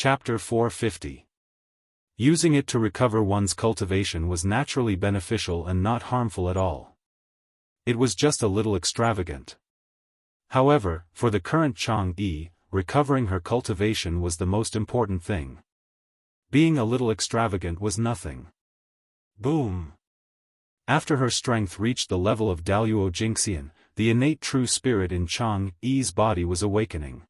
Chapter 450. Using it to recover one's cultivation was naturally beneficial and not harmful at all. It was just a little extravagant. However, for the current Chang'e, recovering her cultivation was the most important thing. Being a little extravagant was nothing. Boom! After her strength reached the level of Daoist Jingxian, the innate true spirit in Chang'e's body was awakening.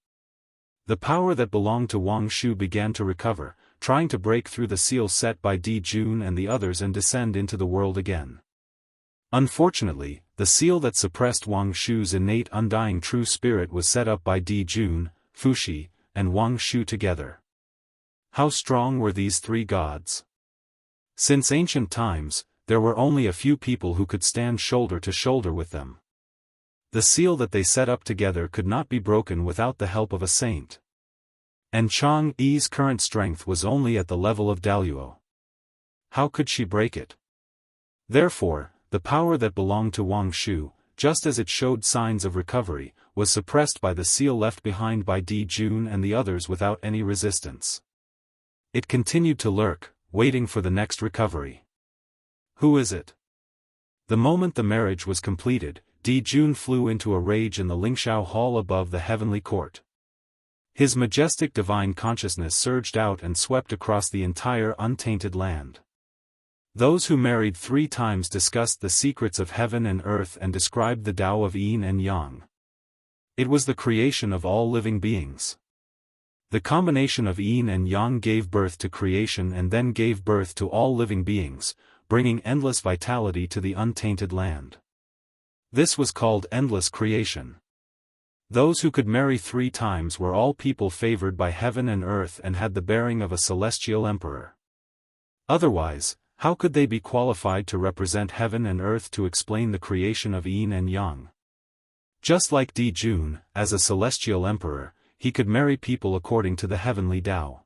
The power that belonged to Wang Shu began to recover, trying to break through the seal set by Di Jun and the others and descend into the world again. Unfortunately, the seal that suppressed Wang Shu's innate undying true spirit was set up by Di Jun, Fuxi, and Wang Shu together. How strong were these three gods? Since ancient times, there were only a few people who could stand shoulder to shoulder with them. The seal that they set up together could not be broken without the help of a saint. And Chang'e's current strength was only at the level of Daoist. How could she break it? Therefore, the power that belonged to Wang Shu, just as it showed signs of recovery, was suppressed by the seal left behind by Di Jun and the others without any resistance. It continued to lurk, waiting for the next recovery. Who is it? The moment the marriage was completed, Di Jun flew into a rage in the Lingshao Hall above the heavenly court. His majestic divine consciousness surged out and swept across the entire untainted land. Those who married 3 times discussed the secrets of heaven and earth and described the Tao of Yin and Yang. It was the creation of all living beings. The combination of Yin and Yang gave birth to creation and then gave birth to all living beings, bringing endless vitality to the untainted land. This was called endless creation. Those who could marry 3 times were all people favored by heaven and earth and had the bearing of a celestial emperor. Otherwise, how could they be qualified to represent heaven and earth to explain the creation of Yin and Yang? Just like Di Jun, as a celestial emperor, he could marry people according to the heavenly Tao.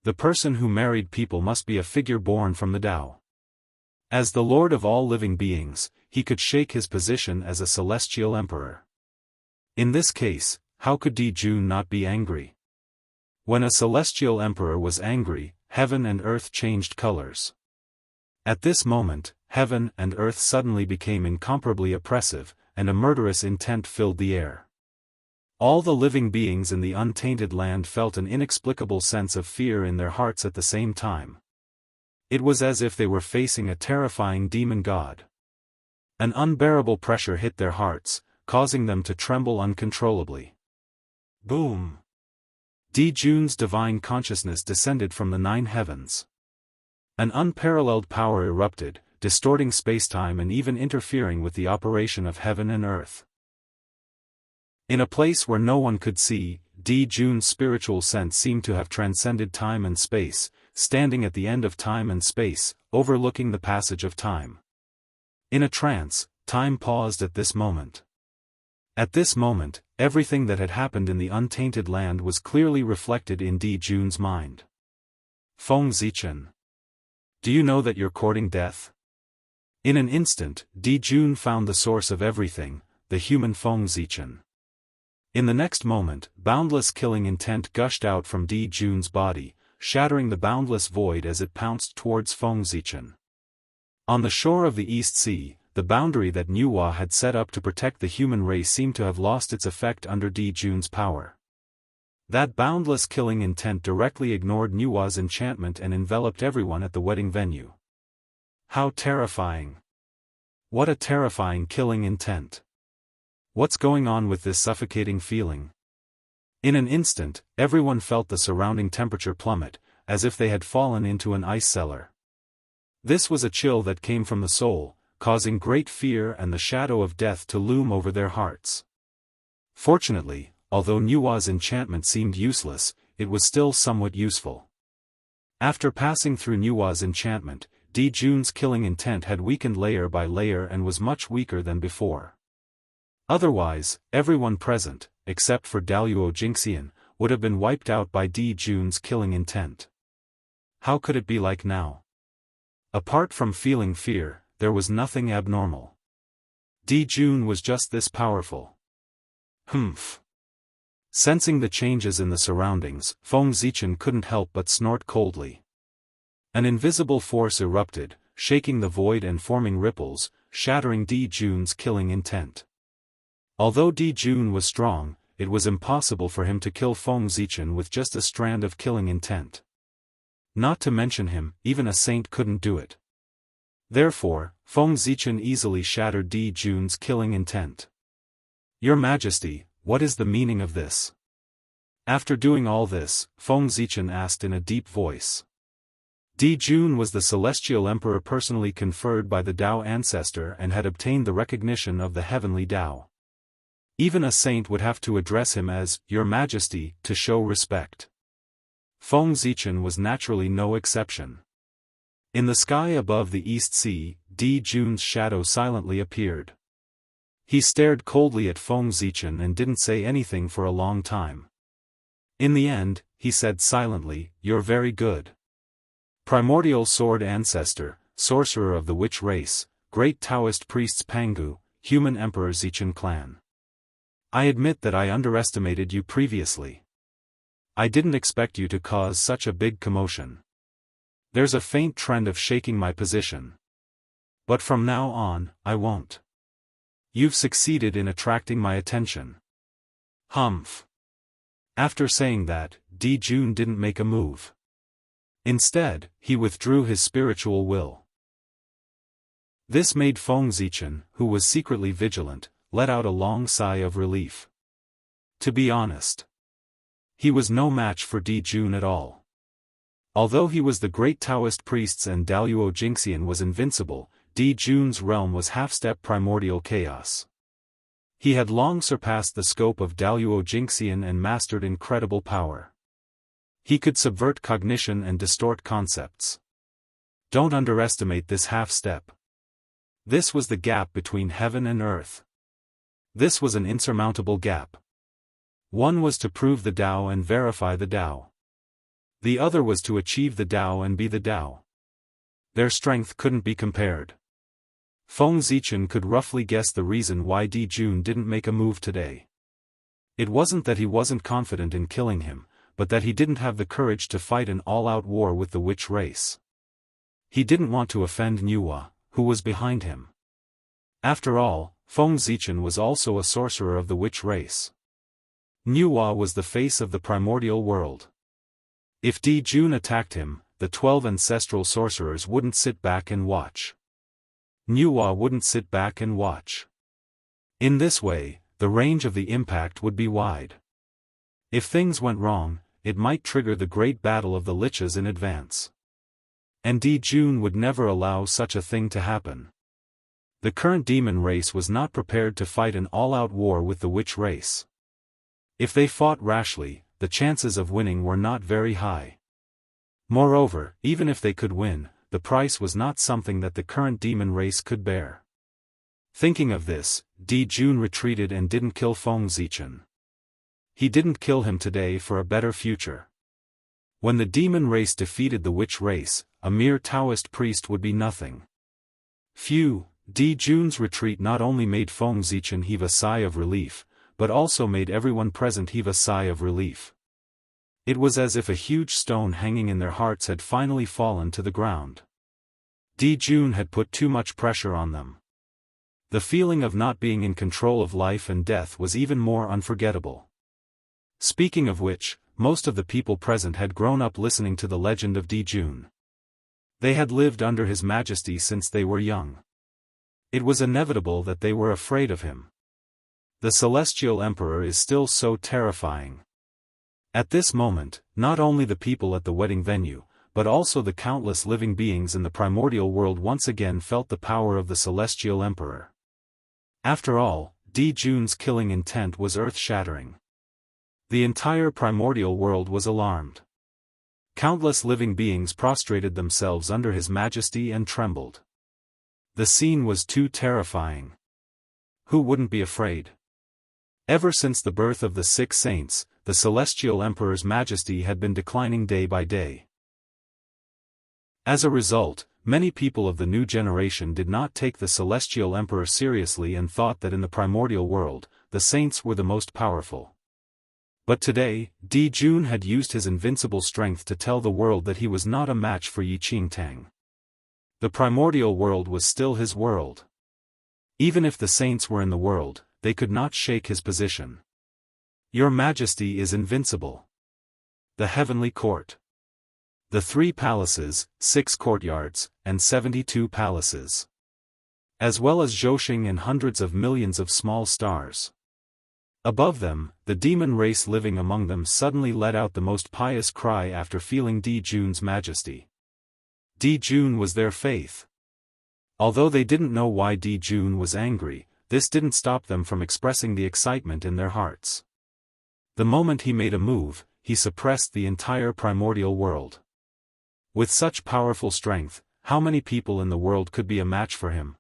The person who married people must be a figure born from the Tao. As the lord of all living beings, he could shake his position as a celestial emperor. In this case, how could Di Jun not be angry? When a celestial emperor was angry, heaven and earth changed colors. At this moment, heaven and earth suddenly became incomparably oppressive, and a murderous intent filled the air. All the living beings in the untainted land felt an inexplicable sense of fear in their hearts at the same time. It was as if they were facing a terrifying demon god. An unbearable pressure hit their hearts, causing them to tremble uncontrollably. Boom! Di Jun's divine consciousness descended from the 9 heavens. An unparalleled power erupted, distorting spacetime and even interfering with the operation of heaven and earth. In a place where no one could see, Di Jun's spiritual sense seemed to have transcended time and space, standing at the end of time and space, overlooking the passage of time. In a trance, time paused at this moment. At this moment, everything that had happened in the untainted land was clearly reflected in Di Jun's mind. Feng Zichen. Do you know that you're courting death? In an instant, Di Jun found the source of everything, the human Feng Zichen. In the next moment, boundless killing intent gushed out from Di Jun's body, shattering the boundless void as it pounced towards Feng Zichen. On the shore of the East Sea, the boundary that Nuwa had set up to protect the human race seemed to have lost its effect under Di Jun's power. That boundless killing intent directly ignored Nuwa's enchantment and enveloped everyone at the wedding venue. How terrifying! What a terrifying killing intent! What's going on with this suffocating feeling? In an instant, everyone felt the surrounding temperature plummet, as if they had fallen into an ice cellar. This was a chill that came from the soul, causing great fear and the shadow of death to loom over their hearts. Fortunately, although Nuwa's enchantment seemed useless, it was still somewhat useful. After passing through Nuwa's enchantment, Di Jun's killing intent had weakened layer by layer and was much weaker than before. Otherwise, everyone present, except for Daoist Jingxian, would have been wiped out by Di Jun's killing intent. How could it be like now? Apart from feeling fear, there was nothing abnormal. Di Jun was just this powerful. Humph. Sensing the changes in the surroundings, Feng Zichen couldn't help but snort coldly. An invisible force erupted, shaking the void and forming ripples, shattering Di Jun's killing intent. Although Di Jun was strong, it was impossible for him to kill Feng Zichen with just a strand of killing intent. Not to mention him, even a saint couldn't do it. Therefore, Feng Zichen easily shattered Di Jun's killing intent. Your Majesty, what is the meaning of this? After doing all this, Feng Zichen asked in a deep voice. Di Jun was the Celestial Emperor personally conferred by the Dao ancestor and had obtained the recognition of the heavenly Dao. Even a saint would have to address him as, Your Majesty, to show respect. Feng Zichen was naturally no exception. In the sky above the East Sea, Di Jun's shadow silently appeared. He stared coldly at Feng Zichen and didn't say anything for a long time. In the end, he said silently, You're very good. Primordial Sword Ancestor, Sorcerer of the Witch Race, Great Daoist Priests Pangu, Human Emperor Zichen Clan. I admit that I underestimated you previously. I didn't expect you to cause such a big commotion. There's a faint trend of shaking my position. But from now on, I won't. You've succeeded in attracting my attention. Humph. After saying that, Di Jun didn't make a move. Instead, he withdrew his spiritual will. This made Feng Zichen, who was secretly vigilant, let out a long sigh of relief. To be honest, he was no match for Di Jun at all. Although he was the great Daoist priests and Wuxia Xianxia was invincible, Di Jun's realm was half-step primordial chaos. He had long surpassed the scope of Wuxia Xianxia and mastered incredible power. He could subvert cognition and distort concepts. Don't underestimate this half-step. This was the gap between heaven and earth. This was an insurmountable gap. One was to prove the Tao and verify the Tao. The other was to achieve the Tao and be the Tao. Their strength couldn't be compared. Feng Zichen could roughly guess the reason why Di Jun didn't make a move today. It wasn't that he wasn't confident in killing him, but that he didn't have the courage to fight an all-out war with the witch race. He didn't want to offend Nuwa, who was behind him. After all, Feng Zichen was also a sorcerer of the witch race. Nuwa was the face of the primordial world. If Di Jun attacked him, the 12 ancestral sorcerers wouldn't sit back and watch. Nuwa wouldn't sit back and watch. In this way, the range of the impact would be wide. If things went wrong, it might trigger the great battle of the liches in advance. And Di Jun would never allow such a thing to happen. The current demon race was not prepared to fight an all-out war with the witch race. If they fought rashly, the chances of winning were not very high. Moreover, even if they could win, the price was not something that the current demon race could bear. Thinking of this, Di Jun retreated and didn't kill Feng Zichen. He didn't kill him today for a better future. When the demon race defeated the witch race, a mere Daoist priest would be nothing. Phew, Di Jun's retreat not only made Feng Zichen heave a sigh of relief, but also made everyone present heave a sigh of relief. It was as if a huge stone hanging in their hearts had finally fallen to the ground. Di Jun had put too much pressure on them. The feeling of not being in control of life and death was even more unforgettable. Speaking of which, most of the people present had grown up listening to the legend of Di Jun. They had lived under his majesty since they were young. It was inevitable that they were afraid of him. The Celestial Emperor is still so terrifying. At this moment, not only the people at the wedding venue, but also the countless living beings in the primordial world once again felt the power of the Celestial Emperor. After all, Di Jun's killing intent was earth-shattering. The entire primordial world was alarmed. Countless living beings prostrated themselves under his majesty and trembled. The scene was too terrifying. Who wouldn't be afraid? Ever since the birth of the 6 saints, the Celestial Emperor's majesty had been declining day by day. As a result, many people of the new generation did not take the Celestial Emperor seriously and thought that in the primordial world, the saints were the most powerful. But today, Di Jun had used his invincible strength to tell the world that he was not a match for Yi Qingtang. The primordial world was still his world. Even if the saints were in the world, they could not shake his position. Your Majesty is invincible. The heavenly court. The 3 palaces, 6 courtyards, and 72 palaces. As well as Zhouxing and hundreds of millions of small stars. Above them, the demon race living among them suddenly let out the most pious cry after feeling Di Jun's majesty. Di Jun was their faith. Although they didn't know why Di Jun was angry, this didn't stop them from expressing the excitement in their hearts. The moment he made a move, he suppressed the entire primordial world. With such powerful strength, how many people in the world could be a match for him?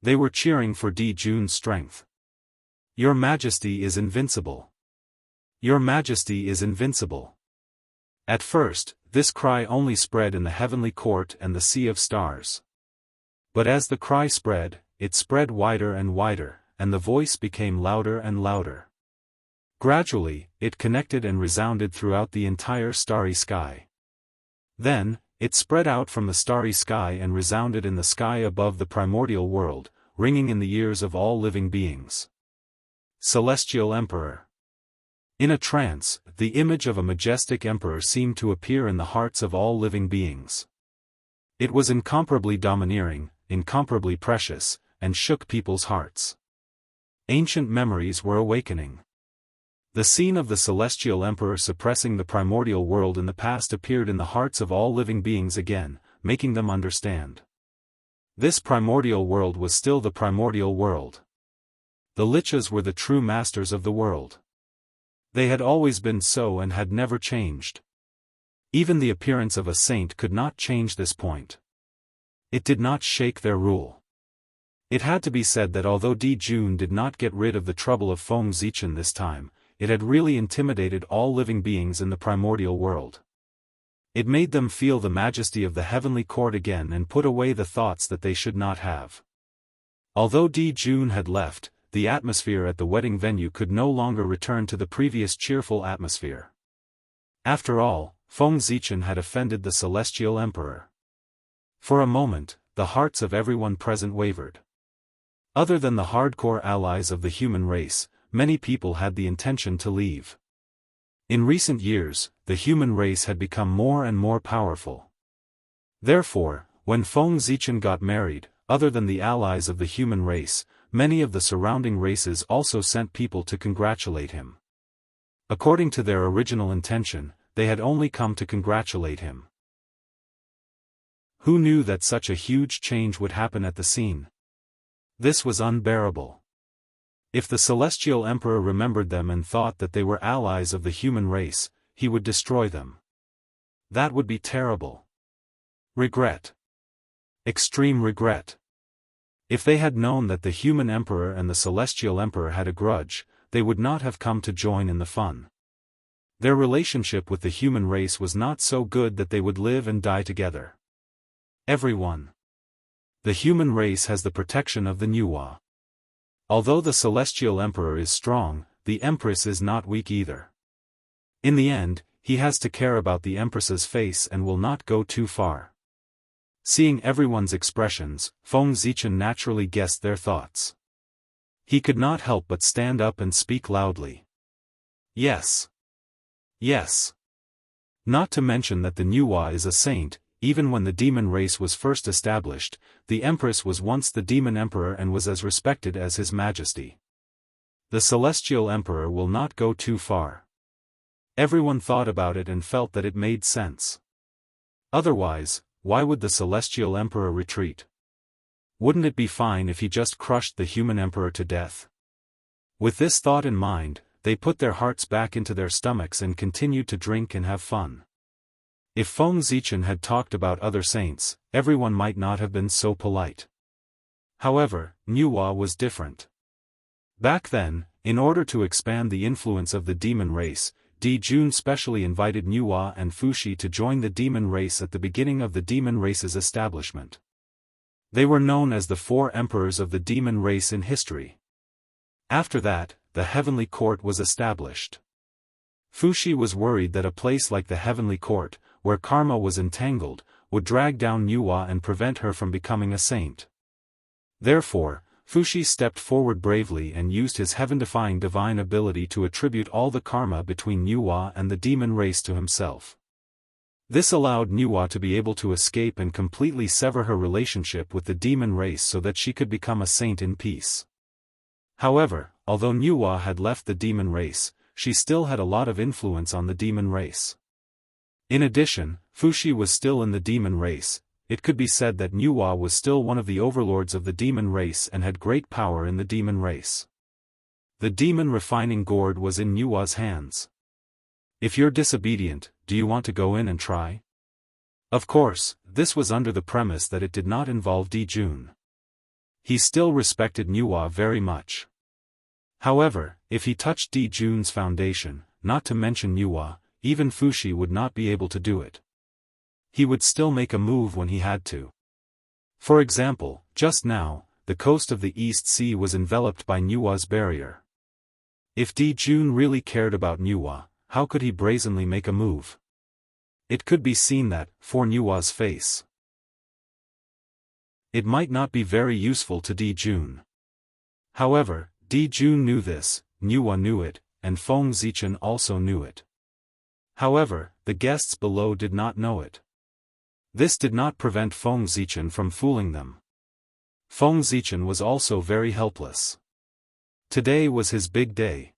They were cheering for Di Jun's strength. Your Majesty is invincible. Your Majesty is invincible. At first, this cry only spread in the heavenly court and the sea of stars. But as the cry spread, it spread wider and wider, and the voice became louder and louder. Gradually, it connected and resounded throughout the entire starry sky. Then, it spread out from the starry sky and resounded in the sky above the primordial world, ringing in the ears of all living beings. Celestial Emperor. In a trance, the image of a majestic emperor seemed to appear in the hearts of all living beings. It was incomparably domineering, incomparably precious, and shook people's hearts. Ancient memories were awakening. The scene of the celestial emperor suppressing the primordial world in the past appeared in the hearts of all living beings again, making them understand. This primordial world was still the primordial world. The lichas were the true masters of the world. They had always been so and had never changed. Even the appearance of a saint could not change this point. It did not shake their rule. It had to be said that although Di Jun did not get rid of the trouble of Feng Zichen this time, it had really intimidated all living beings in the primordial world. It made them feel the majesty of the heavenly court again and put away the thoughts that they should not have. Although Di Jun had left, the atmosphere at the wedding venue could no longer return to the previous cheerful atmosphere. After all, Feng Zichen had offended the celestial emperor. For a moment, the hearts of everyone present wavered. Other than the hardcore allies of the human race, many people had the intention to leave. In recent years, the human race had become more and more powerful. Therefore, when Feng Zichen got married, other than the allies of the human race, many of the surrounding races also sent people to congratulate him. According to their original intention, they had only come to congratulate him. Who knew that such a huge change would happen at the scene? This was unbearable. If the celestial emperor remembered them and thought that they were allies of the human race, he would destroy them. That would be terrible. Regret. Extreme regret. If they had known that the human emperor and the celestial emperor had a grudge, they would not have come to join in the fun. Their relationship with the human race was not so good that they would live and die together. Everyone. The human race has the protection of the Nuwa. Although the celestial emperor is strong, the empress is not weak either. In the end, he has to care about the empress's face and will not go too far. Seeing everyone's expressions, Feng Zichen naturally guessed their thoughts. He could not help but stand up and speak loudly. Yes. Yes. Not to mention that the Nuwa is a saint. Even when the demon race was first established, the empress was once the demon emperor and was as respected as his majesty. The celestial emperor will not go too far. Everyone thought about it and felt that it made sense. Otherwise, why would the celestial emperor retreat? Wouldn't it be fine if he just crushed the human emperor to death? With this thought in mind, they put their hearts back into their stomachs and continued to drink and have fun. If Feng Zichen had talked about other saints, everyone might not have been so polite. However, Nuwa was different. Back then, in order to expand the influence of the demon race, Di Jun specially invited Nuwa and Fushi to join the demon race at the beginning of the demon race's establishment. They were known as the 4 emperors of the demon race in history. After that, the heavenly court was established. Fuxi was worried that a place like the Heavenly Court, where karma was entangled, would drag down Nuwa and prevent her from becoming a saint. Therefore, Fuxi stepped forward bravely and used his heaven-defying divine ability to attribute all the karma between Nuwa and the demon race to himself. This allowed Nuwa to be able to escape and completely sever her relationship with the demon race so that she could become a saint in peace. However, although Nuwa had left the demon race, she still had a lot of influence on the demon race. In addition, Fuxi was still in the demon race. It could be said that Nuwa was still one of the overlords of the demon race and had great power in the demon race. The demon refining gourd was in Nuwa's hands. If you're disobedient, do you want to go in and try? Of course, this was under the premise that it did not involve Dijun. He still respected Nuwa very much. However, if he touched Dijun's foundation, not to mention Nuwa, even Fuxi would not be able to do it. He would still make a move when he had to. For example, just now, the coast of the East Sea was enveloped by Nuwa's barrier. If Dijun really cared about Nuwa, how could he brazenly make a move? It could be seen that, for Nuwa's face, it might not be very useful to Dijun. However, Dijun knew this, Nuwa knew it, and Feng Zichen also knew it. However, the guests below did not know it. This did not prevent Feng Zichen from fooling them. Feng Zichen was also very helpless. Today was his big day.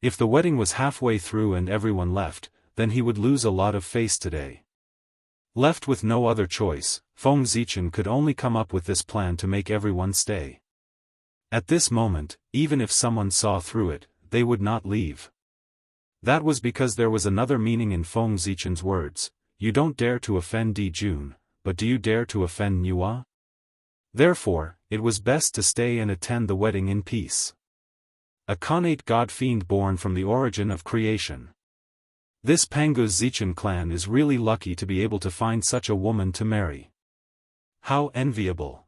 If the wedding was halfway through and everyone left, then he would lose a lot of face today. Left with no other choice, Feng Zichen could only come up with this plan to make everyone stay. At this moment, even if someone saw through it, they would not leave. That was because there was another meaning in Feng Zichen's words. You don't dare to offend Dijun, but do you dare to offend Nuwa? Therefore, it was best to stay and attend the wedding in peace. A Khanate god-fiend born from the origin of creation. This Pangus Zichen clan is really lucky to be able to find such a woman to marry. How enviable!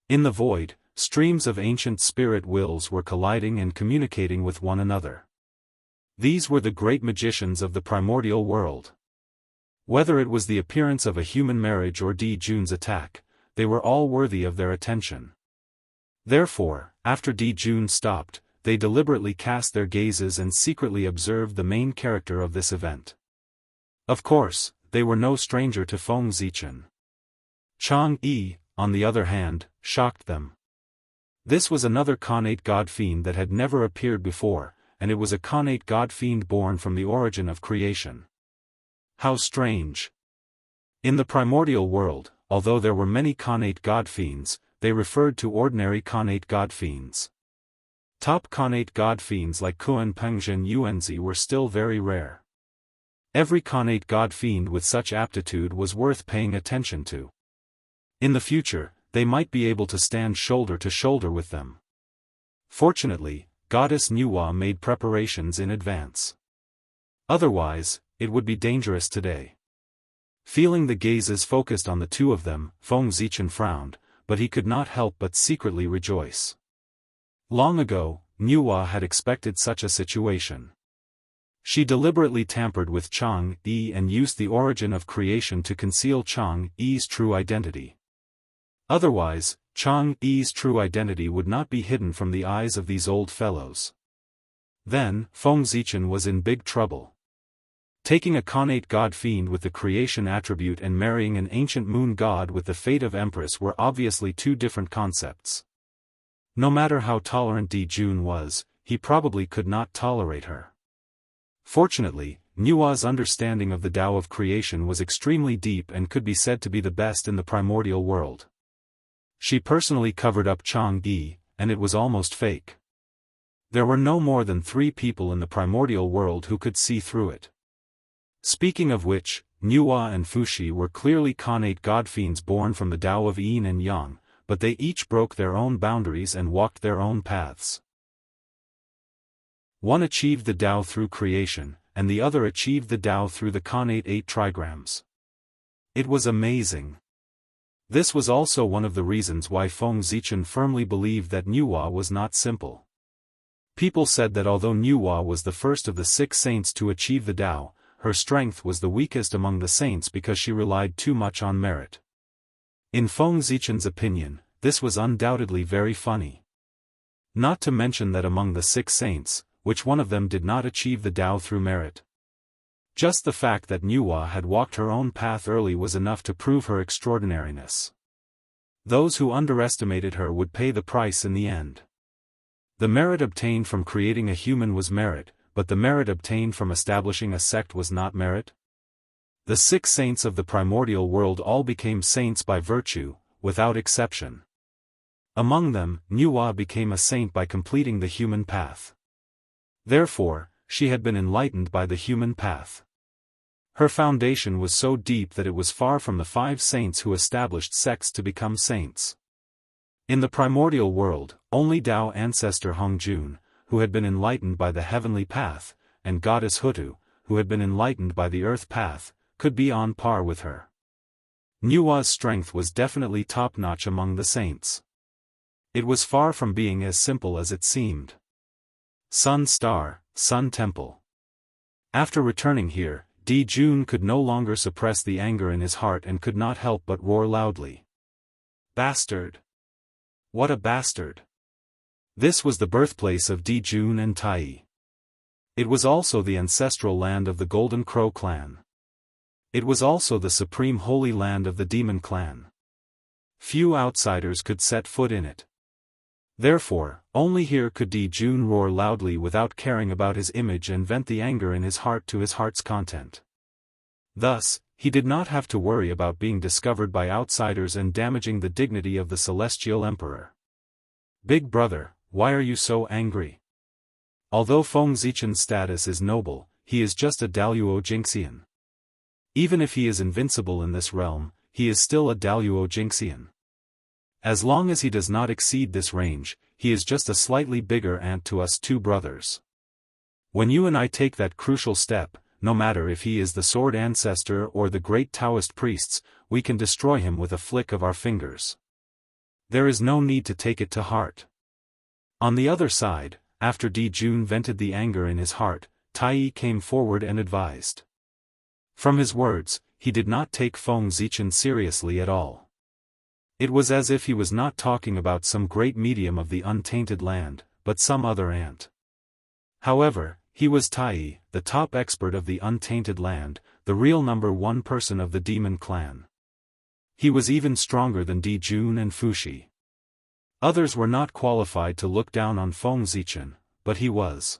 In the void, streams of ancient spirit wills were colliding and communicating with one another. These were the great magicians of the primordial world. Whether it was the appearance of a human marriage or Dijun's attack, they were all worthy of their attention. Therefore, after Dijun stopped, they deliberately cast their gazes and secretly observed the main character of this event. Of course, they were no stranger to Feng Zichen. Chang Yi, on the other hand, shocked them. This was another Khanate god-fiend that had never appeared before, and it was a Khanate god-fiend born from the origin of creation. How strange! In the primordial world, although there were many Khanate god-fiends, they referred to ordinary Khanate god-fiends. Top Khanate god-fiends like Kuan Pengzhen Yuanzi were still very rare. Every Khanate god-fiend with such aptitude was worth paying attention to. In the future, they might be able to stand shoulder to shoulder with them. Fortunately, Goddess Nuwa made preparations in advance. Otherwise, it would be dangerous today. Feeling the gazes focused on the two of them, Feng Zichen frowned, but he could not help but secretly rejoice. Long ago, Nuwa had expected such a situation. She deliberately tampered with Chang Yi and used the origin of creation to conceal Chang Yi's true identity. Otherwise, Chang Yi's true identity would not be hidden from the eyes of these old fellows. Then, Feng Zichen was in big trouble. Taking a Khanate god-fiend with the creation attribute and marrying an ancient moon god with the fate of empress were obviously two different concepts. No matter how tolerant Dijun was, he probably could not tolerate her. Fortunately, Nuwa's understanding of the Tao of creation was extremely deep and could be said to be the best in the primordial world. She personally covered up Chang Yi, and it was almost fake. There were no more than 3 people in the primordial world who could see through it. Speaking of which, Nuwa and Fuxi were clearly Khanate god-fiends born from the Tao of Yin and Yang, but they each broke their own boundaries and walked their own paths. One achieved the Tao through creation, and the other achieved the Tao through the Khanate 8 trigrams. It was amazing. This was also one of the reasons why Feng Zichen firmly believed that Nuwa was not simple. People said that although Nuwa was the first of the 6 saints to achieve the Tao, her strength was the weakest among the saints because she relied too much on merit. In Feng Zichen's opinion, this was undoubtedly very funny. Not to mention that among the 6 saints, which one of them did not achieve the Tao through merit? Just the fact that Nuwa had walked her own path early was enough to prove her extraordinariness. Those who underestimated her would pay the price in the end. The merit obtained from creating a human was merit, but the merit obtained from establishing a sect was not merit? The 6 saints of the primordial world all became saints by virtue, without exception. Among them, Nuwa became a saint by completing the human path. Therefore, she had been enlightened by the human path. Her foundation was so deep that it was far from the 5 saints who established sects to become saints. In the primordial world, only Tao ancestor Hongjun, who had been enlightened by the heavenly path, and goddess Hutu, who had been enlightened by the earth path, could be on par with her. Nuwa's strength was definitely top-notch among the saints. It was far from being as simple as it seemed. Sun Star, Sun Temple. After returning here, Di Jun could no longer suppress the anger in his heart and could not help but roar loudly. Bastard! What a bastard! This was the birthplace of Di Jun and Tai. It was also the ancestral land of the Golden Crow clan. It was also the supreme holy land of the Demon clan. Few outsiders could set foot in it. Therefore, only here could Di Jun roar loudly without caring about his image and vent the anger in his heart to his heart's content. Thus, he did not have to worry about being discovered by outsiders and damaging the dignity of the celestial emperor. Big brother, why are you so angry? Although Feng Zichen's status is noble, he is just a Daoist Jingxian. Even if he is invincible in this realm, he is still a Daoist Jingxian. As long as he does not exceed this range, he is just a slightly bigger ant to us 2 brothers. When you and I take that crucial step, no matter if he is the sword ancestor or the great Taoist priests, we can destroy him with a flick of our fingers. There is no need to take it to heart. On the other side, after Di Jun vented the anger in his heart, Tai came forward and advised. From his words, he did not take Feng Zichen seriously at all. It was as if he was not talking about some great medium of the untainted land, but some other ant. However, he was Tai, the top expert of the untainted land, the real number 1 person of the demon clan. He was even stronger than Di Jun and Fushi. Others were not qualified to look down on Feng Zichen, but he was.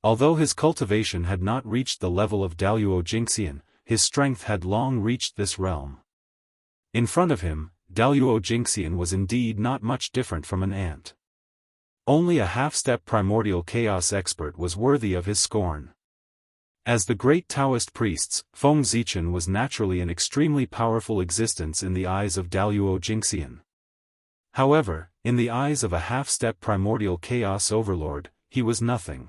Although his cultivation had not reached the level of Daoist Jingxian, his strength had long reached this realm. In front of him, Daoist Jingxian was indeed not much different from an ant. Only a half-step primordial chaos expert was worthy of his scorn. As the great Taoist priests, Feng Zichen was naturally an extremely powerful existence in the eyes of Daoist Jingxian. However, in the eyes of a half-step primordial chaos overlord, he was nothing.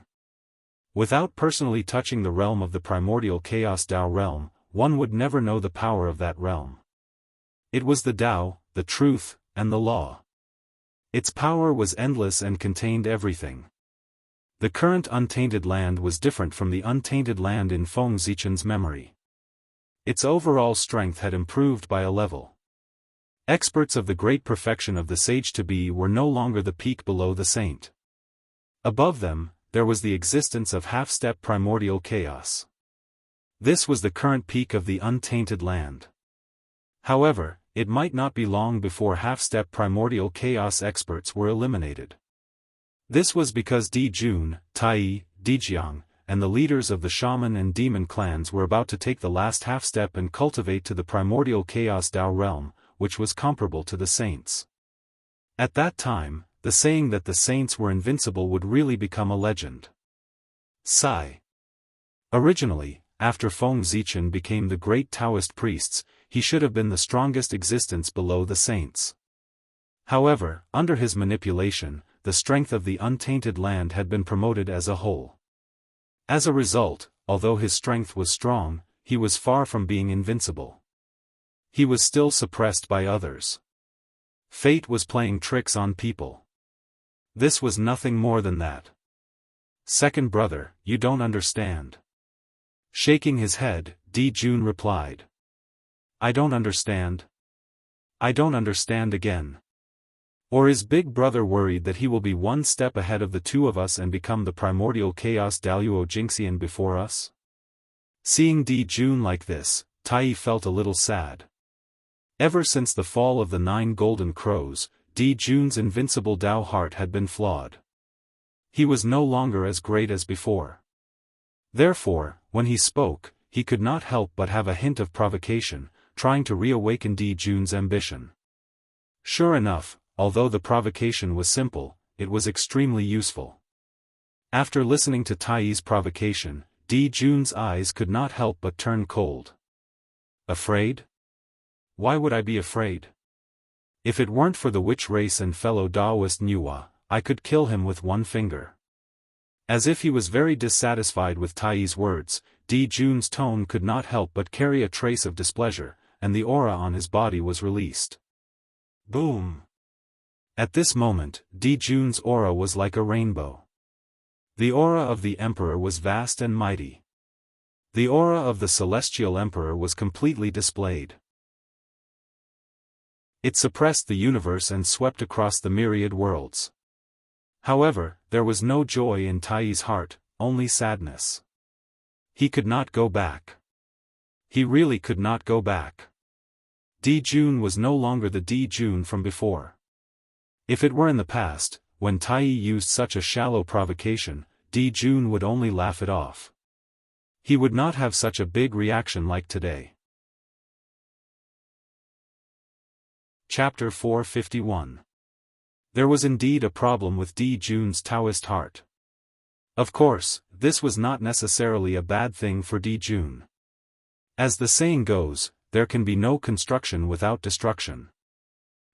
Without personally touching the realm of the primordial chaos Tao realm, one would never know the power of that realm. It was the Tao, the truth, and the law. Its power was endless and contained everything. The current untainted land was different from the untainted land in Feng Zichen's memory. Its overall strength had improved by a level. Experts of the great perfection of the sage-to-be were no longer the peak below the saint. Above them, there was the existence of half-step primordial chaos. This was the current peak of the untainted land. However, it might not be long before half-step primordial chaos experts were eliminated. This was because Di Jun, Tai, Dijiang, and the leaders of the shaman and demon clans were about to take the last half-step and cultivate to the primordial chaos Tao realm, which was comparable to the saints. At that time, the saying that the saints were invincible would really become a legend. Sigh. Originally, after Feng Zichen became the great Taoist priests, he should have been the strongest existence below the saints. However, under his manipulation, the strength of the untainted land had been promoted as a whole. As a result, although his strength was strong, he was far from being invincible. He was still suppressed by others. Fate was playing tricks on people. This was nothing more than that. Second brother, you don't understand. Shaking his head, Di Jun replied. I don't understand. I don't understand again. Or is big brother worried that he will be one step ahead of the two of us and become the primordial chaos Daoist Jingxian before us? Seeing Di Jun like this, Tai felt a little sad. Ever since the fall of the 9 golden crows, Di Jun's invincible Dao heart had been flawed. He was no longer as great as before. Therefore, when he spoke, he could not help but have a hint of provocation, trying to reawaken Di Jun's ambition. Sure enough, although the provocation was simple, it was extremely useful. After listening to Tai's provocation, Di Jun's eyes could not help but turn cold. Afraid? Why would I be afraid? If it weren't for the witch race and fellow Daoist Nuwa, I could kill him with one finger. As if he was very dissatisfied with Tai's words, Di Jun's tone could not help but carry a trace of displeasure, and the aura on his body was released. Boom! At this moment, Di Jun's aura was like a rainbow. The aura of the Emperor was vast and mighty. The aura of the Celestial Emperor was completely displayed. It suppressed the universe and swept across the myriad worlds. However, there was no joy in Tai's heart, only sadness. He could not go back. He really could not go back. Di Jun was no longer the Di Jun from before. If it were in the past, when Tai used such a shallow provocation, Di Jun would only laugh it off. He would not have such a big reaction like today. Chapter 451. There was indeed a problem with Di Jun's Taoist heart. Of course, this was not necessarily a bad thing for Di Jun. As the saying goes, there can be no construction without destruction.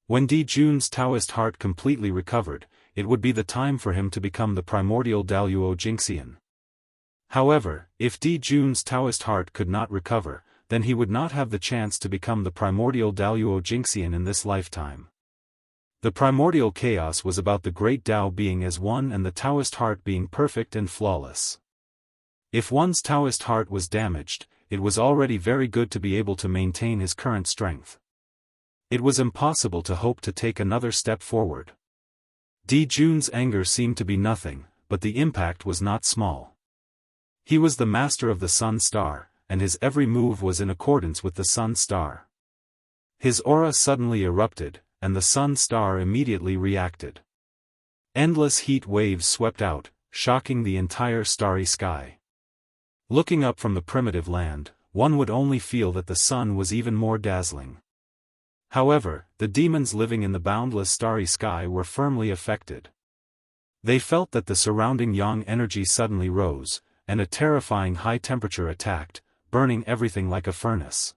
When Di Jun's Taoist heart completely recovered, it would be the time for him to become the primordial Daoist Jingxian. However, if Di Jun's Taoist heart could not recover, then he would not have the chance to become the primordial Daoist Jingxian in this lifetime. The primordial chaos was about the great Tao being as one and the Taoist heart being perfect and flawless. If one's Taoist heart was damaged, it was already very good to be able to maintain his current strength. It was impossible to hope to take another step forward. Di Jun's anger seemed to be nothing, but the impact was not small. He was the master of the Sun Star, and his every move was in accordance with the Sun Star. His aura suddenly erupted, and the Sun Star immediately reacted. Endless heat waves swept out, shocking the entire starry sky. Looking up from the primitive land, one would only feel that the sun was even more dazzling. However, the demons living in the boundless starry sky were firmly affected. They felt that the surrounding yang energy suddenly rose, and a terrifying high temperature attacked, burning everything like a furnace.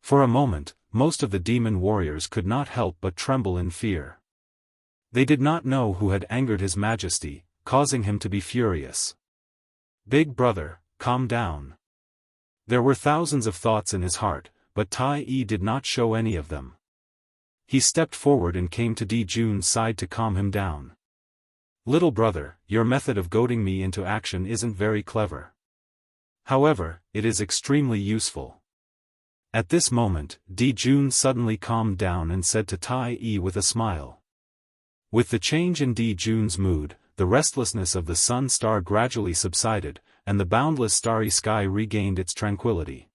For a moment, most of the demon warriors could not help but tremble in fear. They did not know who had angered His Majesty, causing him to be furious. Big brother, calm down. There were thousands of thoughts in his heart, but Tai did not show any of them. He stepped forward and came to Di Jun's side to calm him down. Little brother, your method of goading me into action isn't very clever. However, it is extremely useful. At this moment, Di Jun suddenly calmed down and said to Tai with a smile. With the change in Di Jun's mood, the restlessness of the sun star gradually subsided, and the boundless starry sky regained its tranquility.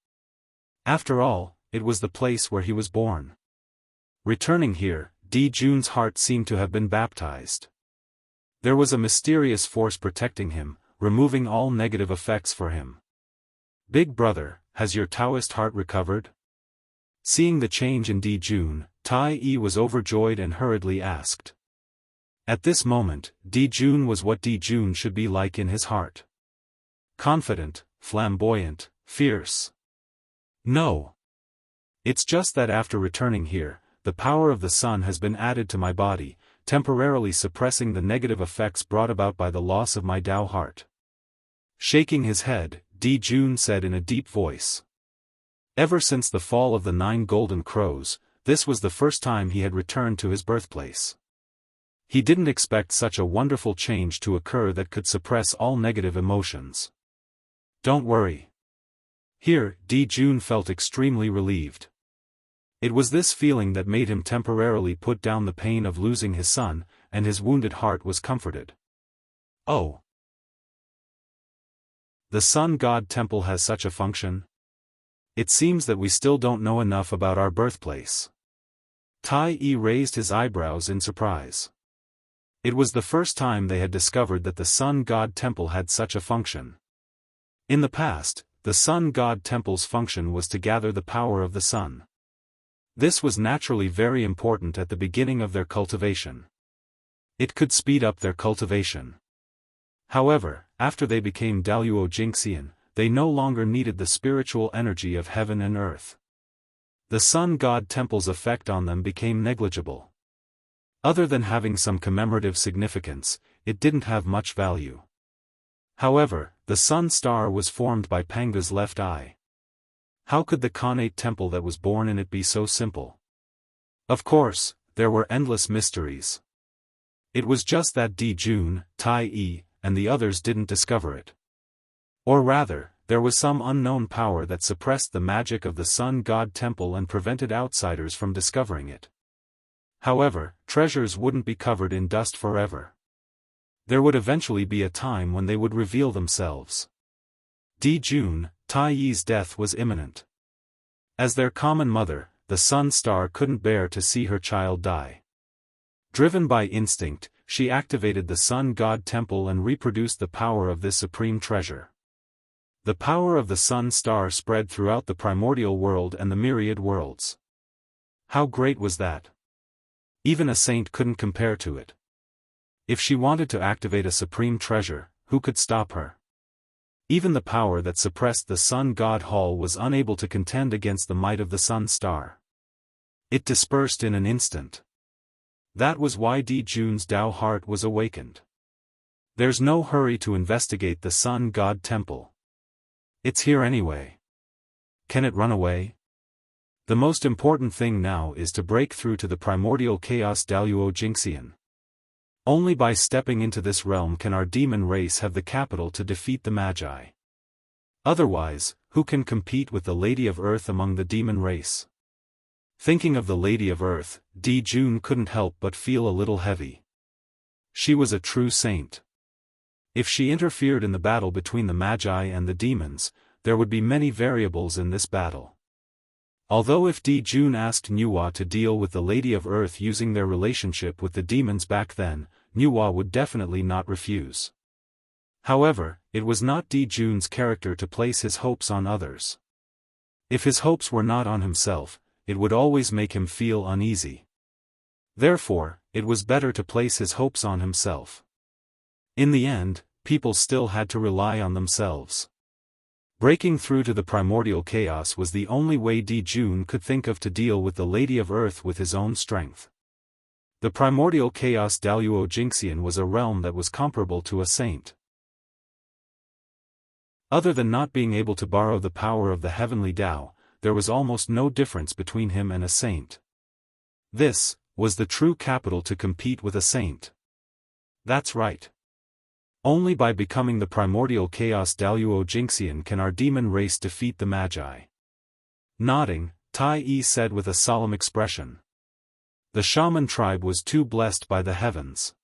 After all, it was the place where he was born. Returning here, Di Jun's heart seemed to have been baptized. There was a mysterious force protecting him, removing all negative effects for him. Big brother, has your Taoist heart recovered? Seeing the change in Di Jun, Tai was overjoyed and hurriedly asked. At this moment, Di Jun was what Di Jun should be like in his heart. Confident, flamboyant, fierce. No. It's just that after returning here, the power of the sun has been added to my body, temporarily suppressing the negative effects brought about by the loss of my Tao heart. Shaking his head, Di Jun said in a deep voice. Ever since the fall of the 9 golden crows, this was the first time he had returned to his birthplace. He didn't expect such a wonderful change to occur that could suppress all negative emotions. Don't worry. Here, Jun felt extremely relieved. It was this feeling that made him temporarily put down the pain of losing his son, and his wounded heart was comforted. Oh. The Sun God Temple has such a function? It seems that we still don't know enough about our birthplace. Tai Yi raised his eyebrows in surprise. It was the first time they had discovered that the Sun God Temple had such a function. In the past, the Sun God Temple's function was to gather the power of the sun. This was naturally very important at the beginning of their cultivation. It could speed up their cultivation. However, after they became Daoist Jingxian, they no longer needed the spiritual energy of heaven and earth. The Sun God Temple's effect on them became negligible. Other than having some commemorative significance, it didn't have much value. However, the Sun Star was formed by Panga's left eye. How could the Khanate temple that was born in it be so simple? Of course, there were endless mysteries. It was just that Jun, Tai Yi, and the others didn't discover it. Or rather, there was some unknown power that suppressed the magic of the Sun God Temple and prevented outsiders from discovering it. However, treasures wouldn't be covered in dust forever. There would eventually be a time when they would reveal themselves. Jun, Tai Yi's death was imminent. As their common mother, the Sun Star couldn't bear to see her child die. Driven by instinct, she activated the Sun God Temple and reproduced the power of this supreme treasure. The power of the Sun Star spread throughout the primordial world and the myriad worlds. How great was that? Even a saint couldn't compare to it. If she wanted to activate a supreme treasure, who could stop her? Even the power that suppressed the Sun God Hall was unable to contend against the might of the Sun Star. It dispersed in an instant. That was why Jun's Dao heart was awakened. There's no hurry to investigate the Sun God Temple. It's here anyway. Can it run away? The most important thing now is to break through to the primordial chaos Daoist Jingxian. Only by stepping into this realm can our demon race have the capital to defeat the Magi. Otherwise, who can compete with the Lady of Earth among the demon race? Thinking of the Lady of Earth, Jun couldn't help but feel a little heavy. She was a true saint. If she interfered in the battle between the Magi and the demons, there would be many variables in this battle. Although if Jun asked Nuwa to deal with the Lady of Earth using their relationship with the demons back then, Nuwa would definitely not refuse. However, it was not Jun's character to place his hopes on others. If his hopes were not on himself, it would always make him feel uneasy. Therefore, it was better to place his hopes on himself. In the end, people still had to rely on themselves. Breaking through to the primordial chaos was the only way Jun could think of to deal with the Lady of Earth with his own strength. The primordial chaos Daoist Jingxian was a realm that was comparable to a saint. Other than not being able to borrow the power of the heavenly Dao, there was almost no difference between him and a saint. This was the true capital to compete with a saint. That's right. Only by becoming the primordial chaos Daoist Jingxian can our demon race defeat the Magi. Nodding, Tai Yi said with a solemn expression. The shaman tribe was too blessed by the heavens.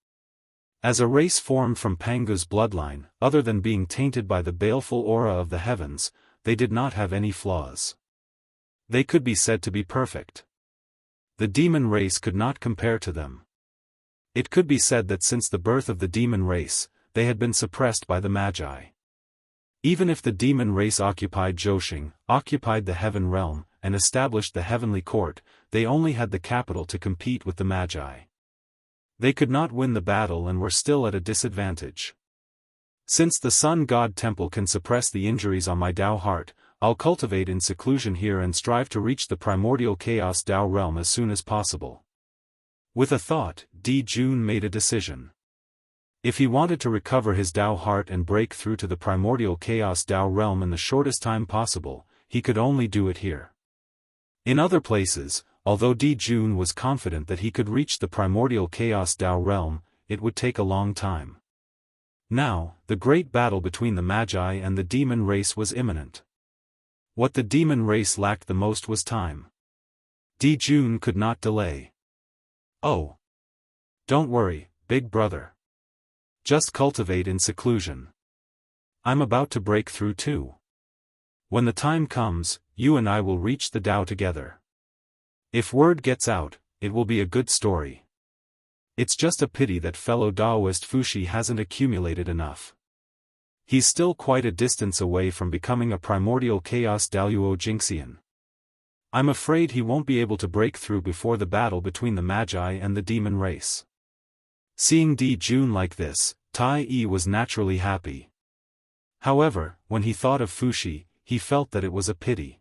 As a race formed from Panga's bloodline, other than being tainted by the baleful aura of the heavens, they did not have any flaws. They could be said to be perfect. The demon race could not compare to them. It could be said that since the birth of the demon race, they had been suppressed by the Magi. Even if the demon race occupied Zhousing, occupied the heaven realm, and established the heavenly court, they only had the capital to compete with the Magi. They could not win the battle and were still at a disadvantage. Since the Sun God Temple can suppress the injuries on my Dao heart, I'll cultivate in seclusion here and strive to reach the primordial chaos Dao realm as soon as possible. With a thought, Jun made a decision. If he wanted to recover his Dao heart and break through to the primordial chaos Dao realm in the shortest time possible, he could only do it here. In other places, Although Di Jun was confident that he could reach the primordial Chaos Dao realm, it would take a long time. Now, the great battle between the Magi and the demon race was imminent. What the demon race lacked the most was time. Di Jun could not delay. Oh! Don't worry, big brother. Just cultivate in seclusion. I'm about to break through too. When the time comes, you and I will reach the Dao together. If word gets out, it will be a good story. It's just a pity that fellow Daoist Fushi hasn't accumulated enough. He's still quite a distance away from becoming a primordial chaos Daoyuo Jingxian. I'm afraid he won't be able to break through before the battle between the Magi and the demon race. Seeing Di Jun like this, Tai Yi was naturally happy. However, when he thought of Fushi, he felt that it was a pity.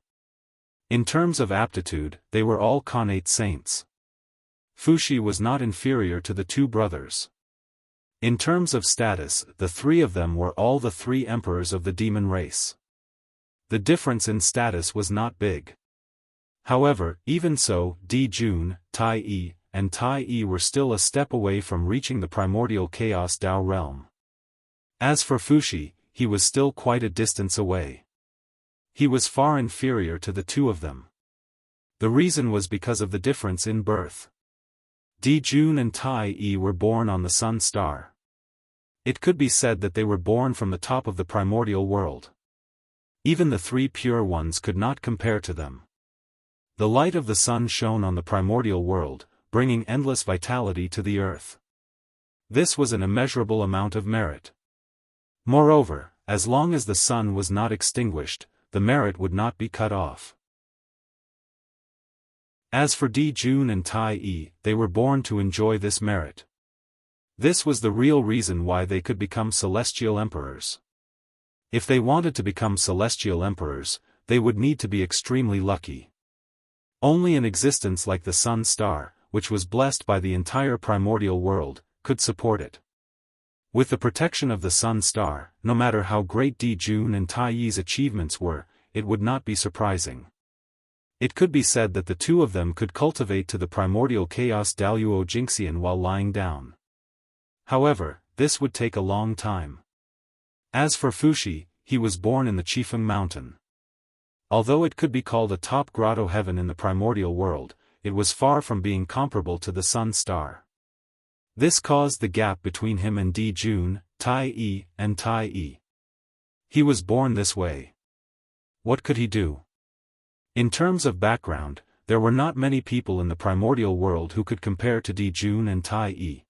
In terms of aptitude, they were all connate saints. Fushi was not inferior to the two brothers. In terms of status, the three of them were all the three emperors of the demon race. The difference in status was not big. However, even so, Di Jun, Tai Yi, and Tai Yi were still a step away from reaching the primordial Chaos Dao realm. As for Fushi, he was still quite a distance away. He was far inferior to the two of them. The reason was because of the difference in birth. Di Jun and Tai Yi were born on the Sun Star. It could be said that they were born from the top of the primordial world. Even the three pure ones could not compare to them. The light of the sun shone on the primordial world, bringing endless vitality to the earth. This was an immeasurable amount of merit. Moreover, as long as the sun was not extinguished, the merit would not be cut off. As for Di Jun and Tai Yi, they were born to enjoy this merit. This was the real reason why they could become celestial emperors. If they wanted to become celestial emperors, they would need to be extremely lucky. Only an existence like the Sun Star, which was blessed by the entire primordial world, could support it. With the protection of the Sun Star, no matter how great Di Jun and Tai Yi's achievements were, it would not be surprising. It could be said that the two of them could cultivate to the primordial chaos Daoyuo Jingxian while lying down. However, this would take a long time. As for Fushi, he was born in the Qifeng Mountain. Although it could be called a top grotto heaven in the primordial world, it was far from being comparable to the Sun Star. This caused the gap between him and Di Jun, Tai Yi, and Tai Yi. He was born this way. What could he do? In terms of background, there were not many people in the primordial world who could compare to Di Jun and Tai Yi.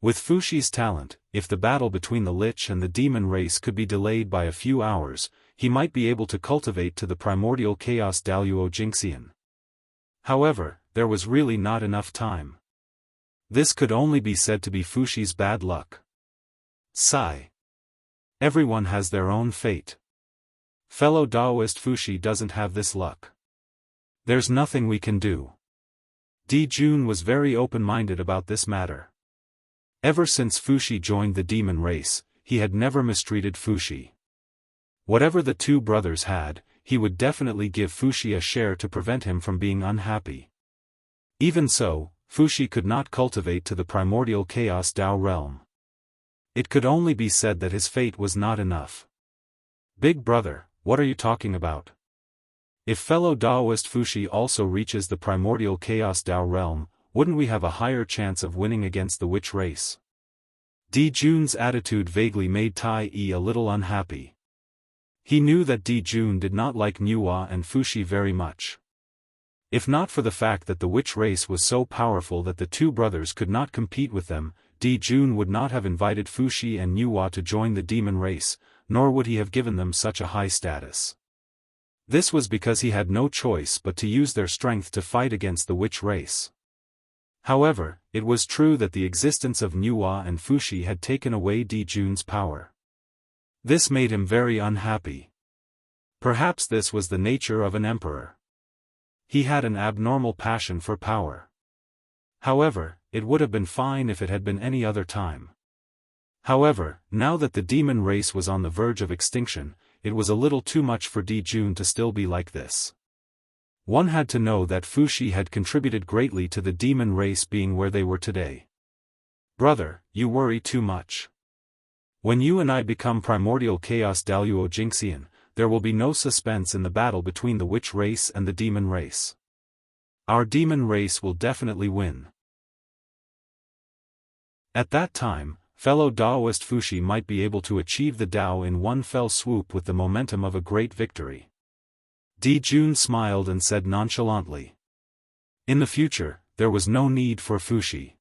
With Fushi's talent, if the battle between the Lich and the demon race could be delayed by a few hours, he might be able to cultivate to the primordial chaos Daoyuo Jingxian. However, there was really not enough time. This could only be said to be Fushi's bad luck. Sigh. Everyone has their own fate. Fellow Daoist Fushi doesn't have this luck. There's nothing we can do. Di Jun was very open-minded about this matter. Ever since Fushi joined the demon race, he had never mistreated Fushi. Whatever the two brothers had, he would definitely give Fushi a share to prevent him from being unhappy. Even so, Fushi could not cultivate to the primordial chaos Dao realm. It could only be said that his fate was not enough. Big brother, what are you talking about? If fellow Daoist Fushi also reaches the primordial chaos Dao realm, wouldn't we have a higher chance of winning against the witch race? Di Jun's attitude vaguely made Tai Yi a little unhappy. He knew that Di Jun did not like Nuwa and Fushi very much. If not for the fact that the witch race was so powerful that the two brothers could not compete with them, Di Jun would not have invited Fushi and Nuwa to join the demon race, nor would he have given them such a high status. This was because he had no choice but to use their strength to fight against the witch race. However, it was true that the existence of Nuwa and Fushi had taken away Di Jun's power. This made him very unhappy. Perhaps this was the nature of an emperor. He had an abnormal passion for power. However, it would have been fine if it had been any other time. However, now that the demon race was on the verge of extinction, it was a little too much for Di Jun to still be like this. One had to know that Fuxi had contributed greatly to the demon race being where they were today. Brother, you worry too much. When you and I become primordial chaos Daluo Jingxian, there will be no suspense in the battle between the witch race and the demon race. Our demon race will definitely win. At that time, fellow Daoist Fuxi might be able to achieve the Dao in one fell swoop with the momentum of a great victory. Di Jun smiled and said nonchalantly. In the future, there was no need for Fuxi.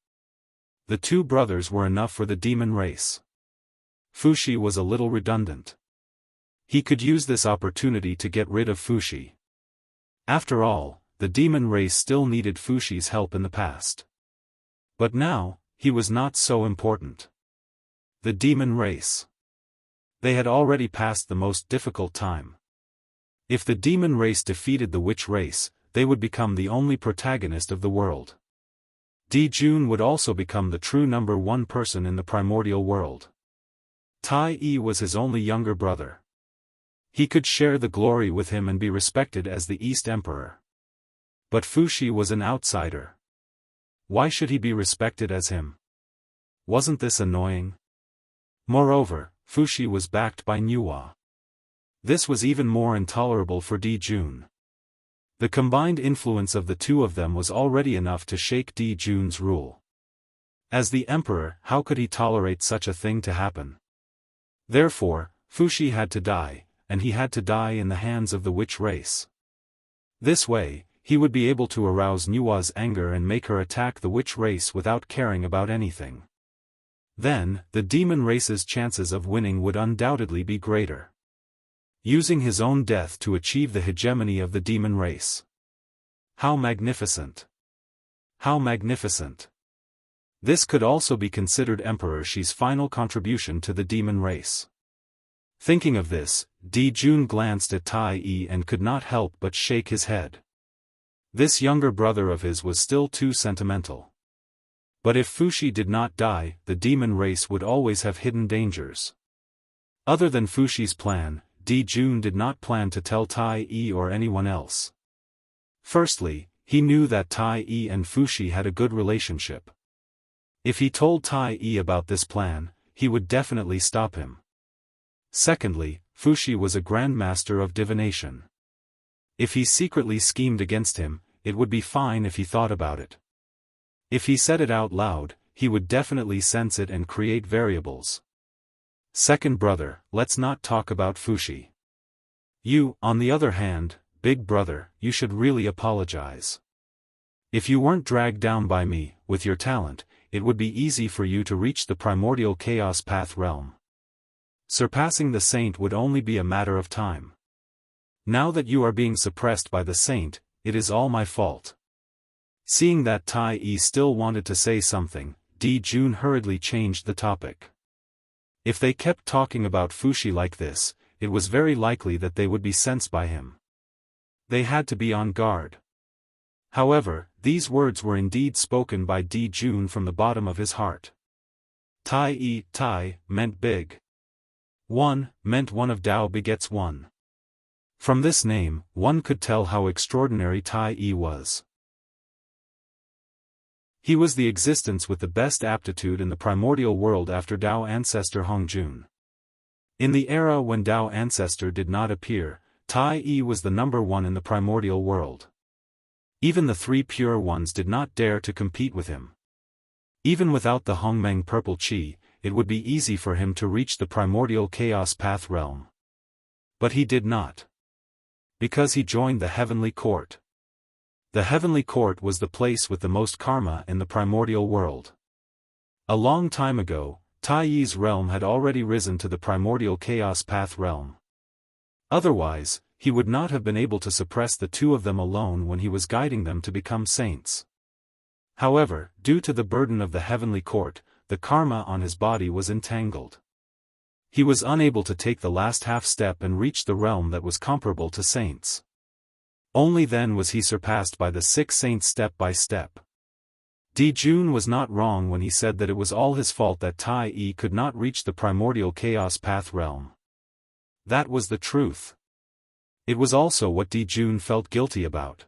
The two brothers were enough for the demon race. Fuxi was a little redundant. He could use this opportunity to get rid of Fuxi. After all, the demon race still needed Fuxi's help in the past. But now, he was not so important. The demon race. They had already passed the most difficult time. If the demon race defeated the witch race, they would become the only protagonist of the world. Di Jun would also become the true number one person in the primordial world. Tai Yi was his only younger brother. He could share the glory with him and be respected as the East Emperor. But Fuxi was an outsider. Why should he be respected as him? Wasn't this annoying? Moreover, Fuxi was backed by Nuwa. This was even more intolerable for Di Jun. The combined influence of the two of them was already enough to shake Di Jun's rule. As the emperor, how could he tolerate such a thing to happen? Therefore, Fuxi had to die, and he had to die in the hands of the witch race. This way, he would be able to arouse Nuwa's anger and make her attack the witch race without caring about anything. Then, the demon race's chances of winning would undoubtedly be greater. Using his own death to achieve the hegemony of the demon race. How magnificent! How magnificent! This could also be considered Emperor Shi's final contribution to the demon race. Thinking of this, Di Jun glanced at Tai Yi and could not help but shake his head. This younger brother of his was still too sentimental. But if Fuxi did not die, the demon race would always have hidden dangers. Other than Fuxi's plan, Di Jun did not plan to tell Tai Yi or anyone else. Firstly, he knew that Tai Yi and Fuxi had a good relationship. If he told Tai Yi about this plan, he would definitely stop him. Secondly, Fuxi was a grandmaster of divination. If he secretly schemed against him, it would be fine if he thought about it. If he said it out loud, he would definitely sense it and create variables. Second brother, let's not talk about Fuxi. You, on the other hand, big brother, you should really apologize. If you weren't dragged down by me, with your talent, it would be easy for you to reach the primordial chaos path realm. Surpassing the saint would only be a matter of time. Now that you are being suppressed by the saint, it is all my fault. Seeing that Tai Yi still wanted to say something, Di Jun hurriedly changed the topic. If they kept talking about Fuxi like this, it was very likely that they would be sensed by him. They had to be on guard. However, these words were indeed spoken by Di Jun from the bottom of his heart. Tai Yi, Tai, meant big. One, meant one of Dao begets one. From this name, one could tell how extraordinary Tai Yi was. He was the existence with the best aptitude in the primordial world after Dao ancestor Hongjun. In the era when Dao ancestor did not appear, Tai Yi was the number one in the primordial world. Even the three pure ones did not dare to compete with him. Even without the Hongmeng purple chi, it would be easy for him to reach the primordial chaos path realm. But he did not. Because he joined the heavenly court. The heavenly court was the place with the most karma in the primordial world. A long time ago, Tai Yi's realm had already risen to the primordial chaos path realm. Otherwise, he would not have been able to suppress the two of them alone when he was guiding them to become saints. However, due to the burden of the heavenly court, the karma on his body was entangled. He was unable to take the last half step and reach the realm that was comparable to saints. Only then was he surpassed by the 6 saints step by step. Di Jun was not wrong when he said that it was all his fault that Tai Yi could not reach the primordial chaos path realm. That was the truth. It was also what Di Jun felt guilty about.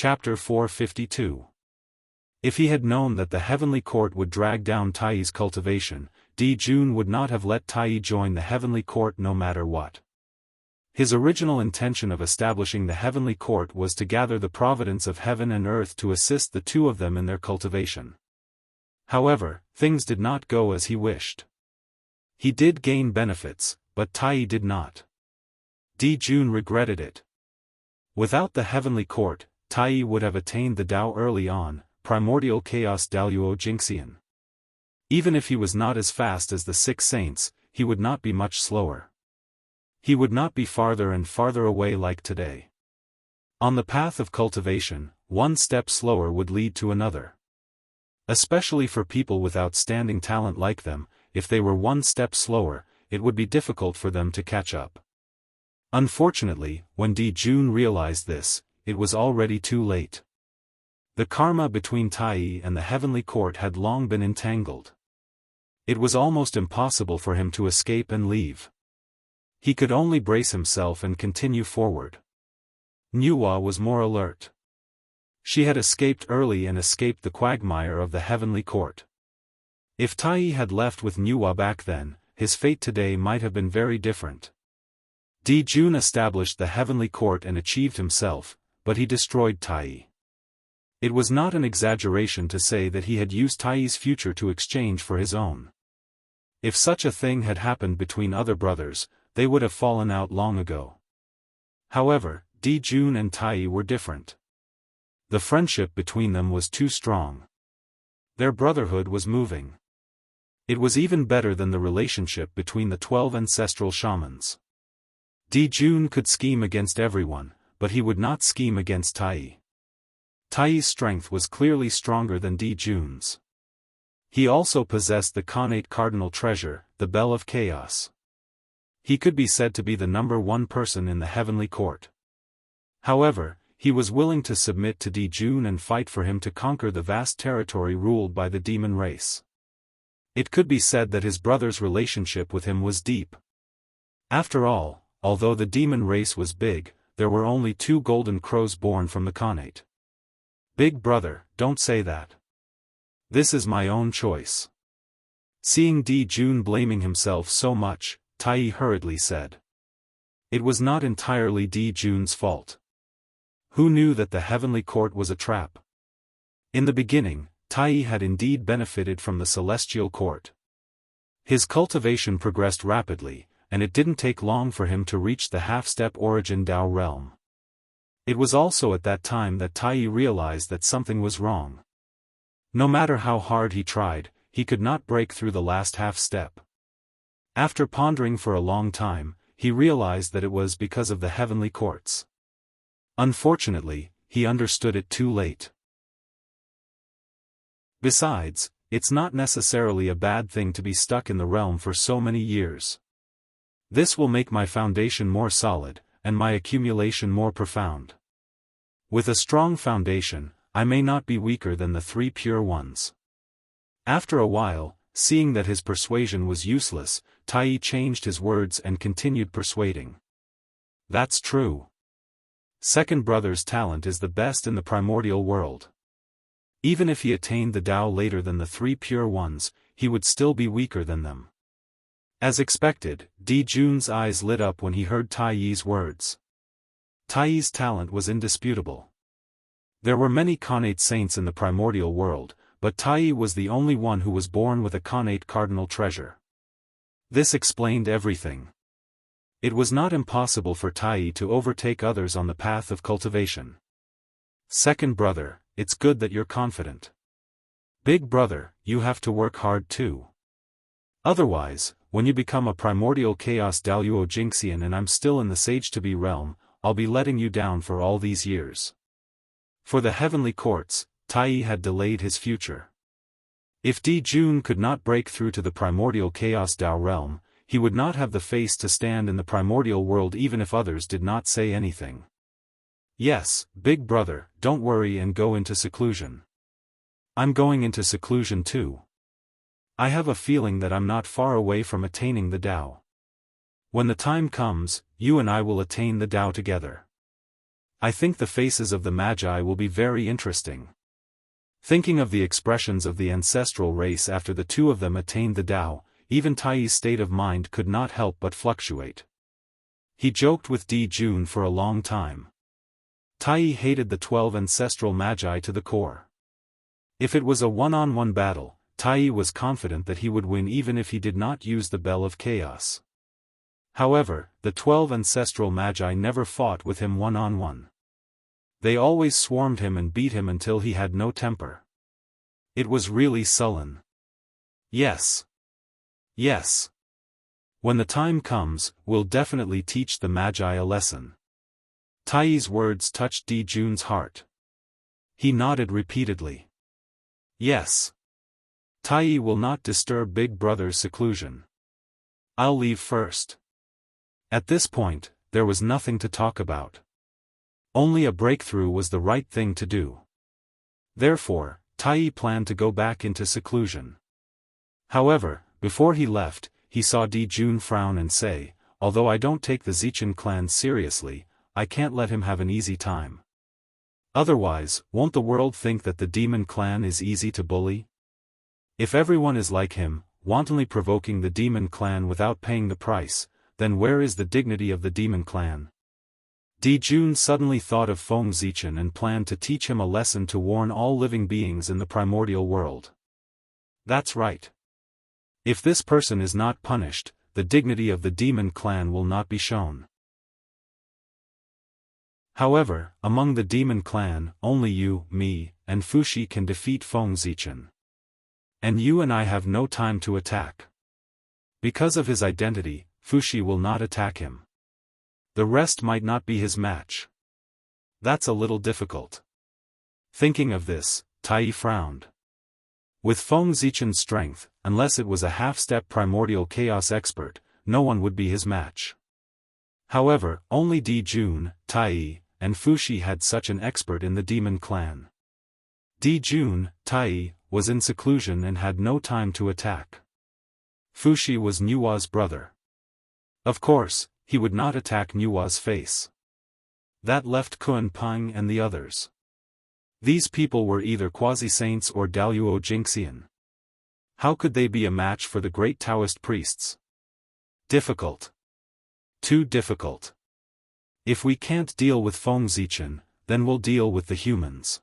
Chapter 452. If he had known that the heavenly court would drag down Taiyi's cultivation, Jun would not have let Taiyi join the heavenly court no matter what. His original intention of establishing the heavenly court was to gather the providence of heaven and earth to assist the two of them in their cultivation. However, things did not go as he wished. He did gain benefits, but Taiyi did not. Jun regretted it. Without the heavenly court, Taiyi would have attained the Tao early on, primordial chaos Daoist Jingxian. Even if he was not as fast as the 6 saints, he would not be much slower. He would not be farther and farther away like today. On the path of cultivation, one step slower would lead to another. Especially for people with outstanding talent like them, if they were one step slower, it would be difficult for them to catch up. Unfortunately, when Jun realized this, it was already too late. The karma between Taiyi and the heavenly court had long been entangled. It was almost impossible for him to escape and leave. He could only brace himself and continue forward. Nuwa was more alert. She had escaped early and escaped the quagmire of the heavenly court. If Taiyi had left with Nuwa back then, his fate today might have been very different. Jun established the heavenly court and achieved himself, but he destroyed Taiyi. It was not an exaggeration to say that he had used Taiyi's future to exchange for his own. If such a thing had happened between other brothers, they would have fallen out long ago. However, Jun and Taiyi were different. The friendship between them was too strong. Their brotherhood was moving. It was even better than the relationship between the 12 ancestral shamans. Jun could scheme against everyone, but he would not scheme against Taiyi. Taiyi's strength was clearly stronger than Jun's. He also possessed the Khanate cardinal treasure, the Bell of Chaos. He could be said to be the number 1 person in the heavenly court. However, he was willing to submit to Jun and fight for him to conquer the vast territory ruled by the demon race. It could be said that his brother's relationship with him was deep. After all, although the demon race was big, there were only 2 golden crows born from the Khanate. Big brother, don't say that. This is my own choice. Seeing Jun blaming himself so much, Taiyi hurriedly said. It was not entirely Jun's fault. Who knew that the heavenly court was a trap? In the beginning, Taiyi had indeed benefited from the celestial court. His cultivation progressed rapidly, and it didn't take long for him to reach the half-step origin Tao realm. It was also at that time that Taiyi realized that something was wrong. No matter how hard he tried, he could not break through the last half-step. After pondering for a long time, he realized that it was because of the heavenly courts. Unfortunately, he understood it too late. Besides, it's not necessarily a bad thing to be stuck in the realm for so many years. This will make my foundation more solid, and my accumulation more profound. With a strong foundation, I may not be weaker than the 3 pure ones. After a while, seeing that his persuasion was useless, Taiyi changed his words and continued persuading. That's true. Second brother's talent is the best in the primordial world. Even if he attained the Tao later than the 3 pure ones, he would still be weaker than them. As expected, Jun's eyes lit up when he heard Taiyi's words. Taiyi's talent was indisputable. There were many Khanate saints in the primordial world, but Taiyi was the only one who was born with a Khanate cardinal treasure. This explained everything. It was not impossible for Taiyi to overtake others on the path of cultivation. Second brother, it's good that you're confident. Big brother, you have to work hard too. Otherwise, when you become a primordial chaos Daoist Jingxian and I'm still in the Sage-to-be realm, I'll be letting you down for all these years. For the heavenly courts, Taiyi had delayed his future. If Jun could not break through to the primordial chaos Tao realm, he would not have the face to stand in the primordial world even if others did not say anything. Yes, big brother, don't worry and go into seclusion. I'm going into seclusion too. I have a feeling that I'm not far away from attaining the Tao. When the time comes, you and I will attain the Tao together. I think the faces of the Magi will be very interesting. Thinking of the expressions of the ancestral race after the two of them attained the Tao, even Tai's state of mind could not help but fluctuate. He joked with Di Jun for a long time. Tai hated the 12 ancestral Magi to the core. If it was a one-on-one battle, Tai was confident that he would win even if he did not use the Bell of Chaos. However, the 12 ancestral Magi never fought with him one-on-one. They always swarmed him and beat him until he had no temper. It was really sullen. Yes. Yes. When the time comes, we'll definitely teach the Magi a lesson. Tai's words touched Di Jun's heart. He nodded repeatedly. Yes. Tai will not disturb Big Brother's seclusion. I'll leave first. At this point, there was nothing to talk about. Only a breakthrough was the right thing to do. Therefore, Tai planned to go back into seclusion. However, before he left, he saw Di Jun frown and say, although I don't take the Zichen clan seriously, I can't let him have an easy time. Otherwise, won't the world think that the demon clan is easy to bully? If everyone is like him, wantonly provoking the demon clan without paying the price, then where is the dignity of the demon clan? Di Jun suddenly thought of Feng Zichen and planned to teach him a lesson to warn all living beings in the primordial world. That's right. If this person is not punished, the dignity of the demon clan will not be shown. However, among the demon clan, only you, me, and Fushi can defeat Feng Zichen. And you and I have no time to attack. Because of his identity, Fushi will not attack him. The rest might not be his match. That's a little difficult. Thinking of this, Tai frowned. With Feng Zichen's strength, unless it was a half-step primordial chaos expert, no one would be his match. However, only Di Jun, Tai, and Fushi had such an expert in the demon clan. Di Jun, Tai, was in seclusion and had no time to attack. Fushi was Nua's brother. Of course, he would not attack Nua's face. That left Kun Peng and the others. These people were either quasi-saints or Daoist Jingxian. How could they be a match for the great Taoist priests? Difficult. Too difficult. If we can't deal with Feng Zichen, then we'll deal with the humans.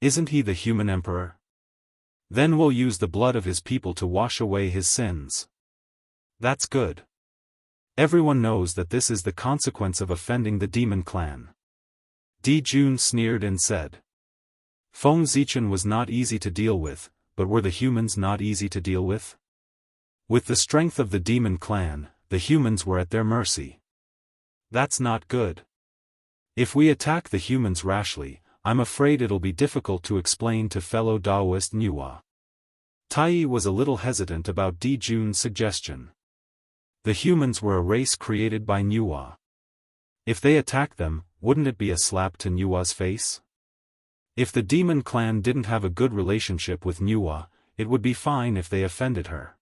Isn't he the human emperor? Then we'll use the blood of his people to wash away his sins. That's good. Everyone knows that this is the consequence of offending the demon clan. Di Jun sneered and said. Feng Zichen was not easy to deal with, but were the humans not easy to deal with? With the strength of the demon clan, the humans were at their mercy. That's not good. If we attack the humans rashly, I'm afraid it'll be difficult to explain to fellow Daoist Nua. Tai was a little hesitant about Di Jun's suggestion. The humans were a race created by Nua. If they attacked them, wouldn't it be a slap to Nua's face? If the demon clan didn't have a good relationship with Nua, it would be fine if they offended her.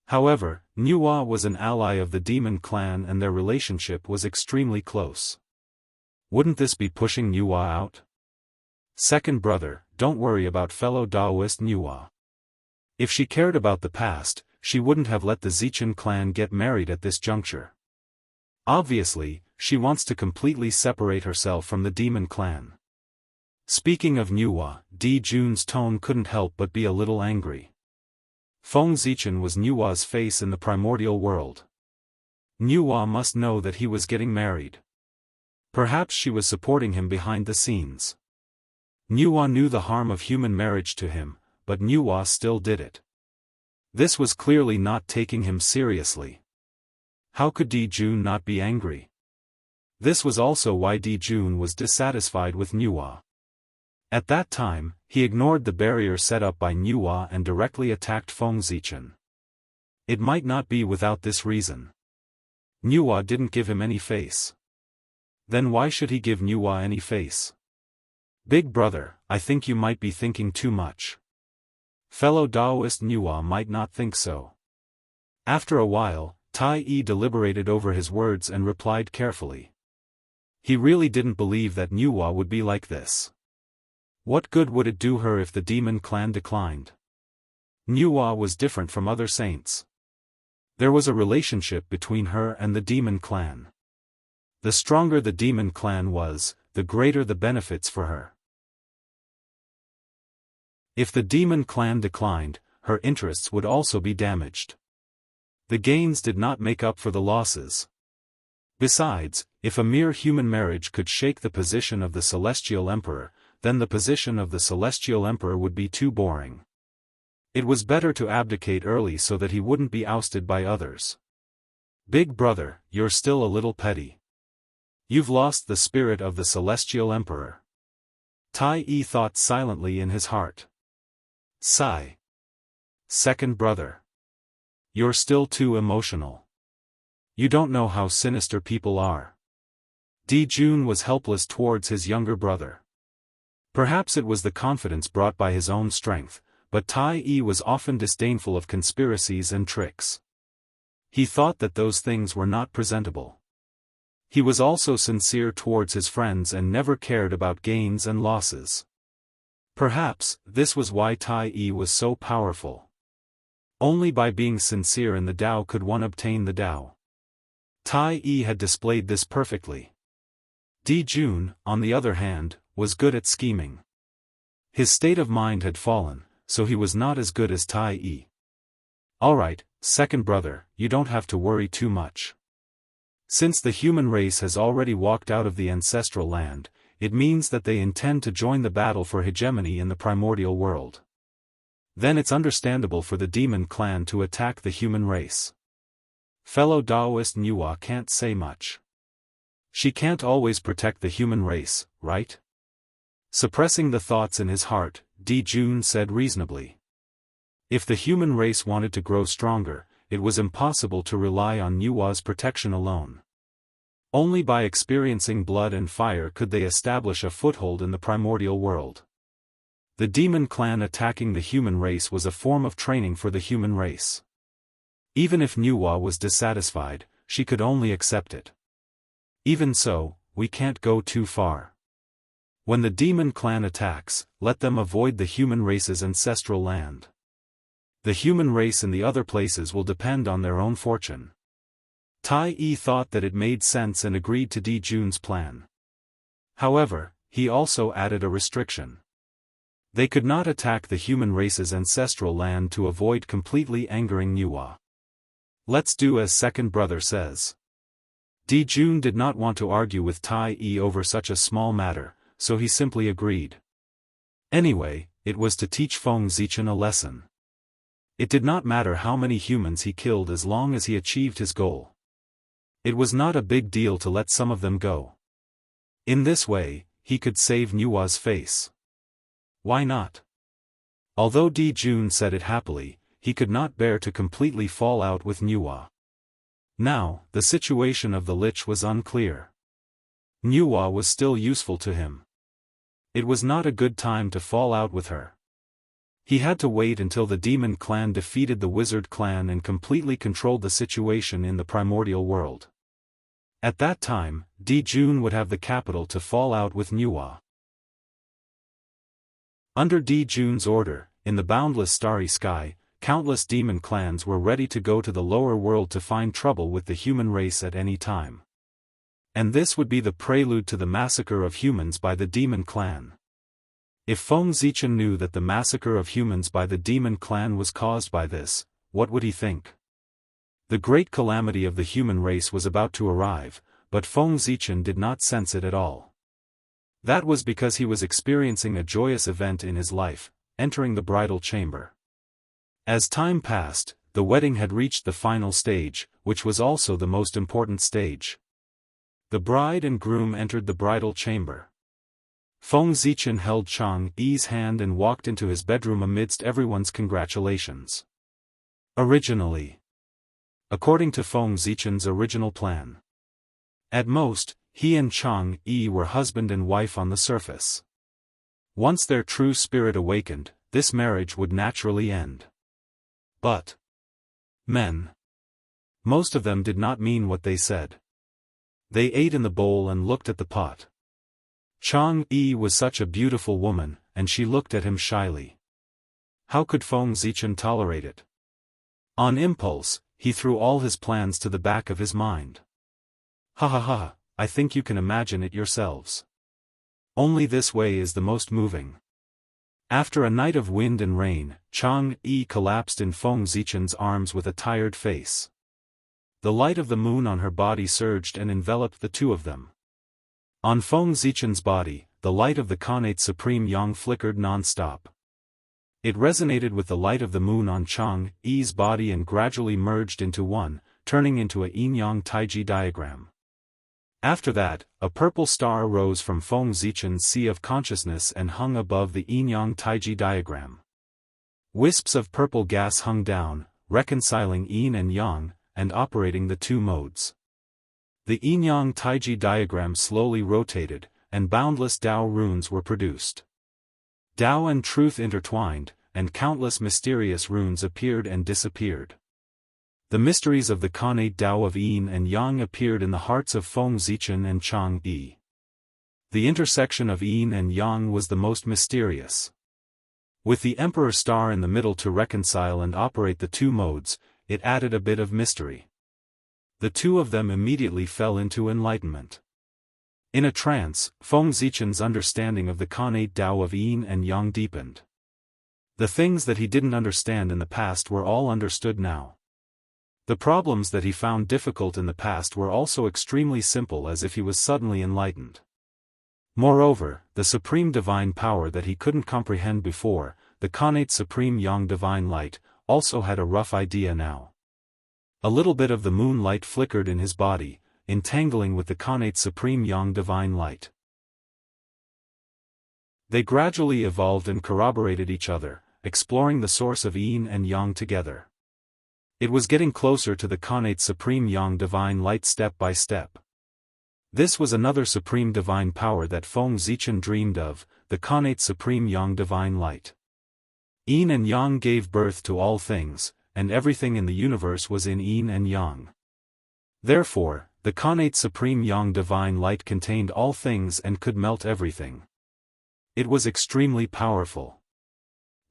However, Nua was an ally of the demon clan and their relationship was extremely close. Wouldn't this be pushing Nua out? Second brother, don't worry about fellow Daoist Nua. If she cared about the past, she wouldn't have let the Zichen clan get married at this juncture. Obviously, she wants to completely separate herself from the demon clan. Speaking of Nua, Di Jun's tone couldn't help but be a little angry. Feng Zichen was Nua's face in the primordial world. Nua must know that he was getting married. Perhaps she was supporting him behind the scenes. Nua knew the harm of human marriage to him, but Nua still did it. This was clearly not taking him seriously. How could Di Jun not be angry? This was also why Di Jun was dissatisfied with Nua. At that time, he ignored the barrier set up by Nua and directly attacked Feng Zichen. It might not be without this reason. Nua didn't give him any face. Then why should he give Nua any face? Big brother, I think you might be thinking too much. Fellow Daoist Nua might not think so. After a while, Tai deliberated over his words and replied carefully. He really didn't believe that Nuwa would be like this. What good would it do her if the demon clan declined? Nuwa was different from other saints. There was a relationship between her and the demon clan. The stronger the demon clan was, the greater the benefits for her. If the demon clan declined, her interests would also be damaged. The gains did not make up for the losses. Besides, if a mere human marriage could shake the position of the Celestial Emperor, then the position of the Celestial Emperor would be too boring. It was better to abdicate early so that he wouldn't be ousted by others. Big brother, you're still a little petty. You've lost the spirit of the Celestial Emperor. Tai Yi thought silently in his heart. Sigh. Second brother. You're still too emotional. You don't know how sinister people are. Di Jun was helpless towards his younger brother. Perhaps it was the confidence brought by his own strength, but Tai Yi was often disdainful of conspiracies and tricks. He thought that those things were not presentable. He was also sincere towards his friends and never cared about gains and losses. Perhaps, this was why Tai Yi was so powerful. Only by being sincere in the Tao could one obtain the Tao. Tai Yi had displayed this perfectly. Di Jun, on the other hand, was good at scheming. His state of mind had fallen, so he was not as good as Tai Yi. Alright, second brother, you don't have to worry too much. Since the human race has already walked out of the ancestral land, it means that they intend to join the battle for hegemony in the primordial world. Then it's understandable for the demon clan to attack the human race. Fellow Daoist Nuwa can't say much. She can't always protect the human race, right? Suppressing the thoughts in his heart, Di Jun said reasonably. If the human race wanted to grow stronger, it was impossible to rely on Nuwa's protection alone. Only by experiencing blood and fire could they establish a foothold in the primordial world. The demon clan attacking the human race was a form of training for the human race. Even if Nuwa was dissatisfied, she could only accept it. Even so, we can't go too far. When the demon clan attacks, let them avoid the human race's ancestral land. The human race in the other places will depend on their own fortune. Tai Yi thought that it made sense and agreed to Di Jun's plan. However, he also added a restriction. They could not attack the human race's ancestral land to avoid completely angering Nuwa. Let's do as second brother says. Di Jun did not want to argue with Tai Yi over such a small matter, so he simply agreed. Anyway, it was to teach Feng Zichen a lesson. It did not matter how many humans he killed as long as he achieved his goal. It was not a big deal to let some of them go. In this way, he could save Nuwa's face. Why not? Although Di Jun said it happily, he could not bear to completely fall out with Nuwa. Now, the situation of the Lich was unclear. Nuwa was still useful to him. It was not a good time to fall out with her. He had to wait until the demon clan defeated the wizard clan and completely controlled the situation in the primordial world. At that time, Di Jun would have the capital to fall out with Nuwa. Under Di Jun's order, in the boundless starry sky, countless demon clans were ready to go to the lower world to find trouble with the human race at any time. And this would be the prelude to the massacre of humans by the demon clan. If Feng Zichen knew that the massacre of humans by the demon clan was caused by this, what would he think? The great calamity of the human race was about to arrive, but Feng Zichen did not sense it at all. That was because he was experiencing a joyous event in his life, entering the bridal chamber. As time passed, the wedding had reached the final stage, which was also the most important stage. The bride and groom entered the bridal chamber. Feng Zichen held Chang Yi's hand and walked into his bedroom amidst everyone's congratulations. Originally. According to Feng Zichen's original plan. At most, he and Chang Yi were husband and wife on the surface. Once their true spirit awakened, this marriage would naturally end. But men. Most of them did not mean what they said. They ate in the bowl and looked at the pot. Chang'e was such a beautiful woman, and she looked at him shyly. How could Feng Zichen tolerate it? On impulse, he threw all his plans to the back of his mind. Ha ha ha, I think you can imagine it yourselves. Only this way is the most moving. After a night of wind and rain, Chang'e collapsed in Feng Zichen's arms with a tired face. The light of the moon on her body surged and enveloped the two of them. On Feng Zichen's body, the light of the Khanate Supreme Yang flickered non-stop. It resonated with the light of the moon on Chang'e's body and gradually merged into one, turning into a yin-yang taiji diagram. After that, a purple star rose from Feng Zichen's sea of consciousness and hung above the yin-yang taiji diagram. Wisps of purple gas hung down, reconciling yin and yang, and operating the two modes. The yin-yang taiji diagram slowly rotated, and boundless Tao runes were produced. Tao and truth intertwined, and countless mysterious runes appeared and disappeared. The mysteries of the Khanate Tao of Yin and Yang appeared in the hearts of Feng Zichen and Chang'e. The intersection of Yin and Yang was the most mysterious. With the Emperor Star in the middle to reconcile and operate the two modes, it added a bit of mystery. The two of them immediately fell into enlightenment. In a trance, Feng Zichen's understanding of the Khanate Tao of Yin and Yang deepened. The things that he didn't understand in the past were all understood now. The problems that he found difficult in the past were also extremely simple, as if he was suddenly enlightened. Moreover, the supreme divine power that he couldn't comprehend before, the Khanate Supreme Yang Divine Light, also had a rough idea now. A little bit of the moonlight flickered in his body, entangling with the Khanate Supreme Yang Divine Light. They gradually evolved and corroborated each other, exploring the source of Yin and Yang together. It was getting closer to the Khanate Supreme Yang Divine Light step by step. This was another supreme divine power that Feng Zichen dreamed of, the Khanate Supreme Yang Divine Light. Yin and Yang gave birth to all things, and everything in the universe was in Yin and Yang. Therefore, the Khanate Supreme Yang Divine Light contained all things and could melt everything. It was extremely powerful.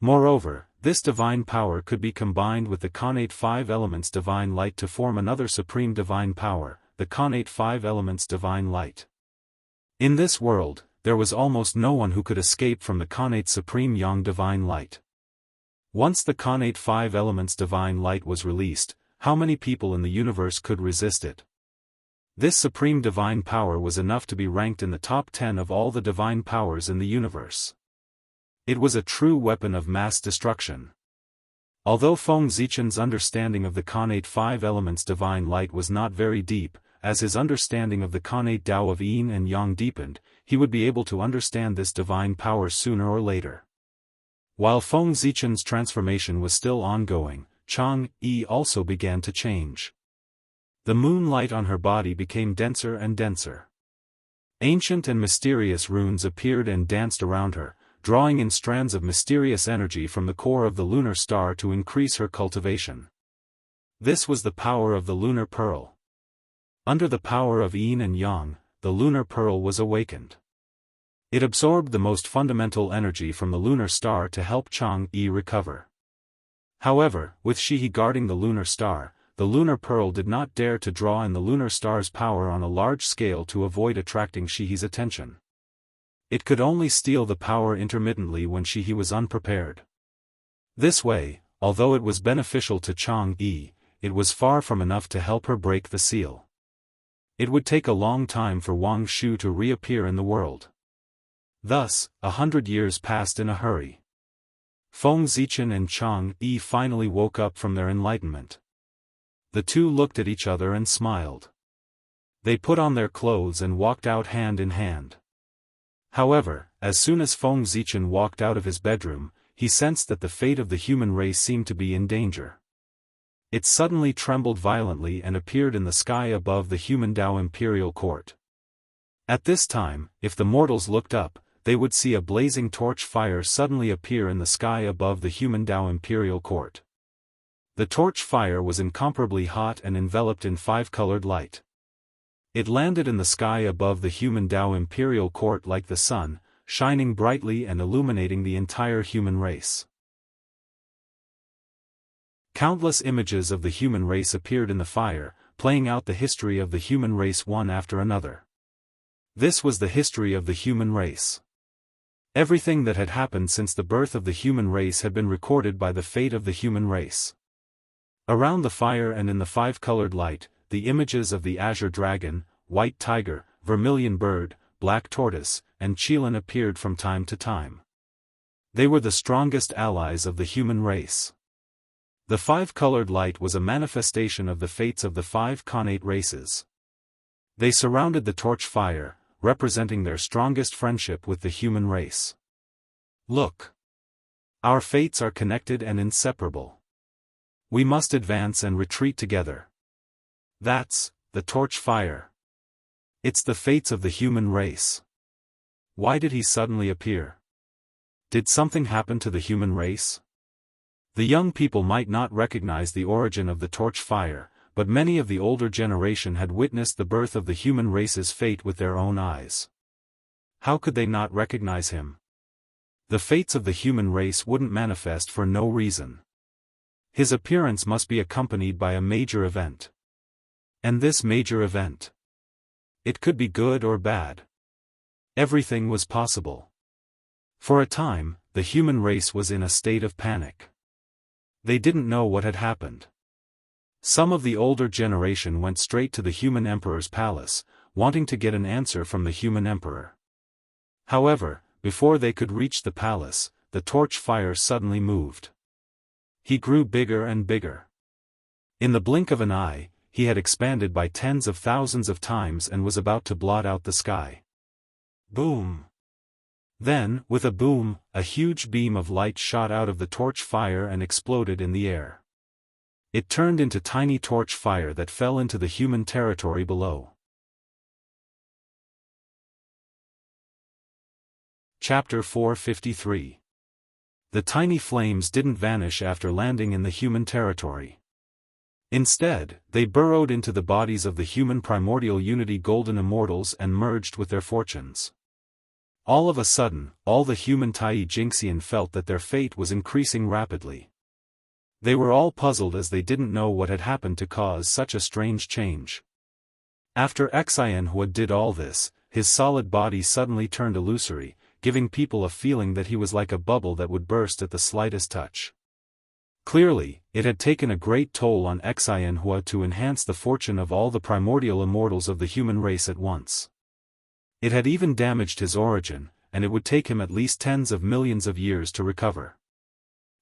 Moreover, this divine power could be combined with the Khanate Five Elements Divine Light to form another supreme divine power, the Khanate Five Elements Divine Light. In this world, there was almost no one who could escape from the Khanate Supreme Yang Divine Light. Once the Khanate Five Elements Divine Light was released, how many people in the universe could resist it? This supreme divine power was enough to be ranked in the top 10 of all the divine powers in the universe. It was a true weapon of mass destruction. Although Feng Zichen's understanding of the Khanate Five Elements Divine Light was not very deep, as his understanding of the Khanate Tao of Yin and Yang deepened, he would be able to understand this divine power sooner or later. While Feng Zichen's transformation was still ongoing, Chang'e also began to change. The moonlight on her body became denser and denser. Ancient and mysterious runes appeared and danced around her, drawing in strands of mysterious energy from the core of the lunar star to increase her cultivation. This was the power of the lunar pearl. Under the power of Yin and Yang, the lunar pearl was awakened. It absorbed the most fundamental energy from the lunar star to help Chang'e recover. However, with Shihi guarding the lunar star, the lunar pearl did not dare to draw in the lunar star's power on a large scale to avoid attracting Shihi's attention. It could only steal the power intermittently when Shihi was unprepared. This way, although it was beneficial to Chang'e, it was far from enough to help her break the seal. It would take a long time for Wang Shu to reappear in the world. Thus, 100 years passed in a hurry. Feng Zichen and Chang'e finally woke up from their enlightenment. The two looked at each other and smiled. They put on their clothes and walked out hand in hand. However, as soon as Feng Zichen walked out of his bedroom, he sensed that the fate of the human race seemed to be in danger. It suddenly trembled violently and appeared in the sky above the human Tao imperial court. At this time, if the mortals looked up, they would see a blazing torch fire suddenly appear in the sky above the human Tao imperial court. The torch fire was incomparably hot and enveloped in five-colored light. It landed in the sky above the human Dao imperial court like the sun, shining brightly and illuminating the entire human race. Countless images of the human race appeared in the fire, playing out the history of the human race one after another. This was the history of the human race. Everything that had happened since the birth of the human race had been recorded by the fate of the human race. Around the fire and in the five-colored light, the images of the azure dragon, white tiger, vermilion bird, black tortoise, and qilin appeared from time to time. They were the strongest allies of the human race. The five-colored light was a manifestation of the fates of the five connate races. They surrounded the torch fire, representing their strongest friendship with the human race. Look! Our fates are connected and inseparable. We must advance and retreat together. That's the torch fire. It's the fates of the human race. Why did he suddenly appear? Did something happen to the human race? The young people might not recognize the origin of the torch fire, but many of the older generation had witnessed the birth of the human race's fate with their own eyes. How could they not recognize him? The fates of the human race wouldn't manifest for no reason. His appearance must be accompanied by a major event. And this major event, it could be good or bad. Everything was possible. For a time, the human race was in a state of panic. They didn't know what had happened. Some of the older generation went straight to the human emperor's palace, wanting to get an answer from the human emperor. However, before they could reach the palace, the torch fire suddenly moved. He grew bigger and bigger. In the blink of an eye, he had expanded by tens of thousands of times and was about to blot out the sky. Boom! Then, with a boom, a huge beam of light shot out of the torch fire and exploded in the air. It turned into tiny torch fire that fell into the human territory below. Chapter 453. The tiny flames didn't vanish after landing in the human territory. Instead, they burrowed into the bodies of the human primordial unity golden immortals and merged with their fortunes. All of a sudden, all the human Tai Jingxian felt that their fate was increasing rapidly. They were all puzzled as they didn't know what had happened to cause such a strange change. After Xianxia did all this, his solid body suddenly turned illusory, giving people a feeling that he was like a bubble that would burst at the slightest touch. Clearly, it had taken a great toll on Xianxia to enhance the fortune of all the primordial immortals of the human race at once. It had even damaged his origin, and it would take him at least tens of millions of years to recover.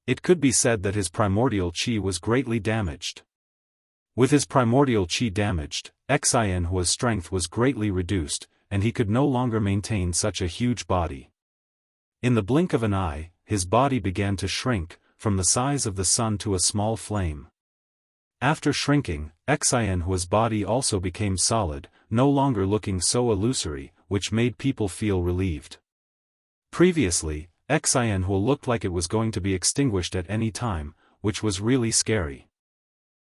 It could be said that his primordial qi was greatly damaged. With his primordial qi damaged, Xianxia's strength was greatly reduced, and he could no longer maintain such a huge body. In the blink of an eye, his body began to shrink, from the size of the sun to a small flame. After shrinking, Xianxia's body also became solid, no longer looking so illusory, which made people feel relieved. Previously, Xianxia looked like it was going to be extinguished at any time, which was really scary.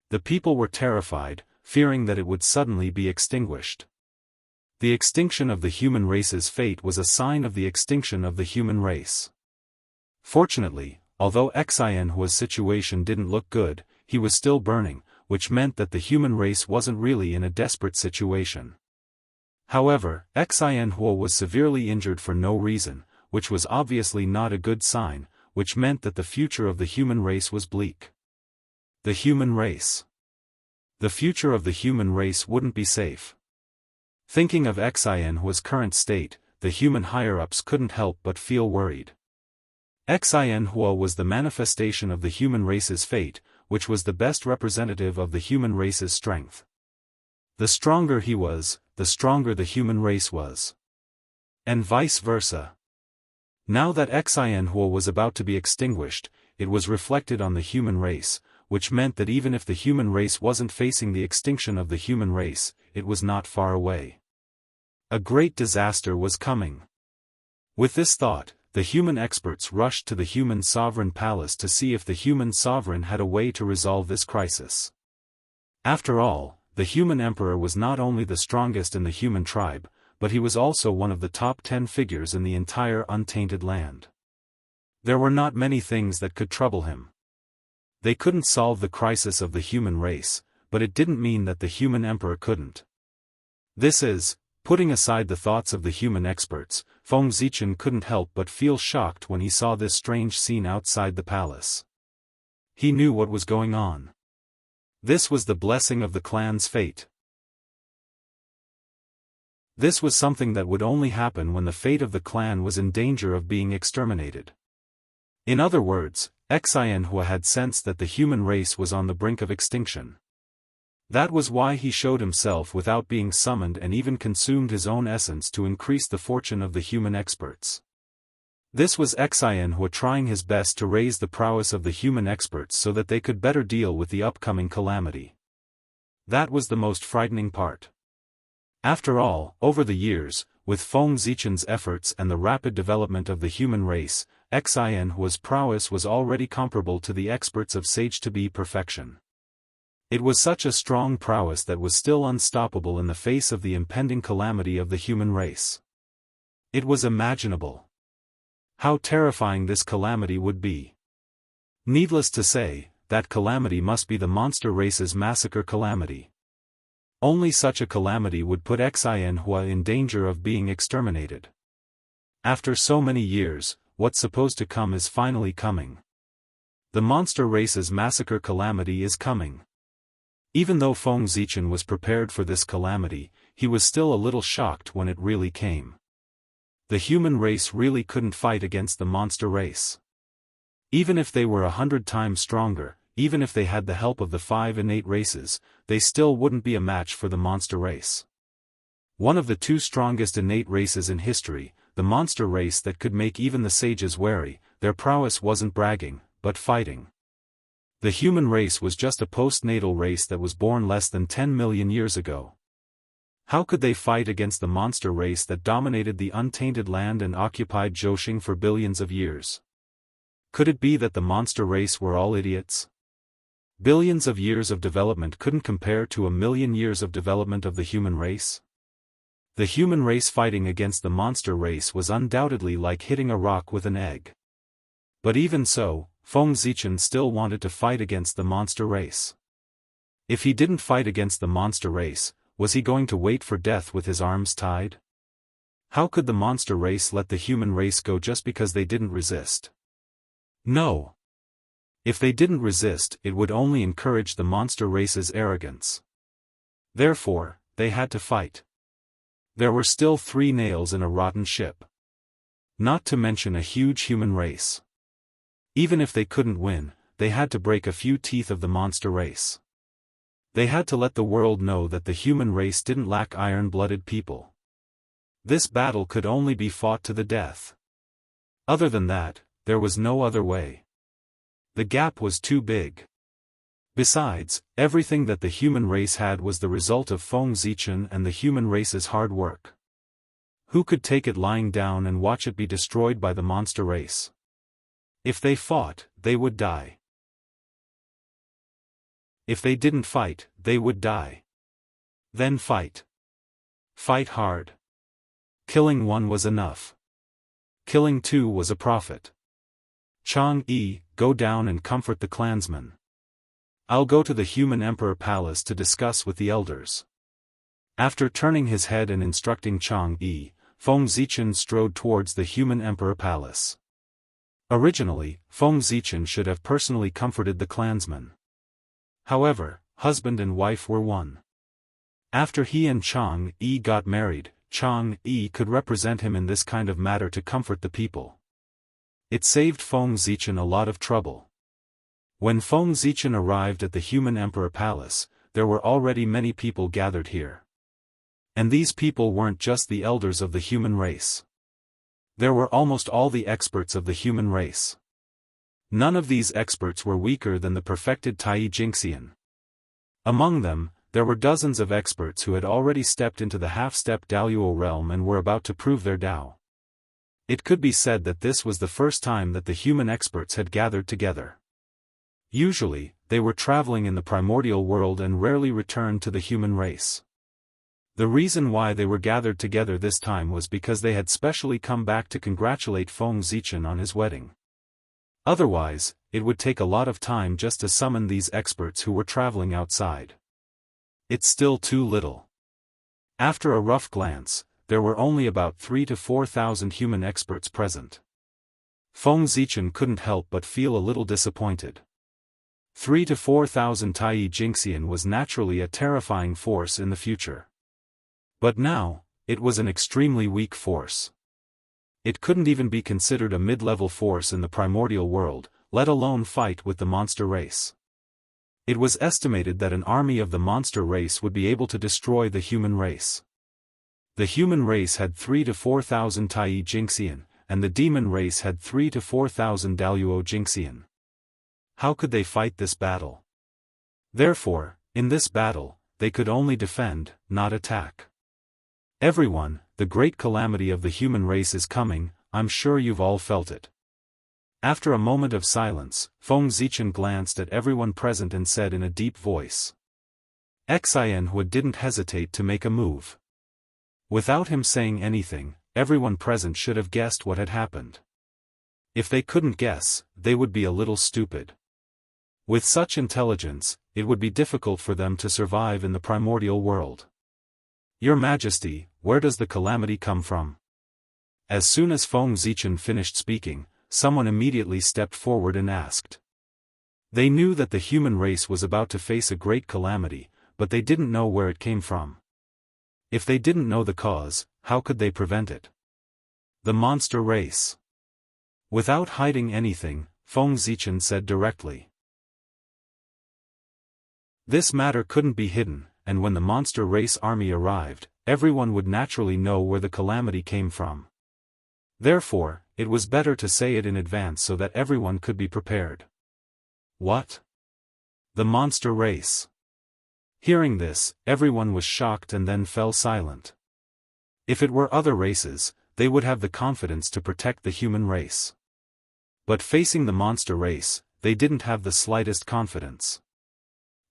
The people were terrified, fearing that it would suddenly be extinguished. The extinction of the human race's fate was a sign of the extinction of the human race. Fortunately, although Xianxia's situation didn't look good, he was still burning, which meant that the human race wasn't really in a desperate situation. However, Xianxia was severely injured for no reason, which was obviously not a good sign, which meant that the future of the human race was bleak. The human race. The future of the human race wouldn't be safe. Thinking of Xianxia's current state, the human higher-ups couldn't help but feel worried. Xianxia was the manifestation of the human race's fate, which was the best representative of the human race's strength. The stronger he was, the stronger the human race was. And vice versa. Now that Xianxia was about to be extinguished, it was reflected on the human race, which meant that even if the human race wasn't facing the extinction of the human race, it was not far away. A great disaster was coming. With this thought, the human experts rushed to the human sovereign palace to see if the human sovereign had a way to resolve this crisis. After all, the human emperor was not only the strongest in the human tribe, but he was also one of the top 10 figures in the entire untainted land. There were not many things that could trouble him. They couldn't solve the crisis of the human race, but it didn't mean that the human emperor couldn't. This is, putting aside the thoughts of the human experts, Feng Zichen couldn't help but feel shocked when he saw this strange scene outside the palace. He knew what was going on. This was the blessing of the clan's fate. This was something that would only happen when the fate of the clan was in danger of being exterminated. In other words, Xianxia had sensed that the human race was on the brink of extinction. That was why he showed himself without being summoned and even consumed his own essence to increase the fortune of the human experts. This was Xianxia trying his best to raise the prowess of the human experts so that they could better deal with the upcoming calamity. That was the most frightening part. After all, over the years, with Feng Zichen's efforts and the rapid development of the human race, Xianxia's prowess was already comparable to the experts of sage-to-be perfection. It was such a strong prowess that was still unstoppable in the face of the impending calamity of the human race. It was imaginable. How terrifying this calamity would be. Needless to say, that calamity must be the monster race's massacre calamity. Only such a calamity would put Xianxia in danger of being exterminated. After so many years, what's supposed to come is finally coming. The monster race's massacre calamity is coming. Even though Feng Zichen was prepared for this calamity, he was still a little shocked when it really came. The human race really couldn't fight against the monster race. Even if they were 100 times stronger, even if they had the help of the 5 innate races, they still wouldn't be a match for the monster race. One of the 2 strongest innate races in history, the monster race that could make even the sages wary, their prowess wasn't bragging, but fighting. The human race was just a postnatal race that was born less than 10 million years ago. How could they fight against the monster race that dominated the untainted land and occupied Zhoushan for billions of years? Could it be that the monster race were all idiots? Billions of years of development couldn't compare to 1,000,000 years of development of the human race? The human race fighting against the monster race was undoubtedly like hitting a rock with an egg. But even so, Feng Zichen still wanted to fight against the monster race. If he didn't fight against the monster race, was he going to wait for death with his arms tied? How could the monster race let the human race go just because they didn't resist? No. If they didn't resist, it would only encourage the monster race's arrogance. Therefore, they had to fight. There were still 3 nails in a rotten ship. Not to mention a huge human race. Even if they couldn't win, they had to break a few teeth of the monster race. They had to let the world know that the human race didn't lack iron-blooded people. This battle could only be fought to the death. Other than that, there was no other way. The gap was too big. Besides, everything that the human race had was the result of Feng Zichen and the human race's hard work. Who could take it lying down and watch it be destroyed by the monster race? If they fought, they would die. If they didn't fight, they would die. Then fight. Fight hard. Killing 1 was enough. Killing 2 was a profit. Chang'e, go down and comfort the clansmen. I'll go to the human emperor palace to discuss with the elders. After turning his head and instructing Chang'e, Feng Zichen strode towards the human emperor palace. Originally, Feng Zichen should have personally comforted the clansmen. However, husband and wife were one. After he and Chang'e got married, Chang'e could represent him in this kind of matter to comfort the people. It saved Feng Zichen a lot of trouble. When Feng Zichen arrived at the human emperor palace, there were already many people gathered here. And these people weren't just the elders of the human race. There were almost all the experts of the human race. None of these experts were weaker than the perfected Tai Jingxian. Among them, there were dozens of experts who had already stepped into the half-step Daoist realm and were about to prove their Dao. It could be said that this was the first time that the human experts had gathered together. Usually, they were traveling in the primordial world and rarely returned to the human race. The reason why they were gathered together this time was because they had specially come back to congratulate Feng Zichen on his wedding. Otherwise, it would take a lot of time just to summon these experts who were traveling outside. It's still too little. After a rough glance, there were only about 3,000 to 4,000 human experts present. Feng Zichen couldn't help but feel a little disappointed. 3,000 to 4,000 Tai Jingxian was naturally a terrifying force in the future. But now, it was an extremely weak force. It couldn't even be considered a mid-level force in the primordial world, let alone fight with the monster race. It was estimated that an army of the monster race would be able to destroy the human race. The human race had 3,000 to 4,000 Tai Jingxian, and the demon race had 3,000 to 4,000 Daoist Jingxian. How could they fight this battle? Therefore, in this battle, they could only defend, not attack. Everyone, the great calamity of the human race is coming, I'm sure you've all felt it. After a moment of silence, Feng Zichen glanced at everyone present and said in a deep voice. Xianhua didn't hesitate to make a move. Without him saying anything, everyone present should have guessed what had happened. If they couldn't guess, they would be a little stupid. With such intelligence, it would be difficult for them to survive in the primordial world. Your Majesty, where does the calamity come from? As soon as Feng Zichen finished speaking, someone immediately stepped forward and asked. They knew that the human race was about to face a great calamity, but they didn't know where it came from. If they didn't know the cause, how could they prevent it? The monster race. Without hiding anything, Feng Zichen said directly. This matter couldn't be hidden, and when the monster race army arrived, everyone would naturally know where the calamity came from. Therefore, it was better to say it in advance so that everyone could be prepared. What? The monster race. Hearing this, everyone was shocked and then fell silent. If it were other races, they would have the confidence to protect the human race. But facing the monster race, they didn't have the slightest confidence.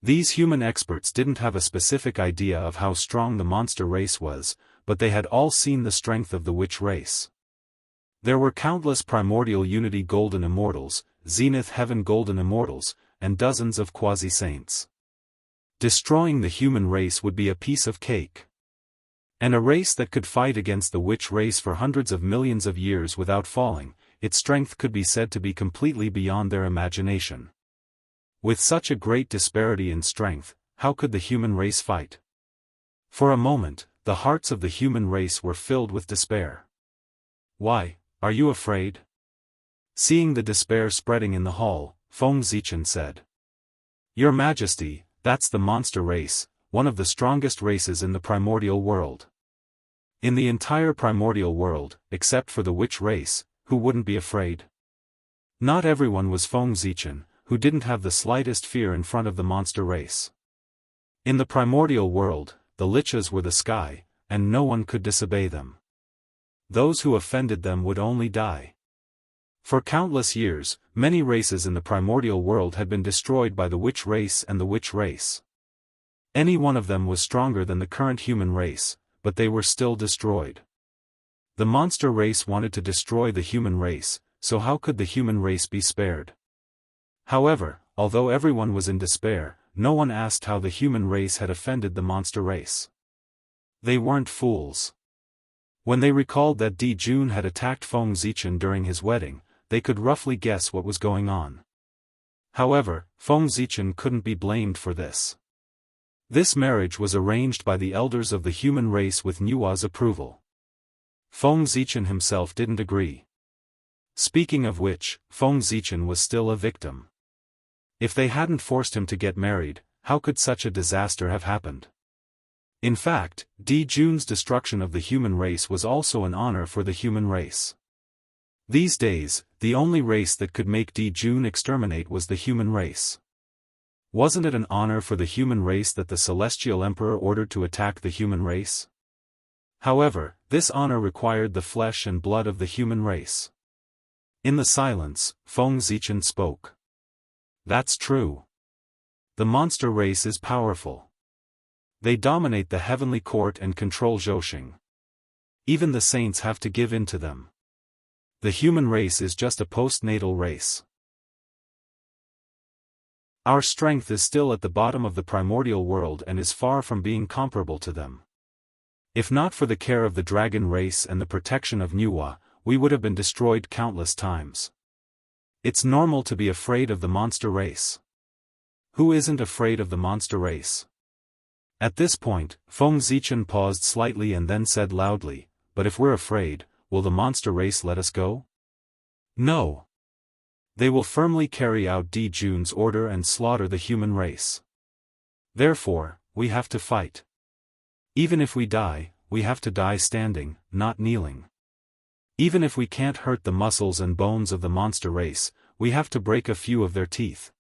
These human experts didn't have a specific idea of how strong the monster race was, but they had all seen the strength of the witch race. There were countless primordial unity golden immortals, zenith heaven golden immortals, and dozens of quasi-saints. Destroying the human race would be a piece of cake. And a race that could fight against the witch race for hundreds of millions of years without falling, its strength could be said to be completely beyond their imagination. With such a great disparity in strength, how could the human race fight? For a moment, the hearts of the human race were filled with despair. Why, are you afraid? Seeing the despair spreading in the hall, Feng Zichen said. Your Majesty, that's the monster race, one of the strongest races in the primordial world. In the entire primordial world, except for the witch race, who wouldn't be afraid? Not everyone was Feng Zichen, who didn't have the slightest fear in front of the monster race. In the primordial world, the lichas were the sky, and no one could disobey them. Those who offended them would only die. For countless years, many races in the primordial world had been destroyed by the witch race and the witch race. Any one of them was stronger than the current human race, but they were still destroyed. The monster race wanted to destroy the human race, so how could the human race be spared? However, although everyone was in despair, no one asked how the human race had offended the monster race. They weren't fools. When they recalled that Di Jun had attacked Feng Zichen during his wedding, they could roughly guess what was going on. However, Feng Zichen couldn't be blamed for this. This marriage was arranged by the elders of the human race with Nua's approval. Feng Zichen himself didn't agree. Speaking of which, Feng Zichen was still a victim. If they hadn't forced him to get married, how could such a disaster have happened? In fact, Di Jun's destruction of the human race was also an honor for the human race. These days, the only race that could make Di Jun exterminate was the human race. Wasn't it an honor for the human race that the celestial emperor ordered to attack the human race? However, this honor required the flesh and blood of the human race. In the silence, Feng Zichen spoke. That's true. The monster race is powerful. They dominate the heavenly court and control Zhouxing. Even the saints have to give in to them. The human race is just a postnatal race. Our strength is still at the bottom of the primordial world and is far from being comparable to them. If not for the care of the dragon race and the protection of Nuwa, we would have been destroyed countless times. It's normal to be afraid of the monster race. Who isn't afraid of the monster race? At this point, Feng Zichen paused slightly and then said loudly, "But if we're afraid, will the monster race let us go?" "No. They will firmly carry out Di Jun's order and slaughter the human race. Therefore, we have to fight. Even if we die, we have to die standing, not kneeling. Even if we can't hurt the muscles and bones of the monster race, we have to break a few of their teeth.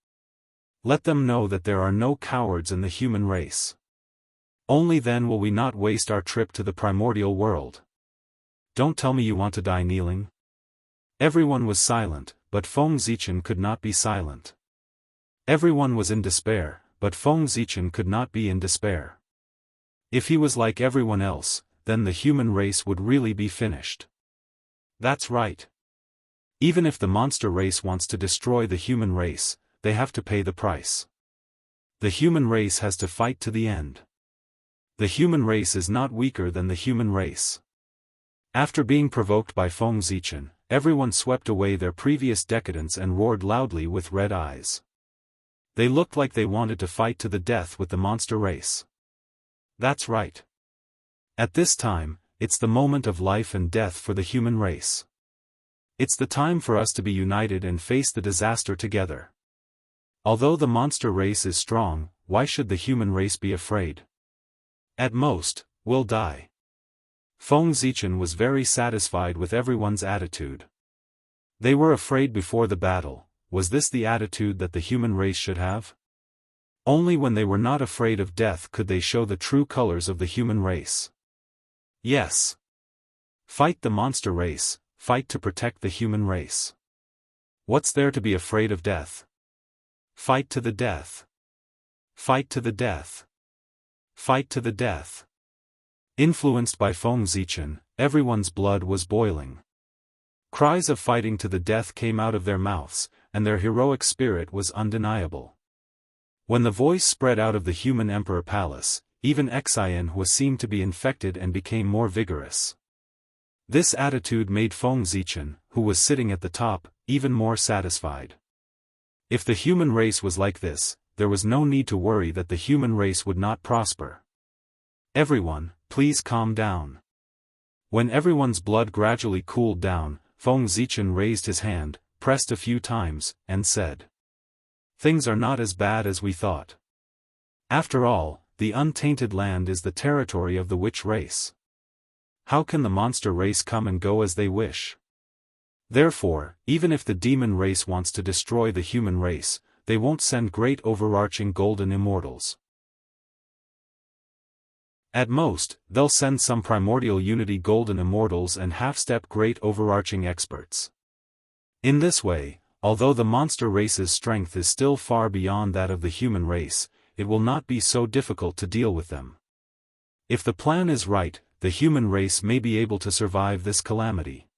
Let them know that there are no cowards in the human race. Only then will we not waste our trip to the primordial world. Don't tell me you want to die kneeling." Everyone was silent, but Feng Zichen could not be silent. Everyone was in despair, but Feng Zichen could not be in despair. If he was like everyone else, then the human race would really be finished. That's right. Even if the monster race wants to destroy the human race, they have to pay the price. The human race has to fight to the end. The human race is not weaker than the human race. After being provoked by Feng Zichen, everyone swept away their previous decadence and roared loudly with red eyes. They looked like they wanted to fight to the death with the monster race. That's right. At this time, it's the moment of life and death for the human race. It's the time for us to be united and face the disaster together. Although the monster race is strong, why should the human race be afraid? At most, we'll die. Feng Zichen was very satisfied with everyone's attitude. They were afraid before the battle. Was this the attitude that the human race should have? Only when they were not afraid of death could they show the true colors of the human race. Yes. Fight the monster race, fight to protect the human race. What's there to be afraid of death? Fight to the death. Fight to the death. Fight to the death. Influenced by Feng Zichen, everyone's blood was boiling. Cries of fighting to the death came out of their mouths, and their heroic spirit was undeniable. When the voice spread out of the human emperor palace, even Xianxia seemed to be infected and became more vigorous. This attitude made Feng Zichen, who was sitting at the top, even more satisfied. If the human race was like this, there was no need to worry that the human race would not prosper. Everyone, please calm down. When everyone's blood gradually cooled down, Feng Zichen raised his hand, pressed a few times, and said, "Things are not as bad as we thought. After all, the untainted land is the territory of the witch race. How can the monster race come and go as they wish? Therefore, even if the demon race wants to destroy the human race, they won't send great overarching golden immortals. At most, they'll send some primordial unity golden immortals and half-step great overarching experts. In this way, although the monster race's strength is still far beyond that of the human race, it will not be so difficult to deal with them. If the plan is right, the human race may be able to survive this calamity."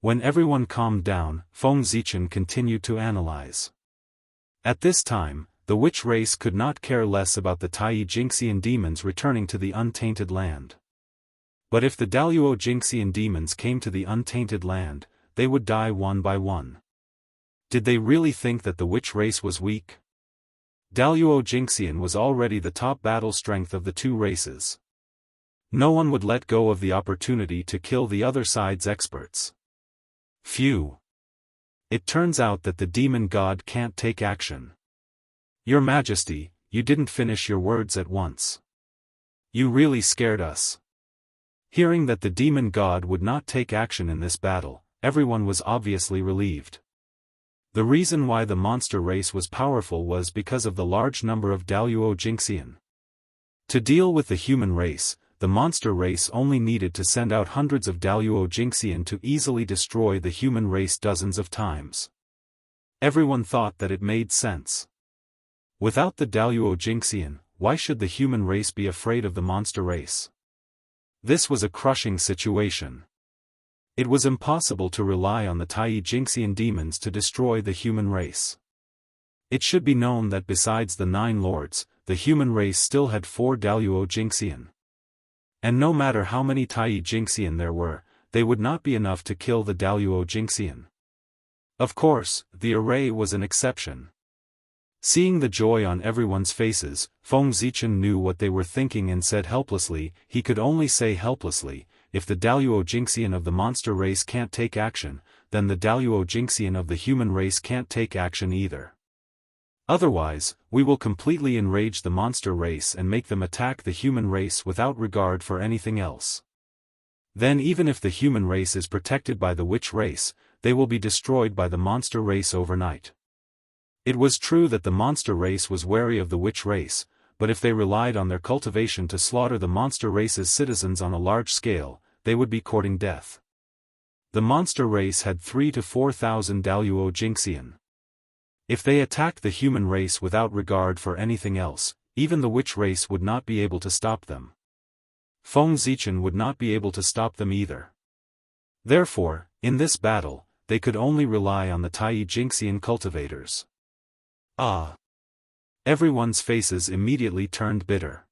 When everyone calmed down, Feng Zichen continued to analyze. At this time, the witch race could not care less about the Tai Jingxian demons returning to the untainted land. But if the Daoist Jingxian demons came to the untainted land, they would die one by one. Did they really think that the witch race was weak? Daoist Jingxian was already the top battle strength of the two races. No one would let go of the opportunity to kill the other side's experts. Phew. It turns out that the demon god can't take action. Your Majesty, you didn't finish your words at once. You really scared us. Hearing that the demon god would not take action in this battle, everyone was obviously relieved. The reason why the monster race was powerful was because of the large number of Daoist Jingxian. To deal with the human race, the monster race only needed to send out hundreds of Daoist Jingxian to easily destroy the human race dozens of times. Everyone thought that it made sense. Without the Daoist Jingxian, why should the human race be afraid of the monster race? This was a crushing situation. It was impossible to rely on the Tai Jingxian demons to destroy the human race. It should be known that besides the 9 lords, the human race still had 4 Daoist Jingxian. And no matter how many Tai Jingxian there were, they would not be enough to kill the Daoist Jingxian. Of course, the array was an exception. Seeing the joy on everyone's faces, Feng Zichen knew what they were thinking and said helplessly, he could only say helplessly, if the Daoist Jingxian of the monster race can't take action, then the Daoist Jingxian of the human race can't take action either. Otherwise, we will completely enrage the monster race and make them attack the human race without regard for anything else. Then even if the human race is protected by the witch race, they will be destroyed by the monster race overnight. It was true that the monster race was wary of the witch race, but if they relied on their cultivation to slaughter the monster race's citizens on a large scale, they would be courting death. The monster race had 3,000 to 4,000 Daoist Jingxian. If they attacked the human race without regard for anything else, even the witch race would not be able to stop them. Feng Zichen would not be able to stop them either. Therefore, in this battle, they could only rely on the Tai Jingxian cultivators. Everyone's faces immediately turned bitter.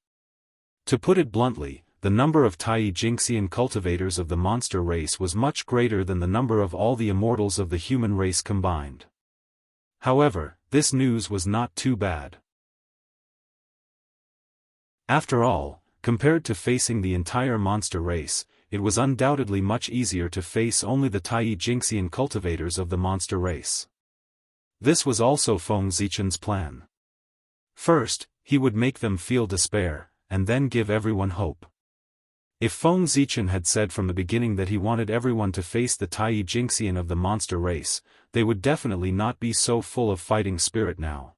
To put it bluntly, the number of Tai Jingxian cultivators of the monster race was much greater than the number of all the immortals of the human race combined. However, this news was not too bad. After all, compared to facing the entire monster race, it was undoubtedly much easier to face only the Tai Jingxian cultivators of the monster race. This was also Feng Zichen's plan. First, he would make them feel despair, and then give everyone hope. If Feng Zichen had said from the beginning that he wanted everyone to face the Tai Jingxian of the monster race, they would definitely not be so full of fighting spirit now.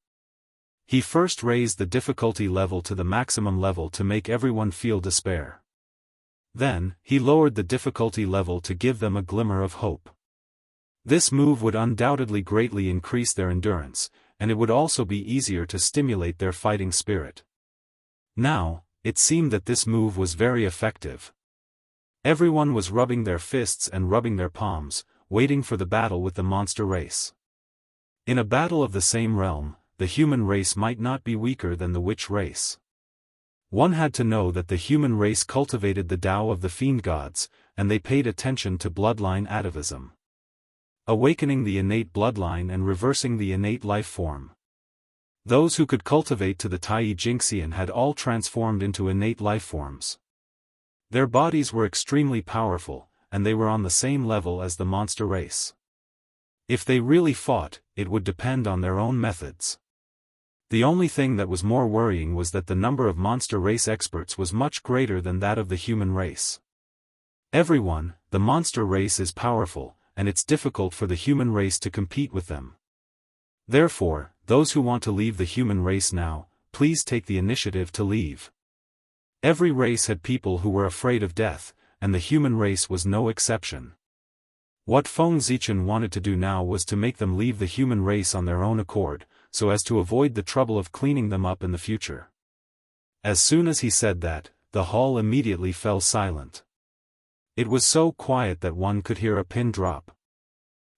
He first raised the difficulty level to the maximum level to make everyone feel despair. Then, he lowered the difficulty level to give them a glimmer of hope. This move would undoubtedly greatly increase their endurance, and it would also be easier to stimulate their fighting spirit. Now, it seemed that this move was very effective. Everyone was rubbing their fists and rubbing their palms, waiting for the battle with the monster race. In a battle of the same realm, the human race might not be weaker than the witch race. One had to know that the human race cultivated the Tao of the fiend gods, and they paid attention to bloodline atavism. Awakening the innate bloodline and reversing the innate life form. Those who could cultivate to the Tai Jingxian had all transformed into innate life forms. Their bodies were extremely powerful, and they were on the same level as the monster race. If they really fought, it would depend on their own methods. The only thing that was more worrying was that the number of monster race experts was much greater than that of the human race. The monster race is powerful, and it's difficult for the human race to compete with them. Therefore, those who want to leave the human race now, please take the initiative to leave. Every race had people who were afraid of death, and the human race was no exception. What Feng Zichen wanted to do now was to make them leave the human race on their own accord, so as to avoid the trouble of cleaning them up in the future. As soon as he said that, the hall immediately fell silent. It was so quiet that one could hear a pin drop.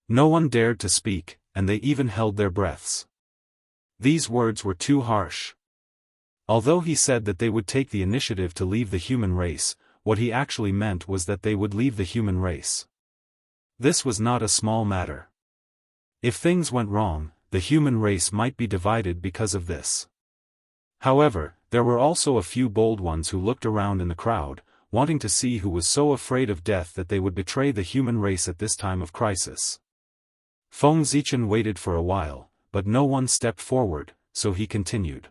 No one dared to speak, and they even held their breaths. These words were too harsh. Although he said that they would take the initiative to leave the human race, what he actually meant was that they would leave the human race. This was not a small matter. If things went wrong, the human race might be divided because of this. However, there were also a few bold ones who looked around in the crowd, wanting to see who was so afraid of death that they would betray the human race at this time of crisis. Feng Zichen waited for a while, but no one stepped forward, so he continued.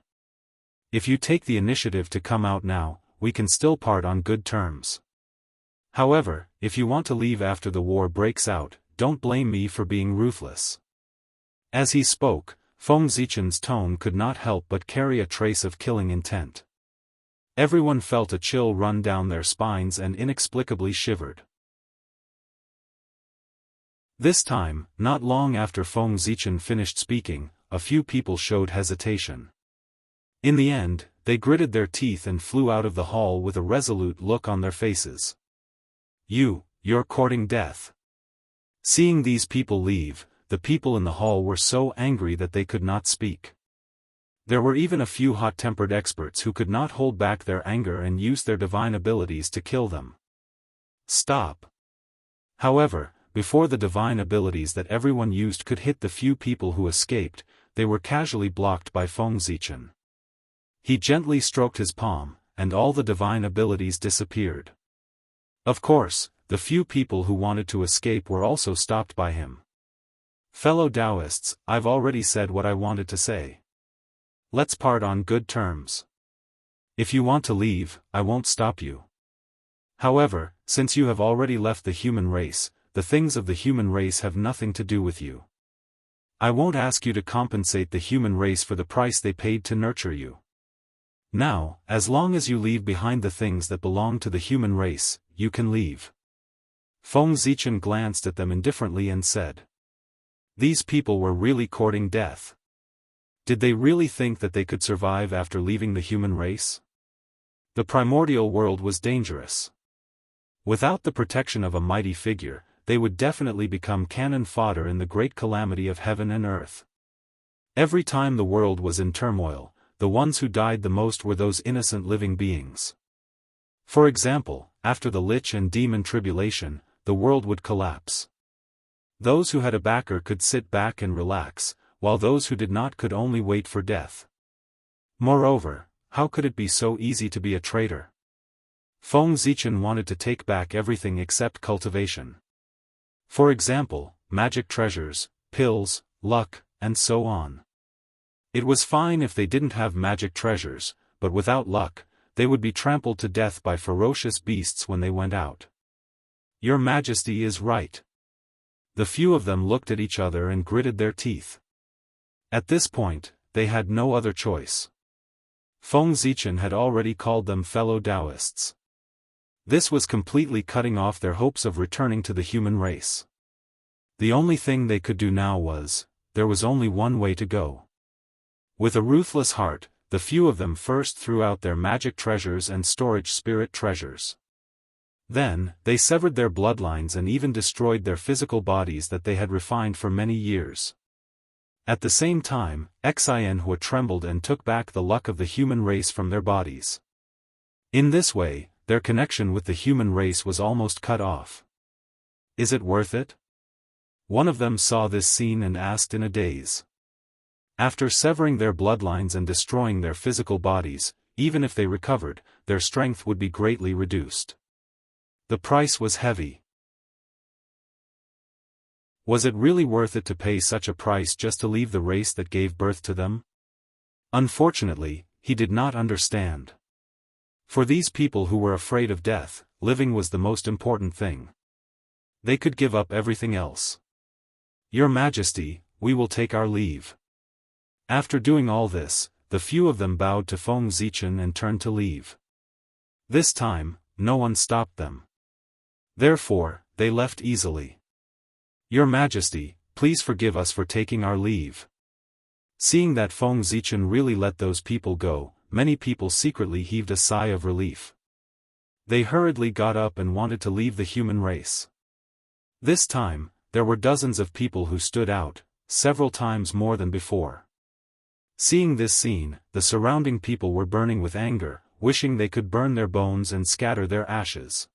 If you take the initiative to come out now, we can still part on good terms. However, if you want to leave after the war breaks out, don't blame me for being ruthless. As he spoke, Feng Zichen's tone could not help but carry a trace of killing intent. Everyone felt a chill run down their spines and inexplicably shivered. This time, not long after Feng Zichen finished speaking, a few people showed hesitation. In the end, they gritted their teeth and flew out of the hall with a resolute look on their faces. You're courting death. Seeing these people leave, the people in the hall were so angry that they could not speak. There were even a few hot-tempered experts who could not hold back their anger and used their divine abilities to kill them. Stop. However, before the divine abilities that everyone used could hit the few people who escaped, they were casually blocked by Feng Zichen. He gently stroked his palm, and all the divine abilities disappeared. Of course, the few people who wanted to escape were also stopped by him. Fellow Daoists, I've already said what I wanted to say. Let's part on good terms. If you want to leave, I won't stop you. However, since you have already left the human race, the things of the human race have nothing to do with you. I won't ask you to compensate the human race for the price they paid to nurture you. Now, as long as you leave behind the things that belong to the human race, you can leave. Feng Zichen glanced at them indifferently and said. These people were really courting death. Did they really think that they could survive after leaving the human race? The primordial world was dangerous. Without the protection of a mighty figure, they would definitely become cannon fodder in the great calamity of heaven and earth. Every time the world was in turmoil, the ones who died the most were those innocent living beings. For example, after the Lich and Demon tribulation, the world would collapse. Those who had a backer could sit back and relax, while those who did not could only wait for death. Moreover, how could it be so easy to be a traitor? Feng Zichen wanted to take back everything except cultivation. For example, magic treasures, pills, luck, and so on. It was fine if they didn't have magic treasures, but without luck, they would be trampled to death by ferocious beasts when they went out. Your Majesty is right. The few of them looked at each other and gritted their teeth. At this point, they had no other choice. Feng Zichen had already called them fellow Daoists. This was completely cutting off their hopes of returning to the human race. The only thing they could do now was, there was only one way to go. With a ruthless heart, the few of them first threw out their magic treasures and storage spirit treasures. Then, they severed their bloodlines and even destroyed their physical bodies that they had refined for many years. At the same time, Xianxia trembled and took back the luck of the human race from their bodies. In this way, their connection with the human race was almost cut off. Is it worth it? One of them saw this scene and asked in a daze. After severing their bloodlines and destroying their physical bodies, even if they recovered, their strength would be greatly reduced. The price was heavy. Was it really worth it to pay such a price just to leave the race that gave birth to them? Unfortunately, he did not understand. For these people who were afraid of death, living was the most important thing. They could give up everything else. Your Majesty, we will take our leave. After doing all this, the few of them bowed to Feng Zichen and turned to leave. This time, no one stopped them. Therefore, they left easily. Your Majesty, please forgive us for taking our leave. Seeing that Feng Zichen really let those people go, many people secretly heaved a sigh of relief. They hurriedly got up and wanted to leave the human race. This time, there were dozens of people who stood out, several times more than before. Seeing this scene, the surrounding people were burning with anger, wishing they could burn their bones and scatter their ashes.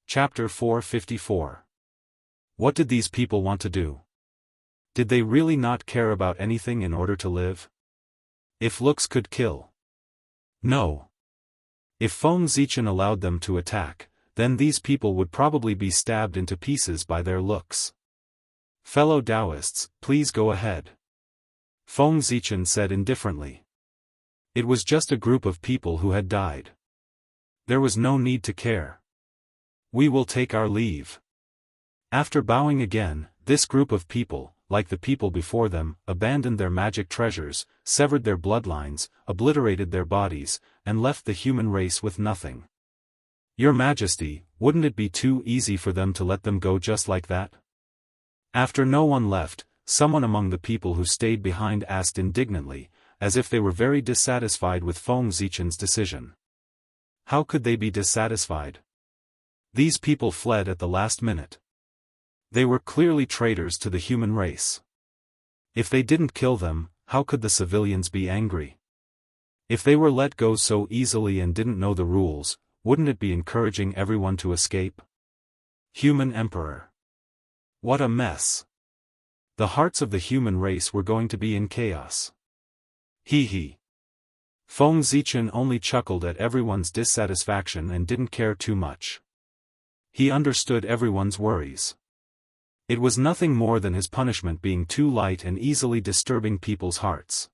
Chapter 454. What did these people want to do? Did they really not care about anything in order to live? If looks could kill. No. If Feng Zichen allowed them to attack, then these people would probably be stabbed into pieces by their looks. Fellow Daoists, please go ahead. Feng Zichen said indifferently. It was just a group of people who had died. There was no need to care. We will take our leave. After bowing again, this group of people, like the people before them, abandoned their magic treasures, severed their bloodlines, obliterated their bodies, and left the human race with nothing. Your Majesty, wouldn't it be too easy for them to let them go just like that? After no one left, someone among the people who stayed behind asked indignantly, as if they were very dissatisfied with Feng Zichen's decision. How could they be dissatisfied? These people fled at the last minute. They were clearly traitors to the human race. If they didn't kill them, how could the civilians be angry? If they were let go so easily and didn't know the rules, wouldn't it be encouraging everyone to escape? Human Emperor. What a mess. The hearts of the human race were going to be in chaos. Hee hee. Feng Zichen only chuckled at everyone's dissatisfaction and didn't care too much. He understood everyone's worries. It was nothing more than his punishment being too light and easily disturbing people's hearts.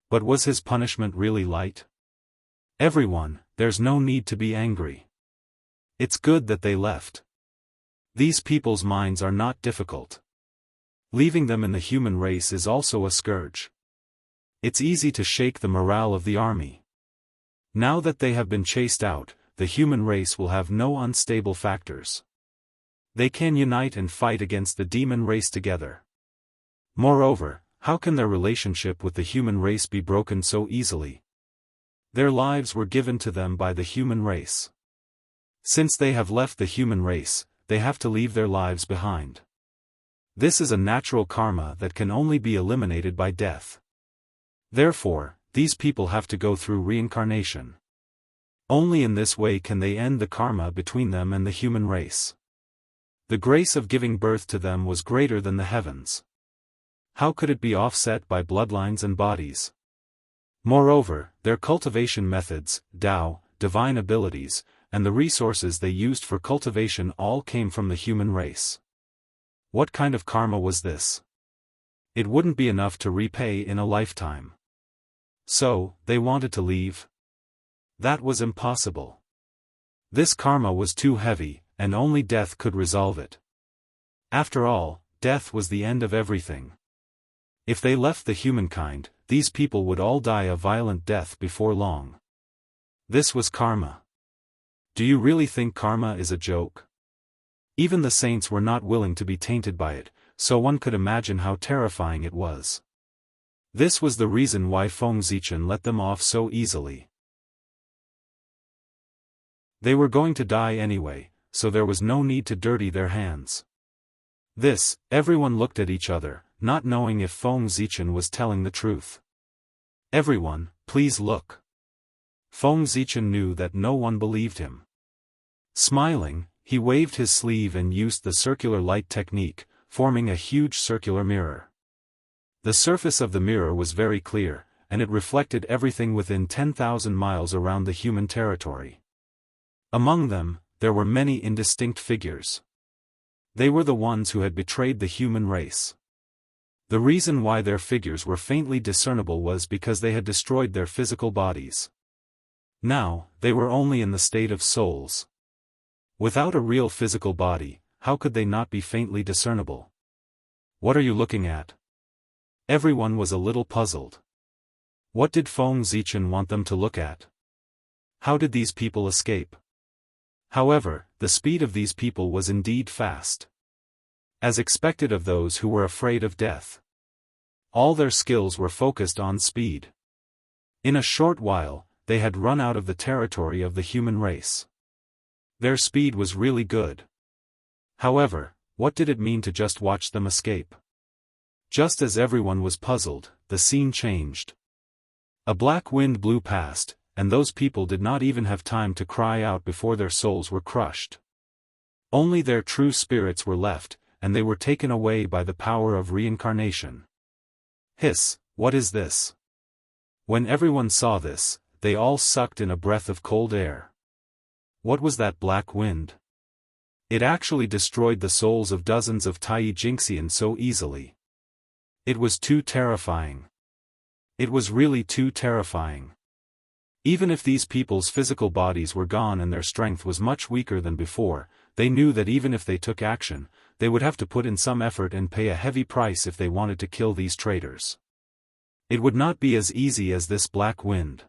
But was his punishment really light? Everyone, there's no need to be angry. It's good that they left. These people's minds are not difficult. Leaving them in the human race is also a scourge. It's easy to shake the morale of the army. Now that they have been chased out, the human race will have no unstable factors. They can unite and fight against the demon race together. Moreover, how can their relationship with the human race be broken so easily? Their lives were given to them by the human race. Since they have left the human race, they have to leave their lives behind. This is a natural karma that can only be eliminated by death. Therefore, these people have to go through reincarnation. Only in this way can they end the karma between them and the human race. The grace of giving birth to them was greater than the heavens. How could it be offset by bloodlines and bodies? Moreover, their cultivation methods, Dao, divine abilities, and the resources they used for cultivation all came from the human race. What kind of karma was this? It wouldn't be enough to repay in a lifetime. So, they wanted to leave? That was impossible. This karma was too heavy, and only death could resolve it. After all, death was the end of everything. If they left the humankind, these people would all die a violent death before long. This was karma. Do you really think karma is a joke? Even the saints were not willing to be tainted by it, so one could imagine how terrifying it was. This was the reason why Feng Zichen let them off so easily. They were going to die anyway, so there was no need to dirty their hands. Everyone looked at each other, not knowing if Feng Zichen was telling the truth. Everyone, please look. Feng Zichen knew that no one believed him. Smiling, he waved his sleeve and used the circular light technique, forming a huge circular mirror. The surface of the mirror was very clear, and it reflected everything within 10,000 miles around the human territory. Among them, there were many indistinct figures. They were the ones who had betrayed the human race. The reason why their figures were faintly discernible was because they had destroyed their physical bodies. Now, they were only in the state of souls. Without a real physical body, how could they not be faintly discernible? What are you looking at? Everyone was a little puzzled. What did Feng Zichen want them to look at? How did these people escape? However, the speed of these people was indeed fast. As expected of those who were afraid of death. All their skills were focused on speed. In a short while, they had run out of the territory of the human race. Their speed was really good. However, what did it mean to just watch them escape? Just as everyone was puzzled, the scene changed. A black wind blew past, and those people did not even have time to cry out before their souls were crushed. Only their true spirits were left, and they were taken away by the power of reincarnation. Hiss, what is this? When everyone saw this, they all sucked in a breath of cold air. What was that black wind? It actually destroyed the souls of dozens of Tai Jingxian so easily. It was too terrifying. It was really too terrifying. Even if these people's physical bodies were gone and their strength was much weaker than before, they knew that even if they took action, they would have to put in some effort and pay a heavy price if they wanted to kill these traitors. It would not be as easy as this black wind.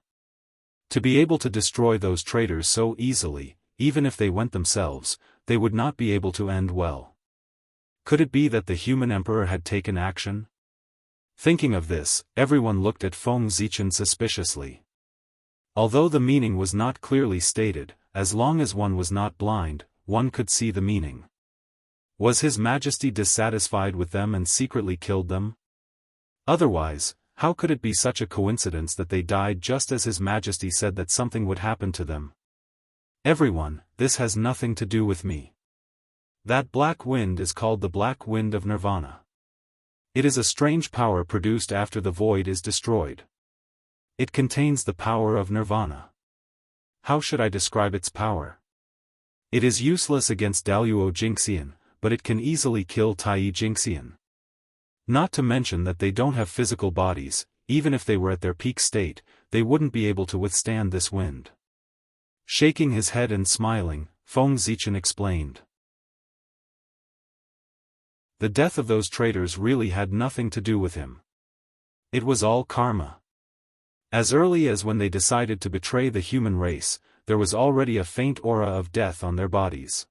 To be able to destroy those traitors so easily, even if they went themselves, they would not be able to end well. Could it be that the human emperor had taken action? Thinking of this, everyone looked at Feng Zichen suspiciously. Although the meaning was not clearly stated, as long as one was not blind, one could see the meaning. Was His Majesty dissatisfied with them and secretly killed them? Otherwise, how could it be such a coincidence that they died just as His Majesty said that something would happen to them? Everyone, this has nothing to do with me. That black wind is called the black wind of Nirvana. It is a strange power produced after the void is destroyed. It contains the power of Nirvana. How should I describe its power? It is useless against Daoist Jingxian, but it can easily kill Tai Jingxian. Not to mention that they don't have physical bodies, even if they were at their peak state, they wouldn't be able to withstand this wind. Shaking his head and smiling, Feng Zichen explained. The death of those traitors really had nothing to do with him. It was all karma. As early as when they decided to betray the human race, there was already a faint aura of death on their bodies.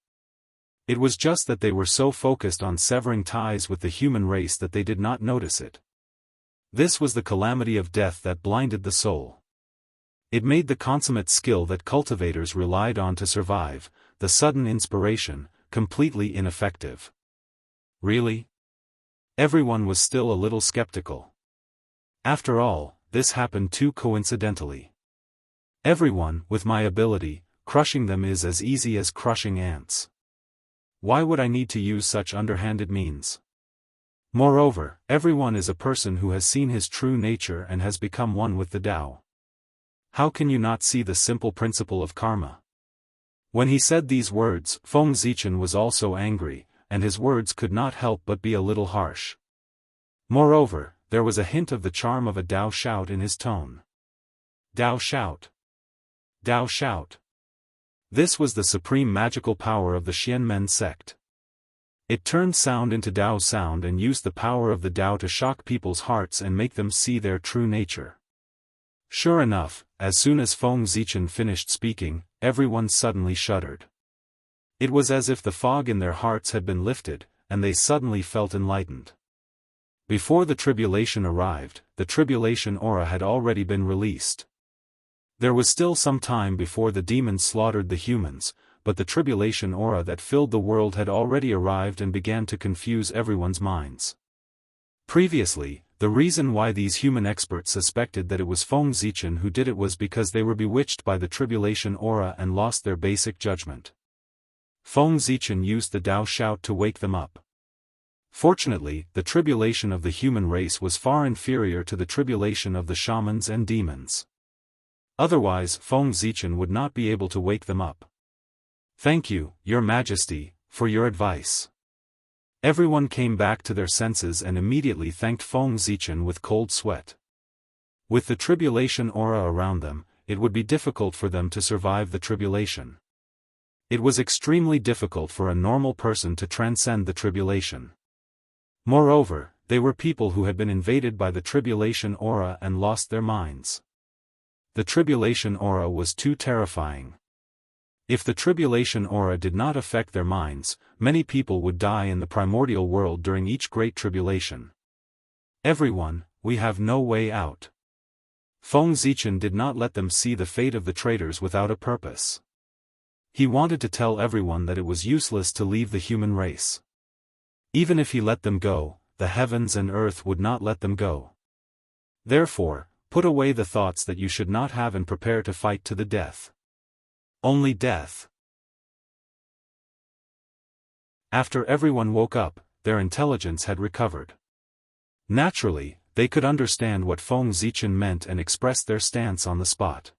It was just that they were so focused on severing ties with the human race that they did not notice it. This was the calamity of death that blinded the soul. It made the consummate skill that cultivators relied on to survive, the sudden inspiration, completely ineffective. Really? Everyone was still a little skeptical. After all, this happened too coincidentally. Everyone, with my ability, crushing them is as easy as crushing ants. Why would I need to use such underhanded means? Moreover, everyone is a person who has seen his true nature and has become one with the Tao. How can you not see the simple principle of karma? When he said these words, Feng Zichen was also angry, and his words could not help but be a little harsh. Moreover, there was a hint of the charm of a Tao shout in his tone. Tao shout. Tao shout. This was the supreme magical power of the Xianmen sect. It turned sound into Tao sound and used the power of the Tao to shock people's hearts and make them see their true nature. Sure enough, as soon as Feng Zichen finished speaking, everyone suddenly shuddered. It was as if the fog in their hearts had been lifted, and they suddenly felt enlightened. Before the tribulation arrived, the tribulation aura had already been released. There was still some time before the demons slaughtered the humans, but the tribulation aura that filled the world had already arrived and began to confuse everyone's minds. Previously, the reason why these human experts suspected that it was Feng Zichen who did it was because they were bewitched by the tribulation aura and lost their basic judgment. Feng Zichen used the Tao shout to wake them up. Fortunately, the tribulation of the human race was far inferior to the tribulation of the shamans and demons. Otherwise, Feng Zichen would not be able to wake them up. Thank you, Your Majesty, for your advice. Everyone came back to their senses and immediately thanked Feng Zichen with cold sweat. With the tribulation aura around them, it would be difficult for them to survive the tribulation. It was extremely difficult for a normal person to transcend the tribulation. Moreover, they were people who had been invaded by the tribulation aura and lost their minds. The tribulation aura was too terrifying. If the tribulation aura did not affect their minds, many people would die in the primordial world during each great tribulation. Everyone, we have no way out. Feng Zichen did not let them see the fate of the traitors without a purpose. He wanted to tell everyone that it was useless to leave the human race. Even if he let them go, the heavens and earth would not let them go. Therefore, put away the thoughts that you should not have and prepare to fight to the death. Only death. After everyone woke up, their intelligence had recovered. Naturally, they could understand what Feng Zichen meant and expressed their stance on the spot.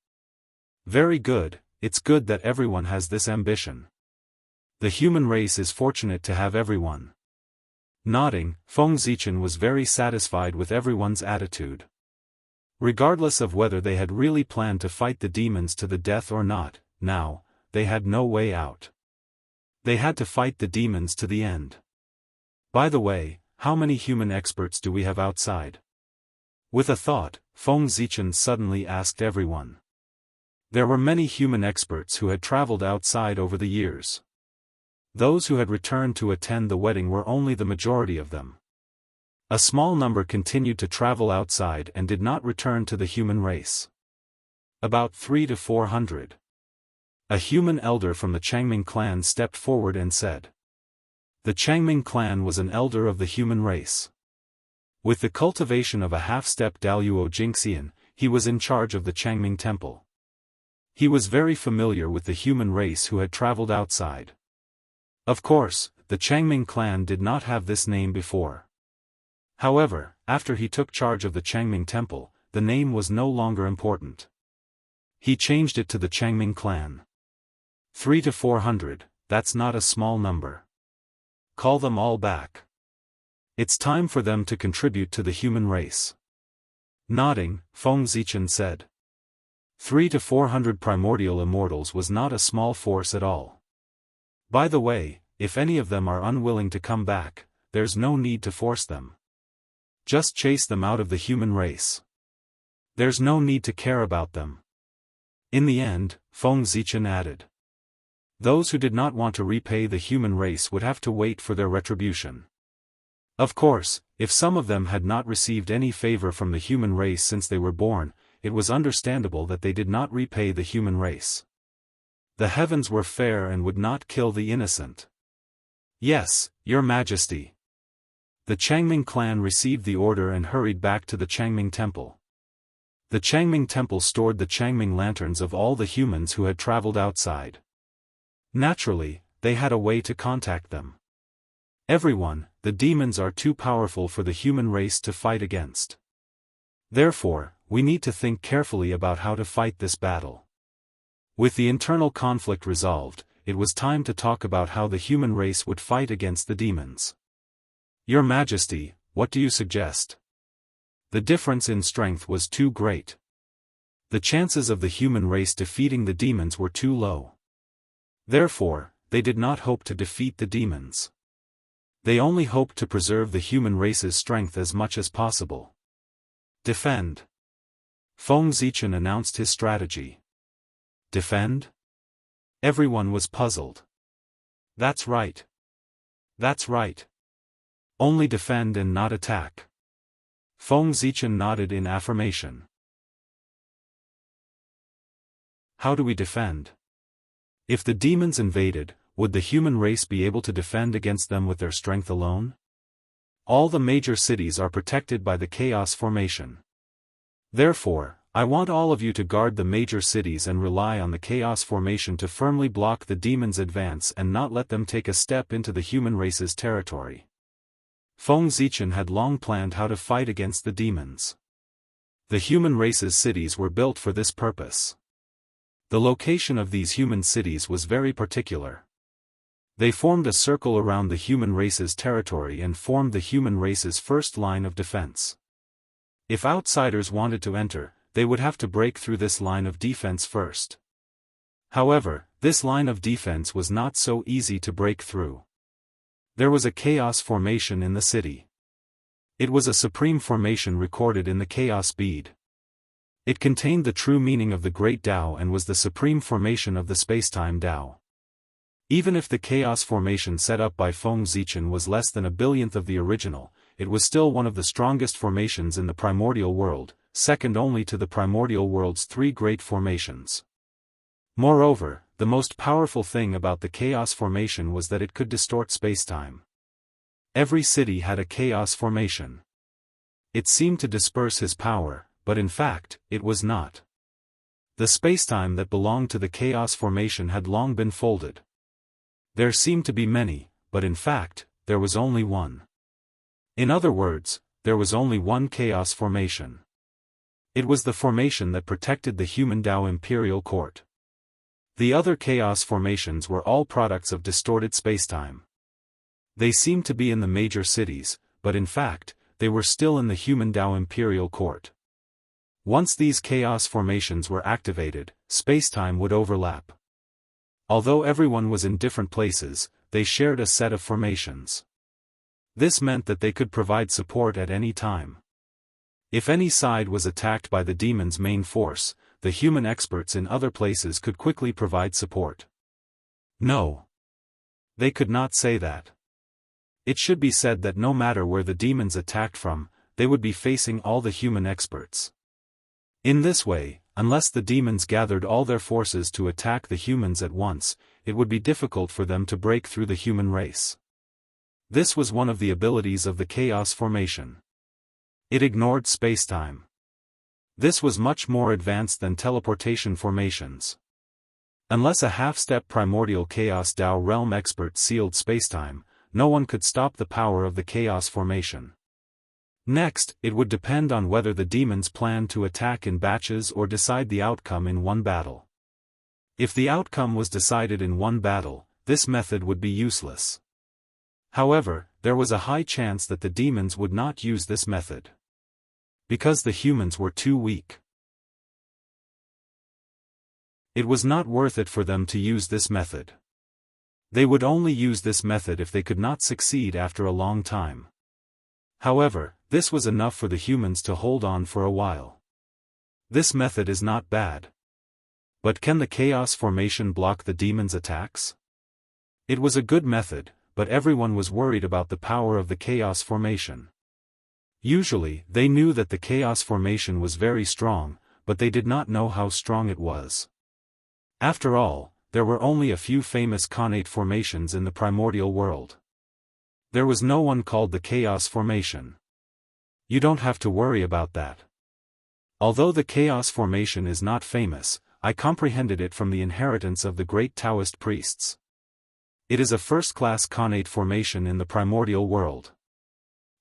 Very good, it's good that everyone has this ambition. The human race is fortunate to have everyone. Nodding, Feng Zichen was very satisfied with everyone's attitude. Regardless of whether they had really planned to fight the demons to the death or not, now, they had no way out. They had to fight the demons to the end. By the way, how many human experts do we have outside? With a thought, Feng Zichen suddenly asked everyone. There were many human experts who had traveled outside over the years. Those who had returned to attend the wedding were only the majority of them. A small number continued to travel outside and did not return to the human race. About 300 to 400. A human elder from the Changming clan stepped forward and said. The Changming clan was an elder of the human race. With the cultivation of a half-step Daoist Jingxian, he was in charge of the Changming temple. He was very familiar with the human race who had traveled outside. Of course, the Changming clan did not have this name before. However, after he took charge of the Changming temple, the name was no longer important. He changed it to the Changming clan. 300 to 400, that's not a small number. Call them all back. It's time for them to contribute to the human race. Nodding, Feng Zichen said. 300 to 400 primordial immortals was not a small force at all. By the way, if any of them are unwilling to come back, there's no need to force them. Just chase them out of the human race. There's no need to care about them. In the end, Feng Zichen added. Those who did not want to repay the human race would have to wait for their retribution. Of course, if some of them had not received any favor from the human race since they were born, it was understandable that they did not repay the human race. The heavens were fair and would not kill the innocent. Yes, Your Majesty. The Changming clan received the order and hurried back to the Changming temple. The Changming temple stored the Changming lanterns of all the humans who had traveled outside. Naturally, they had a way to contact them. Everyone, the demons are too powerful for the human race to fight against. Therefore, we need to think carefully about how to fight this battle. With the internal conflict resolved, it was time to talk about how the human race would fight against the demons. Your Majesty, what do you suggest? The difference in strength was too great. The chances of the human race defeating the demons were too low. Therefore, they did not hope to defeat the demons. They only hoped to preserve the human race's strength as much as possible. Defend. Feng Zichen announced his strategy. Defend? Everyone was puzzled. That's right. That's right. Only defend and not attack. Feng Zichen nodded in affirmation. How do we defend? If the demons invaded, would the human race be able to defend against them with their strength alone? All the major cities are protected by the Chaos Formation. Therefore, I want all of you to guard the major cities and rely on the Chaos Formation to firmly block the demons' advance and not let them take a step into the human race's territory. Feng Zichen had long planned how to fight against the demons. The human race's cities were built for this purpose. The location of these human cities was very particular. They formed a circle around the human race's territory and formed the human race's first line of defense. If outsiders wanted to enter, they would have to break through this line of defense first. However, this line of defense was not so easy to break through. There was a chaos formation in the city. It was a supreme formation recorded in the chaos bead. It contained the true meaning of the Great Tao and was the supreme formation of the spacetime Tao. Even if the chaos formation set up by Feng Zichen was less than a billionth of the original, it was still one of the strongest formations in the primordial world, second only to the primordial world's three great formations. Moreover, the most powerful thing about the chaos formation was that it could distort spacetime. Every city had a chaos formation. It seemed to disperse his power, but in fact, it was not. The spacetime that belonged to the chaos formation had long been folded. There seemed to be many, but in fact, there was only one. In other words, there was only one chaos formation. It was the formation that protected the human Tao imperial court. The other chaos formations were all products of distorted spacetime. They seemed to be in the major cities, but in fact, they were still in the human Tao imperial court. Once these chaos formations were activated, spacetime would overlap. Although everyone was in different places, they shared a set of formations. This meant that they could provide support at any time. If any side was attacked by the demon's main force, the human experts in other places could quickly provide support. No. They could not say that. It should be said that no matter where the demons attacked from, they would be facing all the human experts. In this way, unless the demons gathered all their forces to attack the humans at once, it would be difficult for them to break through the human race. This was one of the abilities of the chaos formation. It ignored spacetime. This was much more advanced than teleportation formations. Unless a half-step primordial chaos Dao realm expert sealed spacetime, no one could stop the power of the chaos formation. Next, it would depend on whether the demons planned to attack in batches or decide the outcome in one battle. If the outcome was decided in one battle, this method would be useless. However, there was a high chance that the demons would not use this method, because the humans were too weak. It was not worth it for them to use this method. They would only use this method if they could not succeed after a long time. However, this was enough for the humans to hold on for a while. This method is not bad. But can the chaos formation block the demons' attacks? It was a good method, but everyone was worried about the power of the chaos formation. Usually, they knew that the chaos formation was very strong, but they did not know how strong it was. After all, there were only a few famous connate formations in the primordial world. There was no one called the chaos formation. You don't have to worry about that. Although the chaos formation is not famous, I comprehended it from the inheritance of the great Daoist priests. It is a first-class connate formation in the primordial world.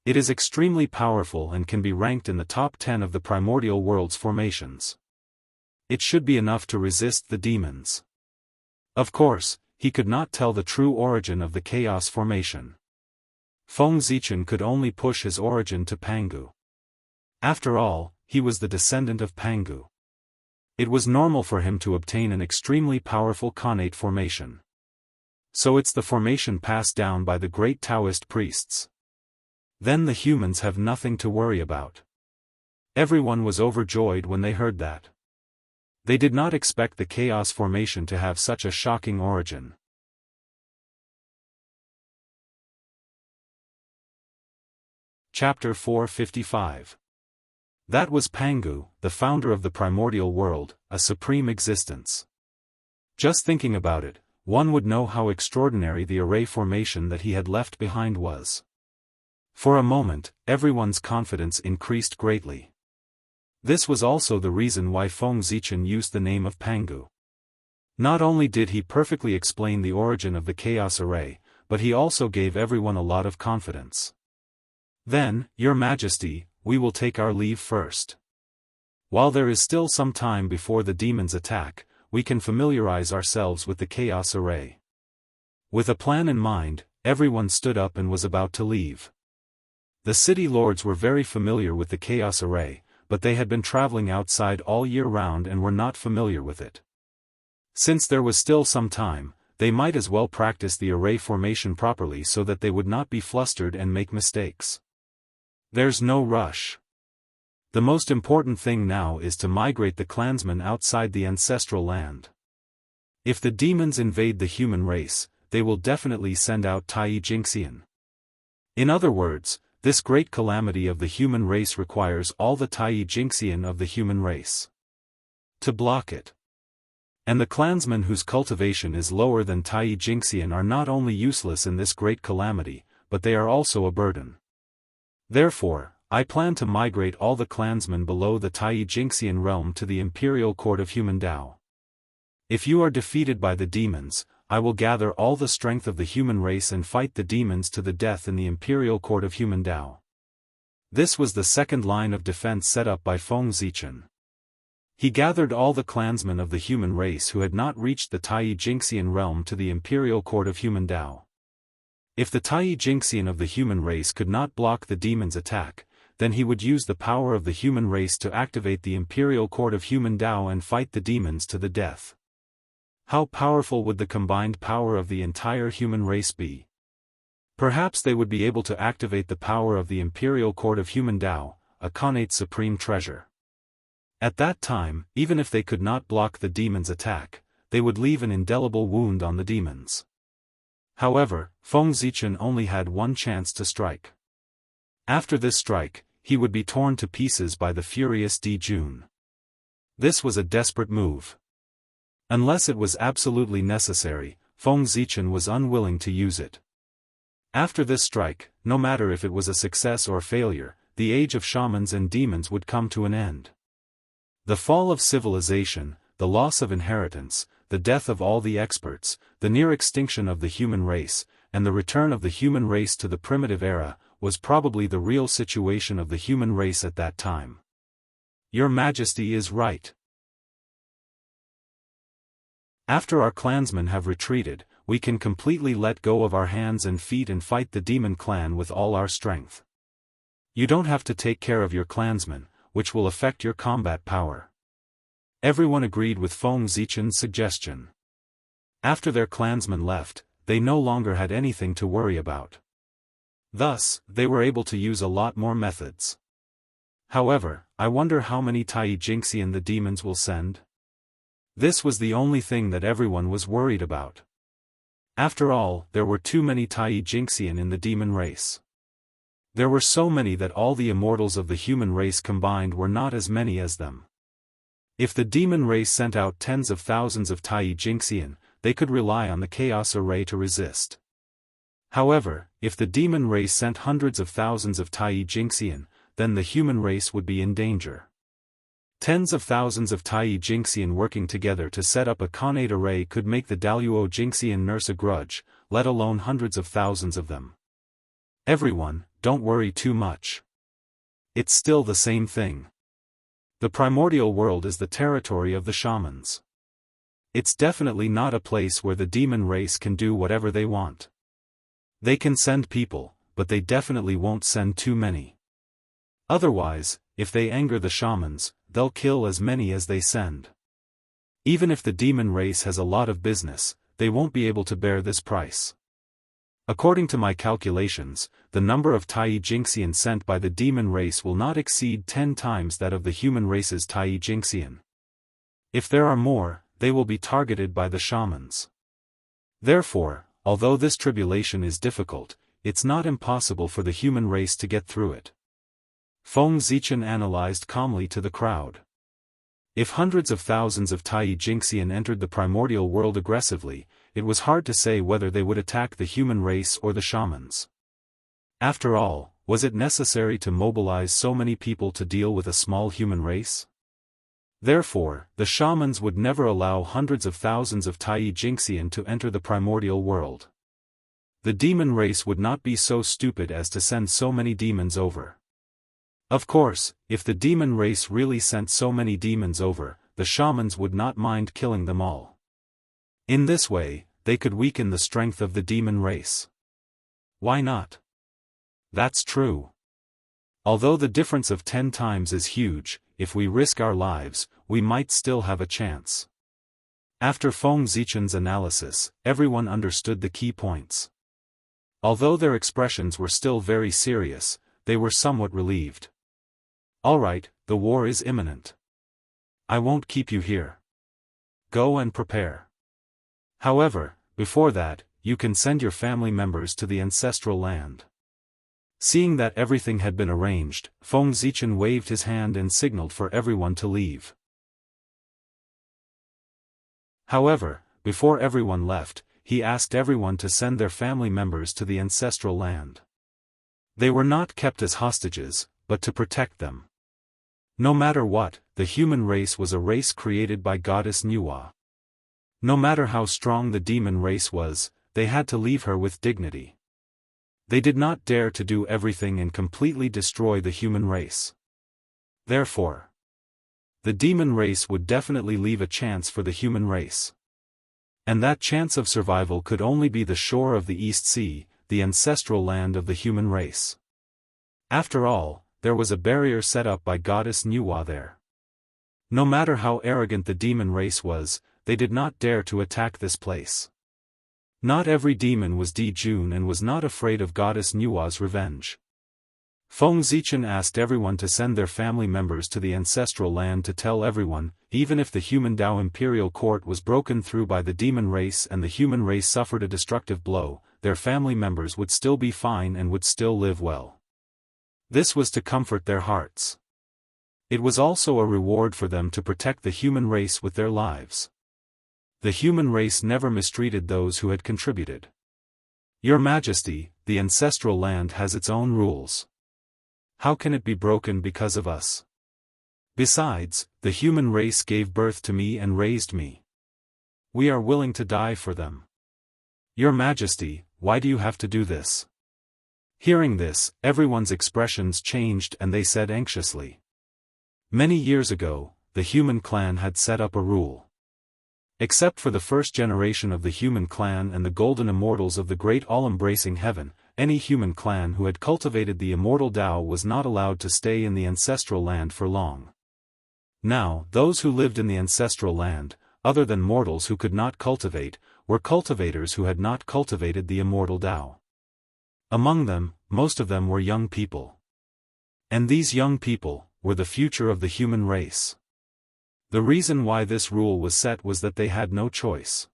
It is extremely powerful and can be ranked in the top 10 of the primordial world's formations. It should be enough to resist the demons. Of course, he could not tell the true origin of the chaos formation. Feng Zichen could only push his origin to Pangu. After all, he was the descendant of Pangu. It was normal for him to obtain an extremely powerful connate formation. So it's the formation passed down by the great Daoist priests. Then the humans have nothing to worry about. Everyone was overjoyed when they heard that. They did not expect the chaos formation to have such a shocking origin. Chapter 455. That was Pangu, the founder of the primordial world, a supreme existence. Just thinking about it, one would know how extraordinary the array formation that he had left behind was. For a moment, everyone's confidence increased greatly. This was also the reason why Feng Zichen used the name of Pangu. Not only did he perfectly explain the origin of the chaos array, but he also gave everyone a lot of confidence. Then, Your Majesty, we will take our leave first. While there is still some time before the demons attack, we can familiarize ourselves with the chaos array. With a plan in mind, everyone stood up and was about to leave. The city lords were very familiar with the chaos array, but they had been traveling outside all year round and were not familiar with it. Since there was still some time, they might as well practice the array formation properly so that they would not be flustered and make mistakes. There's no rush. The most important thing now is to migrate the clansmen outside the ancestral land. If the demons invade the human race, they will definitely send out Tai Jingxian. In other words, this great calamity of the human race requires all the Tai Jingxian of the human race to block it. And the clansmen whose cultivation is lower than Tai Jingxian are not only useless in this great calamity, but they are also a burden. Therefore, I plan to migrate all the clansmen below the Tai Jingxian realm to the Imperial Court of Human Dao. If you are defeated by the demons, I will gather all the strength of the human race and fight the demons to the death in the Imperial Court of Human Dao. This was the second line of defense set up by Feng Zichen. He gathered all the clansmen of the human race who had not reached the Tai Jingxian realm to the Imperial Court of Human Dao. If the Tai Jingxian of the human race could not block the demons' attack, then he would use the power of the human race to activate the Imperial Court of Human Dao and fight the demons to the death. How powerful would the combined power of the entire human race be? Perhaps they would be able to activate the power of the Imperial Court of Human Dao, a connate supreme treasure. At that time, even if they could not block the demons' attack, they would leave an indelible wound on the demons. However, Feng Zichen only had one chance to strike. After this strike, he would be torn to pieces by the furious Di Jun. This was a desperate move. Unless it was absolutely necessary, Feng Zichen was unwilling to use it. After this strike, no matter if it was a success or failure, the age of shamans and demons would come to an end. The fall of civilization, the loss of inheritance, the death of all the experts, the near extinction of the human race, and the return of the human race to the primitive era, was probably the real situation of the human race at that time. Your Majesty is right. After our clansmen have retreated, we can completely let go of our hands and feet and fight the demon clan with all our strength. You don't have to take care of your clansmen, which will affect your combat power. Everyone agreed with Feng Zichen's suggestion. After their clansmen left, they no longer had anything to worry about. Thus, they were able to use a lot more methods. However, I wonder how many Tai Jingxian the demons will send? This was the only thing that everyone was worried about. After all, there were too many Tai Jingxian in the demon race. There were so many that all the immortals of the human race combined were not as many as them. If the demon race sent out tens of thousands of Tai Jingxian, they could rely on the chaos array to resist. However, if the demon race sent hundreds of thousands of Tai Jingxian, then the human race would be in danger. Tens of thousands of Tai Jingxian working together to set up a Khanate array could make the Daluo Jingxian nurse a grudge, let alone hundreds of thousands of them. Everyone, don't worry too much. It's still the same thing. The primordial world is the territory of the shamans. It's definitely not a place where the demon race can do whatever they want. They can send people, but they definitely won't send too many. Otherwise, if they anger the shamans, they'll kill as many as they send. Even if the demon race has a lot of business, they won't be able to bear this price. According to my calculations, the number of Tai Jingxian sent by the demon race will not exceed 10 times that of the human race's Tai Jingxian. If there are more, they will be targeted by the shamans. Therefore, although this tribulation is difficult, it's not impossible for the human race to get through it. Feng Zichen analyzed calmly to the crowd. If hundreds of thousands of Tai Jingxian entered the primordial world aggressively, it was hard to say whether they would attack the human race or the shamans. After all, was it necessary to mobilize so many people to deal with a small human race? Therefore, the shamans would never allow hundreds of thousands of Tai Jingxian to enter the primordial world. The demon race would not be so stupid as to send so many demons over. Of course, if the demon race really sent so many demons over, the shamans would not mind killing them all. In this way, they could weaken the strength of the demon race. Why not? That's true. Although the difference of 10 times is huge, if we risk our lives, we might still have a chance. After Feng Zichen's analysis, everyone understood the key points. Although their expressions were still very serious, they were somewhat relieved. Alright, the war is imminent. I won't keep you here. Go and prepare. However, before that, you can send your family members to the ancestral land. Seeing that everything had been arranged, Feng Zichen waved his hand and signaled for everyone to leave. However, before everyone left, he asked everyone to send their family members to the ancestral land. They were not kept as hostages, but to protect them. No matter what, the human race was a race created by Goddess Nuwa. No matter how strong the demon race was, they had to leave her with dignity. They did not dare to do everything and completely destroy the human race. Therefore, the demon race would definitely leave a chance for the human race. And that chance of survival could only be the shore of the East Sea, the ancestral land of the human race. After all, there was a barrier set up by Goddess Nuwa there. No matter how arrogant the demon race was, they did not dare to attack this place. Not every demon was Di Jun and was not afraid of Goddess Nuwa's revenge. Feng Zichen asked everyone to send their family members to the ancestral land to tell everyone, even if the human Dao imperial court was broken through by the demon race and the human race suffered a destructive blow, their family members would still be fine and would still live well. This was to comfort their hearts. It was also a reward for them to protect the human race with their lives. The human race never mistreated those who had contributed. Your Majesty, the ancestral land has its own rules. How can it be broken because of us? Besides, the human race gave birth to me and raised me. We are willing to die for them. Your Majesty, why do you have to do this? Hearing this, everyone's expressions changed and they said anxiously. Many years ago, the human clan had set up a rule. Except for the first generation of the human clan and the golden immortals of the great all-embracing heaven, any human clan who had cultivated the immortal Tao was not allowed to stay in the ancestral land for long. Now, those who lived in the ancestral land, other than mortals who could not cultivate, were cultivators who had not cultivated the immortal Tao. Among them, most of them were young people. And these young people were the future of the human race. The reason why this rule was set was that they had no choice.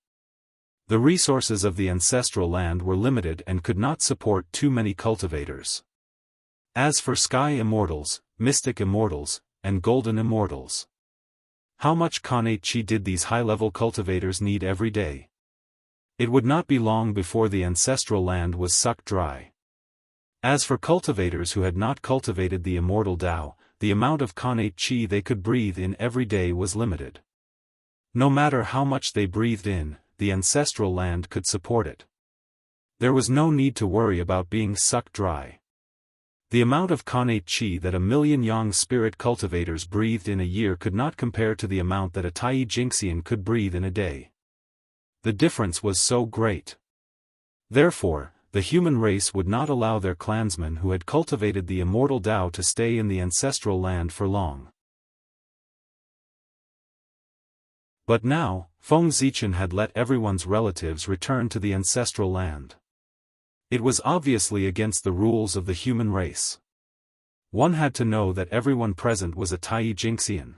The resources of the ancestral land were limited and could not support too many cultivators. As for sky immortals, mystic immortals, and golden immortals, how much Khanate Chi did these high-level cultivators need every day? It would not be long before the ancestral land was sucked dry. As for cultivators who had not cultivated the immortal Tao, the amount of Khanate Chi they could breathe in every day was limited. No matter how much they breathed in, the ancestral land could support it. There was no need to worry about being sucked dry. The amount of Khanate Chi that 1,000,000 Yang spirit cultivators breathed in a year could not compare to the amount that a Tai Jingxian could breathe in a day. The difference was so great. Therefore, the human race would not allow their clansmen who had cultivated the immortal Tao to stay in the ancestral land for long. But now, Feng Zichen had let everyone's relatives return to the ancestral land. It was obviously against the rules of the human race. One had to know that everyone present was a Tai Jingxian.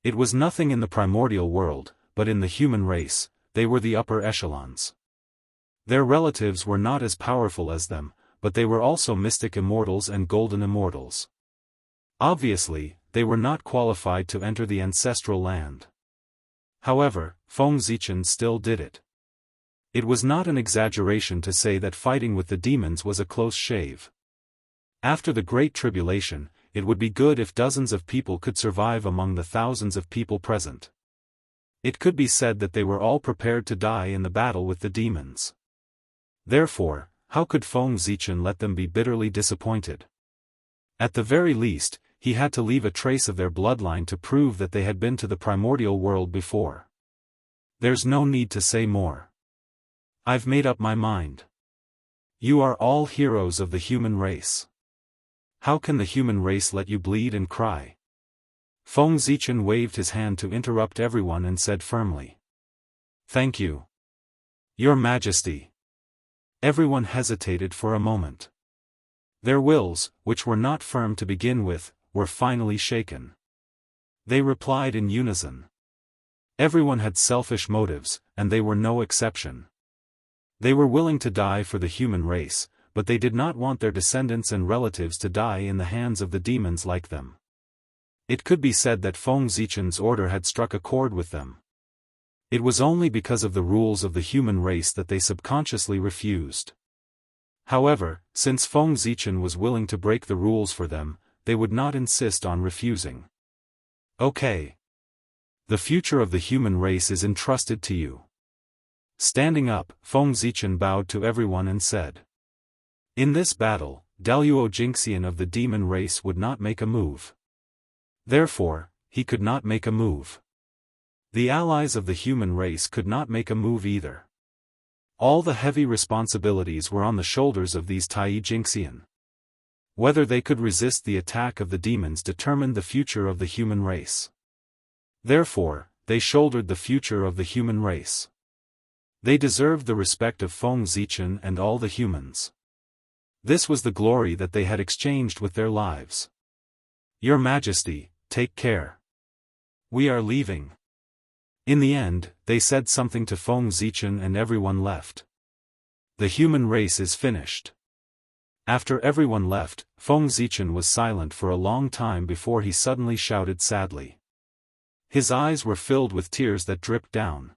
It was nothing in the primordial world, but in the human race, they were the upper echelons. Their relatives were not as powerful as them, but they were also mystic immortals and golden immortals. Obviously, they were not qualified to enter the ancestral land. However, Feng Zichen still did it. It was not an exaggeration to say that fighting with the demons was a close shave. After the Great Tribulation, it would be good if dozens of people could survive among the thousands of people present. It could be said that they were all prepared to die in the battle with the demons. Therefore, how could Feng Zichen let them be bitterly disappointed? At the very least, he had to leave a trace of their bloodline to prove that they had been to the primordial world before. There's no need to say more. I've made up my mind. You are all heroes of the human race. How can the human race let you bleed and cry? Feng Zichen waved his hand to interrupt everyone and said firmly. Thank you. Your Majesty. Everyone hesitated for a moment. Their wills, which were not firm to begin with, were finally shaken. They replied in unison. Everyone had selfish motives, and they were no exception. They were willing to die for the human race, but they did not want their descendants and relatives to die in the hands of the demons like them. It could be said that Feng Zichen's order had struck a chord with them. It was only because of the rules of the human race that they subconsciously refused. However, since Feng Zichen was willing to break the rules for them, they would not insist on refusing. Okay. The future of the human race is entrusted to you. Standing up, Feng Zichen bowed to everyone and said. In this battle, Daluo Jingxian of the demon race would not make a move. Therefore, he could not make a move. The allies of the human race could not make a move either. All the heavy responsibilities were on the shoulders of these Tai Jingxian. Whether they could resist the attack of the demons determined the future of the human race. Therefore, they shouldered the future of the human race. They deserved the respect of Feng Zichen and all the humans. This was the glory that they had exchanged with their lives. Your Majesty, take care. We are leaving. In the end, they said something to Feng Zichen and everyone left. The human race is finished. After everyone left, Feng Zichen was silent for a long time before he suddenly shouted sadly. His eyes were filled with tears that dripped down.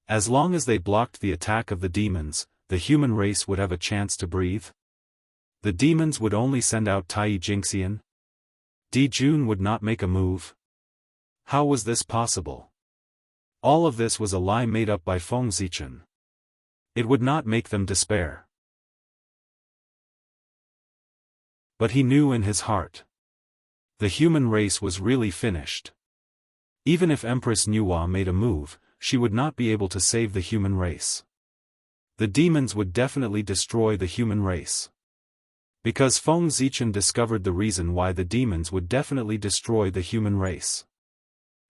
As long as they blocked the attack of the demons, the human race would have a chance to breathe. The demons would only send out Tai Jingxian. Di Jun would not make a move. How was this possible? All of this was a lie made up by Feng Zichen. It would not make them despair. But he knew in his heart. The human race was really finished. Even if Empress Nuwa made a move, she would not be able to save the human race. The demons would definitely destroy the human race. Because Feng Zichen discovered the reason why the demons would definitely destroy the human race.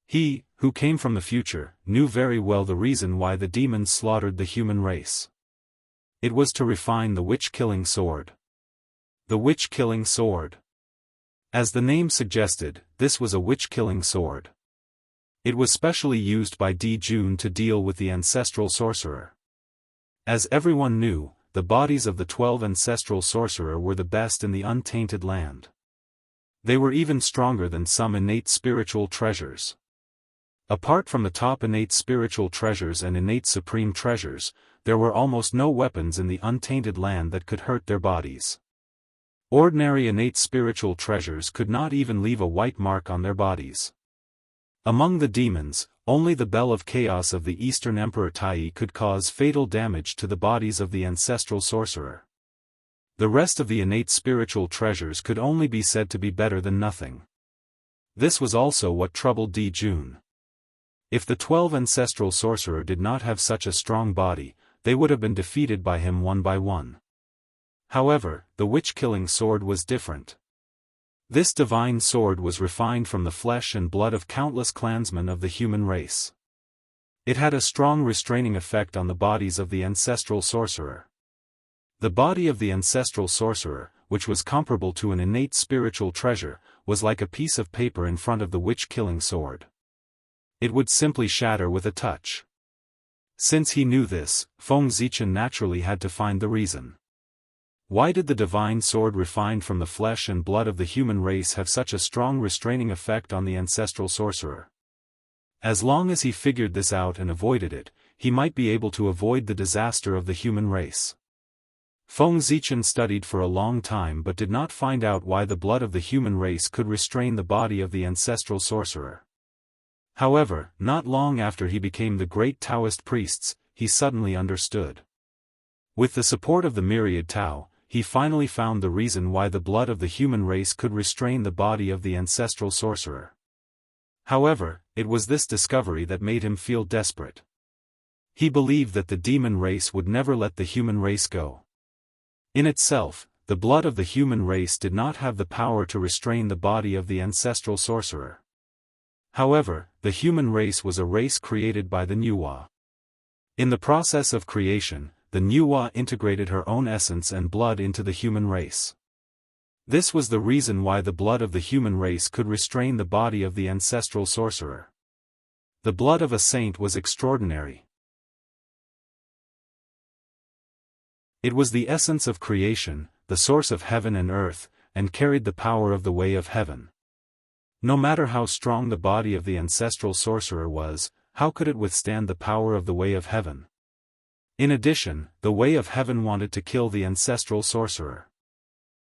He, who came from the future, knew very well the reason why the demons slaughtered the human race. It was to refine the witch-killing sword. The witch-killing sword. As the name suggested, this was a witch-killing sword. It was specially used by Di Jun to deal with the ancestral sorcerer. As everyone knew, the bodies of the 12 ancestral sorcerer were the best in the untainted land. They were even stronger than some innate spiritual treasures. Apart from the top innate spiritual treasures and innate supreme treasures, there were almost no weapons in the untainted land that could hurt their bodies. Ordinary innate spiritual treasures could not even leave a white mark on their bodies. Among the demons, only the Bell of Chaos of the Eastern Emperor Tai could cause fatal damage to the bodies of the ancestral sorcerer. The rest of the innate spiritual treasures could only be said to be better than nothing. This was also what troubled Di Jun. If the 12 ancestral sorcerer did not have such a strong body, they would have been defeated by him one by one. However, the witch-killing sword was different. This divine sword was refined from the flesh and blood of countless clansmen of the human race. It had a strong restraining effect on the bodies of the ancestral sorcerer. The body of the ancestral sorcerer, which was comparable to an innate spiritual treasure, was like a piece of paper in front of the witch-killing sword. It would simply shatter with a touch. Since he knew this, Feng Zichen naturally had to find the reason. Why did the divine sword refined from the flesh and blood of the human race have such a strong restraining effect on the ancestral sorcerer? As long as he figured this out and avoided it, he might be able to avoid the disaster of the human race. Feng Zichen studied for a long time but did not find out why the blood of the human race could restrain the body of the ancestral sorcerer. However, not long after he became the great Taoist priests, he suddenly understood. With the support of the myriad Tao, he finally found the reason why the blood of the human race could restrain the body of the ancestral sorcerer. However, it was this discovery that made him feel desperate. He believed that the demon race would never let the human race go. In itself, the blood of the human race did not have the power to restrain the body of the ancestral sorcerer. However, the human race was a race created by the Nuwa. In the process of creation, the Nuwa integrated her own essence and blood into the human race. This was the reason why the blood of the human race could restrain the body of the ancestral sorcerer. The blood of a saint was extraordinary. It was the essence of creation, the source of heaven and earth, and carried the power of the way of heaven. No matter how strong the body of the ancestral sorcerer was, how could it withstand the power of the way of heaven? In addition, the way of heaven wanted to kill the ancestral sorcerer.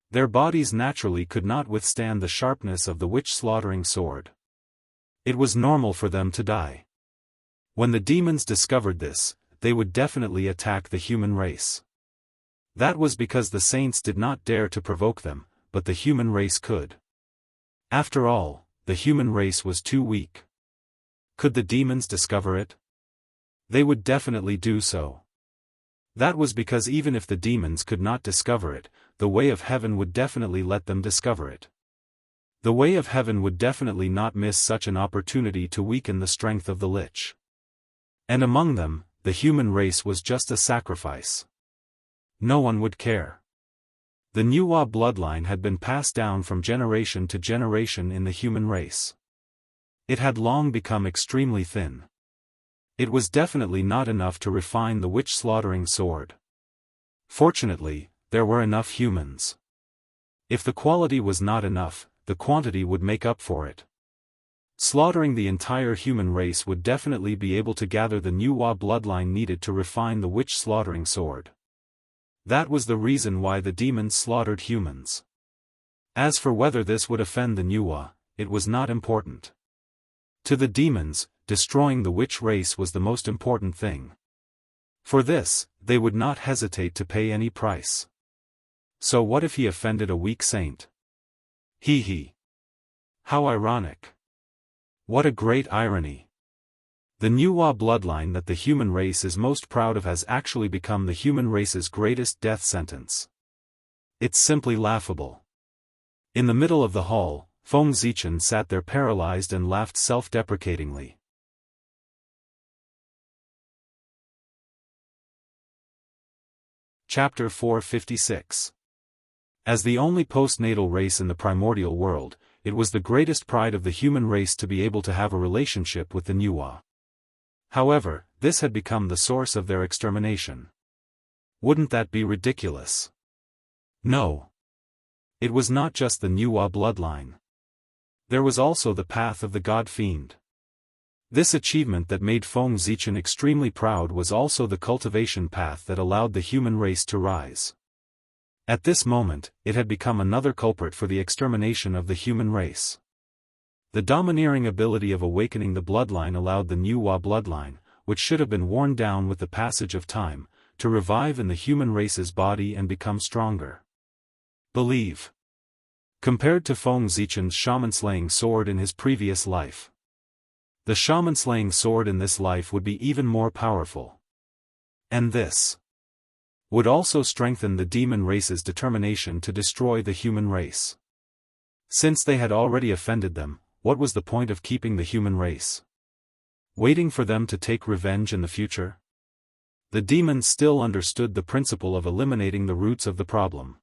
Their bodies naturally could not withstand the sharpness of the witch-slaughtering sword. It was normal for them to die. When the demons discovered this, they would definitely attack the human race. That was because the saints did not dare to provoke them, but the human race could. After all, the human race was too weak. Could the demons discover it? They would definitely do so. That was because even if the demons could not discover it, the way of heaven would definitely let them discover it. The way of heaven would definitely not miss such an opportunity to weaken the strength of the lich. And among them, the human race was just a sacrifice. No one would care. The Nuwa bloodline had been passed down from generation to generation in the human race. It had long become extremely thin. It was definitely not enough to refine the witch-slaughtering sword. Fortunately, there were enough humans. If the quality was not enough, the quantity would make up for it. Slaughtering the entire human race would definitely be able to gather the Nuwa bloodline needed to refine the witch-slaughtering sword. That was the reason why the demons slaughtered humans. As for whether this would offend the Nuwa, it was not important. To the demons, destroying the witch race was the most important thing. For this, they would not hesitate to pay any price. So what if he offended a weak saint? Hee. How ironic. What a great irony. The Nuwa bloodline that the human race is most proud of has actually become the human race's greatest death sentence. It's simply laughable. In the middle of the hall, Feng Zichen sat there paralyzed and laughed self-deprecatingly. Chapter 456. As the only postnatal race in the primordial world, it was the greatest pride of the human race to be able to have a relationship with the Nuwa. However, this had become the source of their extermination. Wouldn't that be ridiculous? No. It was not just the Nuwa bloodline. There was also the path of the God Fiend. This achievement that made Feng Zichen extremely proud was also the cultivation path that allowed the human race to rise. At this moment, it had become another culprit for the extermination of the human race. The domineering ability of awakening the bloodline allowed the Nuwa bloodline, which should have been worn down with the passage of time, to revive in the human race's body and become stronger. Believe. Compared to Feng Zichen's shaman-slaying sword in his previous life, the shaman-slaying sword in this life would be even more powerful. And this would also strengthen the demon race's determination to destroy the human race. Since they had already offended them, what was the point of keeping the human race? Waiting for them to take revenge in the future? The demons still understood the principle of eliminating the roots of the problem.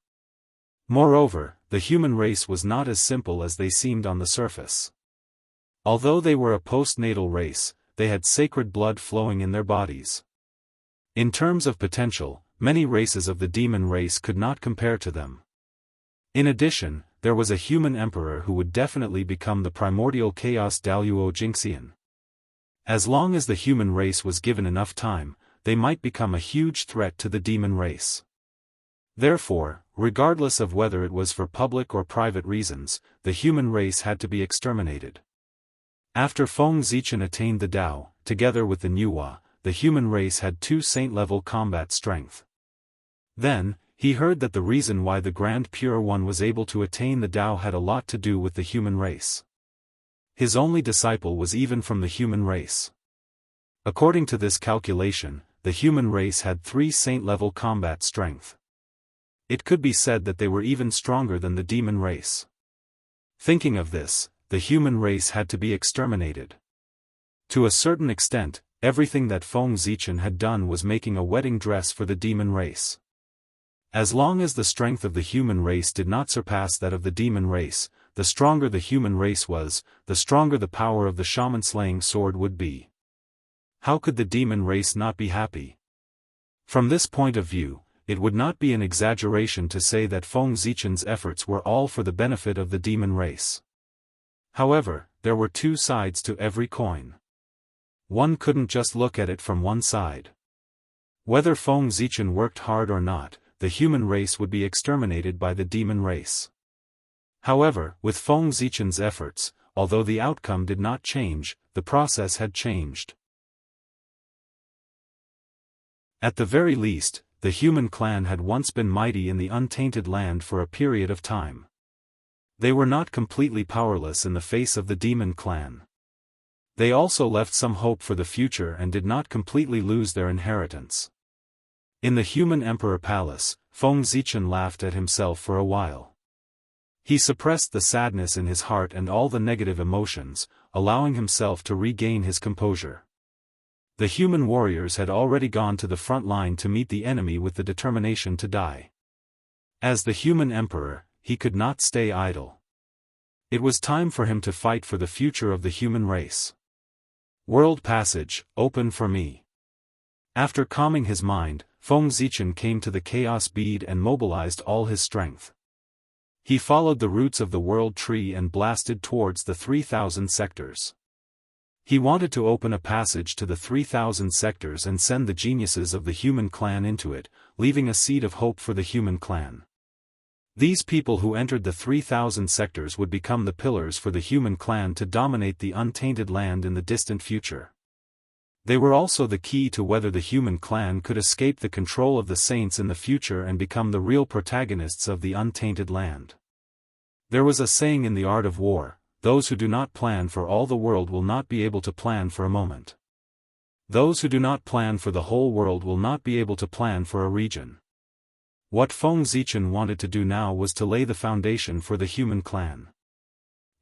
Moreover, the human race was not as simple as they seemed on the surface. Although they were a postnatal race, they had sacred blood flowing in their bodies. In terms of potential, many races of the demon race could not compare to them. In addition, there was a human emperor who would definitely become the primordial chaos Daoist Jingxian. As long as the human race was given enough time, they might become a huge threat to the demon race. Therefore, regardless of whether it was for public or private reasons, the human race had to be exterminated. After Feng Zichen attained the Dao, together with the Nuwa, the human race had 2 saint-level combat strength. Then, he heard that the reason why the Grand Pure One was able to attain the Dao had a lot to do with the human race. His only disciple was even from the human race. According to this calculation, the human race had 3 saint-level combat strength. It could be said that they were even stronger than the demon race. Thinking of this, the human race had to be exterminated. To a certain extent, everything that Feng Zichen had done was making a wedding dress for the demon race. As long as the strength of the human race did not surpass that of the demon race, the stronger the human race was, the stronger the power of the shaman-slaying sword would be. How could the demon race not be happy? From this point of view, it would not be an exaggeration to say that Feng Zichen's efforts were all for the benefit of the demon race. However, there were 2 sides to every coin. One couldn't just look at it from one side. Whether Feng Zichen worked hard or not, the human race would be exterminated by the demon race. However, with Feng Zichen's efforts, although the outcome did not change, the process had changed. At the very least, the human clan had once been mighty in the untainted land for a period of time. They were not completely powerless in the face of the demon clan. They also left some hope for the future and did not completely lose their inheritance. In the human emperor palace, Feng Zichen laughed at himself for a while. He suppressed the sadness in his heart and all the negative emotions, allowing himself to regain his composure. The human warriors had already gone to the front line to meet the enemy with the determination to die. As the human emperor, he could not stay idle. It was time for him to fight for the future of the human race. World passage, open for me. After calming his mind, Feng Zichen came to the chaos bead and mobilized all his strength. He followed the roots of the world tree and blasted towards the 3,000 sectors. He wanted to open a passage to the 3,000 sectors and send the geniuses of the human clan into it, leaving a seed of hope for the human clan. These people who entered the 3,000 sectors would become the pillars for the human clan to dominate the untainted land in the distant future. They were also the key to whether the human clan could escape the control of the saints in the future and become the real protagonists of the untainted land. There was a saying in the art of war: those who do not plan for all the world will not be able to plan for a moment. Those who do not plan for the whole world will not be able to plan for a region. What Feng Zichen wanted to do now was to lay the foundation for the human clan.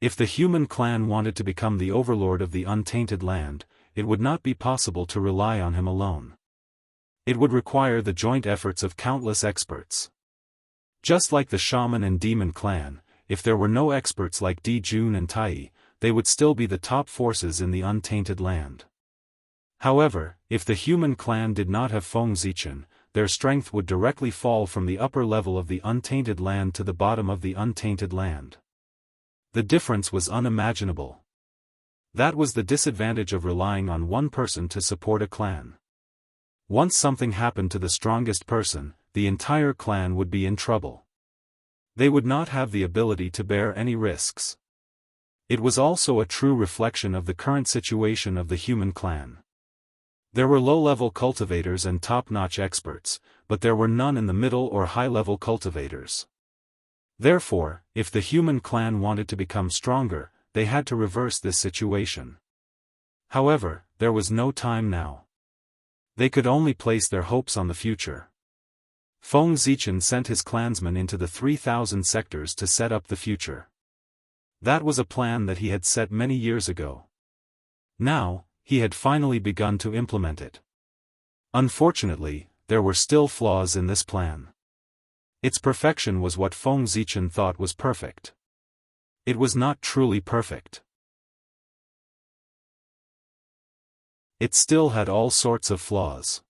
If the human clan wanted to become the overlord of the untainted land, it would not be possible to rely on him alone. It would require the joint efforts of countless experts. Just like the shaman and demon clan, if there were no experts like Di Jun and Tai, they would still be the top forces in the untainted land. However, if the human clan did not have Feng Zichen, their strength would directly fall from the upper level of the untainted land to the bottom of the untainted land. The difference was unimaginable. That was the disadvantage of relying on one person to support a clan. Once something happened to the strongest person, the entire clan would be in trouble. They would not have the ability to bear any risks. It was also a true reflection of the current situation of the human clan. There were low-level cultivators and top-notch experts, but there were none in the middle or high-level cultivators. Therefore, if the human clan wanted to become stronger, they had to reverse this situation. However, there was no time now. They could only place their hopes on the future. Feng Zichen sent his clansmen into the 3,000 sectors to set up the future. That was a plan that he had set many years ago. Now, he had finally begun to implement it. Unfortunately, there were still flaws in this plan. Its perfection was what Feng Zichen thought was perfect. It was not truly perfect. It still had all sorts of flaws.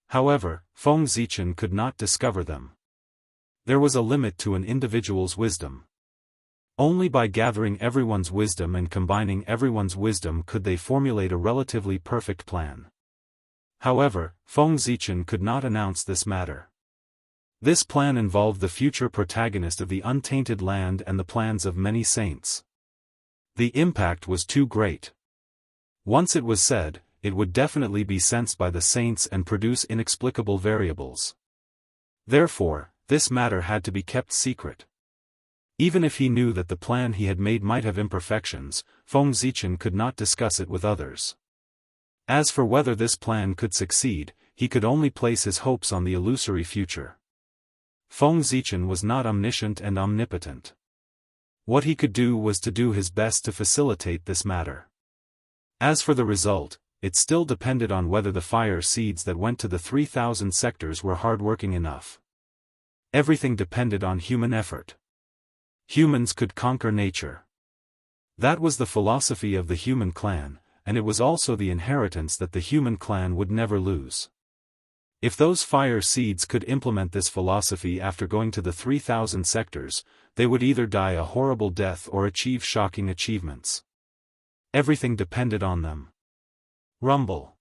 However, Feng Zichen could not discover them. There was a limit to an individual's wisdom. Only by gathering everyone's wisdom and combining everyone's wisdom could they formulate a relatively perfect plan. However, Feng Zichen could not announce this matter. This plan involved the future protagonist of the untainted land and the plans of many saints. The impact was too great. Once it was said, it would definitely be sensed by the saints and produce inexplicable variables. Therefore, this matter had to be kept secret. Even if he knew that the plan he had made might have imperfections, Feng Zichen could not discuss it with others. As for whether this plan could succeed, he could only place his hopes on the illusory future. Feng Zichen was not omniscient and omnipotent. What he could do was to do his best to facilitate this matter. As for the result, it still depended on whether the fire seeds that went to the 3,000 sectors were hardworking enough. Everything depended on human effort. Humans could conquer nature. That was the philosophy of the human clan, and it was also the inheritance that the human clan would never lose. If those fire seeds could implement this philosophy after going to the 3,000 sectors, they would either die a horrible death or achieve shocking achievements. Everything depended on them. Rumble.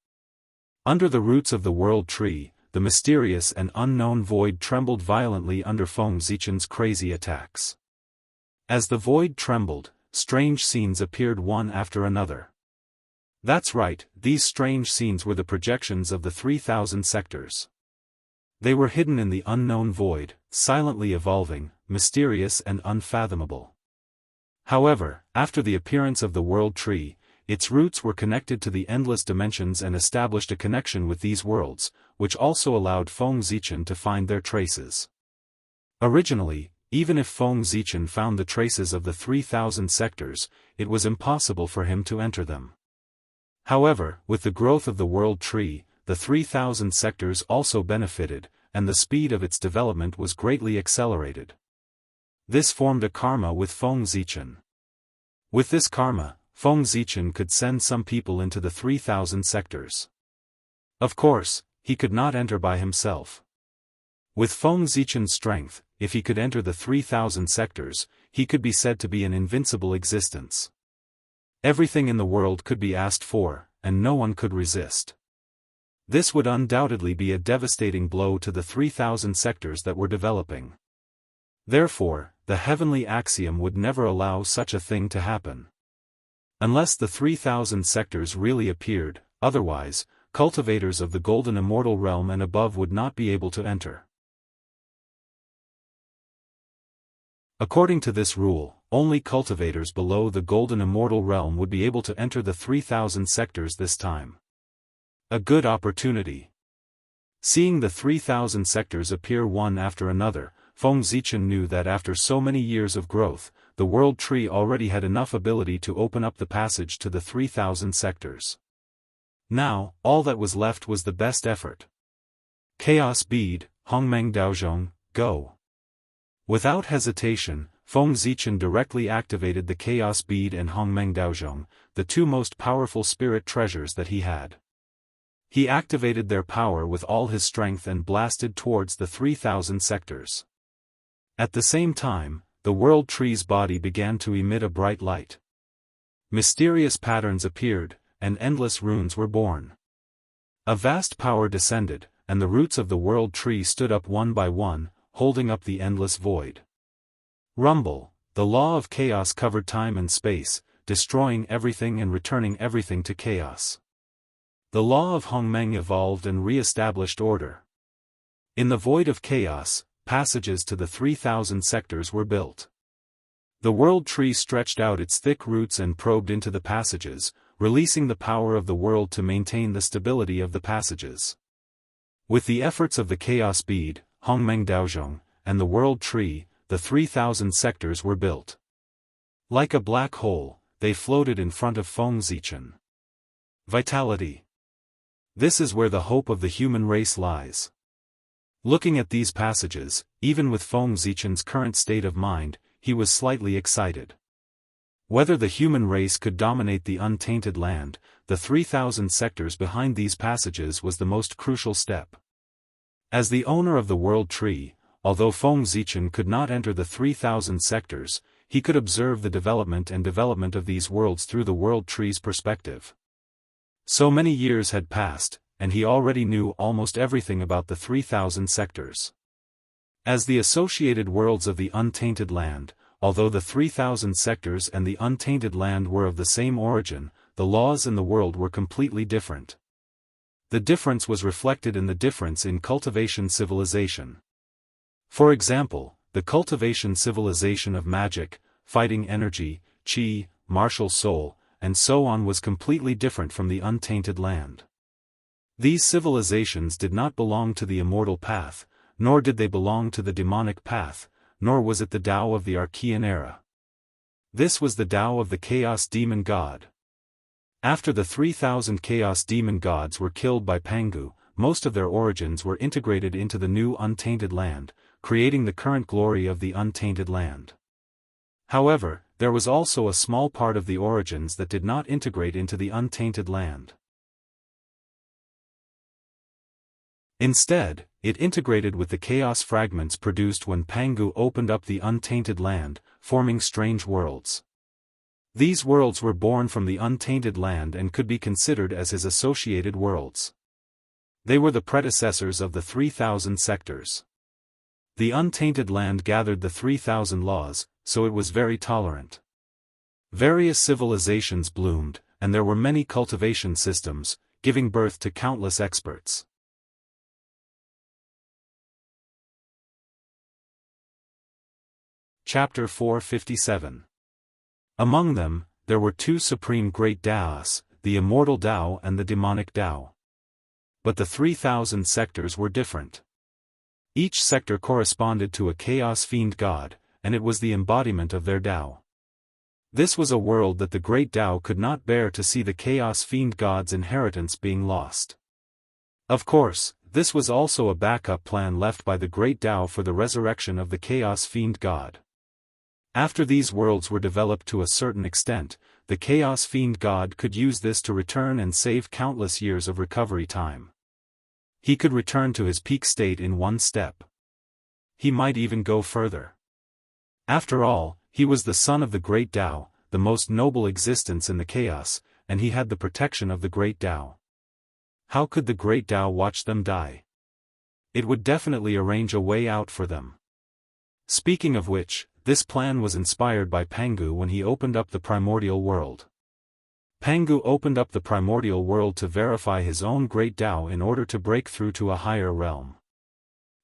Under the roots of the world tree, the mysterious and unknown void trembled violently under Feng Zichen's crazy attacks. As the void trembled, strange scenes appeared one after another. That's right, these strange scenes were the projections of the 3,000 sectors. They were hidden in the unknown void, silently evolving, mysterious and unfathomable. However, after the appearance of the world tree, its roots were connected to the endless dimensions and established a connection with these worlds, which also allowed Feng Zichen to find their traces. Originally, even if Feng Zichen found the traces of the 3,000 sectors, it was impossible for him to enter them. However, with the growth of the world tree, the 3,000 sectors also benefited, and the speed of its development was greatly accelerated. This formed a karma with Feng Zichen. With this karma, Feng Zichen could send some people into the 3,000 sectors. Of course, he could not enter by himself. With Feng Zichen's strength, if he could enter the 3,000 sectors, he could be said to be an invincible existence. Everything in the world could be asked for, and no one could resist. This would undoubtedly be a devastating blow to the 3,000 sectors that were developing. Therefore, the heavenly axiom would never allow such a thing to happen. Unless the 3,000 sectors really appeared, otherwise, cultivators of the golden immortal realm and above would not be able to enter. According to this rule, only cultivators below the golden immortal realm would be able to enter the 3,000 sectors this time. A good opportunity. Seeing the 3,000 sectors appear one after another, Feng Zichen knew that after so many years of growth, the world tree already had enough ability to open up the passage to the 3,000 sectors. Now, all that was left was the best effort. Chaos Bead, Hongmeng Daozhong, go. Without hesitation, Feng Zichen directly activated the Chaos Bead and Hongmeng Daozhong, the two most powerful spirit treasures that he had. He activated their power with all his strength and blasted towards the 3,000 sectors. At the same time, the world tree's body began to emit a bright light. Mysterious patterns appeared, and endless runes were born. A vast power descended, and the roots of the world tree stood up one by one, holding up the endless void. Rumble, the law of chaos covered time and space, destroying everything and returning everything to chaos. The law of Hongmeng evolved and re-established order. In the void of chaos, passages to the 3,000 sectors were built. The world tree stretched out its thick roots and probed into the passages, releasing the power of the world to maintain the stability of the passages. With the efforts of the Chaos Bead, Hongmeng Daozhong, and the world tree, the 3,000 sectors were built. Like a black hole, they floated in front of Feng Zichen. Vitality. This is where the hope of the human race lies. Looking at these passages, even with Feng Zichen's current state of mind, he was slightly excited. Whether the human race could dominate the untainted land, the 3,000 sectors behind these passages was the most crucial step. As the owner of the world tree, although Feng Zichen could not enter the 3,000 sectors, he could observe the development of these worlds through the world tree's perspective. So many years had passed, and he already knew almost everything about the 3,000 sectors. As the associated worlds of the untainted land, although the 3,000 sectors and the untainted land were of the same origin, the laws in the world were completely different. The difference was reflected in the difference in cultivation civilization. For example, the cultivation civilization of magic, fighting energy, qi, martial soul, and so on was completely different from the untainted land. These civilizations did not belong to the immortal path, nor did they belong to the demonic path, nor was it the Tao of the Archean era. This was the Tao of the Chaos Demon God. After the 3,000 Chaos Demon Gods were killed by Pangu, most of their origins were integrated into the new untainted land, creating the current glory of the untainted land. However, there was also a small part of the origins that did not integrate into the untainted land. Instead, it integrated with the chaos fragments produced when Pangu opened up the untainted land, forming strange worlds. These worlds were born from the untainted land and could be considered as his associated worlds. They were the predecessors of the 3,000 sectors. The untainted land gathered the 3,000 laws, so it was very tolerant. Various civilizations bloomed, and there were many cultivation systems, giving birth to countless experts. Chapter 457. Among them, there were two supreme great Daos, the immortal Tao and the demonic Tao. But the 3,000 sectors were different. Each sector corresponded to a chaos fiend god, and it was the embodiment of their Tao. This was a world that the great Tao could not bear to see the chaos fiend god's inheritance being lost. Of course, this was also a backup plan left by the great Tao for the resurrection of the chaos fiend god. After these worlds were developed to a certain extent, the Chaos Fiend God could use this to return and save countless years of recovery time. He could return to his peak state in one step. He might even go further. After all, he was the son of the Great Tao, the most noble existence in the chaos, and he had the protection of the Great Tao. How could the Great Tao watch them die? It would definitely arrange a way out for them. Speaking of which, this plan was inspired by Pangu when he opened up the primordial world. Pangu opened up the primordial world to verify his own Great Tao in order to break through to a higher realm.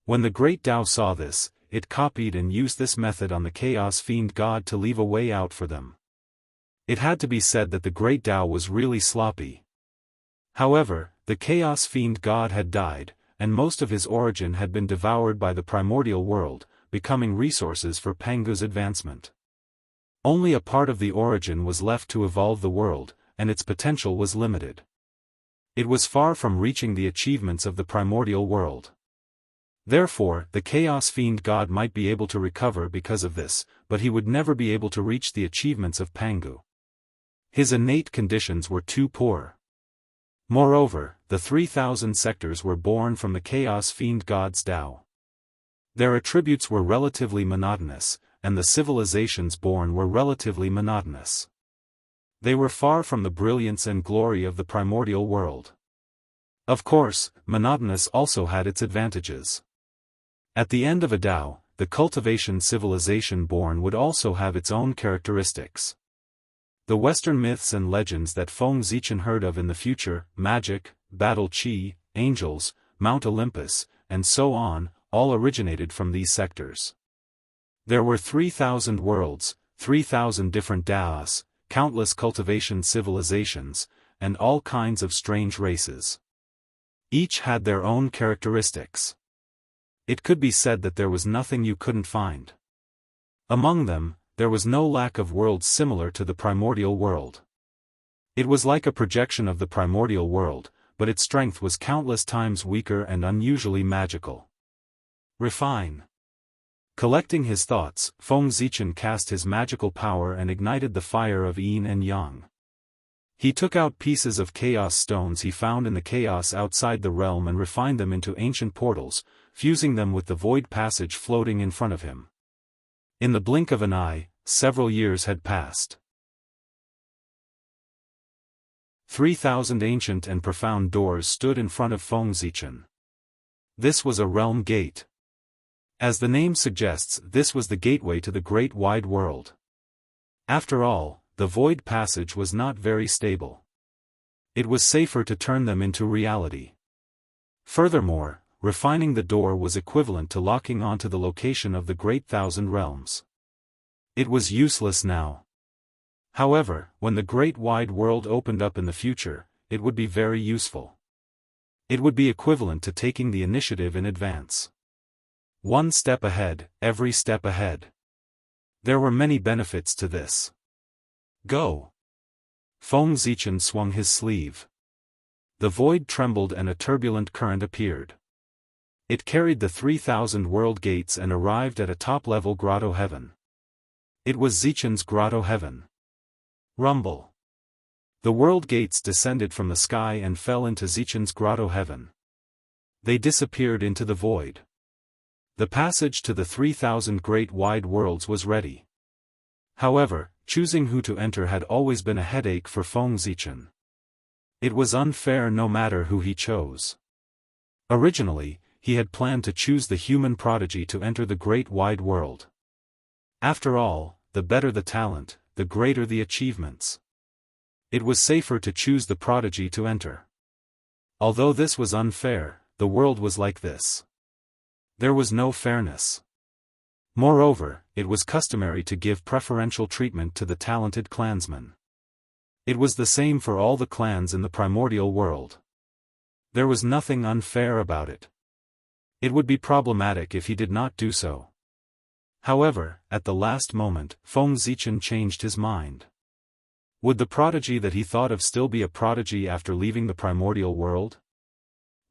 When the Great Tao saw this, it copied and used this method on the Chaos Fiend God to leave a way out for them. It had to be said that the Great Tao was really sloppy. However, the Chaos Fiend God had died, and most of his origin had been devoured by the primordial world, becoming resources for Pangu's advancement. Only a part of the origin was left to evolve the world, and its potential was limited. It was far from reaching the achievements of the primordial world. Therefore, the Chaos Fiend God might be able to recover because of this, but he would never be able to reach the achievements of Pangu. His innate conditions were too poor. Moreover, the 3,000 sectors were born from the Chaos Fiend God's Tao. Their attributes were relatively monotonous, and the civilizations born were relatively monotonous. They were far from the brilliance and glory of the primordial world. Of course, monotonous also had its advantages. At the end of a Tao, the cultivation civilization born would also have its own characteristics. The Western myths and legends that Feng Zichen heard of in the future, magic, battle chi, angels, Mount Olympus, and so on, all originated from these sectors. There were 3,000 worlds, 3,000 different Daoists, countless cultivation civilizations, and all kinds of strange races. Each had their own characteristics. It could be said that there was nothing you couldn't find. Among them, there was no lack of worlds similar to the primordial world. It was like a projection of the primordial world, but its strength was countless times weaker and unusually magical. Refine. Collecting his thoughts, Feng Zichen cast his magical power and ignited the fire of yin and yang. He took out pieces of chaos stones he found in the chaos outside the realm and refined them into ancient portals, fusing them with the void passage floating in front of him. In the blink of an eye, several years had passed. 3,000 ancient and profound doors stood in front of Feng Zichen. This was a realm gate. As the name suggests, this was the gateway to the great wide world. After all, the void passage was not very stable. It was safer to turn them into reality. Furthermore, refining the door was equivalent to locking onto the location of the great thousand realms. It was useless now. However, when the great wide world opened up in the future, it would be very useful. It would be equivalent to taking the initiative in advance. One step ahead, every step ahead. There were many benefits to this. Go. Feng Zichen swung his sleeve. The void trembled and a turbulent current appeared. It carried the 3,000 world gates and arrived at a top-level grotto heaven. It was Zichen's grotto heaven. Rumble. The world gates descended from the sky and fell into Zichen's grotto heaven. They disappeared into the void. The passage to the 3,000 great wide worlds was ready. However, choosing who to enter had always been a headache for Feng Zichen. It was unfair no matter who he chose. Originally, he had planned to choose the human prodigy to enter the great wide world. After all, the better the talent, the greater the achievements. It was safer to choose the prodigy to enter. Although this was unfair, the world was like this. There was no fairness. Moreover, it was customary to give preferential treatment to the talented clansmen. It was the same for all the clans in the primordial world. There was nothing unfair about it. It would be problematic if he did not do so. However, at the last moment, Feng Zichen changed his mind. Would the prodigy that he thought of still be a prodigy after leaving the primordial world?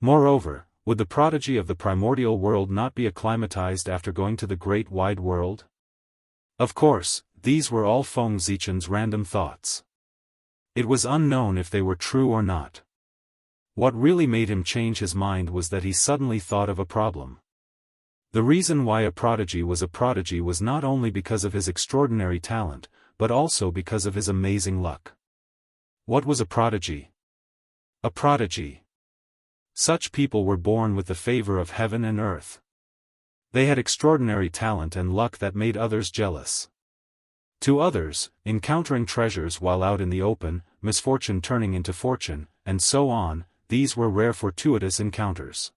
Moreover, would the prodigy of the primordial world not be acclimatized after going to the great wide world? Of course, these were all Feng Zichen's random thoughts. It was unknown if they were true or not. What really made him change his mind was that he suddenly thought of a problem. The reason why a prodigy was not only because of his extraordinary talent, but also because of his amazing luck. What was a prodigy? A prodigy. Such people were born with the favor of heaven and earth. They had extraordinary talent and luck that made others jealous. To others, encountering treasures while out in the open, misfortune turning into fortune, and so on, these were rare fortuitous encounters.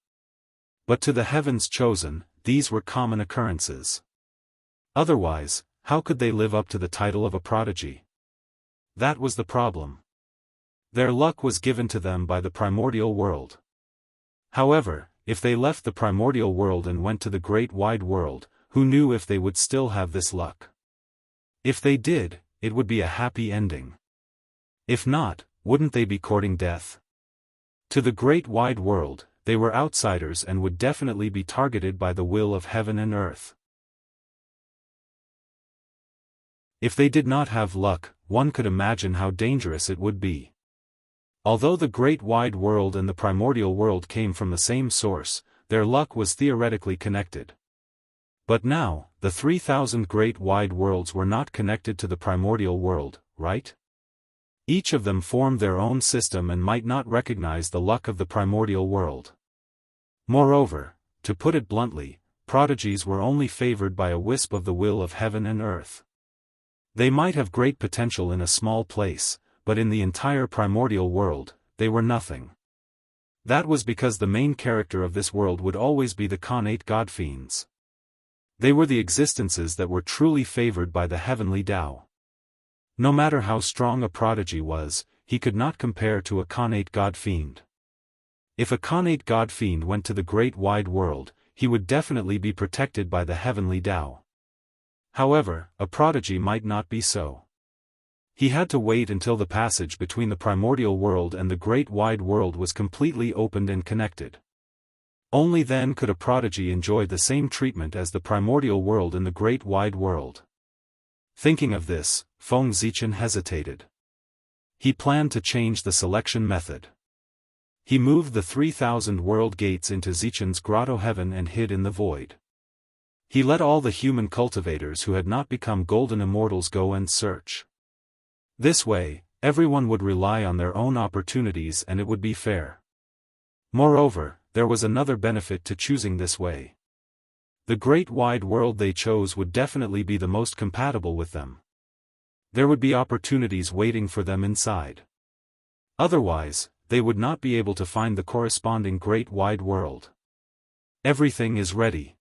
But to the heavens chosen, these were common occurrences. Otherwise, how could they live up to the title of a prodigy? That was the problem. Their luck was given to them by the primordial world. However, if they left the primordial world and went to the great wide world, who knew if they would still have this luck? If they did, it would be a happy ending. If not, wouldn't they be courting death? To the great wide world, they were outsiders and would definitely be targeted by the will of heaven and earth. If they did not have luck, one could imagine how dangerous it would be. Although the great wide world and the primordial world came from the same source, their luck was theoretically connected. But now, the 3,000 great wide worlds were not connected to the primordial world, right? Each of them formed their own system and might not recognize the luck of the primordial world. Moreover, to put it bluntly, prodigies were only favored by a wisp of the will of heaven and earth. They might have great potential in a small place, but in the entire primordial world, they were nothing. That was because the main character of this world would always be the connate god-fiends. They were the existences that were truly favored by the heavenly Tao. No matter how strong a prodigy was, he could not compare to a connate god-fiend. If a connate god-fiend went to the great wide world, he would definitely be protected by the heavenly Tao. However, a prodigy might not be so. He had to wait until the passage between the primordial world and the great wide world was completely opened and connected. Only then could a prodigy enjoy the same treatment as the primordial world and the great wide world. Thinking of this, Feng Zichen hesitated. He planned to change the selection method. He moved the 3,000 world gates into Zichen's grotto heaven and hid in the void. He let all the human cultivators who had not become golden immortals go and search. This way, everyone would rely on their own opportunities and it would be fair. Moreover, there was another benefit to choosing this way. The great wide world they chose would definitely be the most compatible with them. There would be opportunities waiting for them inside. Otherwise, they would not be able to find the corresponding great wide world. Everything is ready.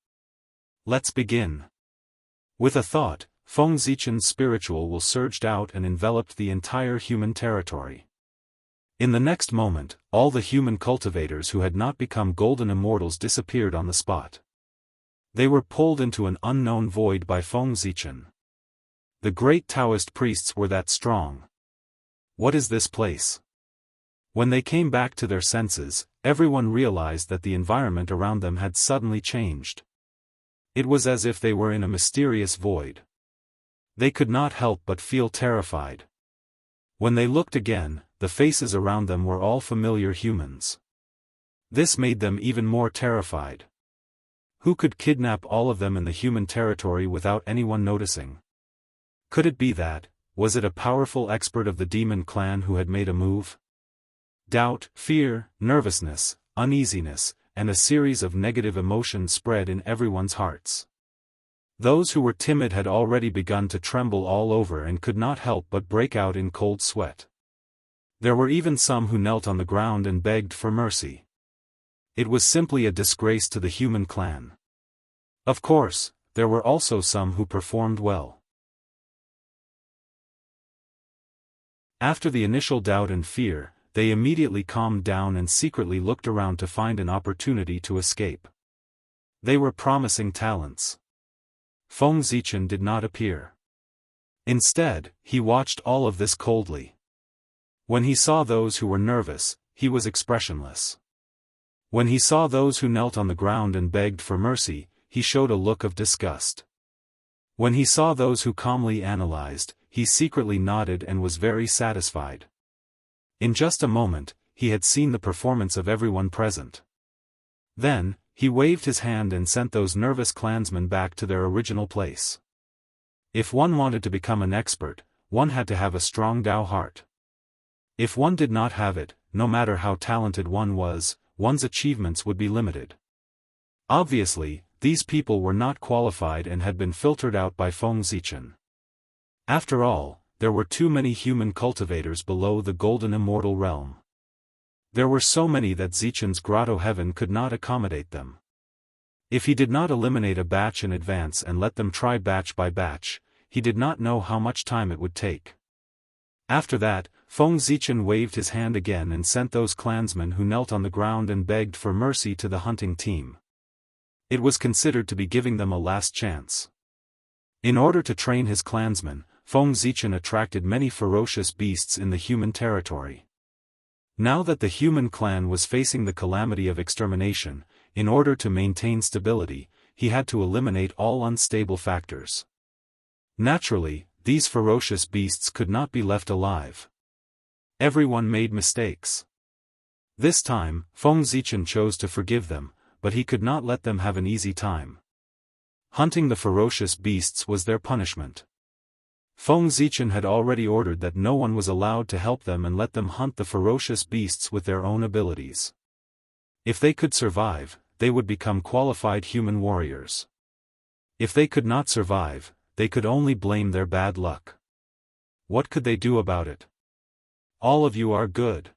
Let's begin. With a thought, Feng Zichen's spiritual will surged out and enveloped the entire human territory. In the next moment, all the human cultivators who had not become golden immortals disappeared on the spot. They were pulled into an unknown void by Feng Zichen. The great Daoist priests were that strong. What is this place? When they came back to their senses, everyone realized that the environment around them had suddenly changed. It was as if they were in a mysterious void. They could not help but feel terrified. When they looked again, the faces around them were all familiar humans. This made them even more terrified. Who could kidnap all of them in the human territory without anyone noticing? Could it be that, was it a powerful expert of the demon clan who had made a move? Doubt, fear, nervousness, uneasiness, and a series of negative emotions spread in everyone's hearts. Those who were timid had already begun to tremble all over and could not help but break out in cold sweat. There were even some who knelt on the ground and begged for mercy. It was simply a disgrace to the human clan. Of course, there were also some who performed well. After the initial doubt and fear, they immediately calmed down and secretly looked around to find an opportunity to escape. They were promising talents. Feng Zichen did not appear. Instead, he watched all of this coldly. When he saw those who were nervous, he was expressionless. When he saw those who knelt on the ground and begged for mercy, he showed a look of disgust. When he saw those who calmly analyzed, he secretly nodded and was very satisfied. In just a moment, he had seen the performance of everyone present. Then, he waved his hand and sent those nervous clansmen back to their original place. If one wanted to become an expert, one had to have a strong Dao heart. If one did not have it, no matter how talented one was, one's achievements would be limited. Obviously, these people were not qualified and had been filtered out by Feng Zichen. After all, there were too many human cultivators below the golden immortal realm. There were so many that Zichen's grotto heaven could not accommodate them. If he did not eliminate a batch in advance and let them try batch by batch, he did not know how much time it would take. After that, Feng Zichen waved his hand again and sent those clansmen who knelt on the ground and begged for mercy to the hunting team. It was considered to be giving them a last chance. In order to train his clansmen, Feng Zichen attracted many ferocious beasts in the human territory. Now that the human clan was facing the calamity of extermination, in order to maintain stability, he had to eliminate all unstable factors. Naturally, these ferocious beasts could not be left alive. Everyone made mistakes. This time, Feng Zichen chose to forgive them, but he could not let them have an easy time. Hunting the ferocious beasts was their punishment. Feng Zichen had already ordered that no one was allowed to help them and let them hunt the ferocious beasts with their own abilities. If they could survive, they would become qualified human warriors. If they could not survive, they could only blame their bad luck. What could they do about it? All of you are good.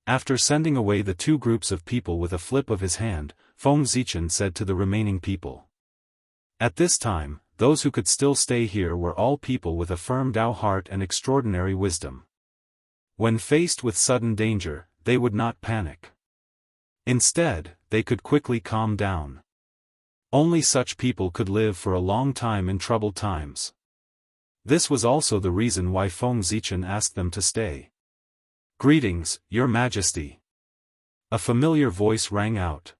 After sending away the two groups of people with a flip of his hand, Feng Zichen said to the remaining people. At this time, those who could still stay here were all people with a firm Dao heart and extraordinary wisdom. When faced with sudden danger, they would not panic. Instead, they could quickly calm down. Only such people could live for a long time in troubled times. This was also the reason why Feng Zichen asked them to stay. "Greetings, Your Majesty." A familiar voice rang out.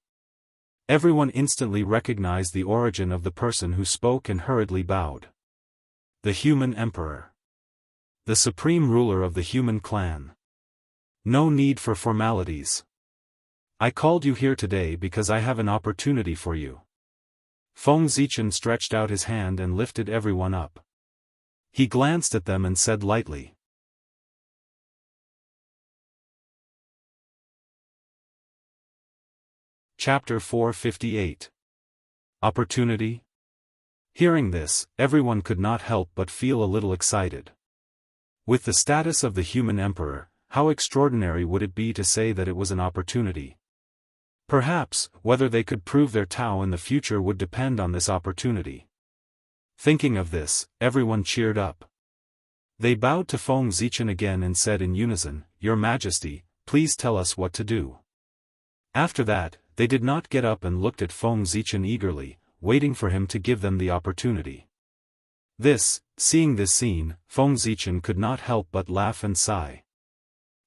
Everyone instantly recognized the origin of the person who spoke and hurriedly bowed. The human emperor. The supreme ruler of the human clan. No need for formalities. I called you here today because I have an opportunity for you. Feng Zichen stretched out his hand and lifted everyone up. He glanced at them and said lightly. Chapter 458. Opportunity? Hearing this, everyone could not help but feel a little excited. With the status of the human emperor, how extraordinary would it be to say that it was an opportunity? Perhaps, whether they could prove their Tao in the future would depend on this opportunity. Thinking of this, everyone cheered up. They bowed to Feng Zichen again and said in unison, "Your Majesty, please tell us what to do." After that, they did not get up and looked at Feng Zichen eagerly, waiting for him to give them the opportunity. Seeing this scene, Feng Zichen could not help but laugh and sigh.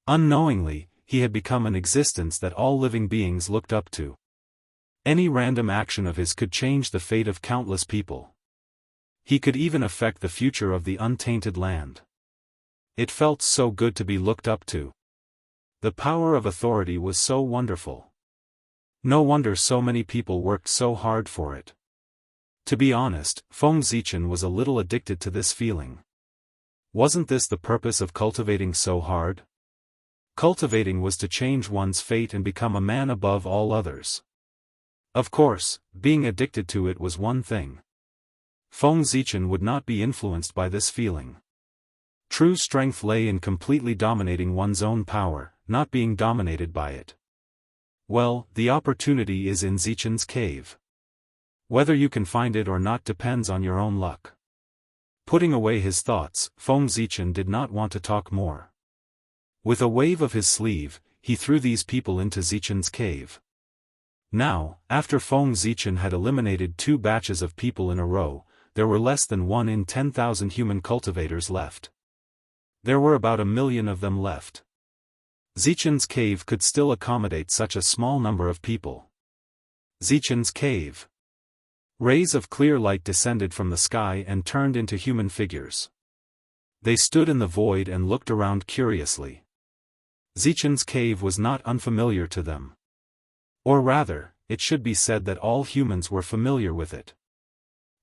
Unknowingly, he had become an existence that all living beings looked up to. Any random action of his could change the fate of countless people. He could even affect the future of the untainted land. It felt so good to be looked up to. The power of authority was so wonderful. No wonder so many people worked so hard for it. To be honest, Feng Zichen was a little addicted to this feeling. Wasn't this the purpose of cultivating so hard? Cultivating was to change one's fate and become a man above all others. Of course, being addicted to it was one thing. Feng Zichen would not be influenced by this feeling. True strength lay in completely dominating one's own power, not being dominated by it. Well, the opportunity is in Zichen's cave. Whether you can find it or not depends on your own luck. Putting away his thoughts, Feng Zichen did not want to talk more. With a wave of his sleeve, he threw these people into Zichen's cave. Now, after Feng Zichen had eliminated 2 batches of people in a row, there were less than 1 in 10,000 human cultivators left. There were about 1 million of them left. Zichen's cave could still accommodate such a small number of people. Zichen's cave. Rays of clear light descended from the sky and turned into human figures. They stood in the void and looked around curiously. Zichen's cave was not unfamiliar to them. Or rather, it should be said that all humans were familiar with it.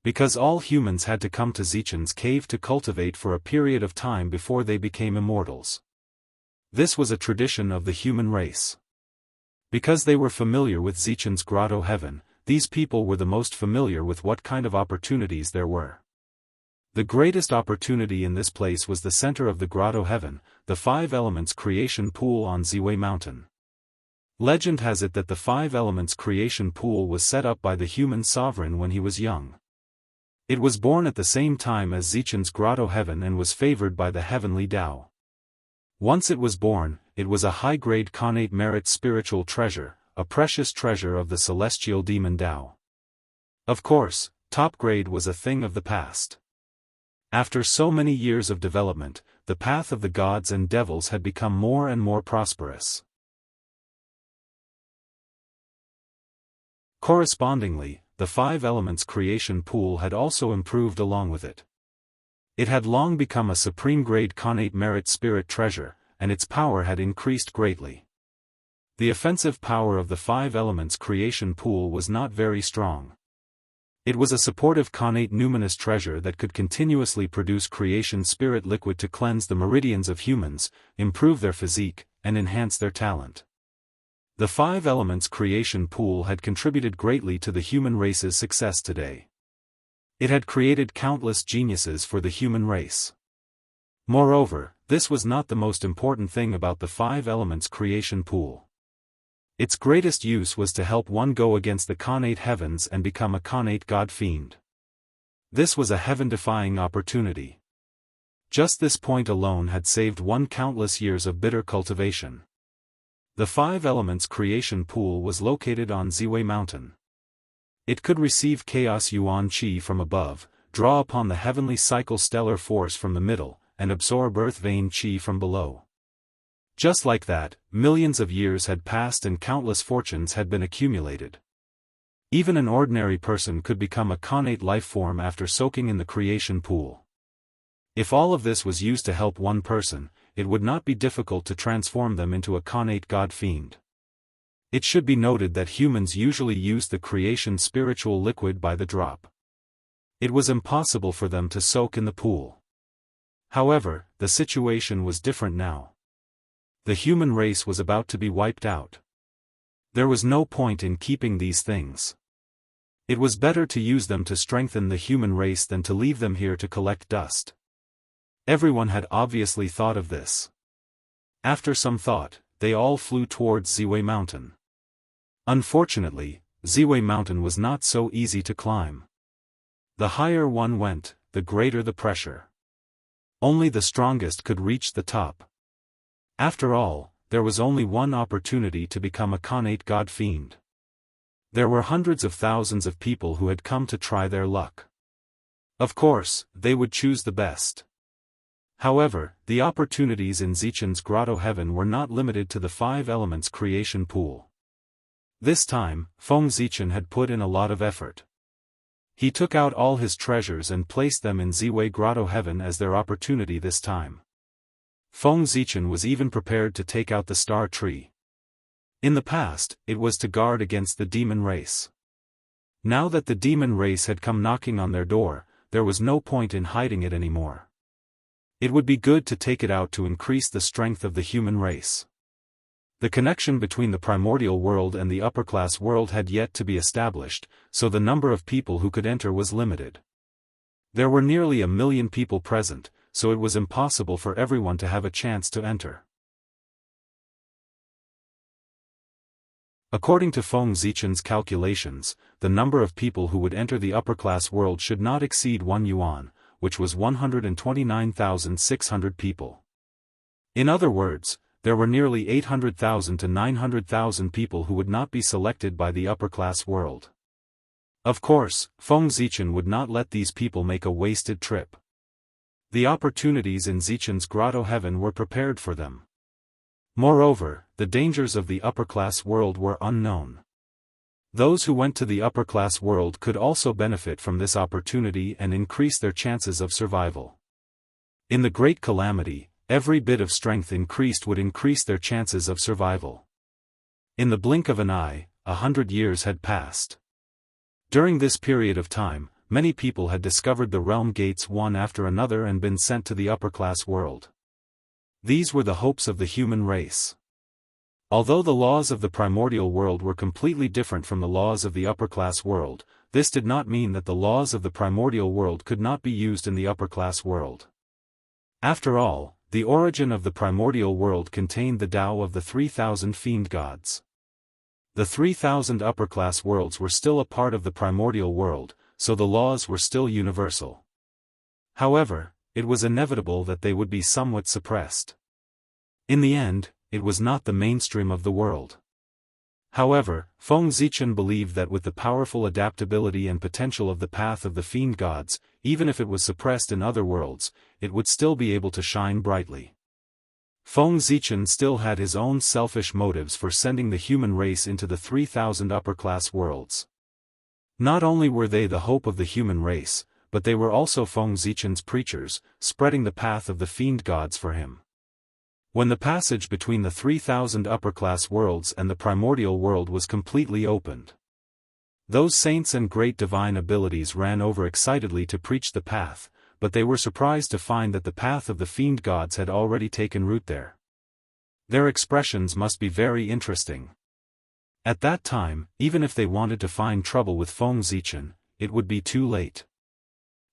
Because all humans had to come to Zichen's cave to cultivate for a period of time before they became immortals. This was a tradition of the human race. Because they were familiar with Zichen's grotto heaven, these people were the most familiar with what kind of opportunities there were. The greatest opportunity in this place was the center of the grotto heaven, the five elements creation pool on Ziwei Mountain. Legend has it that the five elements creation pool was set up by the human sovereign when he was young. It was born at the same time as Zichen's grotto heaven and was favored by the heavenly Tao. Once it was born, it was a high-grade connate merit spiritual treasure, a precious treasure of the celestial demon Tao. Of course, top grade was a thing of the past. After so many years of development, the path of the gods and devils had become more and more prosperous. Correspondingly, the five elements creation pool had also improved along with it. It had long become a supreme-grade connate merit spirit treasure, and its power had increased greatly. The offensive power of the five elements creation pool was not very strong. It was a supportive connate numinous treasure that could continuously produce creation spirit liquid to cleanse the meridians of humans, improve their physique, and enhance their talent. The five elements creation pool had contributed greatly to the human race's success today. It had created countless geniuses for the human race. Moreover, this was not the most important thing about the five elements creation pool. Its greatest use was to help one go against the connate heavens and become a connate god fiend. This was a heaven-defying opportunity. Just this point alone had saved one countless years of bitter cultivation. The five elements creation pool was located on Ziwei Mountain. It could receive chaos yuan qi from above, draw upon the heavenly cycle stellar force from the middle, and absorb earth vein qi from below. Just like that, millions of years had passed and countless fortunes had been accumulated. Even an ordinary person could become a connate life form after soaking in the creation pool. If all of this was used to help one person, it would not be difficult to transform them into a connate god fiend. It should be noted that humans usually use the creation spiritual liquid by the drop. It was impossible for them to soak in the pool. However, the situation was different now. The human race was about to be wiped out. There was no point in keeping these things. It was better to use them to strengthen the human race than to leave them here to collect dust. Everyone had obviously thought of this. After some thought, they all flew towards Ziwei Mountain. Unfortunately, Ziwei Mountain was not so easy to climb. The higher one went, the greater the pressure. Only the strongest could reach the top. After all, there was only one opportunity to become a connate god fiend. There were hundreds of thousands of people who had come to try their luck. Of course, they would choose the best. However, the opportunities in Zichen's grotto heaven were not limited to the five elements creation pool. This time, Feng Zichen had put in a lot of effort. He took out all his treasures and placed them in Ziwei grotto heaven as their opportunity this time. Feng Zichen was even prepared to take out the star tree. In the past, it was to guard against the demon race. Now that the demon race had come knocking on their door, there was no point in hiding it anymore. It would be good to take it out to increase the strength of the human race. The connection between the primordial world and the upper-class world had yet to be established, so the number of people who could enter was limited. There were nearly 1 million people present, so it was impossible for everyone to have a chance to enter. According to Feng Zichen's calculations, the number of people who would enter the upper-class world should not exceed 1 yuan, which was 129,600 people. In other words, there were nearly 800,000 to 900,000 people who would not be selected by the upper-class world. Of course, Feng Zichen would not let these people make a wasted trip. The opportunities in Zichen's grotto heaven were prepared for them. Moreover, the dangers of the upper-class world were unknown. Those who went to the upper-class world could also benefit from this opportunity and increase their chances of survival. In the Great Calamity, Every bit of strength increased would increase their chances of survival. In the blink of an eye, 100 years had passed. During this period of time, many people had discovered the realm gates one after another and been sent to the upper-class world. These were the hopes of the human race. Although the laws of the primordial world were completely different from the laws of the upper-class world, this did not mean that the laws of the primordial world could not be used in the upper-class world. After all, the origin of the primordial world contained the Tao of the 3,000 fiend gods. The 3,000 upper-class worlds were still a part of the primordial world, so the laws were still universal. However, it was inevitable that they would be somewhat suppressed. In the end, it was not the mainstream of the world. However, Feng Zichen believed that with the powerful adaptability and potential of the path of the fiend gods, even if it was suppressed in other worlds, it would still be able to shine brightly. Feng Zichen still had his own selfish motives for sending the human race into the 3,000 upper-class worlds. Not only were they the hope of the human race, but they were also Feng Zichen's preachers, spreading the path of the fiend gods for him. When the passage between the 3,000 upper-class worlds and the primordial world was completely opened, those saints and great divine abilities ran over excitedly to preach the path, but they were surprised to find that the path of the fiend gods had already taken root there. Their expressions must be very interesting. At that time, even if they wanted to find trouble with Feng Zichen, it would be too late.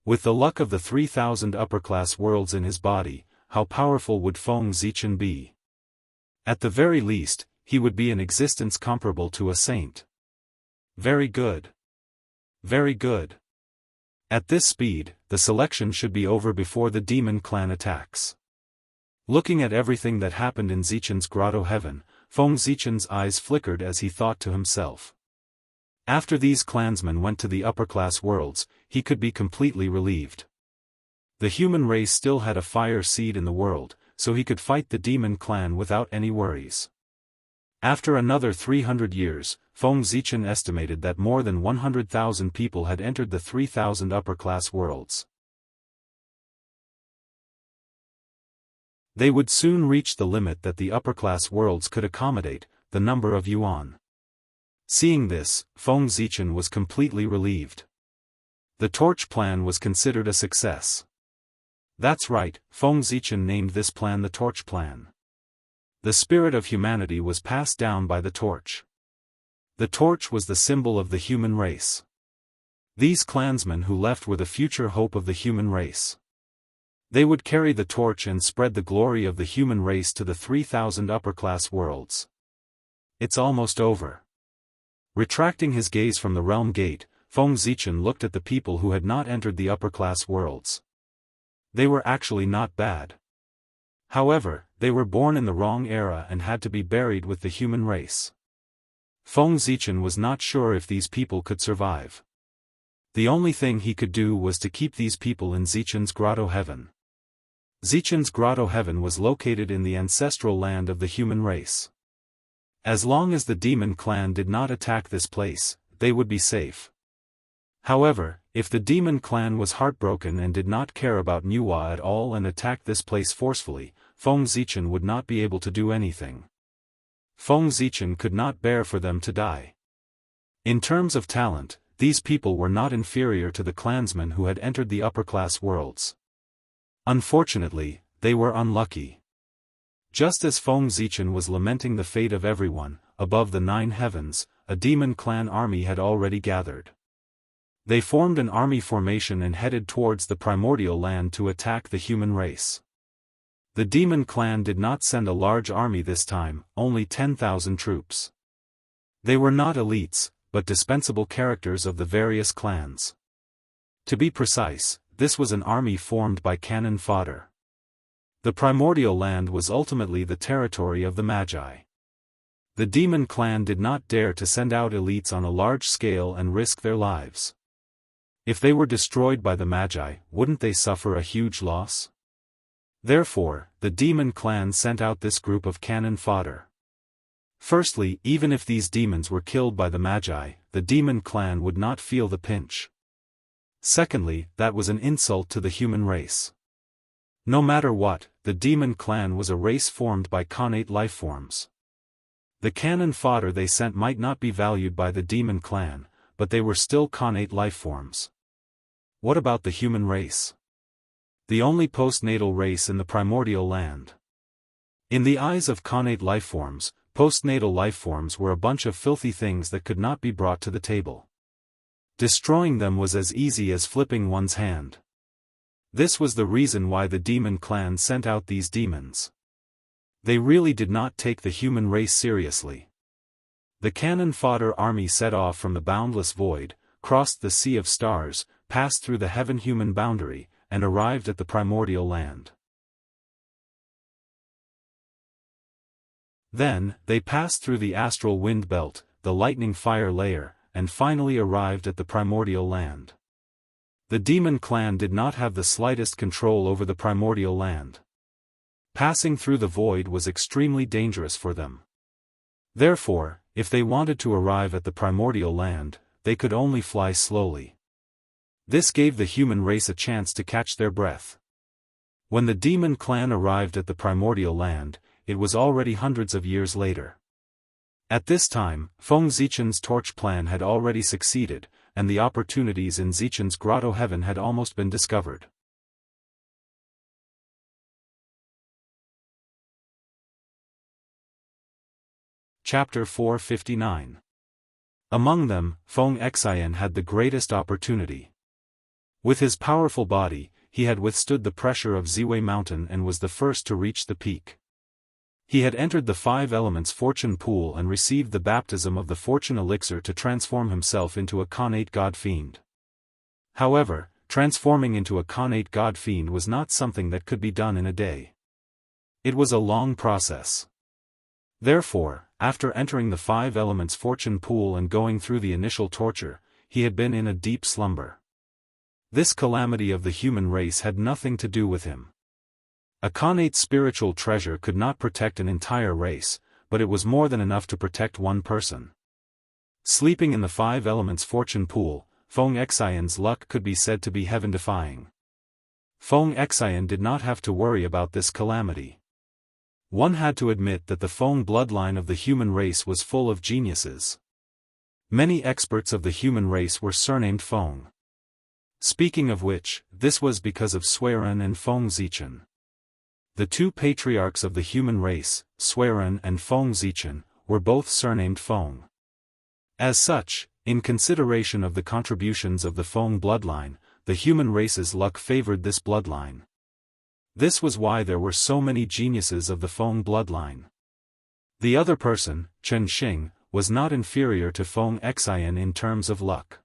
With the luck of the 3,000 upper-class worlds in his body, how powerful would Feng Zichen be? At the very least, he would be an existence comparable to a saint. Very good. Very good. At this speed, the selection should be over before the demon clan attacks. Looking at everything that happened in Zichen's grotto heaven, Feng Zichen's eyes flickered as he thought to himself. After these clansmen went to the upper-class worlds, he could be completely relieved. The human race still had a fire seed in the world, so he could fight the demon clan without any worries. After another 300 years, Feng Zichen estimated that more than 100,000 people had entered the 3,000 upper-class worlds. They would soon reach the limit that the upper-class worlds could accommodate, the number of yuan. Seeing this, Feng Zichen was completely relieved. The torch plan was considered a success. That's right, Feng Zichen named this plan the torch plan. The spirit of humanity was passed down by the torch. The torch was the symbol of the human race. These clansmen who left were the future hope of the human race. They would carry the torch and spread the glory of the human race to the 3,000 upper-class worlds. It's almost over. Retracting his gaze from the realm gate, Feng Zichen looked at the people who had not entered the upper-class worlds. They were actually not bad. However, they were born in the wrong era and had to be buried with the human race. Feng Zichen was not sure if these people could survive. The only thing he could do was to keep these people in Zichen's grotto heaven. Zichen's grotto heaven was located in the ancestral land of the human race. As long as the demon clan did not attack this place, they would be safe. However, if the demon clan was heartbroken and did not care about Nuwa at all and attacked this place forcefully, Feng Zichen would not be able to do anything. Feng Zichen could not bear for them to die. In terms of talent, these people were not inferior to the clansmen who had entered the upper-class worlds. Unfortunately, they were unlucky. Just as Feng Zichen was lamenting the fate of everyone, above the 9 heavens, a demon clan army had already gathered. They formed an army formation and headed towards the primordial land to attack the human race. The demon clan did not send a large army this time, only 10,000 troops. They were not elites, but dispensable characters of the various clans. To be precise, this was an army formed by cannon fodder. The primordial land was ultimately the territory of the Magi. The demon clan did not dare to send out elites on a large scale and risk their lives. If they were destroyed by the Magi, wouldn't they suffer a huge loss? Therefore, the demon clan sent out this group of cannon fodder. Firstly, even if these demons were killed by the Magi, the demon clan would not feel the pinch. Secondly, that was an insult to the human race. No matter what, the demon clan was a race formed by connate lifeforms. The cannon fodder they sent might not be valued by the demon clan, but they were still connate lifeforms. What about the human race? The only postnatal race in the primordial land. In the eyes of connate lifeforms, postnatal lifeforms were a bunch of filthy things that could not be brought to the table. Destroying them was as easy as flipping one's hand. This was the reason why the demon clan sent out these demons. They really did not take the human race seriously. The cannon fodder army set off from the boundless void, crossed the sea of stars, passed through the heaven-human boundary, and arrived at the primordial land. Then, they passed through the astral wind belt, the lightning fire layer, and finally arrived at the primordial land. The demon clan did not have the slightest control over the primordial land. Passing through the void was extremely dangerous for them. Therefore, if they wanted to arrive at the primordial land, they could only fly slowly. This gave the human race a chance to catch their breath. When the demon clan arrived at the primordial land, it was already hundreds of years later. At this time, Feng Zichen's torch plan had already succeeded, and the opportunities in Zichen's grotto heaven had almost been discovered. Chapter 459. Among them, Feng Xian had the greatest opportunity. With his powerful body, he had withstood the pressure of Ziwei Mountain and was the first to reach the peak. He had entered the five elements fortune pool and received the baptism of the fortune elixir to transform himself into a connate god fiend. However, transforming into a connate god fiend was not something that could be done in a day. It was a long process. Therefore, after entering the five elements fortune pool and going through the initial torture, he had been in a deep slumber. This calamity of the human race had nothing to do with him. A connate spiritual treasure could not protect an entire race, but it was more than enough to protect one person. Sleeping in the five elements fortune pool, Feng Xian's luck could be said to be heaven-defying. Feng Xian did not have to worry about this calamity. One had to admit that the Feng bloodline of the human race was full of geniuses. Many experts of the human race were surnamed Feng. Speaking of which, this was because of Soaring and Feng Zichen. The two patriarchs of the human race, Soaring and Feng Zichen, were both surnamed Feng. As such, in consideration of the contributions of the Feng bloodline, the human race's luck favored this bloodline. This was why there were so many geniuses of the Feng bloodline. The other person, Chen Xing, was not inferior to Feng Xian in terms of luck.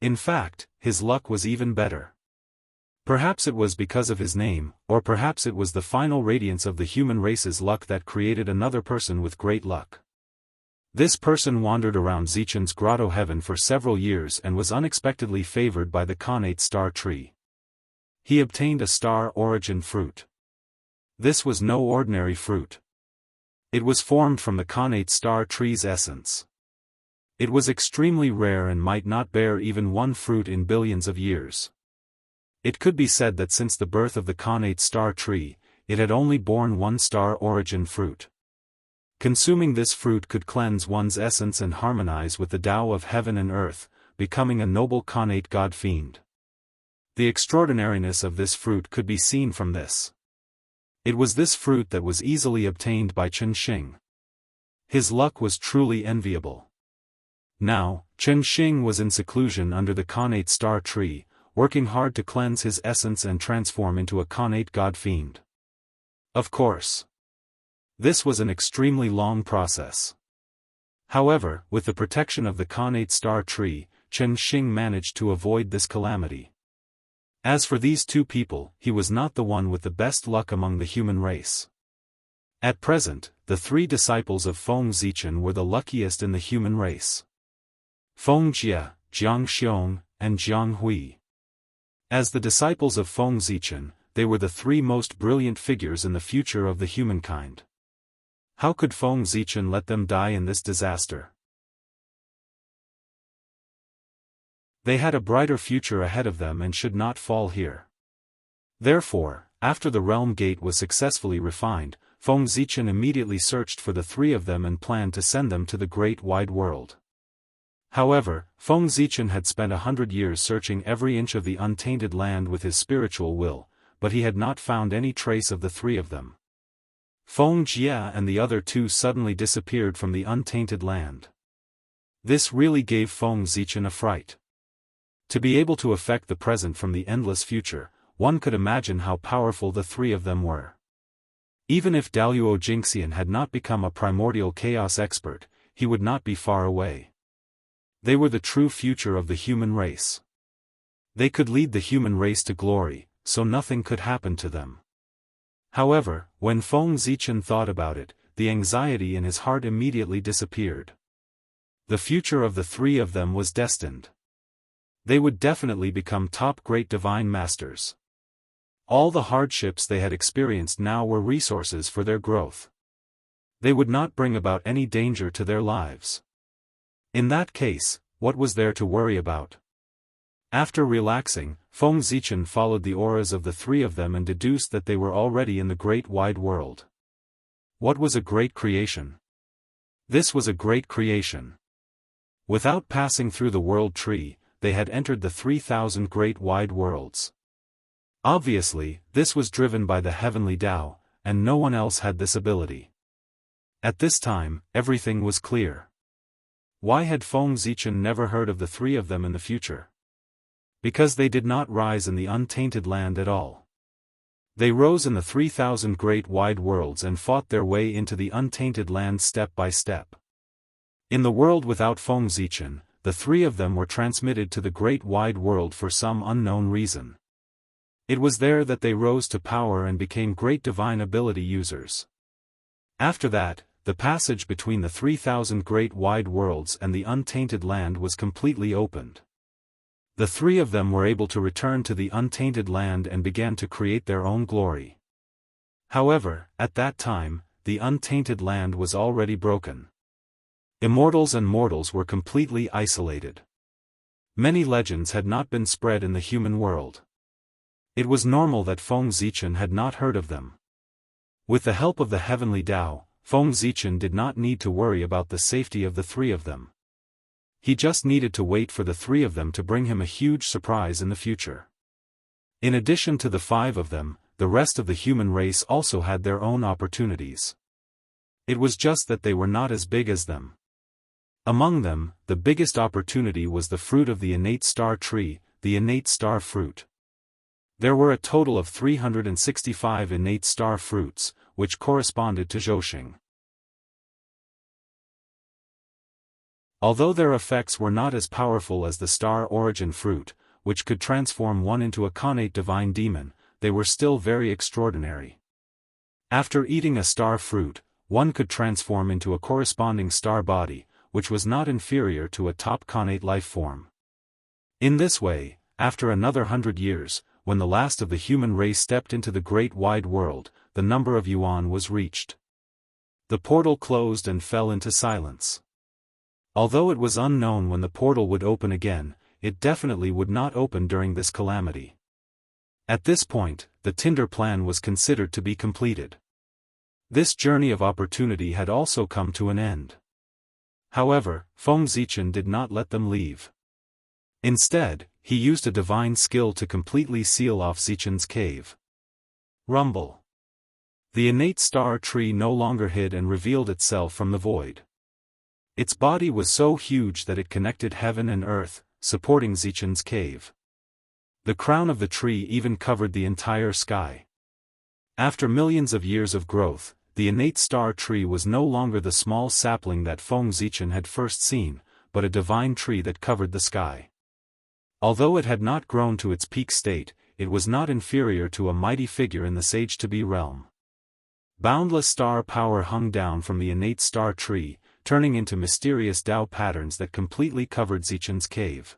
In fact, his luck was even better. Perhaps it was because of his name, or perhaps it was the final radiance of the human race's luck that created another person with great luck. This person wandered around Zichen's grotto heaven for several years and was unexpectedly favored by the connate star tree. He obtained a star origin fruit. This was no ordinary fruit. It was formed from the connate star tree's essence. It was extremely rare and might not bear even one fruit in billions of years. It could be said that since the birth of the connate star tree, it had only borne one star origin fruit. Consuming this fruit could cleanse one's essence and harmonize with the Tao of heaven and earth, becoming a noble connate god fiend. The extraordinariness of this fruit could be seen from this. It was this fruit that was easily obtained by Chen Xing. His luck was truly enviable. Now, Chen Xing was in seclusion under the connate star tree, working hard to cleanse his essence and transform into a connate god fiend. Of course. This was an extremely long process. However, with the protection of the connate star tree, Chen Xing managed to avoid this calamity. As for these two people, he was not the one with the best luck among the human race. At present, the three disciples of Feng Zichen were the luckiest in the human race. Feng Jie, Jianghu, and Jianghu. As the disciples of Feng Zichen, they were the three most brilliant figures in the future of the humankind. How could Feng Zichen let them die in this disaster? They had a brighter future ahead of them and should not fall here. Therefore, after the realm gate was successfully refined, Feng Zichen immediately searched for the three of them and planned to send them to the great wide world. However, Feng Zichen had spent 100 years searching every inch of the untainted land with his spiritual will, but he had not found any trace of the three of them. Feng Jia and the other two suddenly disappeared from the untainted land. This really gave Feng Zichen a fright. To be able to affect the present from the endless future, one could imagine how powerful the three of them were. Even if Daoist Jingxian had not become a primordial chaos expert, he would not be far away. They were the true future of the human race. They could lead the human race to glory, so nothing could happen to them. However, when Feng Zichen thought about it, the anxiety in his heart immediately disappeared. The future of the three of them was destined. They would definitely become top great divine masters. All the hardships they had experienced now were resources for their growth. They would not bring about any danger to their lives. In that case, what was there to worry about? After relaxing, Feng Zichen followed the auras of the three of them and deduced that they were already in the great wide world. What was a great creation? This was a great creation. Without passing through the world tree, they had entered the 3,000 great wide worlds. Obviously, this was driven by the heavenly Tao, and no one else had this ability. At this time, everything was clear. Why had Feng Zichen never heard of the three of them in the future? Because they did not rise in the untainted land at all. They rose in the 3,000 great wide worlds and fought their way into the untainted land step by step. In the world without Feng Zichen, the three of them were transmitted to the great wide world for some unknown reason. It was there that they rose to power and became great divine ability users. After that, the passage between the 3,000 great wide worlds and the untainted land was completely opened. The three of them were able to return to the untainted land and began to create their own glory. However, at that time, the untainted land was already broken. Immortals and mortals were completely isolated. Many legends had not been spread in the human world. It was normal that Feng Zichen had not heard of them. With the help of the heavenly Tao, Feng Zichen did not need to worry about the safety of the three of them. He just needed to wait for the three of them to bring him a huge surprise in the future. In addition to the five of them, the rest of the human race also had their own opportunities. It was just that they were not as big as them. Among them, the biggest opportunity was the fruit of the innate star tree, the innate star fruit. There were a total of 365 innate star fruits, which corresponded to Zhouxing. Although their effects were not as powerful as the star origin fruit, which could transform one into a connate divine demon, they were still very extraordinary. After eating a star fruit, one could transform into a corresponding star body, which was not inferior to a top connate life form. In this way, after another 100 years, when the last of the human race stepped into the great wide world, the number of yuan was reached. The portal closed and fell into silence. Although it was unknown when the portal would open again, it definitely would not open during this calamity. At this point, the Tinder plan was considered to be completed. This journey of opportunity had also come to an end. However, Feng Zichen did not let them leave. Instead, he used a divine skill to completely seal off Zichen's cave. Rumble. The innate star tree no longer hid and revealed itself from the void. Its body was so huge that it connected heaven and earth, supporting Zichen's cave. The crown of the tree even covered the entire sky. After millions of years of growth, the innate star tree was no longer the small sapling that Feng Zichen had first seen, but a divine tree that covered the sky. Although it had not grown to its peak state, it was not inferior to a mighty figure in the Sage-to-be realm. Boundless star power hung down from the innate star tree, turning into mysterious Tao patterns that completely covered Zichen's cave.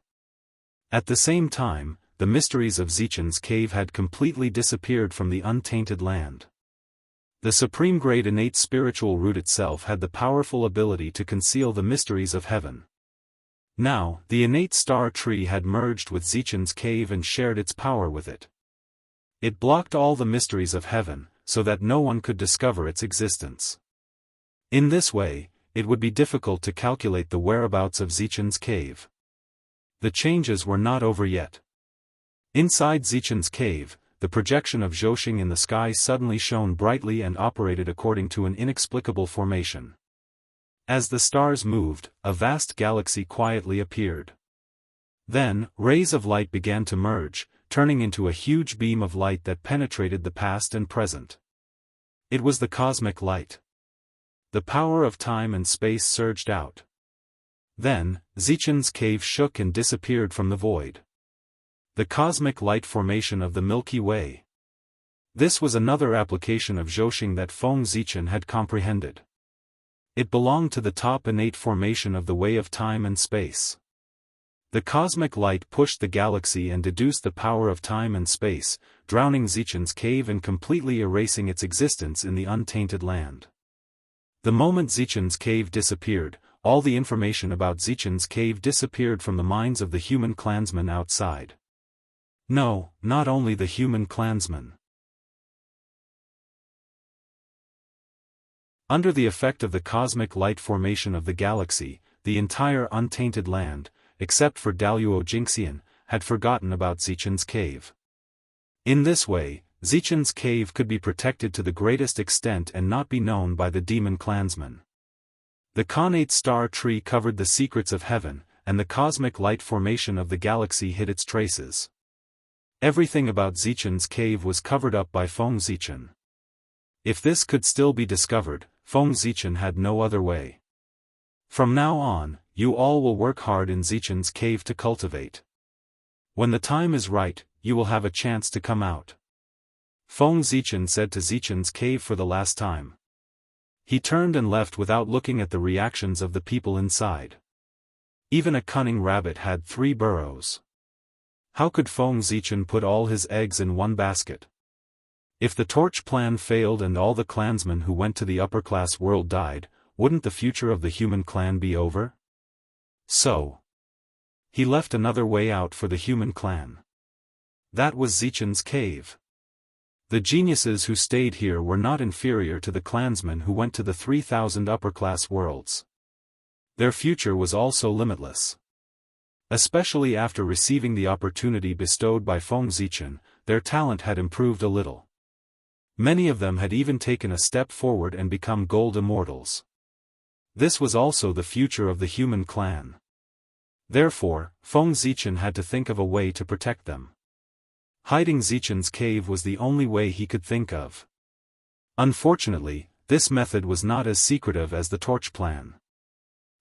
At the same time, the mysteries of Zichen's cave had completely disappeared from the untainted land. The supreme grade innate spiritual root itself had the powerful ability to conceal the mysteries of heaven. Now, the innate star tree had merged with Zichen's cave and shared its power with it. It blocked all the mysteries of heaven, so that no one could discover its existence. In this way, it would be difficult to calculate the whereabouts of Zichen's cave. The changes were not over yet. Inside Zichen's cave, the projection of Zhoxing in the sky suddenly shone brightly and operated according to an inexplicable formation. As the stars moved, a vast galaxy quietly appeared. Then, rays of light began to merge, turning into a huge beam of light that penetrated the past and present. It was the cosmic light. The power of time and space surged out. Then, Zichen's cave shook and disappeared from the void. The cosmic light formation of the Milky Way. This was another application of Zhoxing that Feng Zichen had comprehended. It belonged to the top innate formation of the way of time and space. The cosmic light pushed the galaxy and deduced the power of time and space, drowning Zichen's cave and completely erasing its existence in the untainted land. The moment Zichen's cave disappeared, all the information about Zichen's cave disappeared from the minds of the human clansmen outside. No, not only the human clansmen. Under the effect of the cosmic light formation of the galaxy, the entire untainted land, except for Daoist Jingxian, had forgotten about Zichen's cave. In this way, Zichen's cave could be protected to the greatest extent and not be known by the demon clansmen. The connate star tree covered the secrets of heaven, and the cosmic light formation of the galaxy hid its traces. Everything about Zichen's cave was covered up by Feng Zichen. If this could still be discovered, Feng Zichen had no other way. From now on, you all will work hard in Zichen's cave to cultivate. When the time is right, you will have a chance to come out. Feng Zichen said to Zichen's cave for the last time. He turned and left without looking at the reactions of the people inside. Even a cunning rabbit had 3 burrows. How could Feng Zichen put all his eggs in one basket? If the torch plan failed and all the clansmen who went to the upper-class world died, wouldn't the future of the human clan be over? So, he left another way out for the human clan. That was Zichen's cave. The geniuses who stayed here were not inferior to the clansmen who went to the 3,000 upper-class worlds. Their future was also limitless. Especially after receiving the opportunity bestowed by Feng Zichen, their talent had improved a little. Many of them had even taken a step forward and become gold immortals. This was also the future of the human clan. Therefore, Feng Zichen had to think of a way to protect them. Hiding Zichen's cave was the only way he could think of. Unfortunately, this method was not as secretive as the torch plan.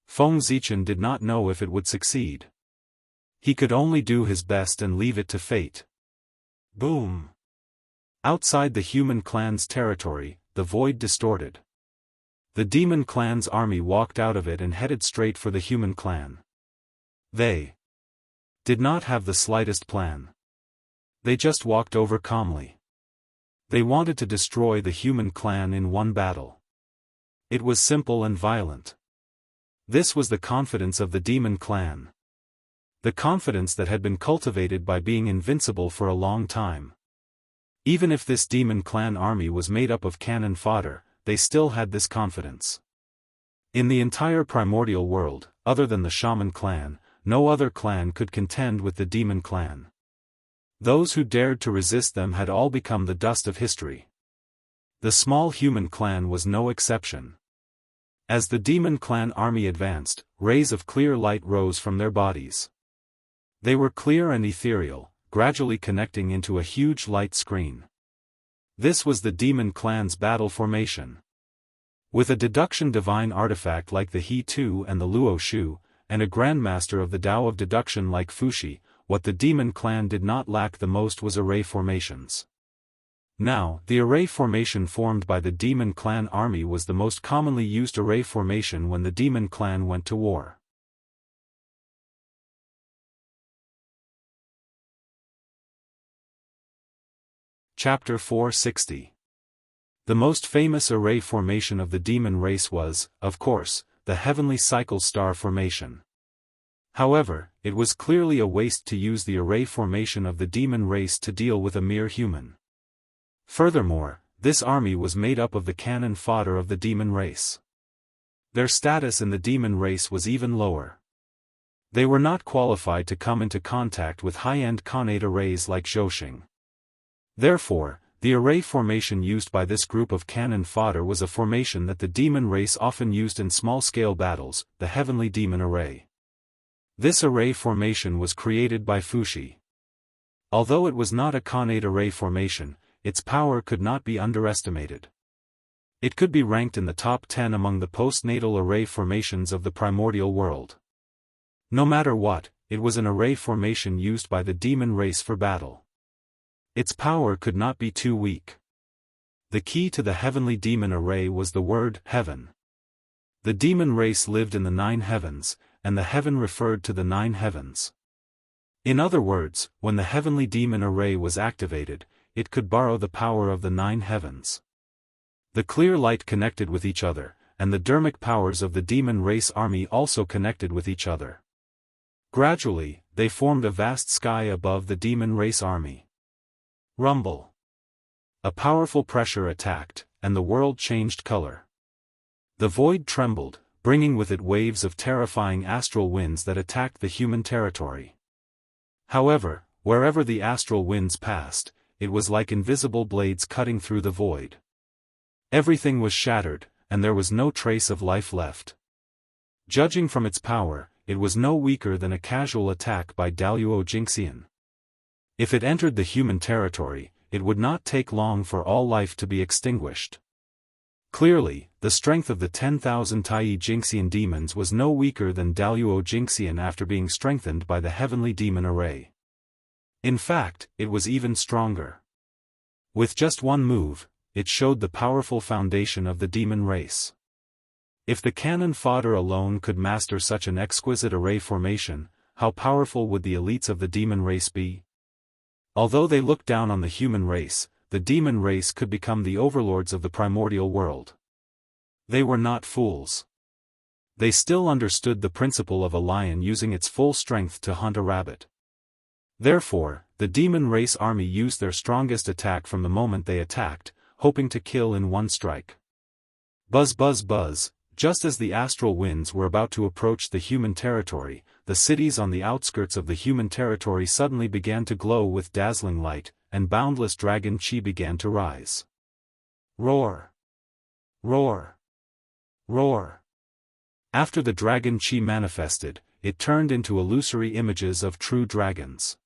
Feng Zichen did not know if it would succeed. He could only do his best and leave it to fate. Boom! Outside the human clan's territory, the void distorted. The demon clan's army walked out of it and headed straight for the human clan. They did not have the slightest plan. They just walked over calmly. They wanted to destroy the human clan in one battle. It was simple and violent. This was the confidence of the demon clan. The confidence that had been cultivated by being invincible for a long time. Even if this demon clan army was made up of cannon fodder, they still had this confidence. In the entire primordial world, other than the shaman clan, no other clan could contend with the demon clan. Those who dared to resist them had all become the dust of history. The small human clan was no exception. As the demon clan army advanced, rays of clear light rose from their bodies. They were clear and ethereal, gradually connecting into a huge light screen. This was the demon clan's battle formation. With a deduction divine artifact like the He Tu and the Luo Shu, and a grandmaster of the Tao of deduction like Fuxi, what the demon clan did not lack the most was array formations. Now, the array formation formed by the demon clan army was the most commonly used array formation when the demon clan went to war. Chapter 460. The most famous array formation of the demon race was, of course, the heavenly cycle star formation. However, it was clearly a waste to use the array formation of the demon race to deal with a mere human. Furthermore, this army was made up of the cannon fodder of the demon race. Their status in the demon race was even lower. They were not qualified to come into contact with high-end Khanate arrays like Zhouxing. Therefore, the array formation used by this group of cannon fodder was a formation that the demon race often used in small-scale battles, the Heavenly Demon Array. This array formation was created by Fuxi. Although it was not a Khanate array formation, its power could not be underestimated. It could be ranked in the top 10 among the postnatal array formations of the primordial world. No matter what, it was an array formation used by the demon race for battle. Its power could not be too weak. The key to the heavenly demon array was the word heaven. The demon race lived in the 9 heavens, and the heaven referred to the 9 heavens. In other words, when the heavenly demon array was activated, it could borrow the power of the 9 heavens. The clear light connected with each other, and the dermic powers of the demon race army also connected with each other. Gradually, they formed a vast sky above the demon race army. Rumble. A powerful pressure attacked, and the world changed color. The void trembled, bringing with it waves of terrifying astral winds that attacked the human territory. However, wherever the astral winds passed, it was like invisible blades cutting through the void. Everything was shattered, and there was no trace of life left. Judging from its power, it was no weaker than a casual attack by Daoist Jingxian. If it entered the human territory, it would not take long for all life to be extinguished. Clearly, the strength of the 10,000 Tai Jingxian demons was no weaker than Daoist Jingxian after being strengthened by the heavenly demon array. In fact, it was even stronger. With just one move, it showed the powerful foundation of the demon race. If the cannon fodder alone could master such an exquisite array formation, how powerful would the elites of the demon race be? Although they looked down on the human race, the demon race could become the overlords of the primordial world. They were not fools. They still understood the principle of a lion using its full strength to hunt a rabbit. Therefore, the demon race army used their strongest attack from the moment they attacked, hoping to kill in one strike. Buzz buzz buzz. Just as the astral winds were about to approach the human territory, the cities on the outskirts of the human territory suddenly began to glow with dazzling light, and boundless dragon chi began to rise. Roar! Roar! Roar! After the dragon chi manifested, it turned into illusory images of true dragons.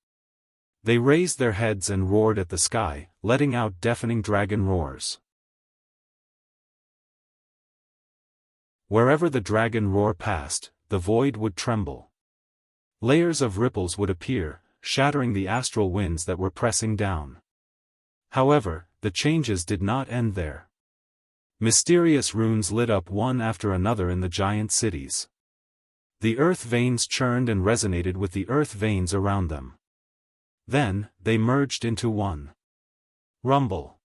They raised their heads and roared at the sky, letting out deafening dragon roars. Wherever the dragon roar passed, the void would tremble. Layers of ripples would appear, shattering the astral winds that were pressing down. However, the changes did not end there. Mysterious runes lit up one after another in the giant cities. The earth veins churned and resonated with the earth veins around them. Then, they merged into one. Rumble.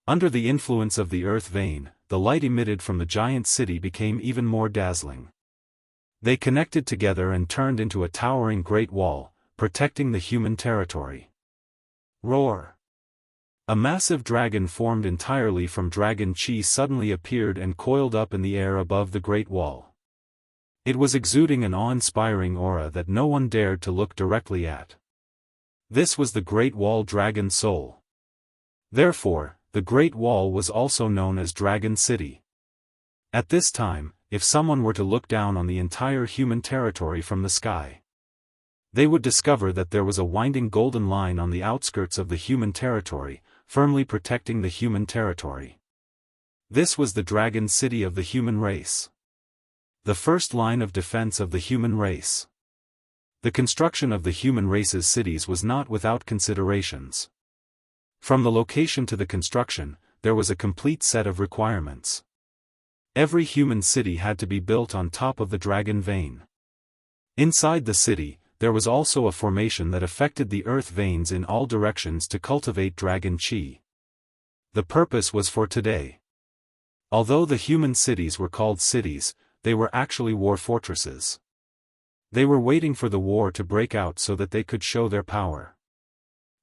Under the influence of the earth vein, the light emitted from the giant city became even more dazzling. They connected together and turned into a towering great wall, protecting the human territory. Roar! A massive dragon formed entirely from dragon chi suddenly appeared and coiled up in the air above the great wall. It was exuding an awe-inspiring aura that no one dared to look directly at. This was the Great Wall Dragon Soul. Therefore, the Great Wall was also known as Dragon City. At this time, if someone were to look down on the entire human territory from the sky, they would discover that there was a winding golden line on the outskirts of the human territory, firmly protecting the human territory. This was the Dragon City of the human race. The first line of defense of the human race. The construction of the human race's cities was not without considerations. From the location to the construction, there was a complete set of requirements. Every human city had to be built on top of the dragon vein. Inside the city, there was also a formation that affected the earth veins in all directions to cultivate dragon chi. The purpose was for today. Although the human cities were called cities, they were actually war fortresses. They were waiting for the war to break out so that they could show their power.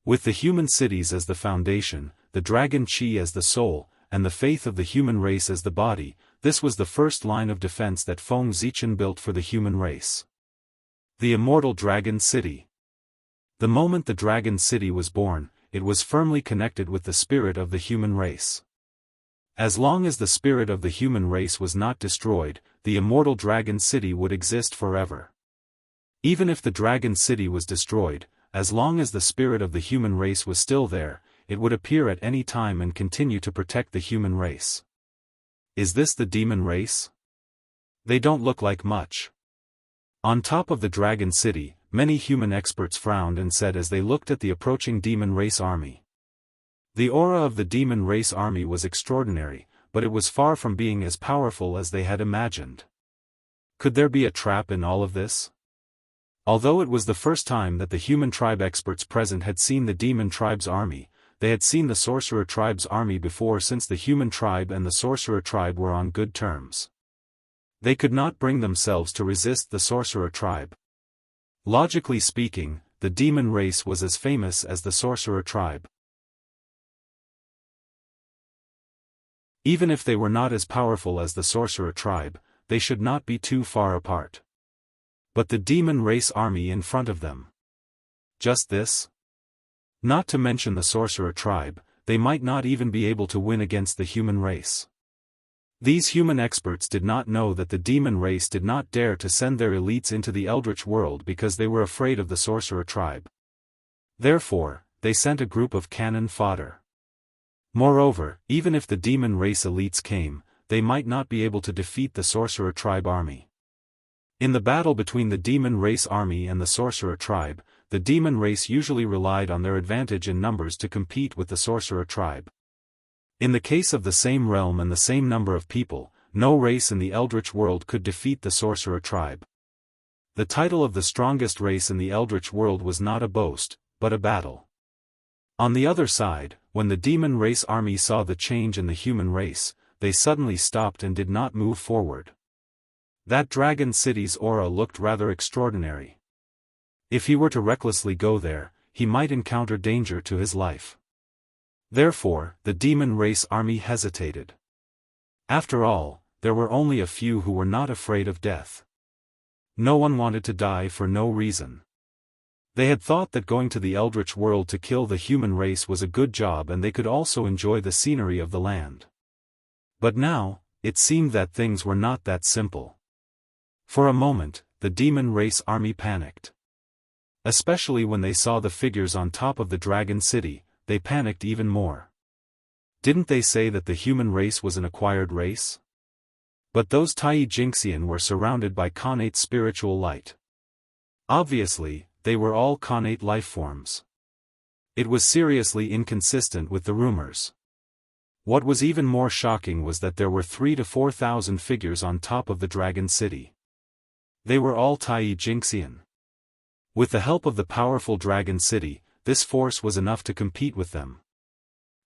With the human cities as the foundation, the dragon Qi as the soul, and the faith of the human race as the body. This was the first line of defense that Feng Zichen built for the human race. The Immortal Dragon City. The moment the Dragon City was born, it was firmly connected with the spirit of the human race. As long as the spirit of the human race was not destroyed, the Immortal Dragon City would exist forever. Even if the Dragon City was destroyed, as long as the spirit of the human race was still there, it would appear at any time and continue to protect the human race. Is this the demon race? They don't look like much. On top of the Dragon City, many human experts frowned and said as they looked at the approaching demon race army. The aura of the demon race army was extraordinary, but it was far from being as powerful as they had imagined. Could there be a trap in all of this? Although it was the first time that the human tribe experts present had seen the demon tribe's army, they had seen the sorcerer tribe's army before, since the human tribe and the sorcerer tribe were on good terms. They could not bring themselves to resist the sorcerer tribe. Logically speaking, the demon race was as famous as the sorcerer tribe. Even if they were not as powerful as the sorcerer tribe, they should not be too far apart. But the demon race army in front of them. Just this? Not to mention the sorcerer tribe, they might not even be able to win against the human race. These human experts did not know that the demon race did not dare to send their elites into the eldritch world because they were afraid of the sorcerer tribe. Therefore, they sent a group of cannon fodder. Moreover, even if the demon race elites came, they might not be able to defeat the sorcerer tribe army. In the battle between the demon race army and the sorcerer tribe, the demon race usually relied on their advantage in numbers to compete with the sorcerer tribe. In the case of the same realm and the same number of people, no race in the eldritch world could defeat the sorcerer tribe. The title of the strongest race in the eldritch world was not a boast, but a battle. On the other side, when the demon race army saw the change in the human race, they suddenly stopped and did not move forward. That dragon city's aura looked rather extraordinary. If he were to recklessly go there, he might encounter danger to his life. Therefore, the demon race army hesitated. After all, there were only a few who were not afraid of death. No one wanted to die for no reason. They had thought that going to the eldritch world to kill the human race was a good job and they could also enjoy the scenery of the land. But now, it seemed that things were not that simple. For a moment, the demon race army panicked. Especially when they saw the figures on top of the dragon city, they panicked even more. Didn't they say that the human race was an acquired race? But those Tai Jingxian were surrounded by connate spiritual light. Obviously, they were all connate life forms. It was seriously inconsistent with the rumors. What was even more shocking was that there were 3,000 to 4,000 figures on top of the dragon city. They were all Tai Jingxian. With the help of the powerful dragon city, this force was enough to compete with them.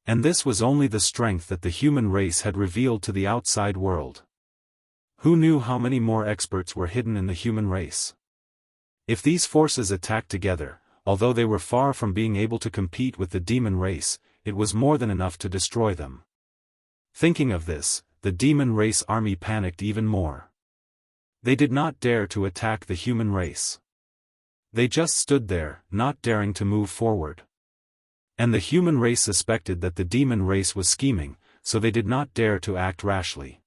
And this was only the strength that the human race had revealed to the outside world. Who knew how many more experts were hidden in the human race? If these forces attacked together, although they were far from being able to compete with the demon race, it was more than enough to destroy them. Thinking of this, the demon race army panicked even more. They did not dare to attack the human race. They just stood there, not daring to move forward. And the human race suspected that the demon race was scheming, so they did not dare to act rashly.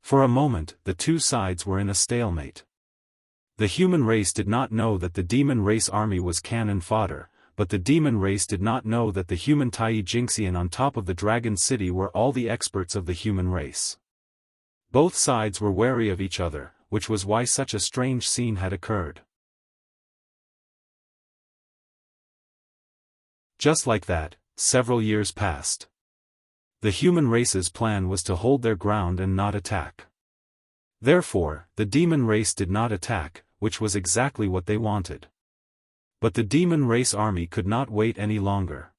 For a moment, the two sides were in a stalemate. The human race did not know that the demon race army was cannon fodder, but the demon race did not know that the human Tai Jingxian on top of the dragon city were all the experts of the human race. Both sides were wary of each other, which was why such a strange scene had occurred. Just like that, several years passed. The human race's plan was to hold their ground and not attack. Therefore, the demon race did not attack, which was exactly what they wanted. But the demon race army could not wait any longer.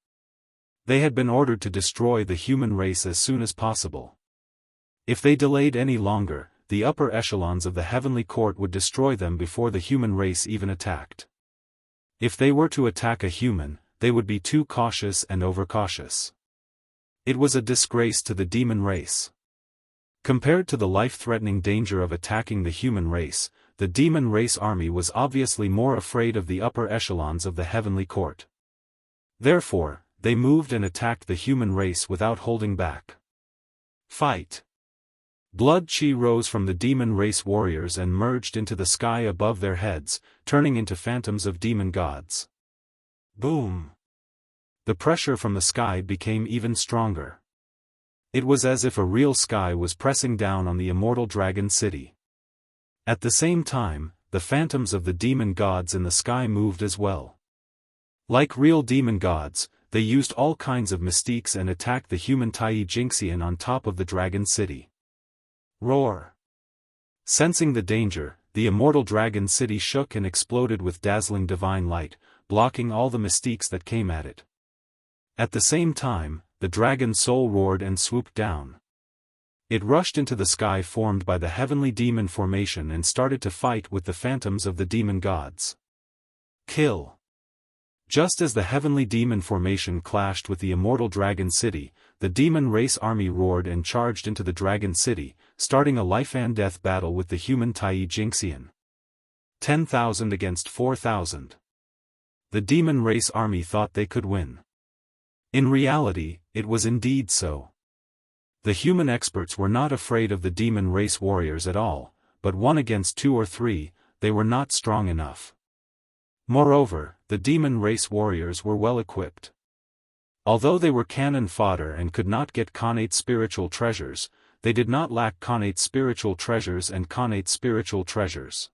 They had been ordered to destroy the human race as soon as possible. If they delayed any longer, the upper echelons of the heavenly court would destroy them before the human race even attacked. If they were to attack a human, they would be too cautious and overcautious. It was a disgrace to the demon race. Compared to the life-threatening danger of attacking the human race, the demon race army was obviously more afraid of the upper echelons of the heavenly court. Therefore, they moved and attacked the human race without holding back. Fight! Blood chi rose from the demon race warriors and merged into the sky above their heads, turning into phantoms of demon gods. Boom! The pressure from the sky became even stronger. It was as if a real sky was pressing down on the immortal dragon city. At the same time, the phantoms of the demon gods in the sky moved as well. Like real demon gods, they used all kinds of mystiques and attacked the human Wuxia Xianxia on top of the dragon city. Roar! Sensing the danger, the immortal dragon city shook and exploded with dazzling divine light, blocking all the mystiques that came at it. At the same time, the dragon soul roared and swooped down. It rushed into the sky formed by the heavenly demon formation and started to fight with the phantoms of the demon gods. Kill! Just as the heavenly demon formation clashed with the immortal dragon city, the demon race army roared and charged into the dragon city, starting a life-and-death battle with the human Wuxia Xianxia. 10,000 against 4,000. The demon race army thought they could win. In reality, it was indeed so. The human experts were not afraid of the demon race warriors at all, but 1 against 2 or 3, they were not strong enough. Moreover, the demon race warriors were well equipped. Although they were cannon fodder and could not get connate spiritual treasures, they did not lack connate spiritual treasures and connate spiritual treasures.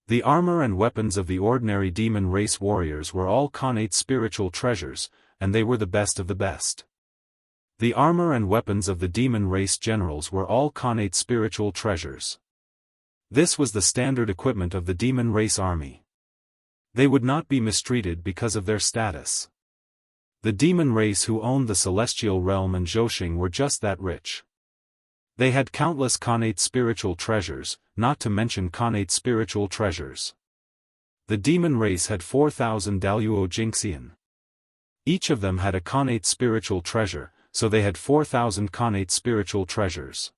The armor and weapons of the ordinary demon race warriors were all connate spiritual treasures, and they were the best of the best. The armor and weapons of the demon race generals were all connate spiritual treasures. This was the standard equipment of the demon race army. They would not be mistreated because of their status. The demon race who owned the celestial realm and Zhousing were just that rich. They had countless connate spiritual treasures, not to mention connate spiritual treasures. The demon race had 4,000 Daoist Jingxian. Each of them had a connate spiritual treasure, so they had 4,000 connate spiritual treasures.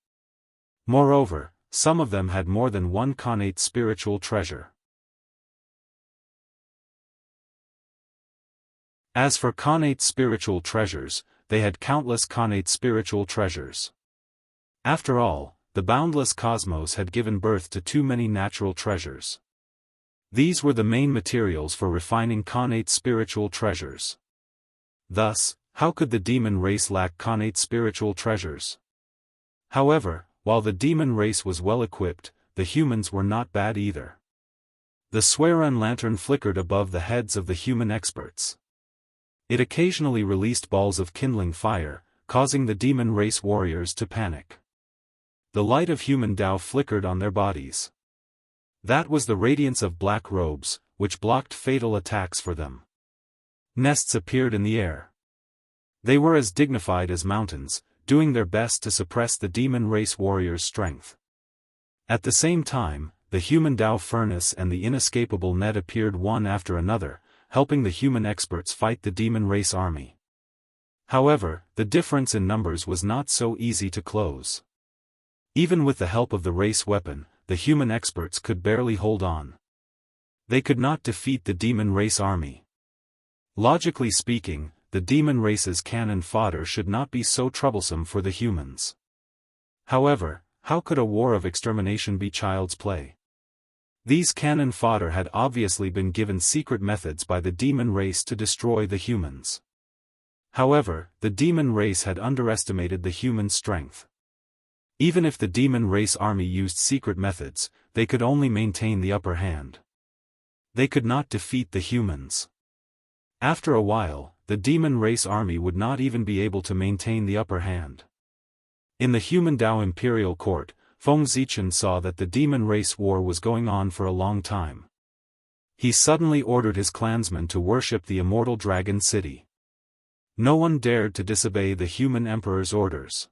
Moreover, some of them had more than 1 connate spiritual treasure. As for connate spiritual treasures, they had countless connate spiritual treasures. After all, the boundless cosmos had given birth to too many natural treasures. These were the main materials for refining connate spiritual treasures. Thus, how could the demon race lack connate spiritual treasures? However, while the demon race was well equipped, the humans were not bad either. The sworn lantern flickered above the heads of the human experts. It occasionally released balls of kindling fire, causing the demon race warriors to panic. The light of human Tao flickered on their bodies. That was the radiance of black robes, which blocked fatal attacks for them. Nests appeared in the air. They were as dignified as mountains, doing their best to suppress the demon race warriors' strength. At the same time, the human Tao furnace and the inescapable net appeared one after another, helping the human experts fight the demon race army. However, the difference in numbers was not so easy to close. Even with the help of the race weapon, the human experts could barely hold on. They could not defeat the demon race army. Logically speaking, the demon race's cannon fodder should not be so troublesome for the humans. However, how could a war of extermination be child's play? These cannon fodder had obviously been given secret methods by the demon race to destroy the humans. However, the demon race had underestimated the human strength. Even if the demon race army used secret methods, they could only maintain the upper hand. They could not defeat the humans. After a while, the demon race army would not even be able to maintain the upper hand. In the human Dao imperial court, Feng Zichen saw that the demon race war was going on for a long time. He suddenly ordered his clansmen to worship the immortal dragon city. No one dared to disobey the human emperor's orders.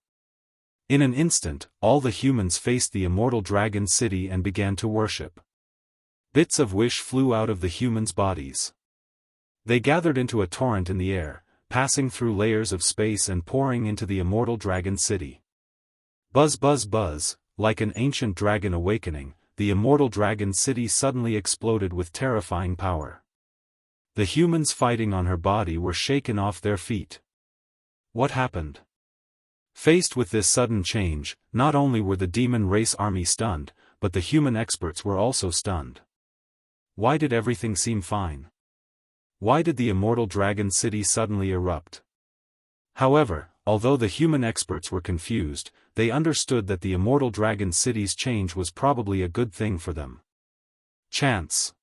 In an instant, all the humans faced the immortal dragon city and began to worship. Bits of wish flew out of the humans' bodies. They gathered into a torrent in the air, passing through layers of space and pouring into the immortal dragon city. Buzz buzz buzz, like an ancient dragon awakening, the immortal dragon city suddenly exploded with terrifying power. The humans fighting on her body were shaken off their feet. What happened? Faced with this sudden change, not only were the demon race army stunned, but the human experts were also stunned. Why did everything seem fine? Why did the immortal dragon city suddenly erupt? However, although the human experts were confused, they understood that the immortal dragon city's change was probably a good thing for them. Chance.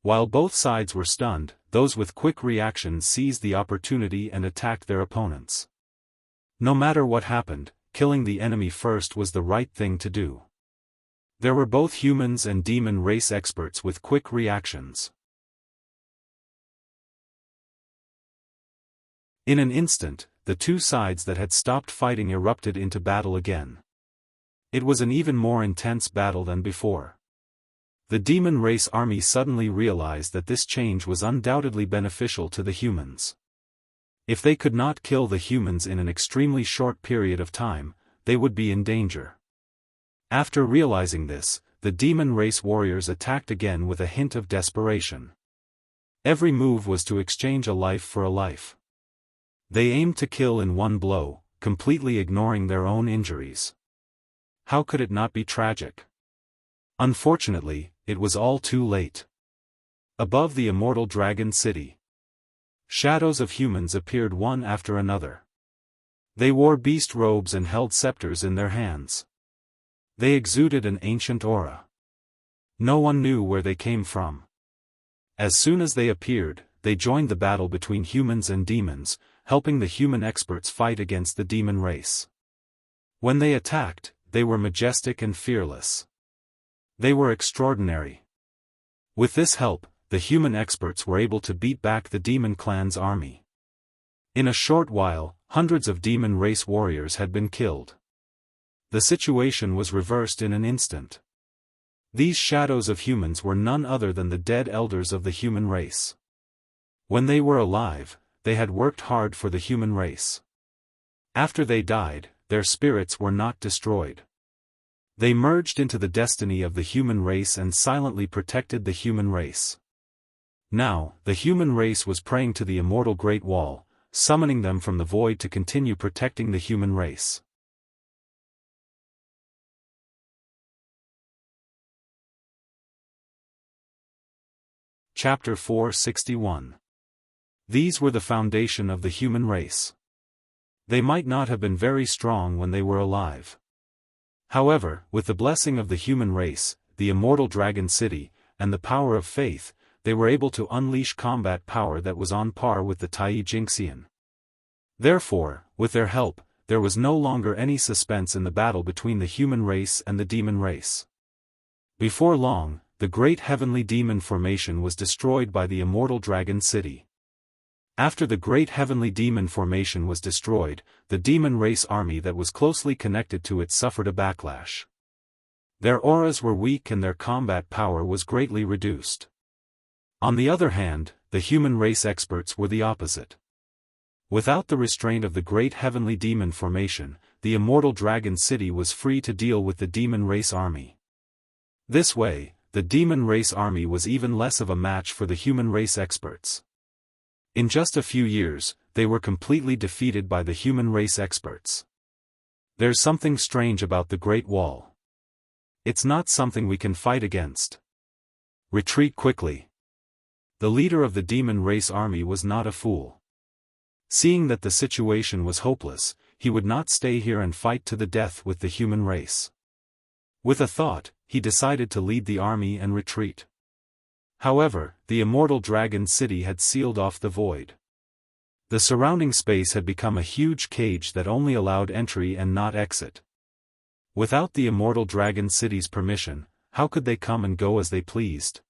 While both sides were stunned, those with quick reactions seized the opportunity and attacked their opponents. No matter what happened, killing the enemy first was the right thing to do. There were both humans and demon race experts with quick reactions. In an instant, the two sides that had stopped fighting erupted into battle again. It was an even more intense battle than before. The demon race army suddenly realized that this change was undoubtedly beneficial to the humans. If they could not kill the humans in an extremely short period of time, they would be in danger. After realizing this, the demon race warriors attacked again with a hint of desperation. Every move was to exchange a life for a life. They aimed to kill in one blow, completely ignoring their own injuries. How could it not be tragic? Unfortunately, it was all too late. Above the immortal dragon city, shadows of humans appeared one after another. They wore beast robes and held scepters in their hands. They exuded an ancient aura. No one knew where they came from. As soon as they appeared, they joined the battle between humans and demons, helping the human experts fight against the demon race. When they attacked, they were majestic and fearless. They were extraordinary. With this help, the human experts were able to beat back the demon clan's army. In a short while, hundreds of demon race warriors had been killed. The situation was reversed in an instant. These shadows of humans were none other than the dead elders of the human race. When they were alive, they had worked hard for the human race. After they died, their spirits were not destroyed. They merged into the destiny of the human race and silently protected the human race. Now, the human race was praying to the immortal Great Wall, summoning them from the void to continue protecting the human race. Chapter 461. These were the foundation of the human race. They might not have been very strong when they were alive. However, with the blessing of the human race, the immortal dragon city, and the power of faith, they were able to unleash combat power that was on par with the Tai Jingxian. Therefore, with their help, there was no longer any suspense in the battle between the human race and the demon race. Before long, the great heavenly demon formation was destroyed by the immortal dragon city. After the great heavenly demon formation was destroyed, the demon race army that was closely connected to it suffered a backlash. Their auras were weak and their combat power was greatly reduced. On the other hand, the human race experts were the opposite. Without the restraint of the great heavenly demon formation, the immortal dragon city was free to deal with the demon race army. This way, the demon race army was even less of a match for the human race experts. In just a few years, they were completely defeated by the human race experts. There's something strange about the Great Wall. It's not something we can fight against. Retreat quickly. The leader of the demon race army was not a fool. Seeing that the situation was hopeless, he would not stay here and fight to the death with the human race. With a thought, he decided to lead the army and retreat. However, the immortal dragon city had sealed off the void. The surrounding space had become a huge cage that only allowed entry and not exit. Without the immortal dragon city's permission, how could they come and go as they pleased?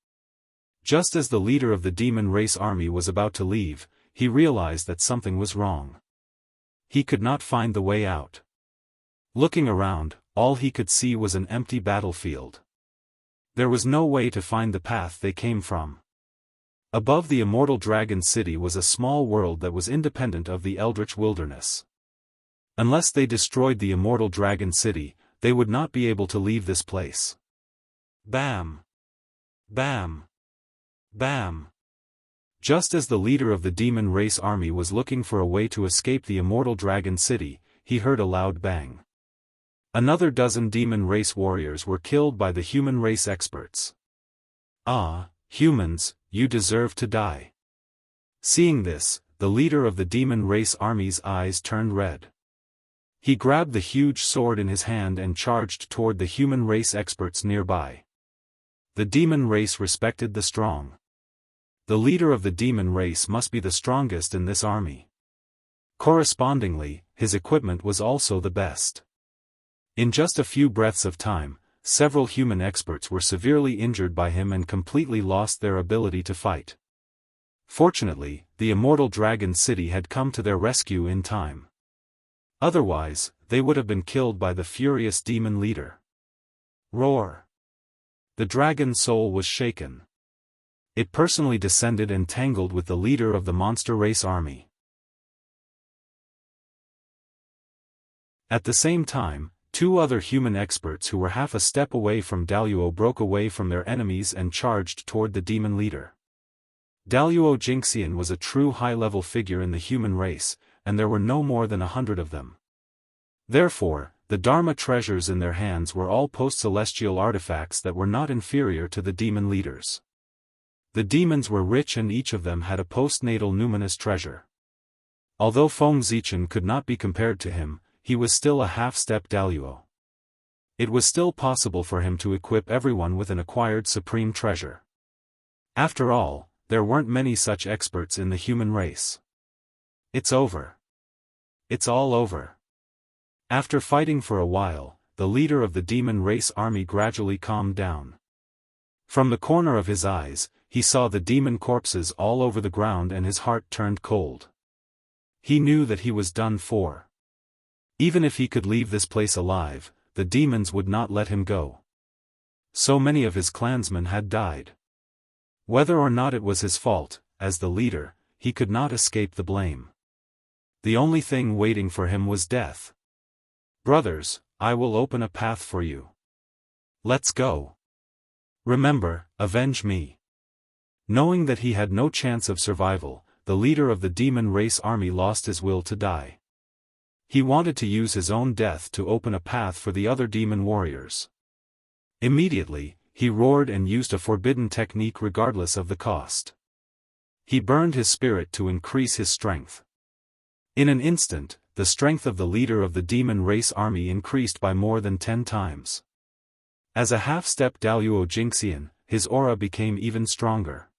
Just as the leader of the demon race army was about to leave, he realized that something was wrong. He could not find the way out. Looking around, all he could see was an empty battlefield. There was no way to find the path they came from. Above the immortal dragon city was a small world that was independent of the eldritch wilderness. Unless they destroyed the immortal dragon city, they would not be able to leave this place. Bam! Bam! Bam! Just as the leader of the demon race army was looking for a way to escape the immortal dragon city, he heard a loud bang. Another dozen demon race warriors were killed by the human race experts. Ah, humans, you deserve to die. Seeing this, the leader of the demon race army's eyes turned red. He grabbed the huge sword in his hand and charged toward the human race experts nearby. The demon race respected the strong. The leader of the demon race must be the strongest in this army. Correspondingly, his equipment was also the best. In just a few breaths of time, several human experts were severely injured by him and completely lost their ability to fight. Fortunately, the immortal dragon city had come to their rescue in time. Otherwise, they would have been killed by the furious demon leader. Roar! The dragon's soul was shaken. It personally descended and tangled with the leader of the monster race army. At the same time, two other human experts who were half a step away from Daoist broke away from their enemies and charged toward the demon leader. Wuxia Xianxia was a true high-level figure in the human race, and there were no more than 100 of them. Therefore, the Dharma treasures in their hands were all post-celestial artifacts that were not inferior to the demon leaders. The demons were rich and each of them had a postnatal numinous treasure. Although Feng Zichen could not be compared to him, he was still a half-step Daoist. It was still possible for him to equip everyone with an acquired supreme treasure. After all, there weren't many such experts in the human race. It's over. It's all over. After fighting for a while, the leader of the demon race army gradually calmed down. From the corner of his eyes, he saw the demon corpses all over the ground and his heart turned cold. He knew that he was done for. Even if he could leave this place alive, the demons would not let him go. So many of his clansmen had died. Whether or not it was his fault, as the leader, he could not escape the blame. The only thing waiting for him was death. Brothers, I will open a path for you. Let's go. Remember, avenge me. Knowing that he had no chance of survival, the leader of the demon race army lost his will to die. He wanted to use his own death to open a path for the other demon warriors. Immediately, he roared and used a forbidden technique regardless of the cost. He burned his spirit to increase his strength. In an instant, the strength of the leader of the demon race army increased by more than 10 times. As a half-step Wuxia Xianxia, his aura became even stronger.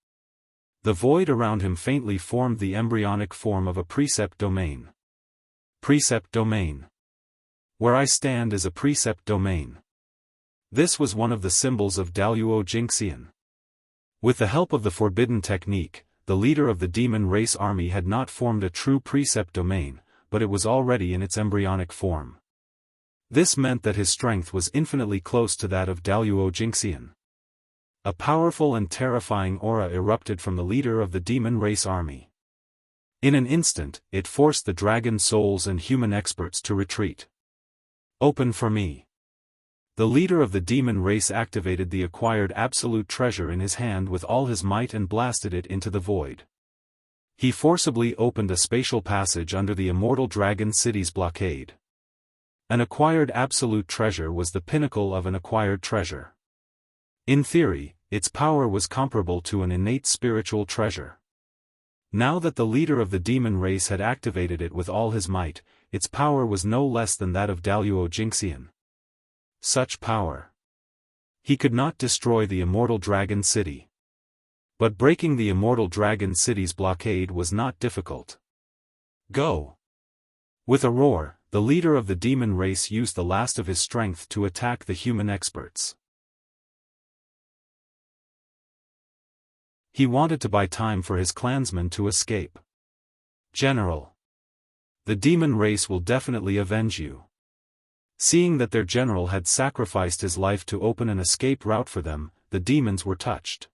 The void around him faintly formed the embryonic form of a precept domain. Precept domain. Where I stand is a precept domain. This was one of the symbols of Wuxia Xianxia. With the help of the forbidden technique, the leader of the demon race army had not formed a true precept domain, but it was already in its embryonic form. This meant that his strength was infinitely close to that of Wuxia Xianxia. A powerful and terrifying aura erupted from the leader of the demon race army. In an instant, it forced the dragon souls and human experts to retreat. Open for me. The leader of the demon race activated the acquired absolute treasure in his hand with all his might and blasted it into the void. He forcibly opened a spatial passage under the immortal dragon city's blockade. An acquired absolute treasure was the pinnacle of an acquired treasure. In theory, its power was comparable to an innate spiritual treasure. Now that the leader of the demon race had activated it with all his might, its power was no less than that of Wuxia Xianxia. Such power. He could not destroy the immortal dragon city. But breaking the immortal dragon city's blockade was not difficult. Go! With a roar, the leader of the demon race used the last of his strength to attack the human experts. He wanted to buy time for his clansmen to escape. General. The demon race will definitely avenge you. Seeing that their general had sacrificed his life to open an escape route for them, the demons were touched.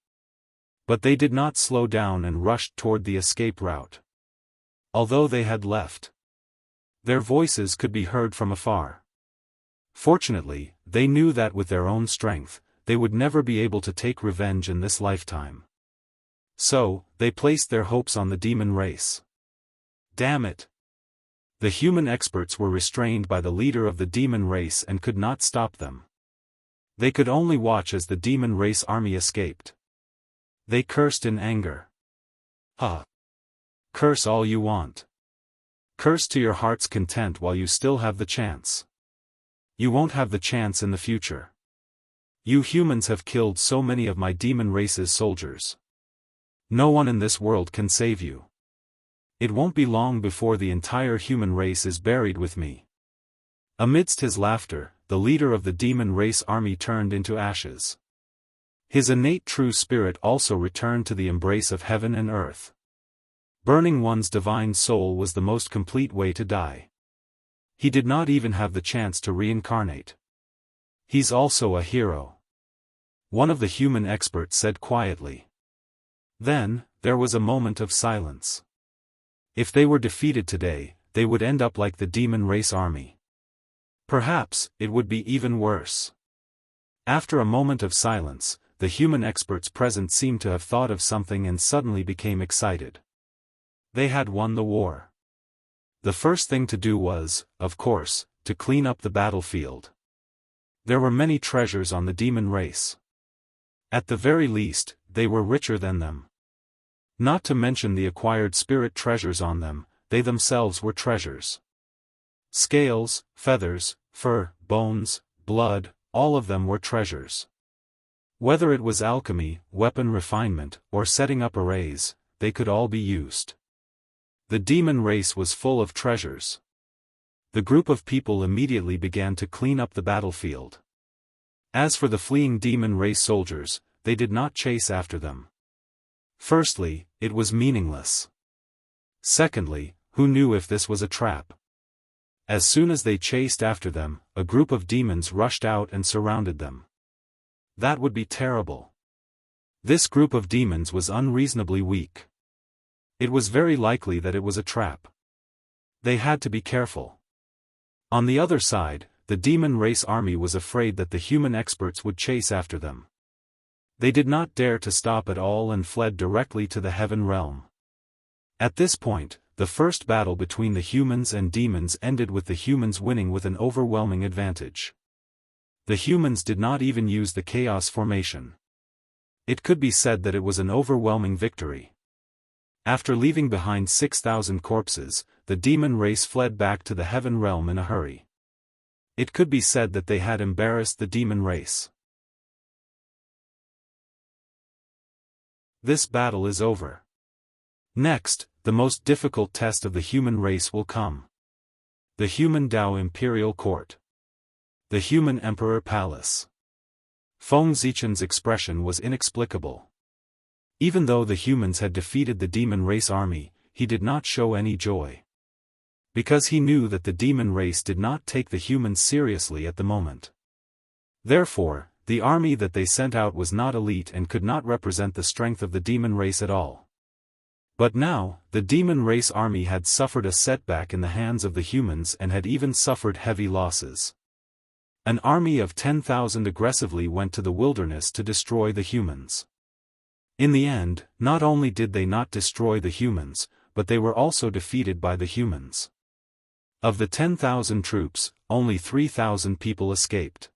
But they did not slow down and rushed toward the escape route. Although they had left, their voices could be heard from afar. Fortunately, they knew that with their own strength, they would never be able to take revenge in this lifetime. So, they placed their hopes on the demon race. Damn it! The human experts were restrained by the leader of the demon race and could not stop them. They could only watch as the demon race army escaped. They cursed in anger. Ha! Curse all you want. Curse to your heart's content while you still have the chance. You won't have the chance in the future. You humans have killed so many of my demon race's soldiers. No one in this world can save you. It won't be long before the entire human race is buried with me. Amidst his laughter, the leader of the demon race army turned into ashes. His innate true spirit also returned to the embrace of heaven and earth. Burning one's divine soul was the most complete way to die. He did not even have the chance to reincarnate. He's also a hero. One of the human experts said quietly. Then, there was a moment of silence. If they were defeated today, they would end up like the demon race army. Perhaps, it would be even worse. After a moment of silence, the human experts present seemed to have thought of something and suddenly became excited. They had won the war. The first thing to do was, of course, to clean up the battlefield. There were many treasures on the demon race. At the very least, they were richer than them. Not to mention the acquired spirit treasures on them, they themselves were treasures. Scales, feathers, fur, bones, blood, all of them were treasures. Whether it was alchemy, weapon refinement, or setting up arrays, they could all be used. The demon race was full of treasures. The group of people immediately began to clean up the battlefield. As for the fleeing demon race soldiers, they did not chase after them. Firstly, it was meaningless. Secondly, who knew if this was a trap? As soon as they chased after them, a group of demons rushed out and surrounded them. That would be terrible. This group of demons was unreasonably weak. It was very likely that it was a trap. They had to be careful. On the other side, the demon race army was afraid that the human experts would chase after them. They did not dare to stop at all and fled directly to the heaven realm. At this point, the first battle between the humans and demons ended with the humans winning with an overwhelming advantage. The humans did not even use the chaos formation. It could be said that it was an overwhelming victory. After leaving behind 6,000 corpses, the demon race fled back to the heaven realm in a hurry. It could be said that they had embarrassed the demon race. This battle is over. Next, the most difficult test of the human race will come. The human Dao Imperial Court. The human Emperor Palace. Feng Zichen's expression was inexplicable. Even though the humans had defeated the demon race army, he did not show any joy. Because he knew that the demon race did not take the humans seriously at the moment. Therefore, the army that they sent out was not elite and could not represent the strength of the demon race at all. But now, the demon race army had suffered a setback in the hands of the humans and had even suffered heavy losses. An army of 10,000 aggressively went to the wilderness to destroy the humans. In the end, not only did they not destroy the humans, but they were also defeated by the humans. Of the 10,000 troops, only 3,000 people escaped.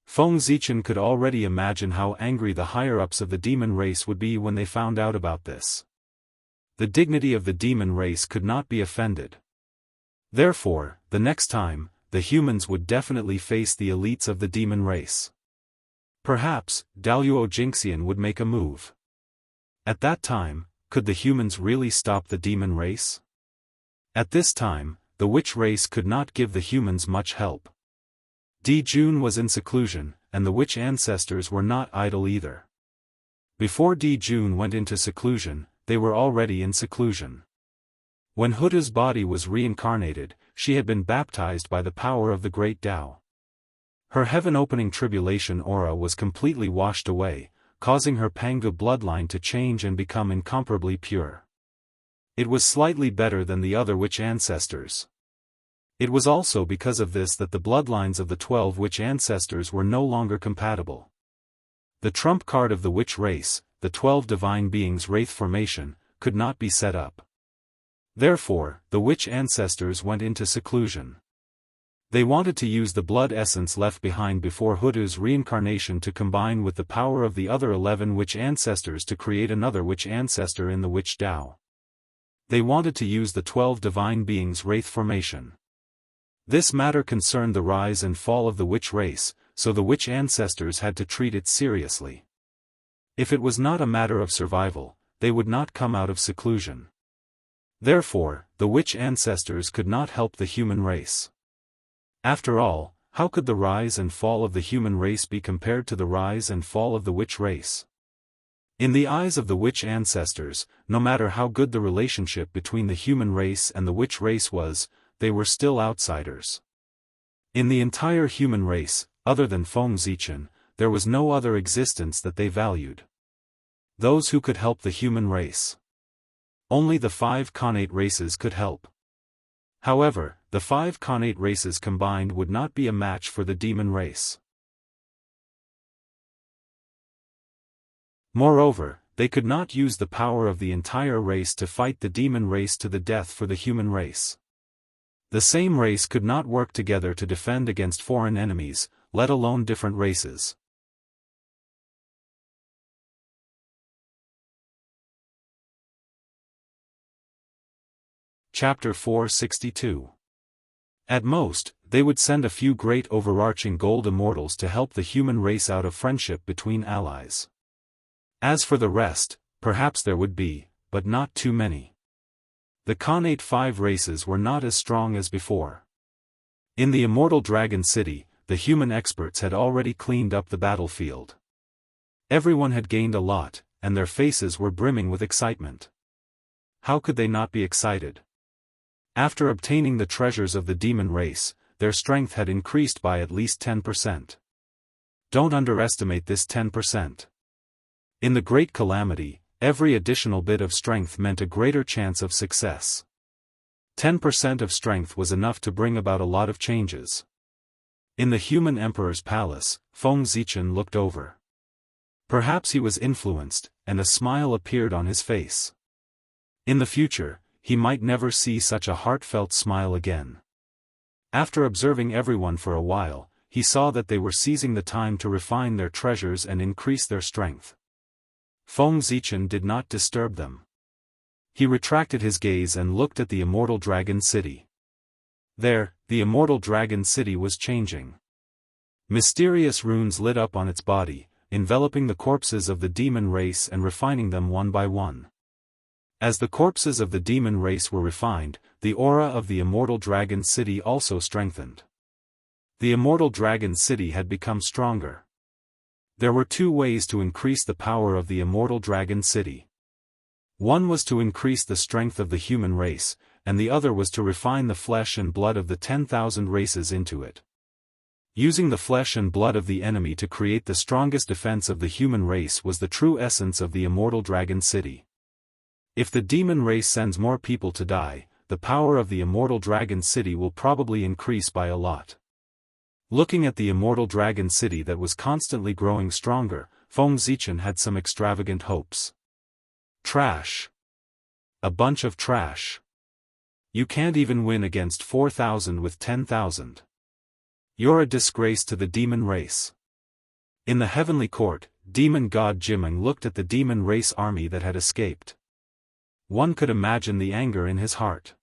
Feng Zichen could already imagine how angry the higher-ups of the demon race would be when they found out about this. The dignity of the demon race could not be offended. Therefore, the next time, the humans would definitely face the elites of the demon race. Perhaps, Daoist Jingxian would make a move. At that time, could the humans really stop the demon race? At this time, the witch race could not give the humans much help. Di Jun was in seclusion, and the witch ancestors were not idle either. Before Di Jun went into seclusion, they were already in seclusion. When Huda's body was reincarnated, she had been baptized by the power of the great Tao. Her heaven-opening tribulation aura was completely washed away, causing her Pangu bloodline to change and become incomparably pure. It was slightly better than the other witch ancestors. It was also because of this that the bloodlines of the 12 witch ancestors were no longer compatible. The trump card of the witch race, the 12 divine beings' wraith formation, could not be set up. Therefore, the witch ancestors went into seclusion. They wanted to use the blood essence left behind before Hudu's reincarnation to combine with the power of the other 11 witch ancestors to create another witch ancestor in the witch Dao. They wanted to use the 12 divine beings' wraith formation. This matter concerned the rise and fall of the witch race, so the witch ancestors had to treat it seriously. If it was not a matter of survival, they would not come out of seclusion. Therefore, the witch ancestors could not help the human race. After all, how could the rise and fall of the human race be compared to the rise and fall of the witch race? In the eyes of the witch ancestors, no matter how good the relationship between the human race and the witch race was, they were still outsiders. In the entire human race, other than Feng Zichen, there was no other existence that they valued. Those who could help the human race. Only the 5 Khanate races could help. However, the 5 Khanate races combined would not be a match for the demon race. Moreover, they could not use the power of the entire race to fight the demon race to the death for the human race. The same race could not work together to defend against foreign enemies, let alone different races. Chapter 462. At most, they would send a few great overarching gold immortals to help the human race out of friendship between allies. As for the rest, perhaps there would be, but not too many. The Khanate 5 races were not as strong as before. In the Immortal Dragon City, the human experts had already cleaned up the battlefield. Everyone had gained a lot, and their faces were brimming with excitement. How could they not be excited? After obtaining the treasures of the demon race, their strength had increased by at least 10%. Don't underestimate this 10%. In the Great Calamity, every additional bit of strength meant a greater chance of success. 10% of strength was enough to bring about a lot of changes. In the human emperor's palace, Feng Zichen looked over. Perhaps he was influenced, and a smile appeared on his face. In the future, he might never see such a heartfelt smile again. After observing everyone for a while, he saw that they were seizing the time to refine their treasures and increase their strength. Feng Zichen did not disturb them. He retracted his gaze and looked at the Immortal Dragon City. There, the Immortal Dragon City was changing. Mysterious runes lit up on its body, enveloping the corpses of the demon race and refining them one by one. As the corpses of the demon race were refined, the aura of the Immortal Dragon City also strengthened. The Immortal Dragon City had become stronger. There were 2 ways to increase the power of the Immortal Dragon City. One was to increase the strength of the human race, and the other was to refine the flesh and blood of the 10,000 races into it. Using the flesh and blood of the enemy to create the strongest defense of the human race was the true essence of the Immortal Dragon City. If the demon race sends more people to die, the power of the Immortal Dragon City will probably increase by a lot. Looking at the Immortal Dragon City that was constantly growing stronger, Feng Zichen had some extravagant hopes. Trash. A bunch of trash. You can't even win against 4,000 with 10,000. You're a disgrace to the demon race. In the heavenly court, demon god Jimeng looked at the demon race army that had escaped. One could imagine the anger in his heart.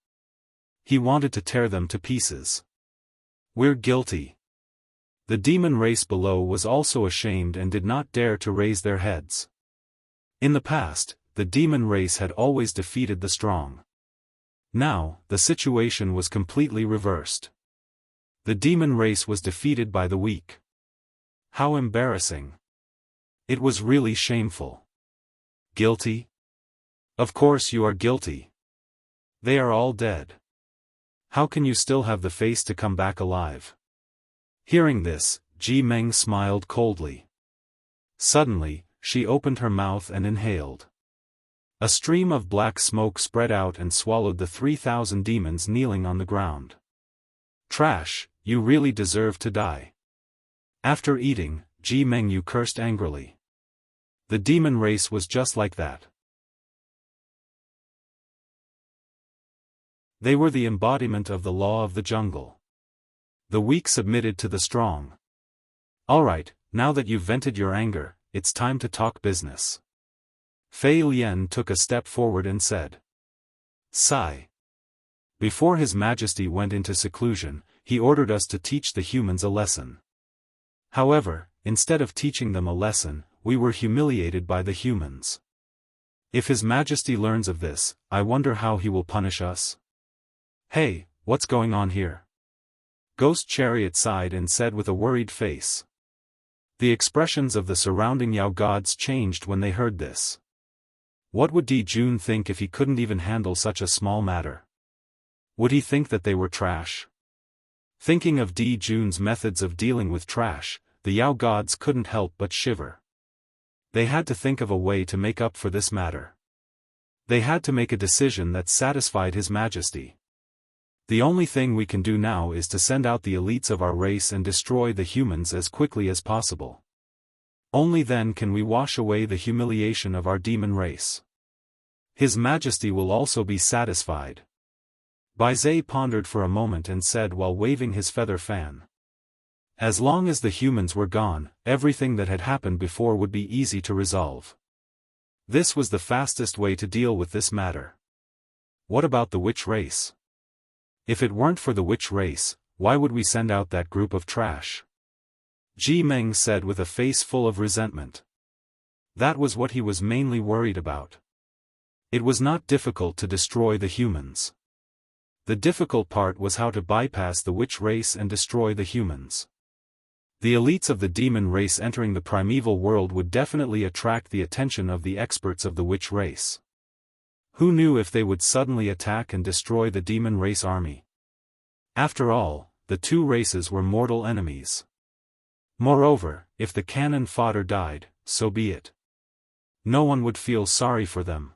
He wanted to tear them to pieces. We're guilty. The demon race below was also ashamed and did not dare to raise their heads. In the past, the demon race had always defeated the strong. Now, the situation was completely reversed. The demon race was defeated by the weak. How embarrassing. It was really shameful. Guilty? Of course you are guilty. They are all dead. How can you still have the face to come back alive? Hearing this, Ji Meng smiled coldly. Suddenly, she opened her mouth and inhaled. A stream of black smoke spread out and swallowed the 3,000 demons kneeling on the ground. Trash, you really deserve to die. After eating, Ji Mengyu cursed angrily. The demon race was just like that. They were the embodiment of the law of the jungle. The weak submitted to the strong. Alright, now that you've vented your anger, it's time to talk business. Fei Lian took a step forward and said. Sigh. Before His Majesty went into seclusion, he ordered us to teach the humans a lesson. However, instead of teaching them a lesson, we were humiliated by the humans. If His Majesty learns of this, I wonder how he will punish us. Hey, what's going on here? Ghost Chariot sighed and said with a worried face. The expressions of the surrounding Yao gods changed when they heard this. What would Di Jun think if he couldn't even handle such a small matter? Would he think that they were trash? Thinking of Di Jun's methods of dealing with trash, the Yao gods couldn't help but shiver. They had to think of a way to make up for this matter. They had to make a decision that satisfied His Majesty. The only thing we can do now is to send out the elites of our race and destroy the humans as quickly as possible. Only then can we wash away the humiliation of our demon race. His Majesty will also be satisfied. Bai Zhe pondered for a moment and said while waving his feather fan. As long as the humans were gone, everything that had happened before would be easy to resolve. This was the fastest way to deal with this matter. What about the witch race? If it weren't for the witch race, why would we send out that group of trash? Ji Meng said with a face full of resentment. That was what he was mainly worried about. It was not difficult to destroy the humans. The difficult part was how to bypass the witch race and destroy the humans. The elites of the demon race entering the primeval world would definitely attract the attention of the experts of the witch race. Who knew if they would suddenly attack and destroy the demon race army? After all, the two races were mortal enemies. Moreover, if the cannon fodder died, so be it. No one would feel sorry for them.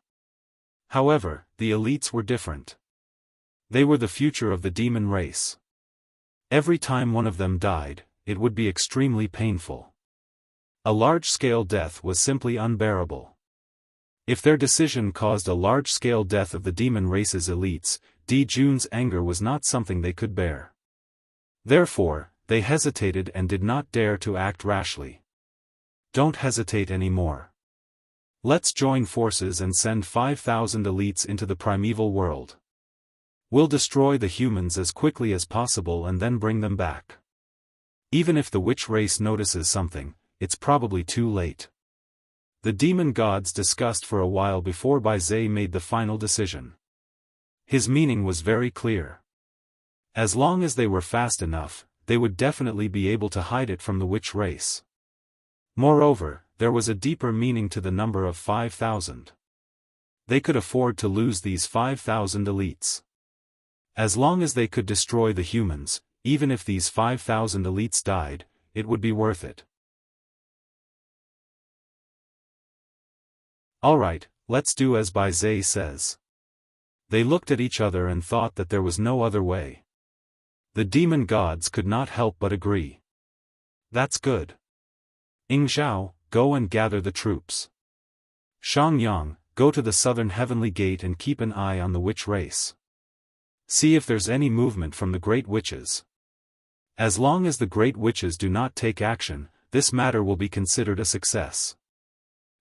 However, the elites were different. They were the future of the demon race. Every time one of them died, it would be extremely painful. A large-scale death was simply unbearable. If their decision caused a large-scale death of the demon race's elites, Di Jun's anger was not something they could bear. Therefore, they hesitated and did not dare to act rashly. Don't hesitate anymore. Let's join forces and send 5,000 elites into the primeval world. We'll destroy the humans as quickly as possible and then bring them back. Even if the witch race notices something, it's probably too late. The demon gods discussed for a while before Bai Zhe made the final decision. His meaning was very clear. As long as they were fast enough, they would definitely be able to hide it from the witch race. Moreover, there was a deeper meaning to the number of 5,000. They could afford to lose these 5,000 elites. As long as they could destroy the humans, even if these 5,000 elites died, it would be worth it. Alright, let's do as Bai Zhe says. They looked at each other and thought that there was no other way. The demon gods could not help but agree. That's good. Ing Zhao, go and gather the troops. Shang Yang, go to the southern heavenly gate and keep an eye on the witch race. See if there's any movement from the great witches. As long as the great witches do not take action, this matter will be considered a success.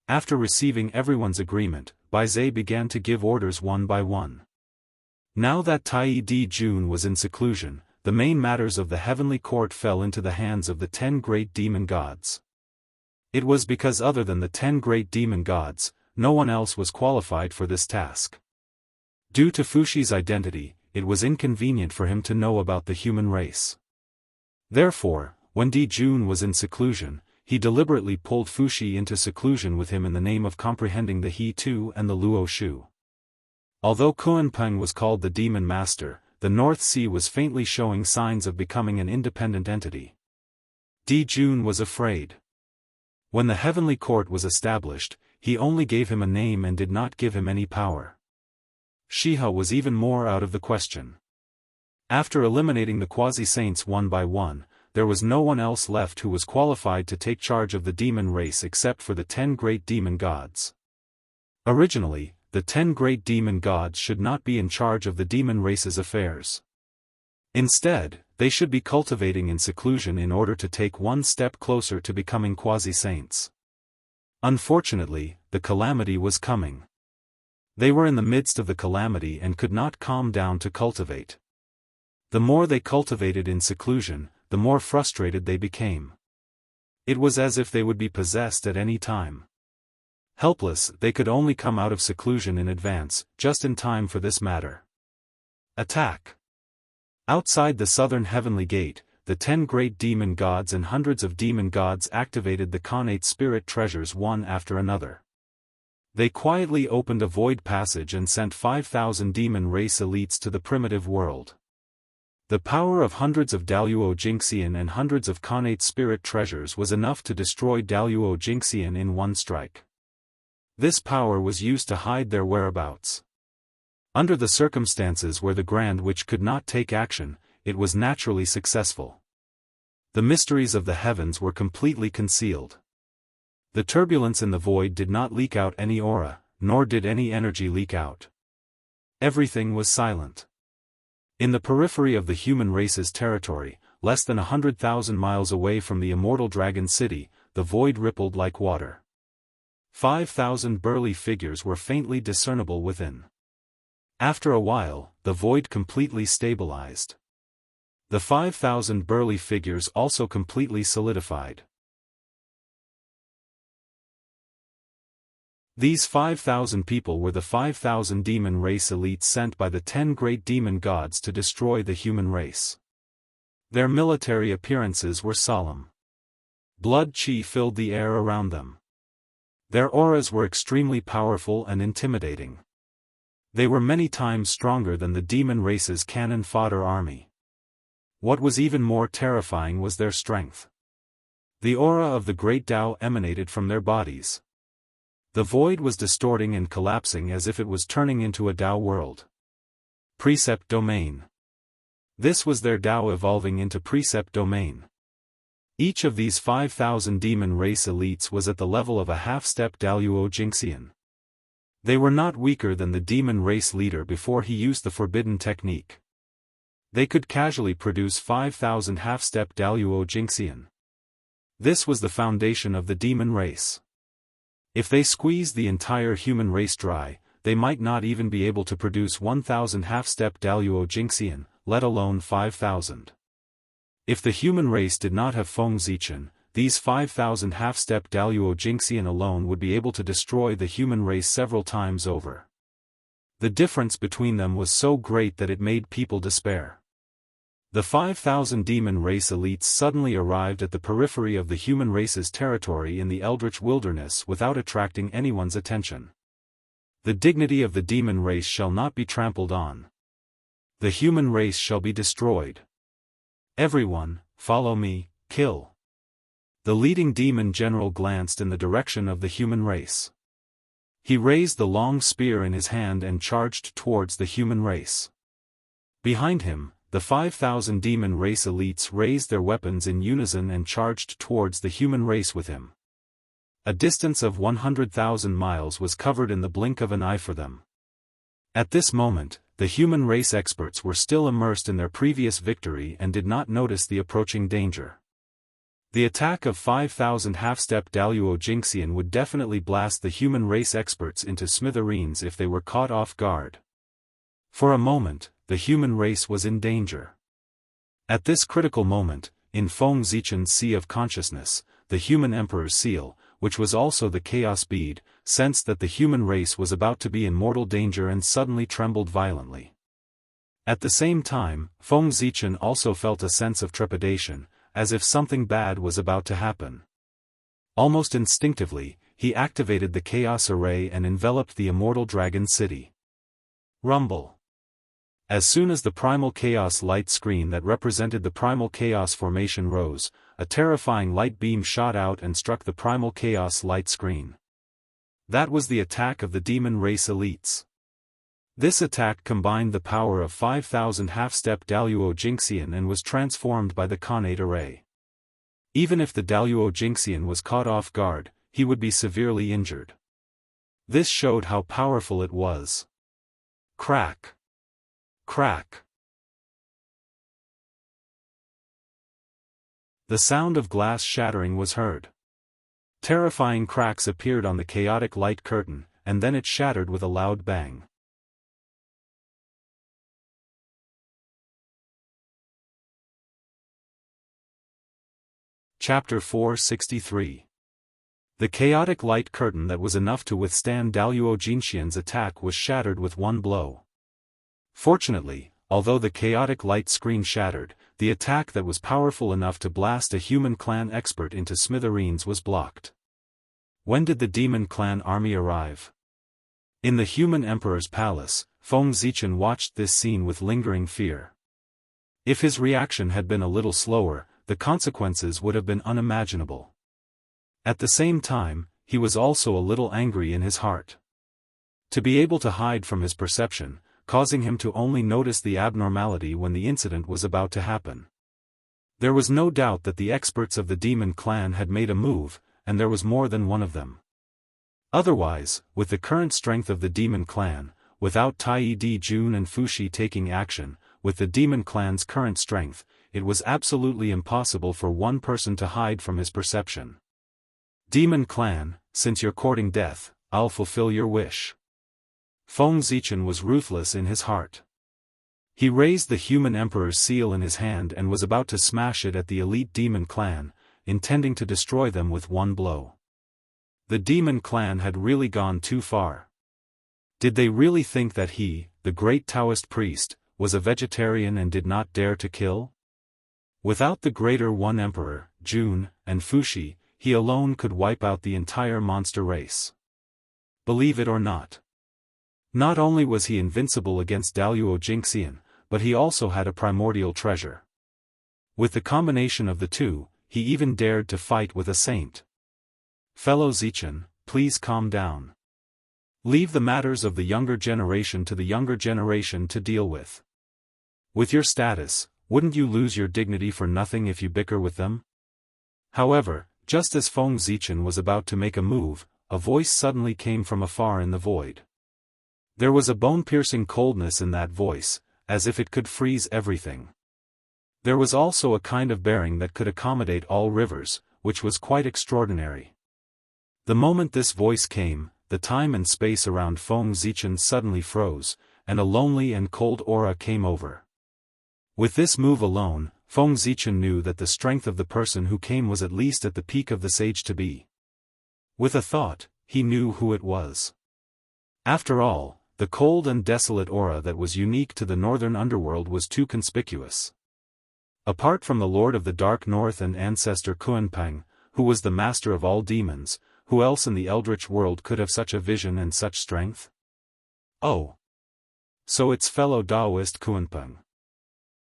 After receiving everyone's agreement, Bai Zhe began to give orders one by one. Now that Tai Di Jun was in seclusion, the main matters of the heavenly court fell into the hands of the 10 great demon gods. It was because other than the 10 great demon gods, no one else was qualified for this task. Due to Fushi's identity, it was inconvenient for him to know about the human race. Therefore, when Di Jun was in seclusion, he deliberately pulled Fushi into seclusion with him in the name of comprehending the He Tu and the Luo Shu. Although Kunpeng was called the Demon Master, the North Sea was faintly showing signs of becoming an independent entity. Di Jun was afraid. When the heavenly court was established, he only gave him a name and did not give him any power. Shiha was even more out of the question. After eliminating the quasi-saints one by one, there was no one else left who was qualified to take charge of the demon race except for the 10 great demon gods. Originally, the 10 great demon gods should not be in charge of the demon race's affairs. Instead, they should be cultivating in seclusion in order to take one step closer to becoming quasi-saints. Unfortunately, the calamity was coming. They were in the midst of the calamity and could not calm down to cultivate. The more they cultivated in seclusion, the more frustrated they became. It was as if they would be possessed at any time. Helpless, they could only come out of seclusion in advance, just in time for this matter. Attack! Outside the southern heavenly gate, the 10 great demon gods and hundreds of demon gods activated the Khanate spirit treasures one after another. They quietly opened a void passage and sent 5,000 demon race elites to the primitive world. The power of hundreds of Daoist Xianxia and hundreds of Khanate spirit treasures was enough to destroy Daoist Xianxia in one strike. This power was used to hide their whereabouts. Under the circumstances where the Grand Witch could not take action, it was naturally successful. The mysteries of the heavens were completely concealed. The turbulence in the void did not leak out any aura, nor did any energy leak out. Everything was silent. In the periphery of the human race's territory, less than 100,000 miles away from the immortal dragon city, the void rippled like water. 5,000 burly figures were faintly discernible within. After a while, the void completely stabilized. The 5,000 burly figures also completely solidified. These 5,000 people were the 5,000 demon race elites sent by the 10 great demon gods to destroy the human race. Their military appearances were solemn. Blood chi filled the air around them. Their auras were extremely powerful and intimidating. They were many times stronger than the demon race's cannon fodder army. What was even more terrifying was their strength. The aura of the great Tao emanated from their bodies. The void was distorting and collapsing as if it was turning into a Tao world. Precept domain. This was their Tao evolving into precept domain. Each of these 5,000 demon race elites was at the level of a half-step Daoist Xianxian. They were not weaker than the demon race leader before he used the forbidden technique. They could casually produce 5,000 half-step Daoist Xianxian. This was the foundation of the demon race. If they squeezed the entire human race dry, they might not even be able to produce 1,000 half-step Daoist Xianxian, let alone 5,000. If the human race did not have Feng Zichen, these 5,000 half-step Daoist Xianxian alone would be able to destroy the human race several times over. The difference between them was so great that it made people despair. The 5,000 demon race elites suddenly arrived at the periphery of the human race's territory in the eldritch wilderness without attracting anyone's attention. The dignity of the demon race shall not be trampled on. The human race shall be destroyed. Everyone, follow me, kill. The leading demon general glanced in the direction of the human race. He raised the long spear in his hand and charged towards the human race. Behind him, the 5,000 demon race elites raised their weapons in unison and charged towards the human race with him. A distance of 100,000 miles was covered in the blink of an eye for them. At this moment, the human race experts were still immersed in their previous victory and did not notice the approaching danger. The attack of 5,000 half-step Daoist Xianxian would definitely blast the human race experts into smithereens if they were caught off guard. For a moment, the human race was in danger. At this critical moment, in Feng Zichen's Sea of Consciousness, the human emperor's seal, which was also the chaos bead, sensed that the human race was about to be in mortal danger and suddenly trembled violently. At the same time, Feng Zichen also felt a sense of trepidation, as if something bad was about to happen. Almost instinctively, he activated the chaos array and enveloped the immortal dragon city. Rumble. As soon as the primal chaos light screen that represented the primal chaos formation rose, a terrifying light beam shot out and struck the primal chaos light screen. That was the attack of the demon race elites. This attack combined the power of 5,000 half-step Daoist Jingxian and was transformed by the Khanate array. Even if the Daoist Jingxian was caught off guard, he would be severely injured. This showed how powerful it was. Crack! Crack! The sound of glass shattering was heard. Terrifying cracks appeared on the chaotic light curtain, and then it shattered with a loud bang. Chapter 463. The chaotic light curtain that was enough to withstand Daoist Jingxian's attack was shattered with one blow. Fortunately, although the chaotic light screen shattered, the attack that was powerful enough to blast a human clan expert into smithereens was blocked. When did the demon clan army arrive? In the human emperor's palace, Feng Zichen watched this scene with lingering fear. If his reaction had been a little slower, the consequences would have been unimaginable. At the same time, he was also a little angry in his heart. To be able to hide from his perception, causing him to only notice the abnormality when the incident was about to happen. There was no doubt that the experts of the demon clan had made a move, and there was more than one of them. Otherwise, with the current strength of the demon clan, without Taidi Jun and Fushi taking action, with the demon clan's current strength, it was absolutely impossible for one person to hide from his perception. Demon clan, since you're courting death, I'll fulfill your wish. Feng Zichen was ruthless in his heart. He raised the human emperor's seal in his hand and was about to smash it at the elite demon clan, intending to destroy them with one blow. The demon clan had really gone too far. Did they really think that he, the great Taoist priest, was a vegetarian and did not dare to kill? Without the greater one emperor, Jun, and Fushi, he alone could wipe out the entire monster race. Believe it or not. Not only was he invincible against Daoist Jingxian, but he also had a primordial treasure. With the combination of the two, he even dared to fight with a saint. Fellow Zichen, please calm down. Leave the matters of the younger generation to the younger generation to deal with. With your status, wouldn't you lose your dignity for nothing if you bicker with them? However, just as Feng Zichen was about to make a move, a voice suddenly came from afar in the void. There was a bone-piercing coldness in that voice, as if it could freeze everything. There was also a kind of bearing that could accommodate all rivers, which was quite extraordinary. The moment this voice came, the time and space around Feng Zichen suddenly froze, and a lonely and cold aura came over. With this move alone, Feng Zichen knew that the strength of the person who came was at least at the peak of the sage-to-be. With a thought, he knew who it was. After all, the cold and desolate aura that was unique to the northern underworld was too conspicuous. Apart from the Lord of the Dark North and ancestor Kunpeng, who was the master of all demons, who else in the eldritch world could have such a vision and such strength? Oh! So it's fellow Daoist Kunpeng.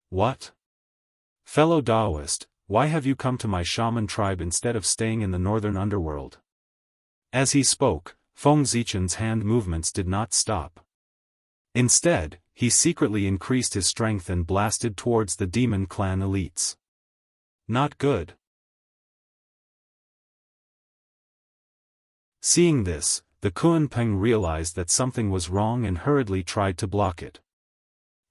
What? Fellow Daoist, why have you come to my shaman tribe instead of staying in the northern underworld? As he spoke, Feng Zichen's hand movements did not stop. Instead, he secretly increased his strength and blasted towards the demon clan elites. Not good. Seeing this, the Kunpeng realized that something was wrong and hurriedly tried to block it.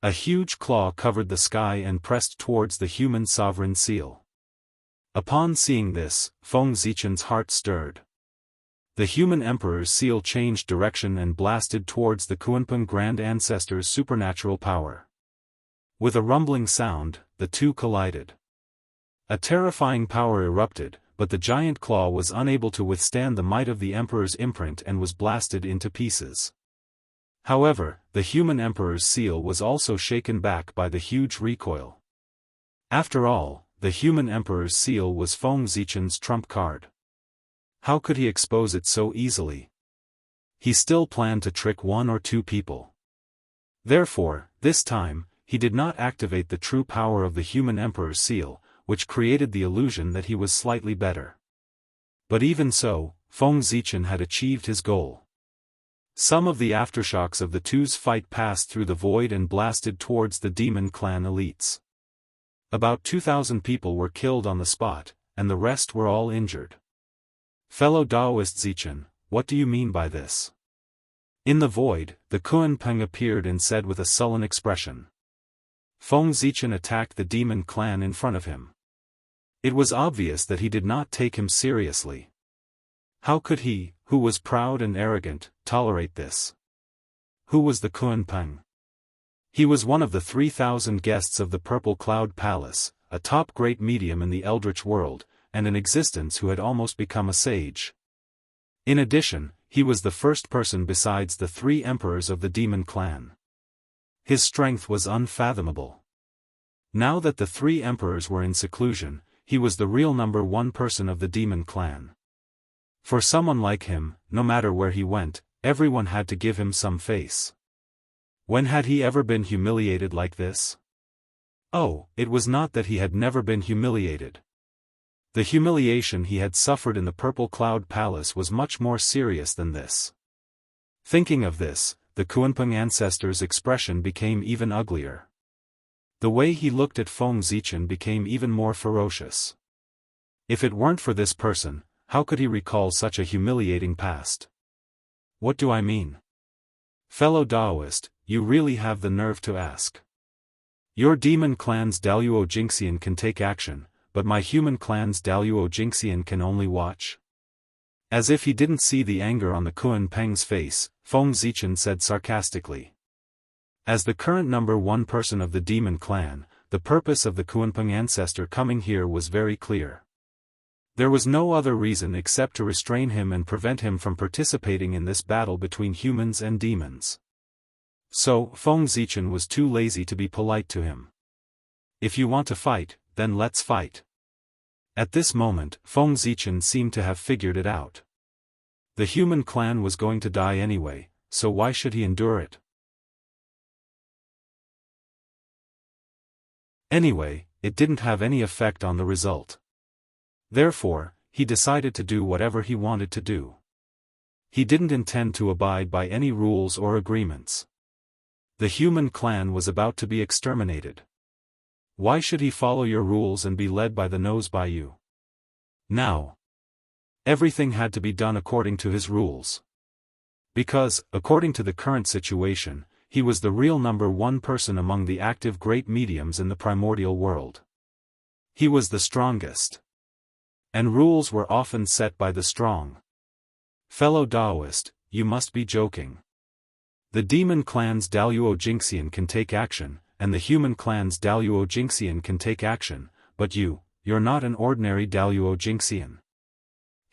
A huge claw covered the sky and pressed towards the human sovereign seal. Upon seeing this, Feng Zichen's heart stirred. The human emperor's seal changed direction and blasted towards the Kunpeng Grand Ancestor's supernatural power. With a rumbling sound, the two collided. A terrifying power erupted, but the giant claw was unable to withstand the might of the emperor's imprint and was blasted into pieces. However, the human emperor's seal was also shaken back by the huge recoil. After all, the human emperor's seal was Feng Zichen's trump card. How could he expose it so easily? He still planned to trick one or two people. Therefore, this time, he did not activate the true power of the human emperor's seal, which created the illusion that he was slightly better. But even so, Feng Zichen had achieved his goal. Some of the aftershocks of the two's fight passed through the void and blasted towards the demon clan elites. About 2,000 people were killed on the spot, and the rest were all injured. Fellow Daoist Zichen, what do you mean by this? In the void, the Kunpeng appeared and said with a sullen expression. Feng Zichen attacked the demon clan in front of him. It was obvious that he did not take him seriously. How could he, who was proud and arrogant, tolerate this? Who was the Kunpeng? He was one of the 3,000 guests of the Purple Cloud Palace, a top great medium in the Eldritch world, and an existence who had almost become a sage. In addition, he was the first person besides the 3 emperors of the demon clan. His strength was unfathomable. Now that the 3 emperors were in seclusion, he was the real number 1 person of the demon clan. For someone like him, no matter where he went, everyone had to give him some face. When had he ever been humiliated like this? Oh, it was not that he had never been humiliated. The humiliation he had suffered in the Purple Cloud Palace was much more serious than this. Thinking of this, the Kunpeng ancestor's expression became even uglier. The way he looked at Feng Zichen became even more ferocious. If it weren't for this person, how could he recall such a humiliating past? What do I mean? Fellow Daoist, you really have the nerve to ask. Your demon clan's Daluo Jingxian can take action, but my human clan's Daluo Jingxian can only watch? As if he didn't see the anger on the Kunpeng's face, Feng Zichen said sarcastically. As the current number 1 person of the demon clan, the purpose of the Kunpeng ancestor coming here was very clear. There was no other reason except to restrain him and prevent him from participating in this battle between humans and demons. So, Feng Zichen was too lazy to be polite to him. If you want to fight, then let's fight. At this moment, Feng Zichen seemed to have figured it out. The human clan was going to die anyway, so why should he endure it? Anyway, it didn't have any effect on the result. Therefore, he decided to do whatever he wanted to do. He didn't intend to abide by any rules or agreements. The human clan was about to be exterminated. Why should he follow your rules and be led by the nose by you? Now, everything had to be done according to his rules. Because, according to the current situation, he was the real number 1 person among the active great mediums in the primordial world. He was the strongest. And rules were often set by the strong. Fellow Daoist, you must be joking. The demon clan's Daluo Jingxian can take action, and the human clan's Daluo Jingxian can take action, but you're not an ordinary Daluo Jingxian.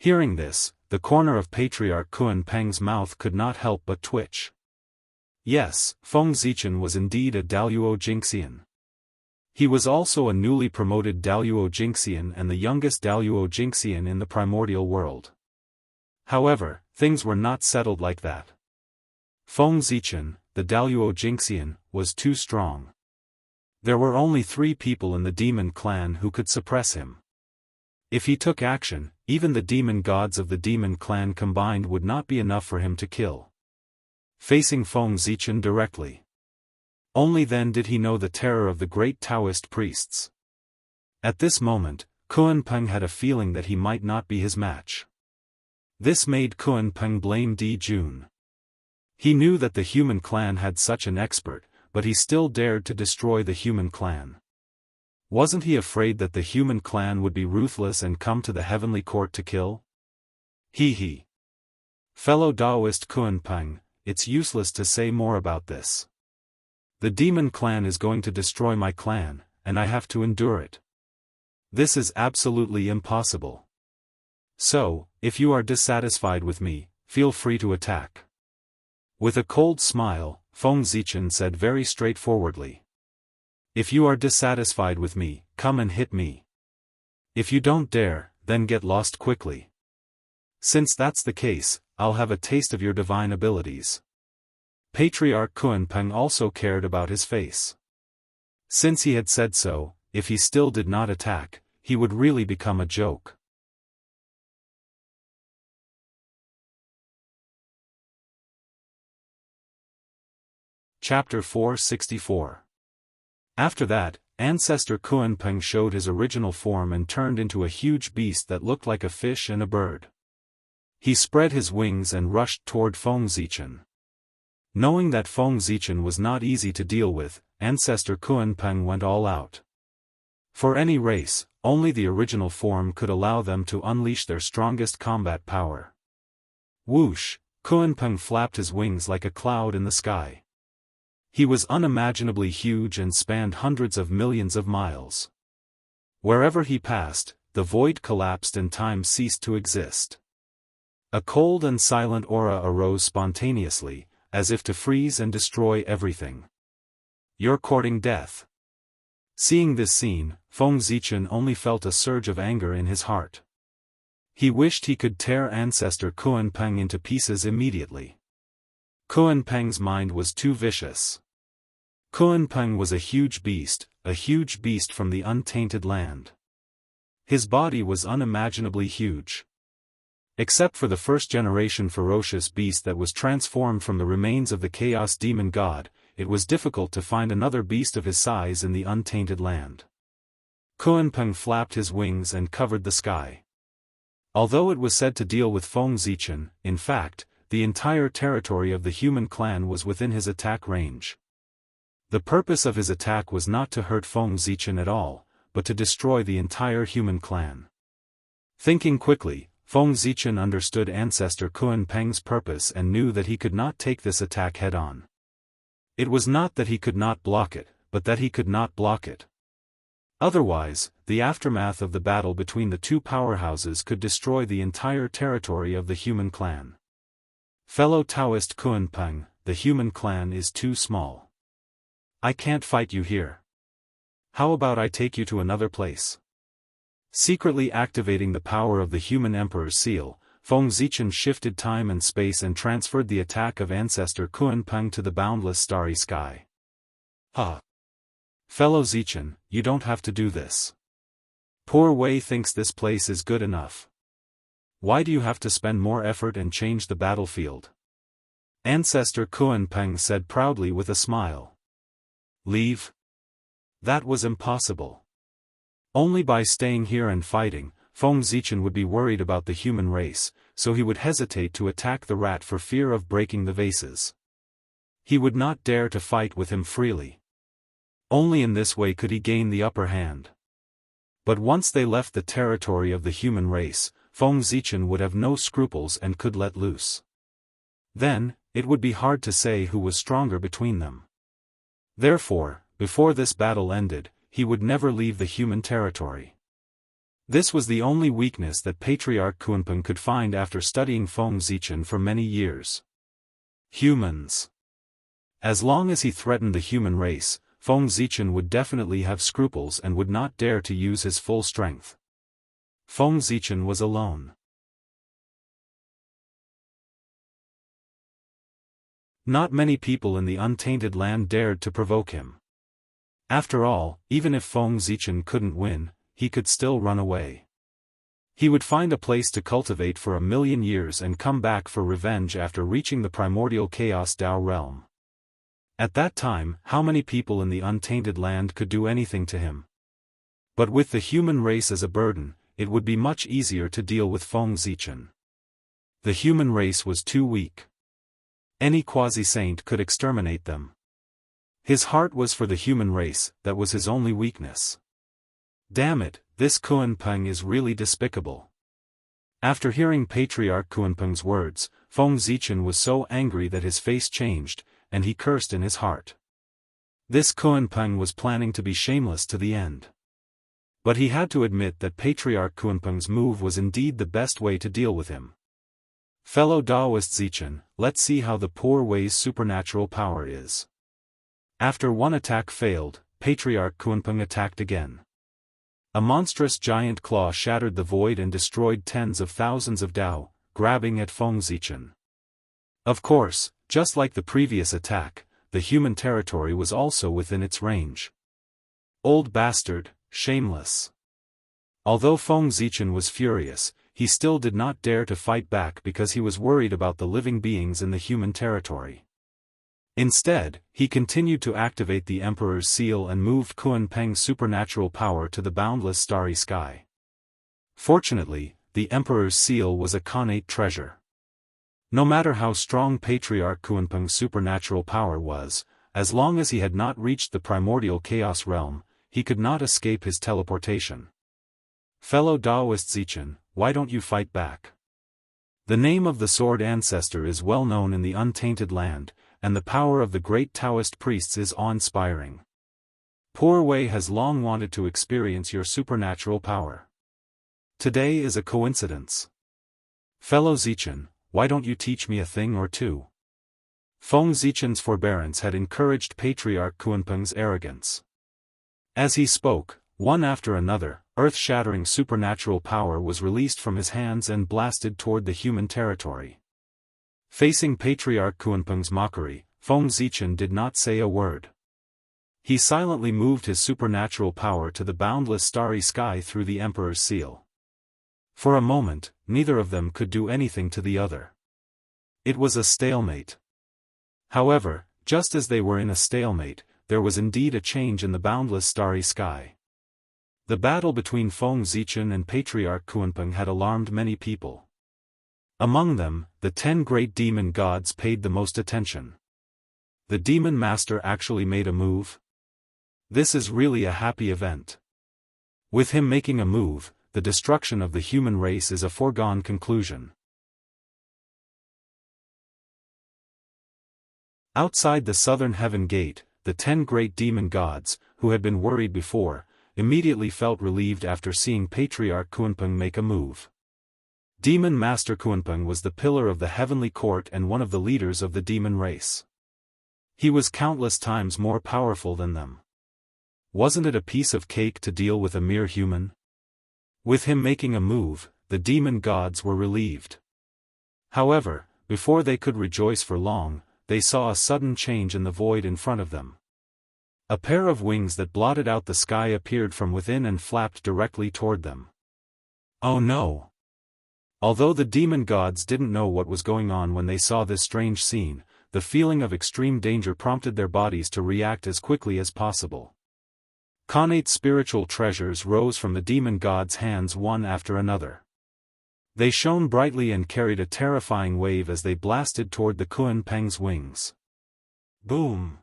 Hearing this, the corner of Patriarch Kunpeng's mouth could not help but twitch. Yes, Feng Zichen was indeed a Daluo Jingxian. He was also a newly promoted Daluo Jingxian and the youngest Daluo Jingxian in the primordial world. However, things were not settled like that. Feng Zichen, the Daluo Jingxian, was too strong. There were only 3 people in the demon clan who could suppress him. If he took action, even the demon gods of the demon clan combined would not be enough for him to kill. Facing Feng Zichen directly. Only then did he know the terror of the great Taoist priests. At this moment, Kunpeng had a feeling that he might not be his match. This made Kunpeng blame Di Jun. He knew that the human clan had such an expert, but he still dared to destroy the human clan. Wasn't he afraid that the human clan would be ruthless and come to the heavenly court to kill? He. Fellow Daoist Kunpeng, it's useless to say more about this. The demon clan is going to destroy my clan, and I have to endure it. This is absolutely impossible. So, if you are dissatisfied with me, feel free to attack. With a cold smile, Feng Zichen said very straightforwardly. If you are dissatisfied with me, come and hit me. If you don't dare, then get lost quickly. Since that's the case, I'll have a taste of your divine abilities. Patriarch Kunpeng also cared about his face. Since he had said so, if he still did not attack, he would really become a joke. Chapter 464. After that, Ancestor Kuanpeng showed his original form and turned into a huge beast that looked like a fish and a bird. He spread his wings and rushed toward Feng Zichen. Knowing that Feng Zichen was not easy to deal with, Ancestor Kuanpeng went all out. For any race, only the original form could allow them to unleash their strongest combat power. Whoosh, Kuanpeng flapped his wings like a cloud in the sky. He was unimaginably huge and spanned hundreds of millions of miles. Wherever he passed, the void collapsed and time ceased to exist. A cold and silent aura arose spontaneously, as if to freeze and destroy everything. "You're courting death." Seeing this scene, Feng Zichen only felt a surge of anger in his heart. He wished he could tear Ancestor Kuanpeng into pieces immediately. Kuanpeng's mind was too vicious. Kuanpeng was a huge beast from the untainted land. His body was unimaginably huge. Except for the first-generation ferocious beast that was transformed from the remains of the Chaos Demon God, it was difficult to find another beast of his size in the untainted land. Kuanpeng flapped his wings and covered the sky. Although it was said to deal with Feng Zichen, in fact, the entire territory of the human clan was within his attack range. The purpose of his attack was not to hurt Feng Zichen at all, but to destroy the entire human clan. Thinking quickly, Feng Zichen understood Ancestor Kuanpeng's purpose and knew that he could not take this attack head-on. It was not that he could not block it, but that he could not block it. Otherwise, the aftermath of the battle between the two powerhouses could destroy the entire territory of the human clan. "Fellow Daoist Kuanpeng, the human clan is too small. I can't fight you here. How about I take you to another place?" Secretly activating the power of the human emperor's seal, Feng Zichen shifted time and space and transferred the attack of Ancestor Kuanpeng to the boundless starry sky. Fellow Zichen, you don't have to do this. Poor Wei thinks this place is good enough. Why do you have to spend more effort and change the battlefield?" Ancestor Kuanpeng said proudly with a smile. "Leave? That was impossible. Only by staying here and fighting, Feng Zichen would be worried about the human race, so he would hesitate to attack the rat for fear of breaking the vases. He would not dare to fight with him freely. Only in this way could he gain the upper hand. But once they left the territory of the human race, Feng Zichen would have no scruples and could let loose. Then, it would be hard to say who was stronger between them. Therefore, before this battle ended, he would never leave the human territory. This was the only weakness that Patriarch Kuanpeng could find after studying Feng Zichen for many years. Humans. As long as he threatened the human race, Feng Zichen would definitely have scruples and would not dare to use his full strength. Feng Zichen was alone. Not many people in the untainted land dared to provoke him. After all, even if Feng Zichen couldn't win, he could still run away. He would find a place to cultivate for 1,000,000 years and come back for revenge after reaching the primordial Chaos Dao realm. At that time, how many people in the untainted land could do anything to him? But with the human race as a burden, it would be much easier to deal with Feng Zichen. The human race was too weak. Any quasi-saint could exterminate them. His heart was for the human race, that was his only weakness. Damn it, this Kuanpeng is really despicable. After hearing Patriarch Kuanpeng's words, Feng Zichen was so angry that his face changed, and he cursed in his heart. This Kuanpeng was planning to be shameless to the end. But he had to admit that Patriarch Kuanpeng's move was indeed the best way to deal with him. Fellow Daoist Zichen, let's see how the poor Wei's supernatural power is. After one attack failed, Patriarch Kuanpeng attacked again. A monstrous giant claw shattered the void and destroyed tens of thousands of Dao, grabbing at Feng Zichen. Of course, just like the previous attack, the human territory was also within its range. "Old bastard, shameless. Although Feng Zichen was furious, he still did not dare to fight back because he was worried about the living beings in the human territory. Instead, he continued to activate the Emperor's seal and moved Kun Peng's supernatural power to the boundless starry sky. Fortunately, the Emperor's seal was a connate treasure. No matter how strong Patriarch Kunpeng's supernatural power was, as long as he had not reached the primordial chaos realm, he could not escape his teleportation. Fellow Daoist Zichen, why don't you fight back? The name of the sword ancestor is well known in the untainted land, and the power of the great Taoist priests is awe-inspiring. Poor Wei has long wanted to experience your supernatural power. Today is a coincidence. Fellow Zichen, why don't you teach me a thing or two? Feng Zichen's forbearance had encouraged Patriarch Kunpeng's arrogance. As he spoke, one after another, earth-shattering supernatural power was released from his hands and blasted toward the human territory. Facing Patriarch Kunpeng's mockery, Feng Zichen did not say a word. He silently moved his supernatural power to the boundless starry sky through the Emperor's seal. For a moment, neither of them could do anything to the other. It was a stalemate. However, just as they were in a stalemate, there was indeed a change in the boundless starry sky. The battle between Feng Zichen and Patriarch Kunpeng had alarmed many people. Among them, the 10 great demon gods paid the most attention. The demon master actually made a move? This is really a happy event. With him making a move, the destruction of the human race is a foregone conclusion. Outside the southern heaven gate, the 10 great demon gods, who had been worried before, immediately felt relieved after seeing Patriarch Kunpeng make a move. Demon Master Kunpeng was the pillar of the heavenly court and one of the leaders of the demon race. He was countless times more powerful than them. Wasn't it a piece of cake to deal with a mere human? With him making a move, the demon gods were relieved. However, before they could rejoice for long, they saw a sudden change in the void in front of them. A pair of wings that blotted out the sky appeared from within and flapped directly toward them. Oh no! Although the demon gods didn't know what was going on when they saw this strange scene, the feeling of extreme danger prompted their bodies to react as quickly as possible. Connate spiritual treasures rose from the demon gods' hands one after another. They shone brightly and carried a terrifying wave as they blasted toward the Kun Peng's wings. Boom!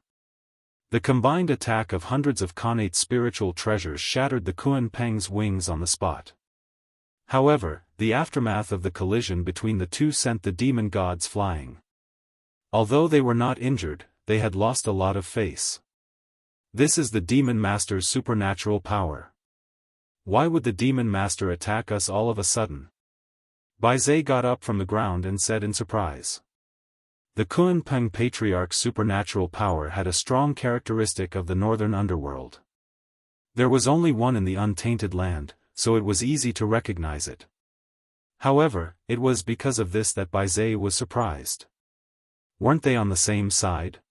The combined attack of hundreds of connate spiritual treasures shattered the Kun Peng's wings on the spot. However, the aftermath of the collision between the two sent the demon gods flying. Although they were not injured, they had lost a lot of face. This is the Demon Master's supernatural power. Why would the Demon Master attack us all of a sudden? Baizhe got up from the ground and said in surprise. The Kun Peng Patriarch's supernatural power had a strong characteristic of the northern underworld. There was only one in the untainted land, so it was easy to recognize it. However, it was because of this that Baizhe was surprised. Weren't they on the same side?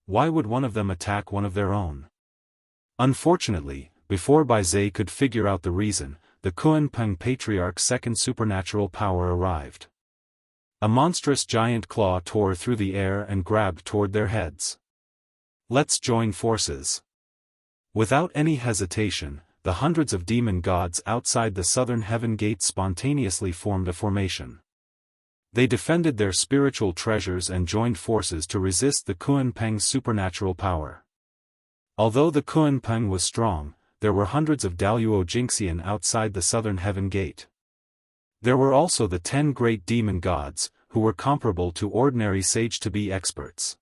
Why would one of them attack one of their own? Unfortunately, before Baizhe could figure out the reason, the Kun Peng Patriarch's second supernatural power arrived. A monstrous giant claw tore through the air and grabbed toward their heads. Let's join forces. Without any hesitation, the hundreds of demon gods outside the southern heaven gate spontaneously formed a formation. They defended their spiritual treasures and joined forces to resist the Kun Peng's supernatural power. Although the Kun Peng was strong, there were hundreds of Daoist Jingxian outside the southern heaven gate. There were also the 10 great demon gods, who were comparable to ordinary sage-to-be experts.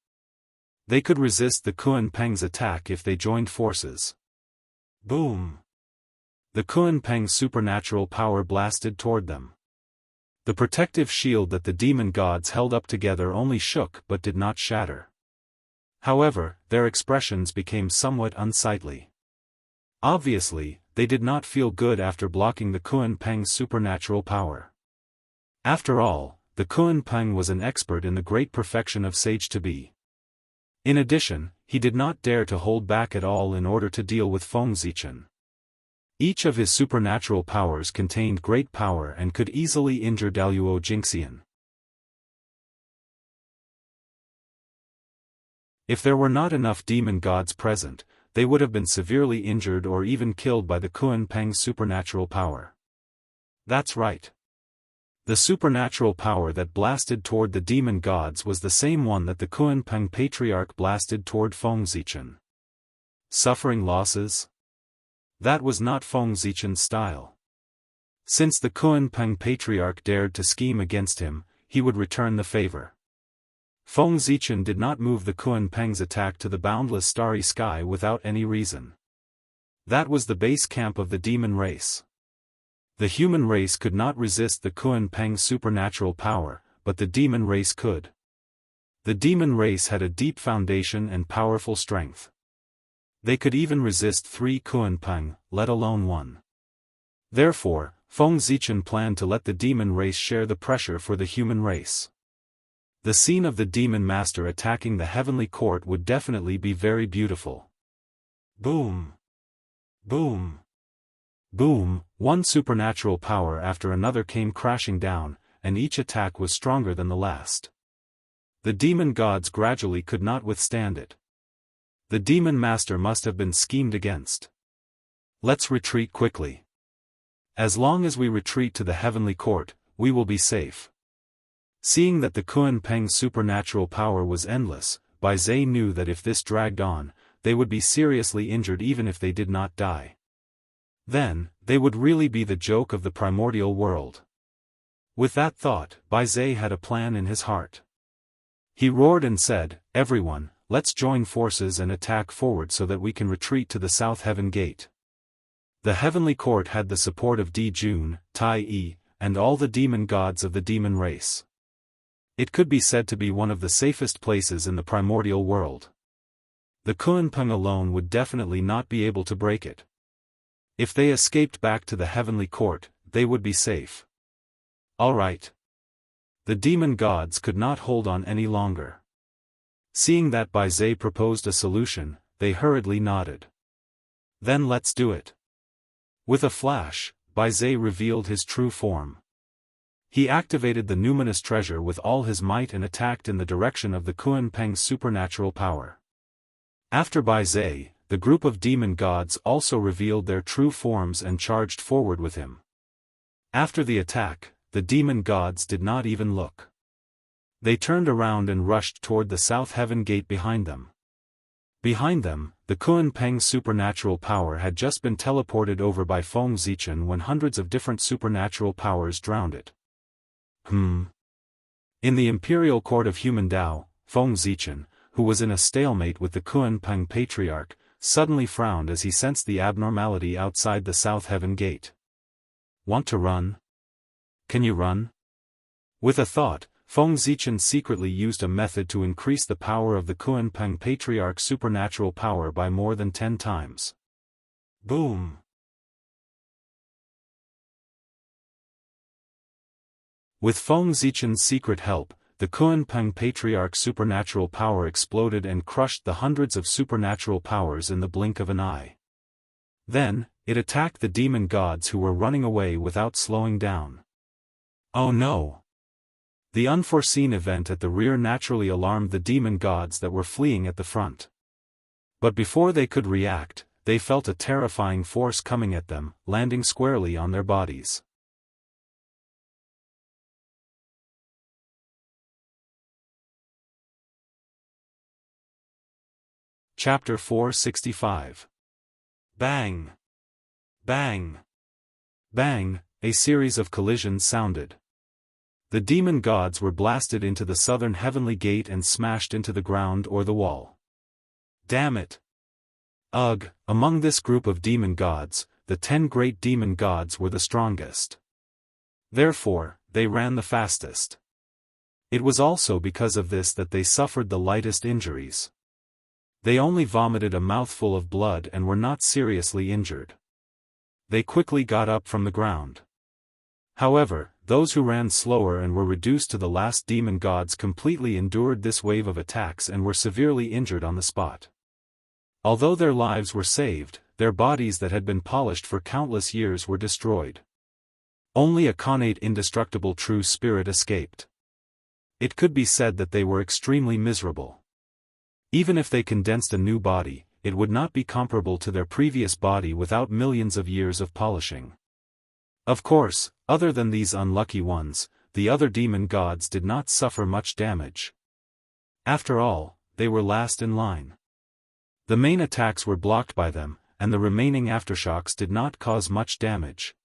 They could resist the Kun Peng's attack if they joined forces. Boom! The Kun Peng's supernatural power blasted toward them. The protective shield that the demon gods held up together only shook but did not shatter. However, their expressions became somewhat unsightly. Obviously, they did not feel good after blocking the Kun Peng's supernatural power. After all, the Kun Peng was an expert in the great perfection of sage-to-be. In addition, he did not dare to hold back at all in order to deal with Feng Zichen. Each of his supernatural powers contained great power and could easily injure Daoist Jingxian. If there were not enough demon gods present, they would have been severely injured or even killed by the Kunpeng's supernatural power. That's right. The supernatural power that blasted toward the demon gods was the same one that the Kunpeng Patriarch blasted toward Feng Zichen. Suffering losses? That was not Feng Zichen's style. Since the Kunpeng Patriarch dared to scheme against him, he would return the favor. Feng Zichen did not move the Kunpeng's attack to the boundless starry sky without any reason. That was the base camp of the demon race. The human race could not resist the Kunpeng's supernatural power, but the demon race could. The demon race had a deep foundation and powerful strength. They could even resist 3 Kunpeng, let alone 1. Therefore, Feng Zichen planned to let the demon race share the pressure for the human race. The scene of the demon master attacking the heavenly court would definitely be very beautiful. Boom! Boom! Boom! One supernatural power after another came crashing down, and each attack was stronger than the last. The demon gods gradually could not withstand it. The demon master must have been schemed against. Let's retreat quickly. As long as we retreat to the heavenly court, we will be safe. Seeing that the Kunpeng's supernatural power was endless, Bai Zhe knew that if this dragged on, they would be seriously injured even if they did not die. Then, they would really be the joke of the primordial world. With that thought, Bai Zhe had a plan in his heart. He roared and said, "Everyone, let's join forces and attack forward so that we can retreat to the South Heaven Gate." The heavenly court had the support of Di Jun, Tai Yi, and all the demon gods of the demon race. It could be said to be one of the safest places in the primordial world. The Kunpeng alone would definitely not be able to break it. If they escaped back to the heavenly court, they would be safe. All right. The demon gods could not hold on any longer. Seeing that Bai Zhe proposed a solution, they hurriedly nodded. Then let's do it. With a flash, Bai Zhe revealed his true form. He activated the numinous treasure with all his might and attacked in the direction of the Kunpeng's supernatural power. After Bai Zhe, the group of demon gods also revealed their true forms and charged forward with him. After the attack, the demon gods did not even look. They turned around and rushed toward the South Heaven Gate behind them. Behind them, the Kunpeng's supernatural power had just been teleported over by Feng Zichen when hundreds of different supernatural powers drowned it. In the Imperial Court of Human Dao, Feng Zichen, who was in a stalemate with the Kunpeng Patriarch, suddenly frowned as he sensed the abnormality outside the South Heaven Gate. Want to run? Can you run? With a thought, Feng Zichen secretly used a method to increase the power of the Kunpeng Patriarch's supernatural power by more than 10 times. Boom! With Feng Zichen's secret help, the Kunpeng Patriarch's supernatural power exploded and crushed the hundreds of supernatural powers in the blink of an eye. Then, it attacked the demon gods who were running away without slowing down. Oh no! The unforeseen event at the rear naturally alarmed the demon gods that were fleeing at the front. But before they could react, they felt a terrifying force coming at them, landing squarely on their bodies. Chapter 465. Bang! Bang! Bang! A series of collisions sounded. The demon gods were blasted into the southern heavenly gate and smashed into the ground or the wall. Damn it! Ugh! Among this group of demon gods, the 10 great demon gods were the strongest. Therefore, they ran the fastest. It was also because of this that they suffered the lightest injuries. They only vomited a mouthful of blood and were not seriously injured. They quickly got up from the ground. However, those who ran slower and were reduced to the last demon gods completely endured this wave of attacks and were severely injured on the spot. Although their lives were saved, their bodies that had been polished for countless years were destroyed. Only a connate indestructible true spirit escaped. It could be said that they were extremely miserable. Even if they condensed a new body, it would not be comparable to their previous body without millions of years of polishing. Of course, other than these unlucky ones, the other demon gods did not suffer much damage. After all, they were last in line. The main attacks were blocked by them, and the remaining aftershocks did not cause much damage.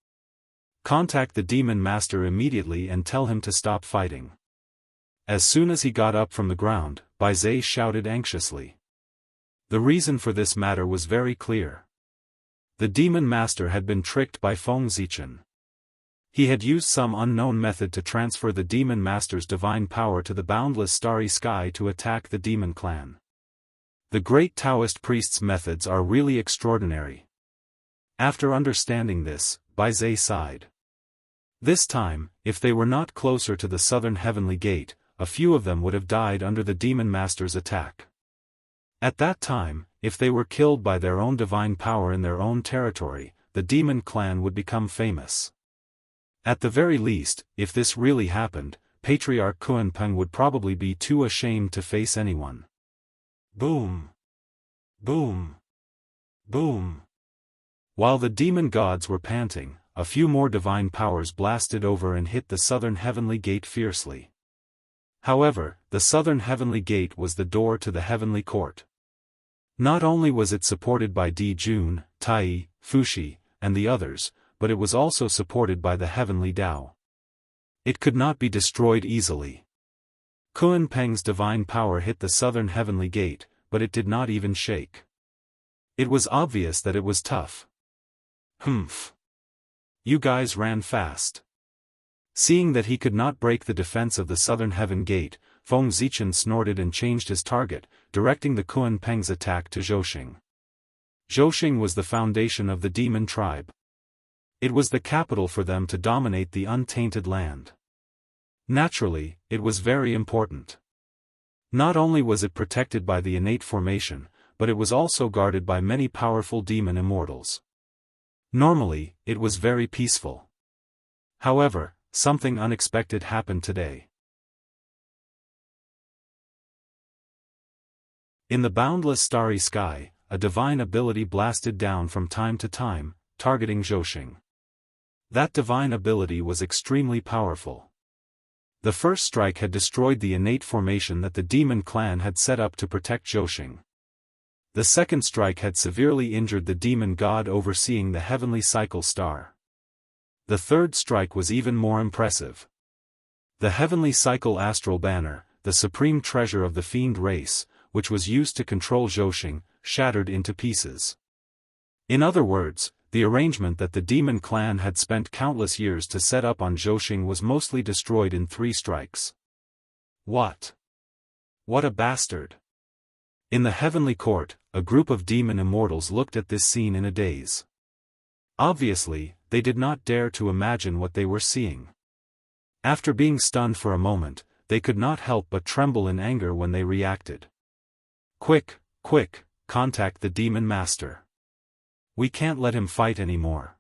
Contact the demon master immediately and tell him to stop fighting. As soon as he got up from the ground, Bai Zhe shouted anxiously. The reason for this matter was very clear. The demon master had been tricked by Feng Zichen. He had used some unknown method to transfer the demon master's divine power to the boundless starry sky to attack the demon clan. The great Daoist priest's methods are really extraordinary. After understanding this, Bai Zhe sighed. This time, if they were not closer to the southern heavenly gate, a few of them would have died under the demon master's attack. At that time, if they were killed by their own divine power in their own territory, the demon clan would become famous. At the very least, if this really happened, Patriarch Kunpeng would probably be too ashamed to face anyone. Boom! Boom! Boom! While the demon gods were panting, a few more divine powers blasted over and hit the southern heavenly gate fiercely. However, the southern heavenly gate was the door to the heavenly court. Not only was it supported by Di Jun, Tai, Fushi, and the others, but it was also supported by the heavenly Tao. It could not be destroyed easily. Kunpeng's divine power hit the southern heavenly gate, but it did not even shake. It was obvious that it was tough. Humph. You guys ran fast. Seeing that he could not break the defense of the southern heaven gate, Feng Zichen snorted and changed his target, directing the Kunpeng's attack to Zhouxing. Zhouxing was the foundation of the demon tribe. It was the capital for them to dominate the untainted land. Naturally, it was very important. Not only was it protected by the innate formation, but it was also guarded by many powerful demon immortals. Normally, it was very peaceful. However, something unexpected happened today. In the boundless starry sky, a divine ability blasted down from time to time, targeting Zhouxing. That divine ability was extremely powerful. The first strike had destroyed the innate formation that the demon clan had set up to protect Zhouxing. The second strike had severely injured the demon god overseeing the heavenly cycle star. The third strike was even more impressive. The heavenly cycle astral banner, the supreme treasure of the fiend race, which was used to control Zhouxing, shattered into pieces. In other words, the arrangement that the demon clan had spent countless years to set up on Zhouxing was mostly destroyed in 3 strikes. What? What a bastard! In the heavenly court, a group of demon immortals looked at this scene in a daze. Obviously, they did not dare to imagine what they were seeing. After being stunned for a moment, they could not help but tremble in anger when they reacted. Quick, quick, contact the demon master. We can't let him fight anymore.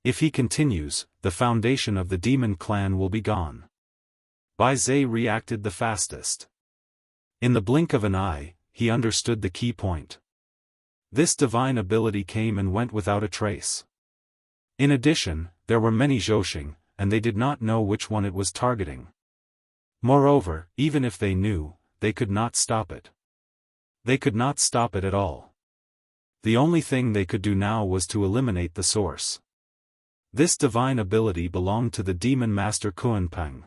If he continues, the foundation of the demon clan will be gone. Bai Zhe reacted the fastest. In the blink of an eye, he understood the key point. This divine ability came and went without a trace. In addition, there were many Zhouxing, and they did not know which one it was targeting. Moreover, even if they knew, they could not stop it. They could not stop it at all. The only thing they could do now was to eliminate the source. This divine ability belonged to the demon master Kunpeng.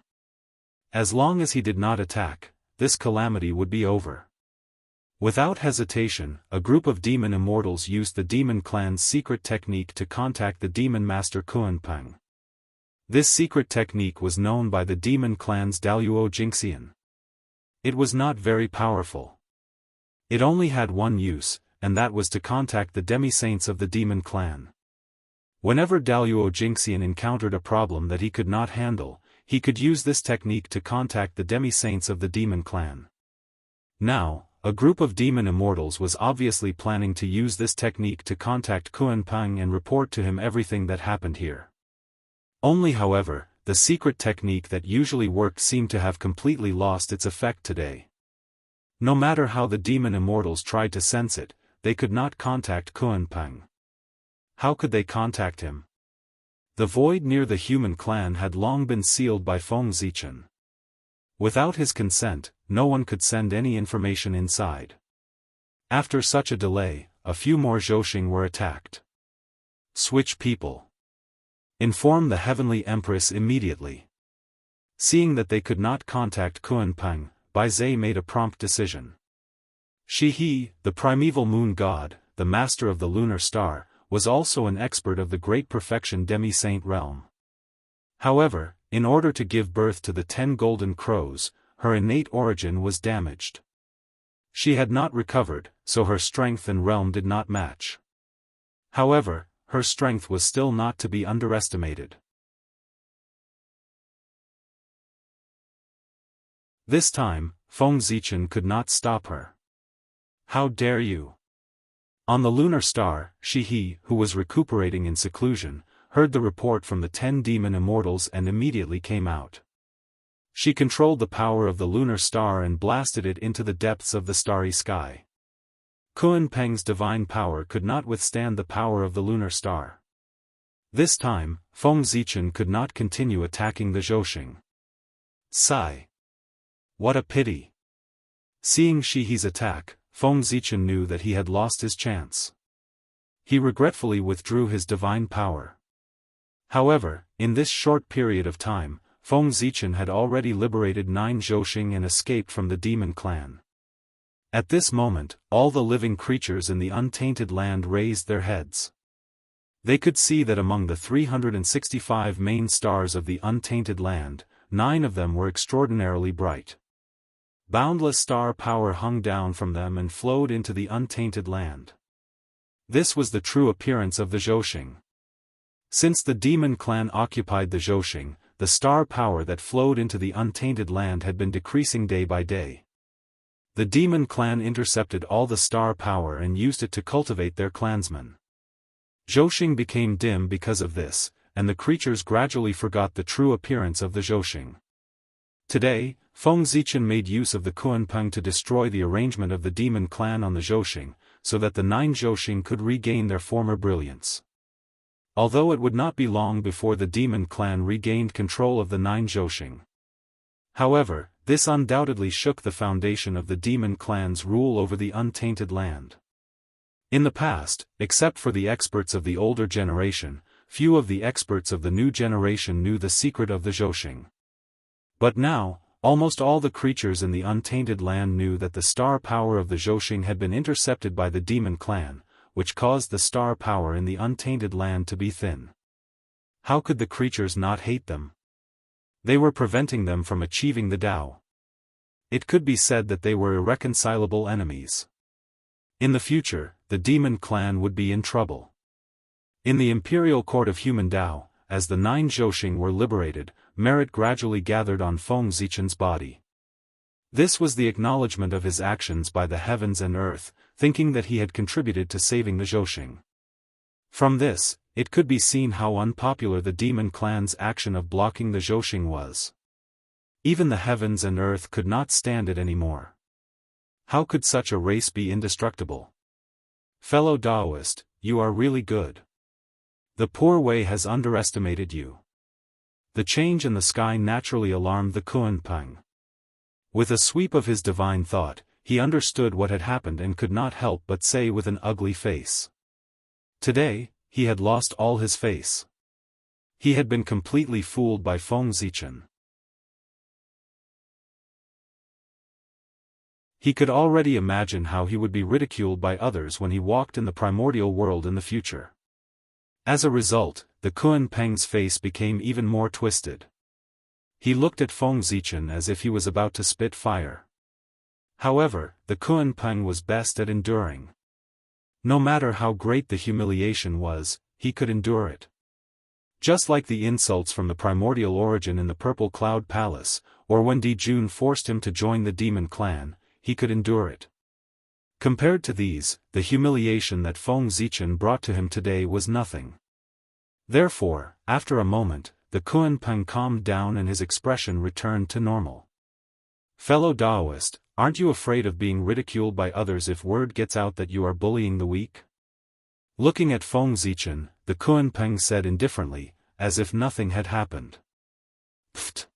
As long as he did not attack, this calamity would be over. Without hesitation, a group of demon immortals used the demon clan's secret technique to contact the demon master Kunpeng. This secret technique was known by the demon clan's Daoist Jingxian. It was not very powerful. It only had one use, and that was to contact the demi-saints of the demon clan. Whenever Daoist Jingxian encountered a problem that he could not handle, he could use this technique to contact the demi-saints of the demon clan. Now, a group of demon immortals was obviously planning to use this technique to contact Kunpeng and report to him everything that happened here. Only however, the secret technique that usually worked seemed to have completely lost its effect today. No matter how the demon immortals tried to sense it, they could not contact Kunpeng. How could they contact him? The void near the human clan had long been sealed by Feng Zichen. Without his consent, no one could send any information inside. After such a delay, a few more Zhousing were attacked. Switch people. Inform the Heavenly Empress immediately. Seeing that they could not contact Kunpeng, Bai Zhe made a prompt decision. He, the primeval moon god, the master of the lunar star, was also an expert of the great perfection demi-saint realm. However, in order to give birth to the 10 golden crows, her innate origin was damaged. She had not recovered, so her strength and realm did not match. However, her strength was still not to be underestimated. This time, Feng Zichen could not stop her. How dare you? On the lunar star, he, who was recuperating in seclusion, heard the report from the 10 demon immortals and immediately came out. She controlled the power of the lunar star and blasted it into the depths of the starry sky. Kunpeng's divine power could not withstand the power of the lunar star. This time, Feng Zichen could not continue attacking the Zhousing. Sigh. What a pity. Seeing Shihi's attack, Feng Zichen knew that he had lost his chance. He regretfully withdrew his divine power. However, in this short period of time, Feng Zichen had already liberated 9 Zhousing and escaped from the demon clan. At this moment, all the living creatures in the untainted land raised their heads. They could see that among the 365 main stars of the untainted land, 9 of them were extraordinarily bright. Boundless star power hung down from them and flowed into the untainted land. This was the true appearance of the Zhousing. Since the demon clan occupied the Zhousing, the star power that flowed into the untainted land had been decreasing day by day. The demon clan intercepted all the star power and used it to cultivate their clansmen. Zhousing became dim because of this, and the creatures gradually forgot the true appearance of the Zhousing. Today, Feng Zichen made use of the Kunpeng to destroy the arrangement of the demon clan on the Zhousing, so that the 9 Zhousing could regain their former brilliance. Although it would not be long before the demon clan regained control of the 9 Zhousing. However, this undoubtedly shook the foundation of the demon clan's rule over the untainted land. In the past, except for the experts of the older generation, few of the experts of the new generation knew the secret of the Zhousing. But now, almost all the creatures in the untainted land knew that the star power of the Zhousing had been intercepted by the demon clan, which caused the star power in the untainted land to be thin. How could the creatures not hate them? They were preventing them from achieving the Tao. It could be said that they were irreconcilable enemies. In the future, the demon clan would be in trouble. In the imperial court of human Tao, as the 9 Zhousing were liberated, merit gradually gathered on Feng Zichen's body. This was the acknowledgement of his actions by the heavens and earth, thinking that he had contributed to saving the Zhousing. From this, it could be seen how unpopular the demon clan's action of blocking the Zhousing was. Even the heavens and earth could not stand it anymore. How could such a race be indestructible? Fellow Daoist, you are really good. The poor way has underestimated you. The change in the sky naturally alarmed the Kunpeng. With a sweep of his divine thought, he understood what had happened and could not help but say with an ugly face. Today, he had lost all his face. He had been completely fooled by Feng Zichen. He could already imagine how he would be ridiculed by others when he walked in the primordial world in the future. As a result, the Kunpeng's face became even more twisted. He looked at Feng Zichen as if he was about to spit fire. However, the Kunpeng was best at enduring. No matter how great the humiliation was, he could endure it. Just like the insults from the primordial origin in the Purple Cloud Palace, or when Di Jun forced him to join the demon clan, he could endure it. Compared to these, the humiliation that Feng Zichen brought to him today was nothing. Therefore, after a moment, the Kunpeng calmed down and his expression returned to normal. Fellow Daoist, aren't you afraid of being ridiculed by others if word gets out that you are bullying the weak? Looking at Feng Zichen, the Kunpeng said indifferently, as if nothing had happened. Pfft!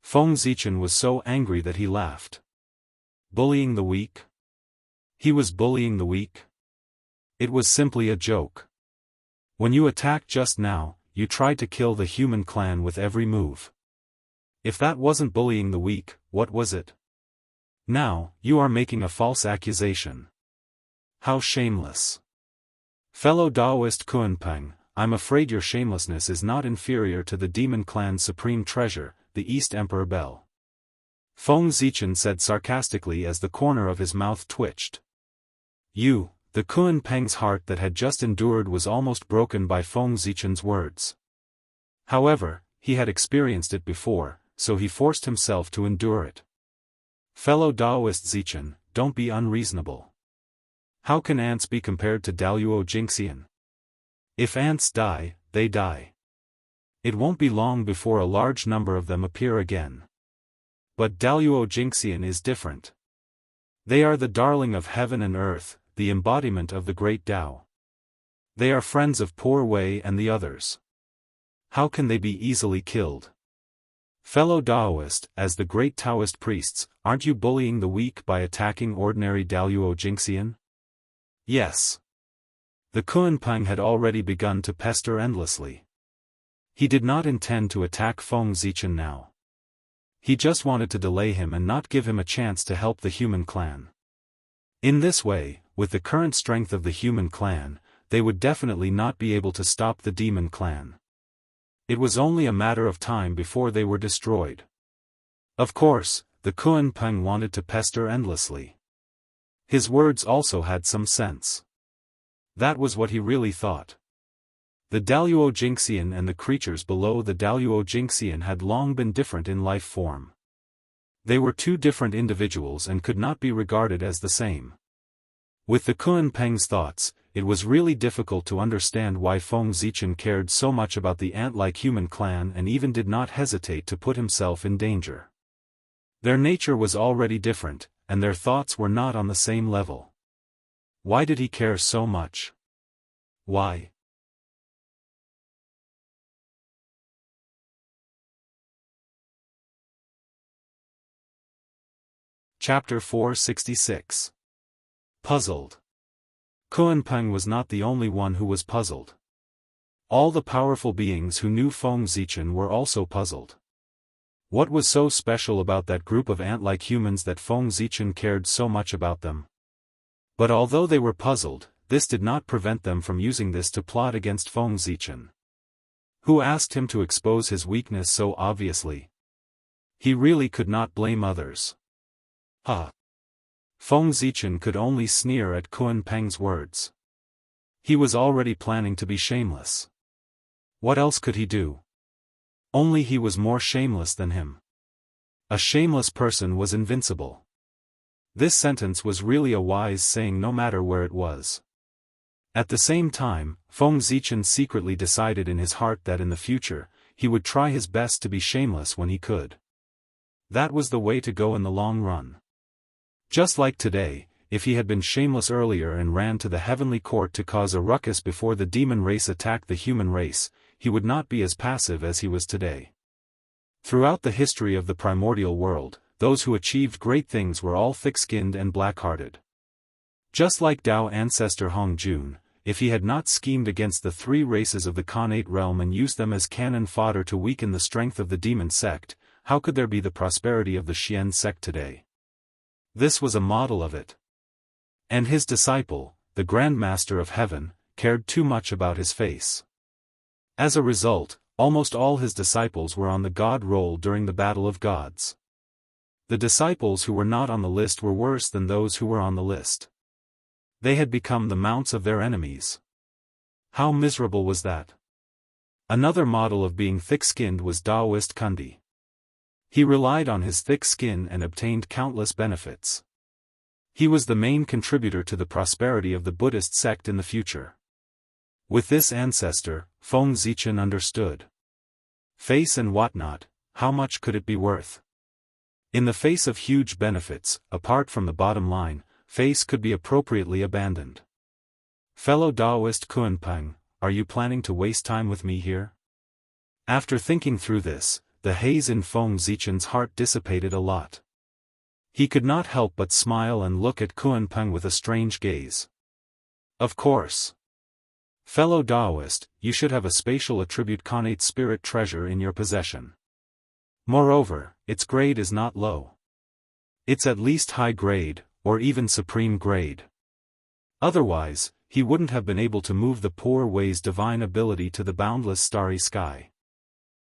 Feng Zichen was so angry that he laughed. Bullying the weak? He was bullying the weak? It was simply a joke. When you attacked just now, you tried to kill the human clan with every move. If that wasn't bullying the weak, what was it? Now, you are making a false accusation. How shameless. Fellow Daoist Kunpeng, I'm afraid your shamelessness is not inferior to the demon clan's supreme treasure, the East Emperor Bell. Feng Zichen said sarcastically as the corner of his mouth twitched. The Kunpeng's heart that had just endured was almost broken by Feng Zichen's words. However, he had experienced it before, so he forced himself to endure it. Fellow Daoist Zichen, don't be unreasonable. How can ants be compared to Daoist Jingxian? If ants die, they die. It won't be long before a large number of them appear again. But Daoist Jingxian is different. They are the darling of heaven and earth, the embodiment of the great Tao. They are friends of Poor Wei and the others. How can they be easily killed? Fellow Daoist, as the great Taoist priests, aren't you bullying the weak by attacking ordinary Daoist Jingxian? Yes. The Kunpeng had already begun to pester endlessly. He did not intend to attack Feng Zichen now. He just wanted to delay him and not give him a chance to help the human clan. In this way, with the current strength of the human clan, they would definitely not be able to stop the demon clan. It was only a matter of time before they were destroyed. Of course, the Kunpeng wanted to pester endlessly. His words also had some sense. That was what he really thought. The Daoist Jingxian and the creatures below the Daoist Jingxian had long been different in life form. They were two different individuals and could not be regarded as the same. With the Kunpeng's thoughts, it was really difficult to understand why Feng Zichen cared so much about the ant-like human clan and even did not hesitate to put himself in danger. Their nature was already different, and their thoughts were not on the same level. Why did he care so much? Why? Chapter 466. Puzzled. Kunpeng was not the only one who was puzzled. All the powerful beings who knew Feng Zichen were also puzzled. What was so special about that group of ant-like humans that Feng Zichen cared so much about them? But although they were puzzled, this did not prevent them from using this to plot against Feng Zichen. Who asked him to expose his weakness so obviously? He really could not blame others. Feng Zichen could only sneer at Kunpeng's words. He was already planning to be shameless. What else could he do? Only he was more shameless than him. A shameless person was invincible. This sentence was really a wise saying no matter where it was. At the same time, Feng Zichen secretly decided in his heart that in the future, he would try his best to be shameless when he could. That was the way to go in the long run. Just like today, if he had been shameless earlier and ran to the heavenly court to cause a ruckus before the demon race attacked the human race, he would not be as passive as he was today. Throughout the history of the primordial world, those who achieved great things were all thick-skinned and black-hearted. Just like Tao ancestor Hong Jun, if he had not schemed against the three races of the Khanate realm and used them as cannon fodder to weaken the strength of the demon sect, how could there be the prosperity of the Xian sect today? This was a model of it. And his disciple, the Grand Master of Heaven, cared too much about his face. As a result, almost all his disciples were on the god roll during the Battle of Gods. The disciples who were not on the list were worse than those who were on the list. They had become the mounts of their enemies. How miserable was that? Another model of being thick-skinned was Daoist Kundi. He relied on his thick skin and obtained countless benefits. He was the main contributor to the prosperity of the Buddhist sect in the future. With this ancestor, Feng Zichen understood. Face and whatnot, how much could it be worth? In the face of huge benefits, apart from the bottom line, face could be appropriately abandoned. Fellow Daoist Kunpeng, are you planning to waste time with me here? After thinking through this, the haze in Feng Zichen's heart dissipated a lot. He could not help but smile and look at Kunpeng with a strange gaze. Of course. Fellow Daoist, you should have a spatial attribute connate spirit treasure in your possession. Moreover, its grade is not low. It's at least high grade, or even supreme grade. Otherwise, he wouldn't have been able to move the poor Wei's divine ability to the boundless starry sky.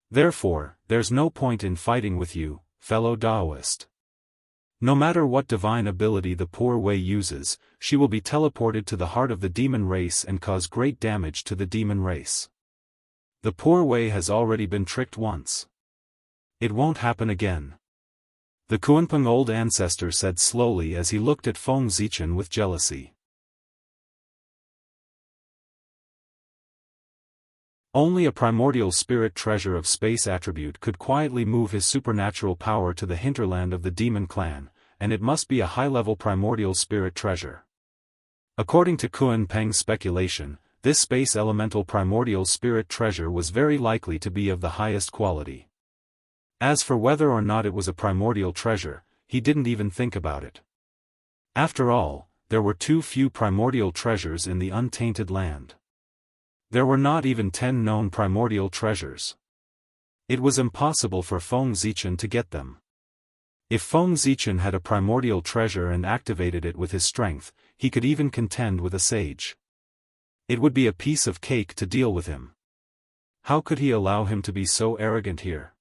Therefore, there's no point in fighting with you, fellow Daoist. No matter what divine ability the poor Wei uses, she will be teleported to the heart of the demon race and cause great damage to the demon race. The poor Wei has already been tricked once. It won't happen again. The Kunpeng old ancestor said slowly as he looked at Feng Zichen with jealousy. Only a primordial spirit treasure of space attribute could quietly move his supernatural power to the hinterland of the demon clan, and it must be a high-level primordial spirit treasure. According to Kunpeng's speculation, this space elemental primordial spirit treasure was very likely to be of the highest quality. As for whether or not it was a primordial treasure, he didn't even think about it. After all, there were too few primordial treasures in the untainted land. There were not even 10 known primordial treasures. It was impossible for Feng Zichen to get them. If Feng Zichen had a primordial treasure and activated it with his strength, he could even contend with a sage. It would be a piece of cake to deal with him. How could he allow him to be so arrogant here?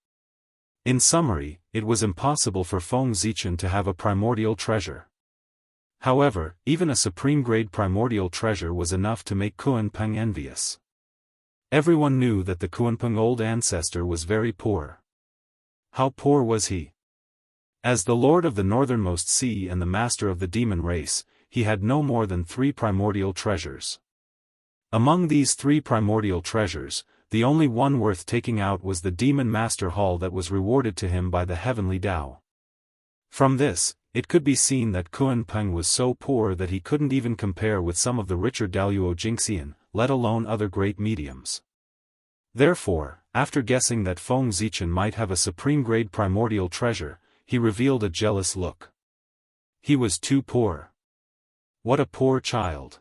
In summary, it was impossible for Feng Zichen to have a primordial treasure. However, even a supreme-grade primordial treasure was enough to make Kunpeng envious. Everyone knew that the Kunpeng old ancestor was very poor. How poor was he? As the lord of the northernmost sea and the master of the demon race, he had no more than 3 primordial treasures. Among these 3 primordial treasures, the only one worth taking out was the demon master hall that was rewarded to him by the heavenly Tao. From this, it could be seen that Kunpeng was so poor that he couldn't even compare with some of the richer Daoist Jingxian, let alone other great mediums. Therefore, after guessing that Feng Zichen might have a supreme-grade primordial treasure, he revealed a jealous look. He was too poor. What a poor child.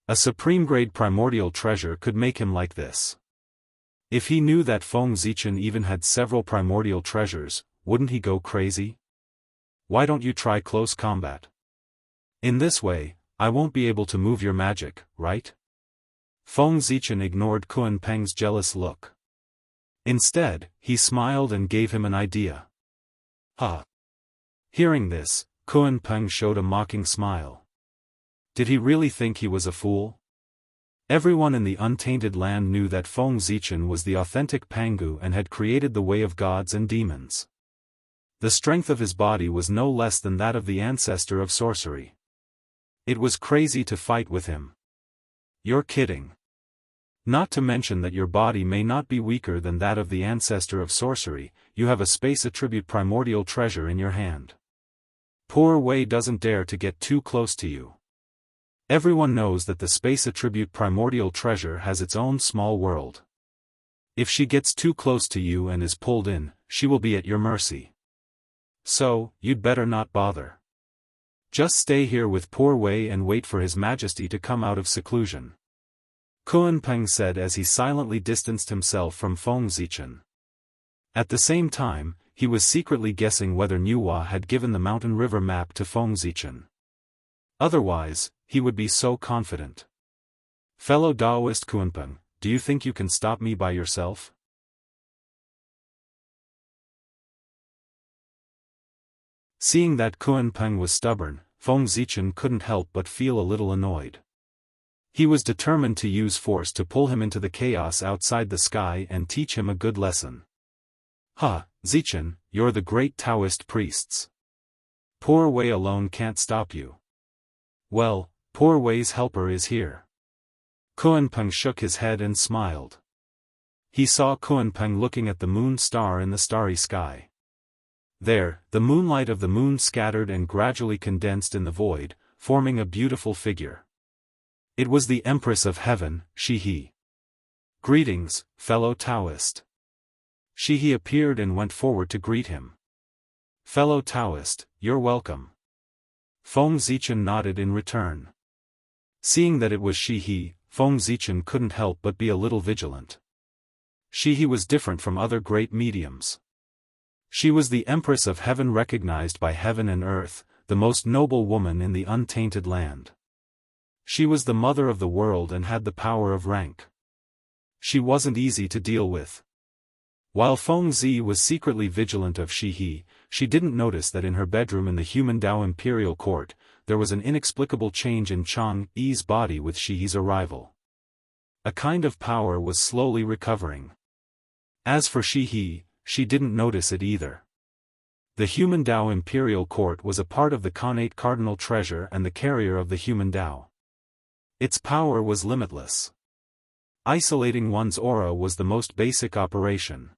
A supreme-grade primordial treasure could make him like this. If he knew that Feng Zichen even had several primordial treasures, wouldn't he go crazy? Why don't you try close combat? In this way, I won't be able to move your magic, right? Feng Zichen ignored Kunpeng's jealous look. Instead, he smiled and gave him an idea. Ha! Hearing this, Kunpeng showed a mocking smile. Did he really think he was a fool? Everyone in the untainted land knew that Feng Zichen was the authentic Pangu and had created the way of gods and demons. The strength of his body was no less than that of the ancestor of sorcery. It was crazy to fight with him. You're kidding. Not to mention that your body may not be weaker than that of the ancestor of sorcery, you have a space attribute primordial treasure in your hand. Poor Wei doesn't dare to get too close to you. Everyone knows that the space attribute primordial treasure has its own small world. If she gets too close to you and is pulled in, she will be at your mercy. So, you'd better not bother. Just stay here with poor Wei and wait for His Majesty to come out of seclusion. Kunpeng said as he silently distanced himself from Feng Zichen. At the same time, he was secretly guessing whether Nuwa had given the mountain river map to Feng Zichen. Otherwise, he would be so confident. Fellow Daoist Kunpeng, do you think you can stop me by yourself? Seeing that Kunpeng was stubborn, Feng Zichen couldn't help but feel a little annoyed. He was determined to use force to pull him into the chaos outside the sky and teach him a good lesson. Ha, Zichen, you're the great Taoist priests. Poor Wei alone can't stop you. Well, poor Wei's helper is here. Kunpeng shook his head and smiled. He saw Kunpeng looking at the moon star in the starry sky. There, the moonlight of the moon scattered and gradually condensed in the void, forming a beautiful figure. It was the Empress of Heaven, Shihe. Greetings, fellow Daoist. Shihe appeared and went forward to greet him. Fellow Daoist, you're welcome. Feng Zichen nodded in return. Seeing that it was Shihe, Feng Zichen couldn't help but be a little vigilant. Shihe was different from other great mediums. She was the Empress of Heaven, recognized by heaven and earth, the most noble woman in the untainted land. She was the mother of the world and had the power of rank. She wasn't easy to deal with. While Feng Zi was secretly vigilant of Shihe, she didn't notice that in her bedroom in the human Dao imperial court, there was an inexplicable change in Chang Yi's body with Shihe's arrival. A kind of power was slowly recovering. As for Shihe, she didn't notice it either. The human Dao imperial court was a part of the Khanate cardinal treasure and the carrier of the human Dao. Its power was limitless. Isolating one's aura was the most basic operation.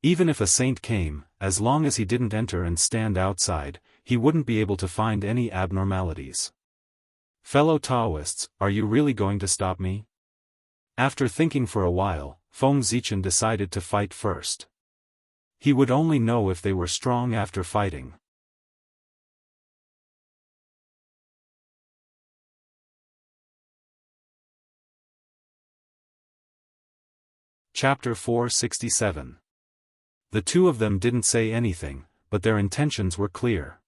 Even if a saint came, as long as he didn't enter and stand outside, he wouldn't be able to find any abnormalities. Fellow Daoists, are you really going to stop me? After thinking for a while, Feng Zichen decided to fight first. He would only know if they were strong after fighting. Chapter 467. The two of them didn't say anything, but their intentions were clear.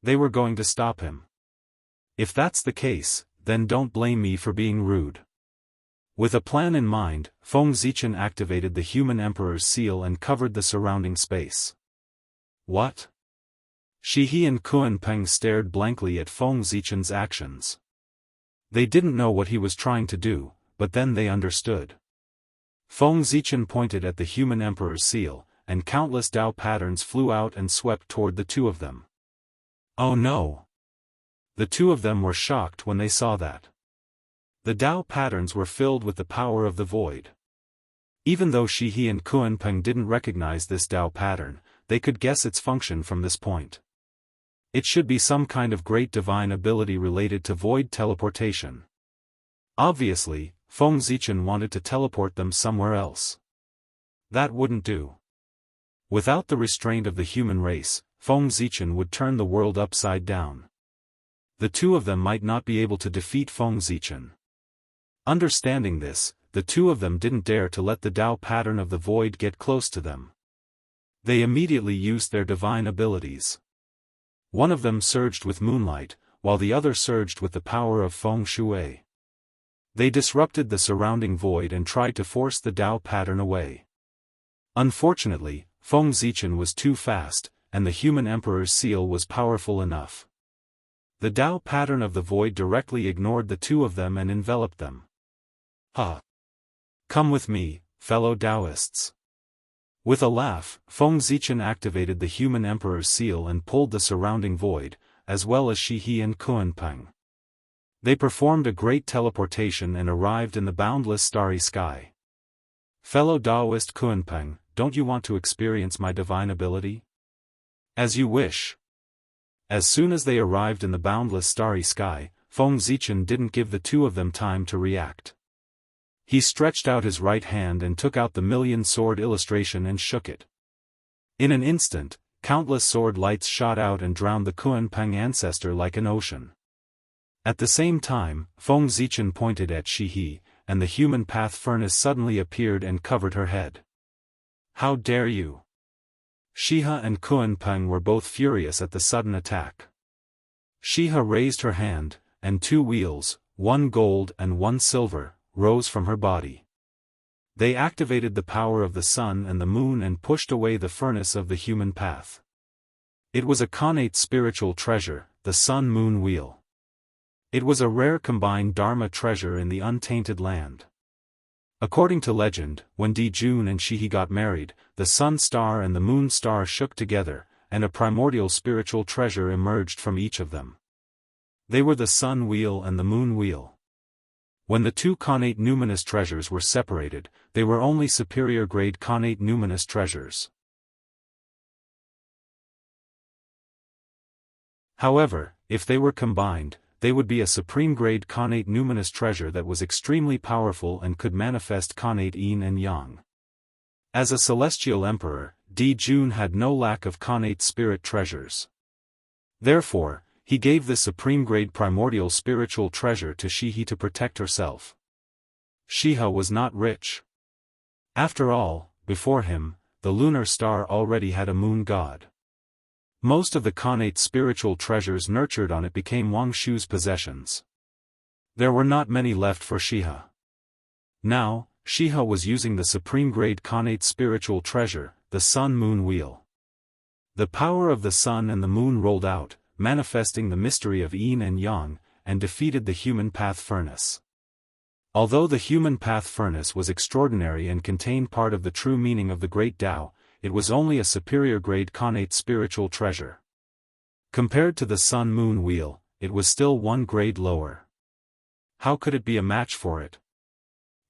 They were going to stop him. If that's the case, then don't blame me for being rude. With a plan in mind, Feng Zichen activated the human emperor's seal and covered the surrounding space. What? Shihe and Kunpeng stared blankly at Feng Zichen's actions. They didn't know what he was trying to do, but then they understood. Feng Zichen pointed at the human emperor's seal, and countless Dao patterns flew out and swept toward the two of them. Oh no! The two of them were shocked when they saw that. The Dao patterns were filled with the power of the void. Even though Shihe and Kunpeng didn't recognize this Dao pattern, they could guess its function from this point. It should be some kind of great divine ability related to void teleportation. Obviously, Feng Zichen wanted to teleport them somewhere else. That wouldn't do. Without the restraint of the human race, Feng Zichen would turn the world upside down. The two of them might not be able to defeat Feng Zichen. Understanding this, the two of them didn't dare to let the Dao pattern of the void get close to them. They immediately used their divine abilities. One of them surged with moonlight, while the other surged with the power of Feng Shui. They disrupted the surrounding void and tried to force the Dao pattern away. Unfortunately, Feng Zichen was too fast, and the human emperor's seal was powerful enough. The Dao pattern of the void directly ignored the two of them and enveloped them. Ha! Come with me, fellow Daoists. With a laugh, Feng Zichen activated the human emperor's seal and pulled the surrounding void, as well as Shihe and Kunpeng. They performed a great teleportation and arrived in the boundless starry sky. Fellow Daoist Kunpeng, don't you want to experience my divine ability? As you wish. As soon as they arrived in the boundless starry sky, Feng Zichen didn't give the two of them time to react. He stretched out his right hand and took out the million sword illustration and shook it. In an instant, countless sword lights shot out and drowned the Kunpeng ancestor like an ocean. At the same time, Feng Zichen pointed at Shihe, and the human path furnace suddenly appeared and covered her head. How dare you! Shihe and Kunpeng were both furious at the sudden attack. Shihe raised her hand, and two wheels, one gold and one silver, rose from her body. They activated the power of the sun and the moon and pushed away the furnace of the human path. It was a Khanate spiritual treasure, the sun-moon wheel. It was a rare combined Dharma treasure in the untainted land. According to legend, when Dijun and Shihe got married, the sun star and the moon star shook together, and a primordial spiritual treasure emerged from each of them. They were the sun wheel and the moon wheel. When the two connate numinous treasures were separated, they were only superior grade connate numinous treasures. However, if they were combined, they would be a supreme grade connate numinous treasure that was extremely powerful and could manifest connate yin and yang. As a celestial emperor, Di Jun had no lack of connate spirit treasures. Therefore, he gave this supreme grade primordial spiritual treasure to Shihe to protect herself. Shihe was not rich. After all, before him, the lunar star already had a moon god. Most of the connate spiritual treasures nurtured on it became Wang Shu's possessions. There were not many left for Shihe. Now, Shihe was using the supreme grade connate spiritual treasure, the sun-moon wheel. The power of the sun and the moon rolled out, manifesting the mystery of yin and yang, and defeated the human path furnace. Although the human path furnace was extraordinary and contained part of the true meaning of the great Tao, it was only a superior grade connate spiritual treasure. Compared to the sun-moon wheel, it was still one grade lower. How could it be a match for it?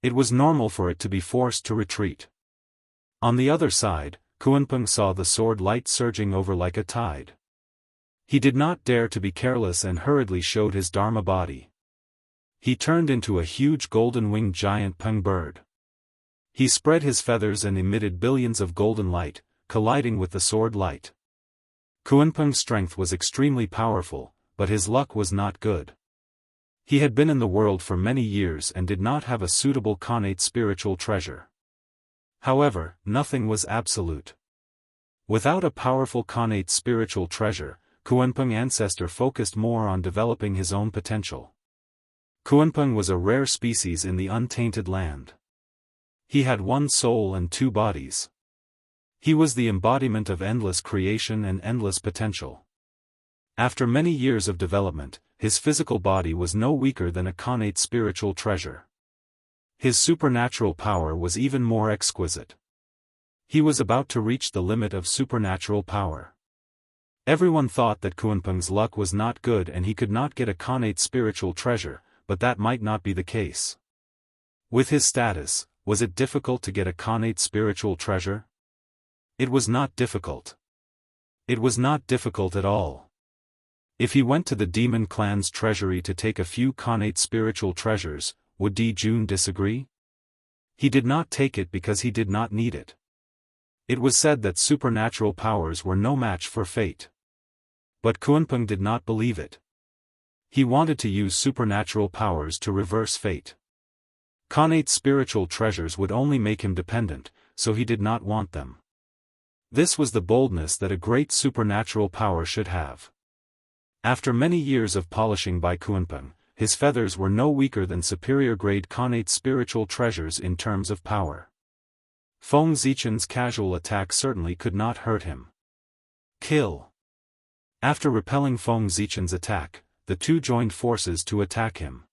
It was normal for it to be forced to retreat. On the other side, Kunpeng saw the sword light surging over like a tide. He did not dare to be careless and hurriedly showed his Dharma body. He turned into a huge golden-winged giant peng bird. He spread his feathers and emitted billions of golden light, colliding with the sword light. Kunpeng's strength was extremely powerful, but his luck was not good. He had been in the world for many years and did not have a suitable connate spiritual treasure. However, nothing was absolute. Without a powerful connate spiritual treasure, Kunpeng ancestor focused more on developing his own potential. Kunpeng was a rare species in the untainted land. He had one soul and two bodies. He was the embodiment of endless creation and endless potential. After many years of development, his physical body was no weaker than a connate spiritual treasure. His supernatural power was even more exquisite. He was about to reach the limit of supernatural power. Everyone thought that Kunpeng's luck was not good and he could not get a connate spiritual treasure, but that might not be the case. With his status, was it difficult to get a connate spiritual treasure? It was not difficult. It was not difficult at all. If he went to the demon clan's treasury to take a few connate spiritual treasures, would Di Jun disagree? He did not take it because he did not need it. It was said that supernatural powers were no match for fate. But Kunpeng did not believe it. He wanted to use supernatural powers to reverse fate. Connate spiritual treasures would only make him dependent, so he did not want them. This was the boldness that a great supernatural power should have. After many years of polishing by Kunpeng, his feathers were no weaker than superior grade connate spiritual treasures in terms of power. Feng Zichen's casual attack certainly could not hurt him. Kill. After repelling Feng Zichen's attack, the two joined forces to attack him.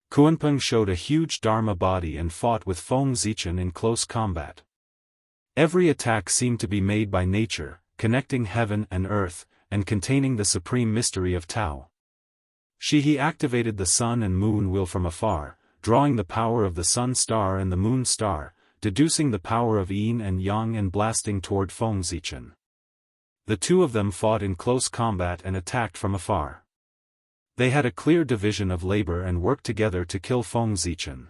Kunpeng showed a huge Dharma body and fought with Feng Zichen in close combat. Every attack seemed to be made by nature, connecting heaven and earth, and containing the supreme mystery of Tao. Shihe activated the sun and moon wheel from afar, drawing the power of the sun star and the moon star, deducing the power of yin and yang and blasting toward Feng Zichen. The two of them fought in close combat and attacked from afar. They had a clear division of labor and worked together to kill Feng Zichen.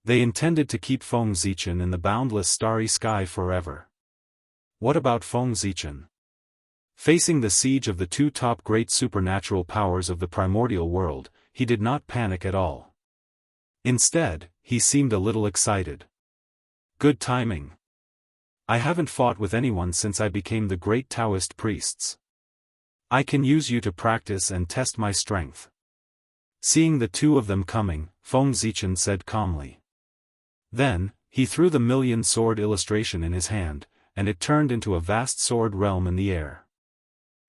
They intended to keep Feng Zichen in the boundless starry sky forever. What about Feng Zichen? Facing the siege of the two top great supernatural powers of the primordial world, he did not panic at all. Instead, he seemed a little excited. Good timing. I haven't fought with anyone since I became the great Daoist priests. I can use you to practice and test my strength. Seeing the two of them coming, Feng Zichen said calmly. Then, he threw the million sword illustration in his hand, and it turned into a vast sword realm in the air.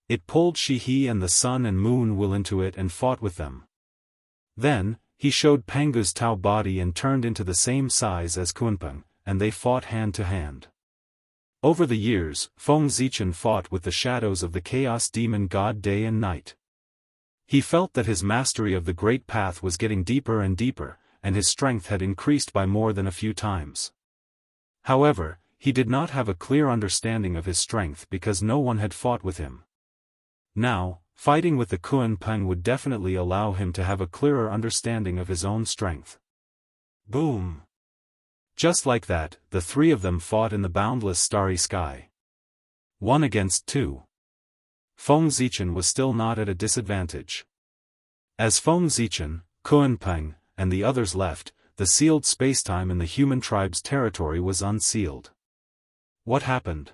It pulled Shihe and the sun and moon wheel into it and fought with them. Then, he showed Pangu's Tao body and turned into the same size as Kunpeng, and they fought hand to hand. Over the years, Feng Zichen fought with the shadows of the Chaos Demon God day and night. He felt that his mastery of the Great Path was getting deeper and deeper, and his strength had increased by more than a few times. However, he did not have a clear understanding of his strength because no one had fought with him. Now, fighting with the Kunpeng would definitely allow him to have a clearer understanding of his own strength. Boom! Just like that, the three of them fought in the boundless starry sky. 1 against 2. Feng Zichen was still not at a disadvantage. As Feng Zichen, Kunpeng, and the others left, the sealed spacetime in the human tribe's territory was unsealed. What happened?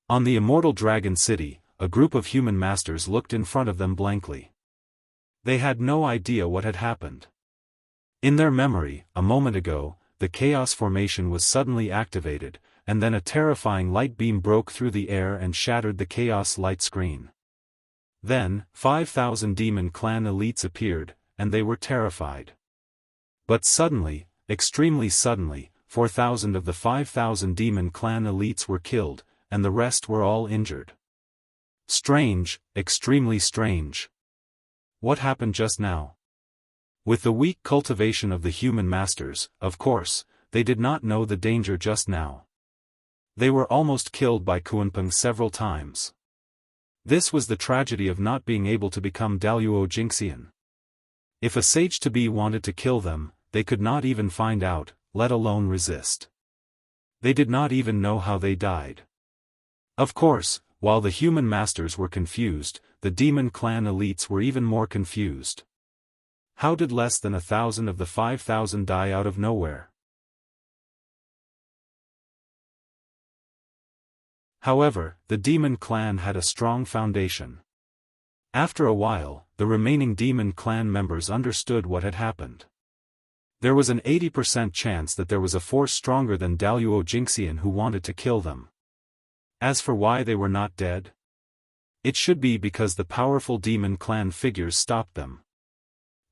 On the Immortal Dragon City, a group of human masters looked in front of them blankly. They had no idea what had happened. In their memory, a moment ago, the Chaos Formation was suddenly activated, and then a terrifying light beam broke through the air and shattered the Chaos light screen. Then, 5,000 Demon Clan elites appeared, and they were terrified. But suddenly, extremely suddenly, 4,000 of the 5,000 Demon Clan elites were killed, and the rest were all injured. Strange, extremely strange. What happened just now? With the weak cultivation of the human masters, of course, they did not know the danger just now. They were almost killed by Kunpeng several times. This was the tragedy of not being able to become Daoist Jingxian. If a sage-to-be wanted to kill them, they could not even find out, let alone resist. They did not even know how they died. Of course, while the human masters were confused, the Demon Clan elites were even more confused. How did less than 1,000 of the 5,000 die out of nowhere? However, the Demon Clan had a strong foundation. After a while, the remaining Demon Clan members understood what had happened. There was an 80% chance that there was a force stronger than Daoist Jingxian who wanted to kill them. As for why they were not dead? It should be because the powerful Demon Clan figures stopped them.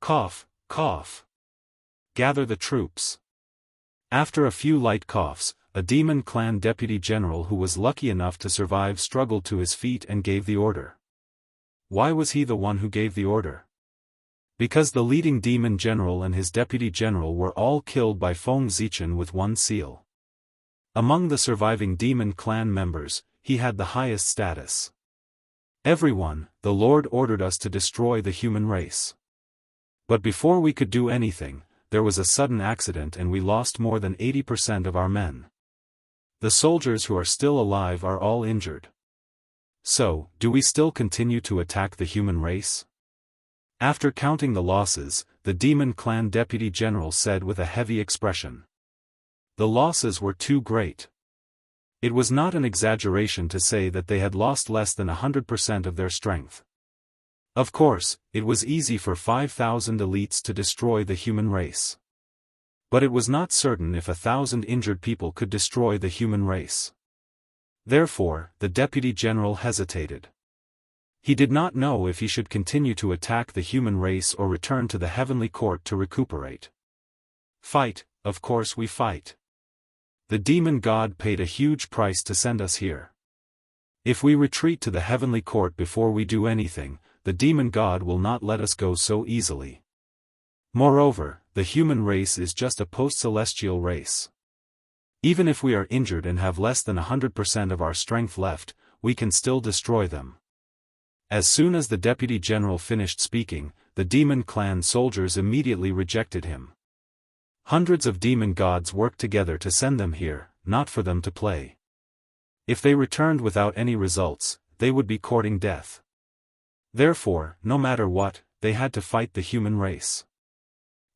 Cough, cough. Gather the troops. After a few light coughs, a Demon Clan deputy general who was lucky enough to survive struggled to his feet and gave the order. Why was he the one who gave the order? Because the leading demon general and his deputy general were all killed by Feng Zichen with one seal. Among the surviving Demon Clan members, he had the highest status. Everyone, the Lord ordered us to destroy the human race. But before we could do anything, there was a sudden accident and we lost more than 80% of our men. The soldiers who are still alive are all injured. So, do we still continue to attack the human race? After counting the losses, the Demon Clan Deputy General said with a heavy expression. The losses were too great. It was not an exaggeration to say that they had lost less than 100% of their strength. Of course, it was easy for 5,000 elites to destroy the human race. But it was not certain if 1,000 injured people could destroy the human race. Therefore, the Deputy General hesitated. He did not know if he should continue to attack the human race or return to the Heavenly Court to recuperate. Fight, of course we fight. The demon god paid a huge price to send us here. If we retreat to the Heavenly Court before we do anything, the demon god will not let us go so easily. Moreover, the human race is just a post-celestial race. Even if we are injured and have less than 100% of our strength left, we can still destroy them. As soon as the Deputy General finished speaking, the Demon Clan soldiers immediately rejected him. Hundreds of demon gods worked together to send them here, not for them to play. If they returned without any results, they would be courting death. Therefore, no matter what, they had to fight the human race.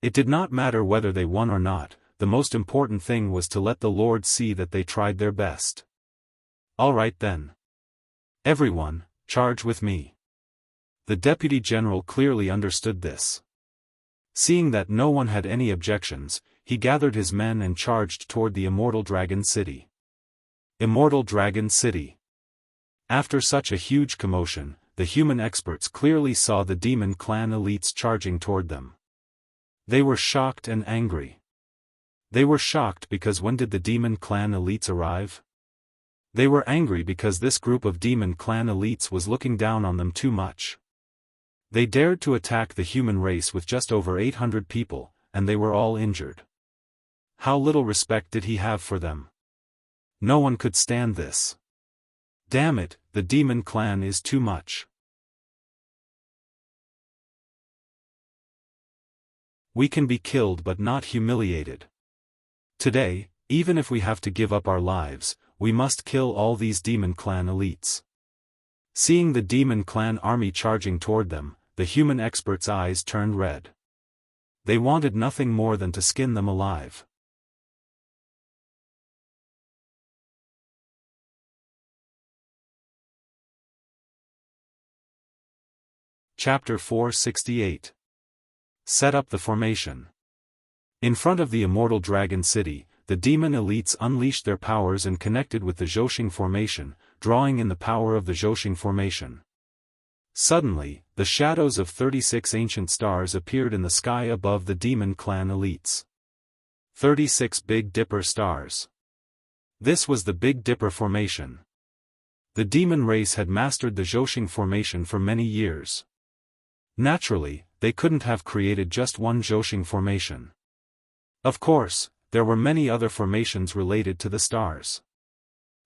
It did not matter whether they won or not, the most important thing was to let the Lord see that they tried their best. All right then. Everyone, charge with me. The Deputy General clearly understood this. Seeing that no one had any objections, he gathered his men and charged toward the Immortal Dragon City. Immortal Dragon City. After such a huge commotion, the human experts clearly saw the demon clan elites charging toward them. They were shocked and angry. They were shocked because when did the demon clan elites arrive? They were angry because this group of demon clan elites was looking down on them too much. They dared to attack the human race with just over 800 people, and they were all injured. How little respect did he have for them? No one could stand this. Damn it, the demon clan is too much. We can be killed but not humiliated. Today, even if we have to give up our lives, we must kill all these demon clan elites. Seeing the demon clan army charging toward them, the human experts' eyes turned red. They wanted nothing more than to skin them alive. Chapter 468. Set up the formation. In front of the immortal dragon city, the demon elites unleashed their powers and connected with the Zhousing formation, drawing in the power of the Zhousing formation. Suddenly, the shadows of 36 ancient stars appeared in the sky above the demon clan elites. 36 Big Dipper stars. This was the Big Dipper formation. The demon race had mastered the Zhousing formation for many years. Naturally, they couldn't have created just one Zhousing formation. Of course, there were many other formations related to the stars.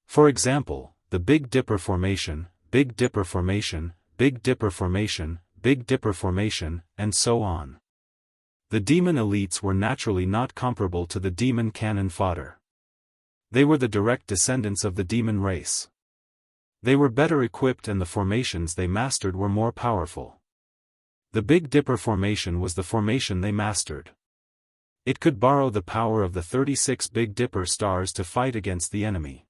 For example, the Big Dipper formation, Big Dipper formation, Big Dipper formation, Big Dipper formation, and so on. The demon elites were naturally not comparable to the demon cannon fodder. They were the direct descendants of the demon race. They were better equipped and the formations they mastered were more powerful. The Big Dipper formation was the formation they mastered. It could borrow the power of the 36 Big Dipper stars to fight against the enemy.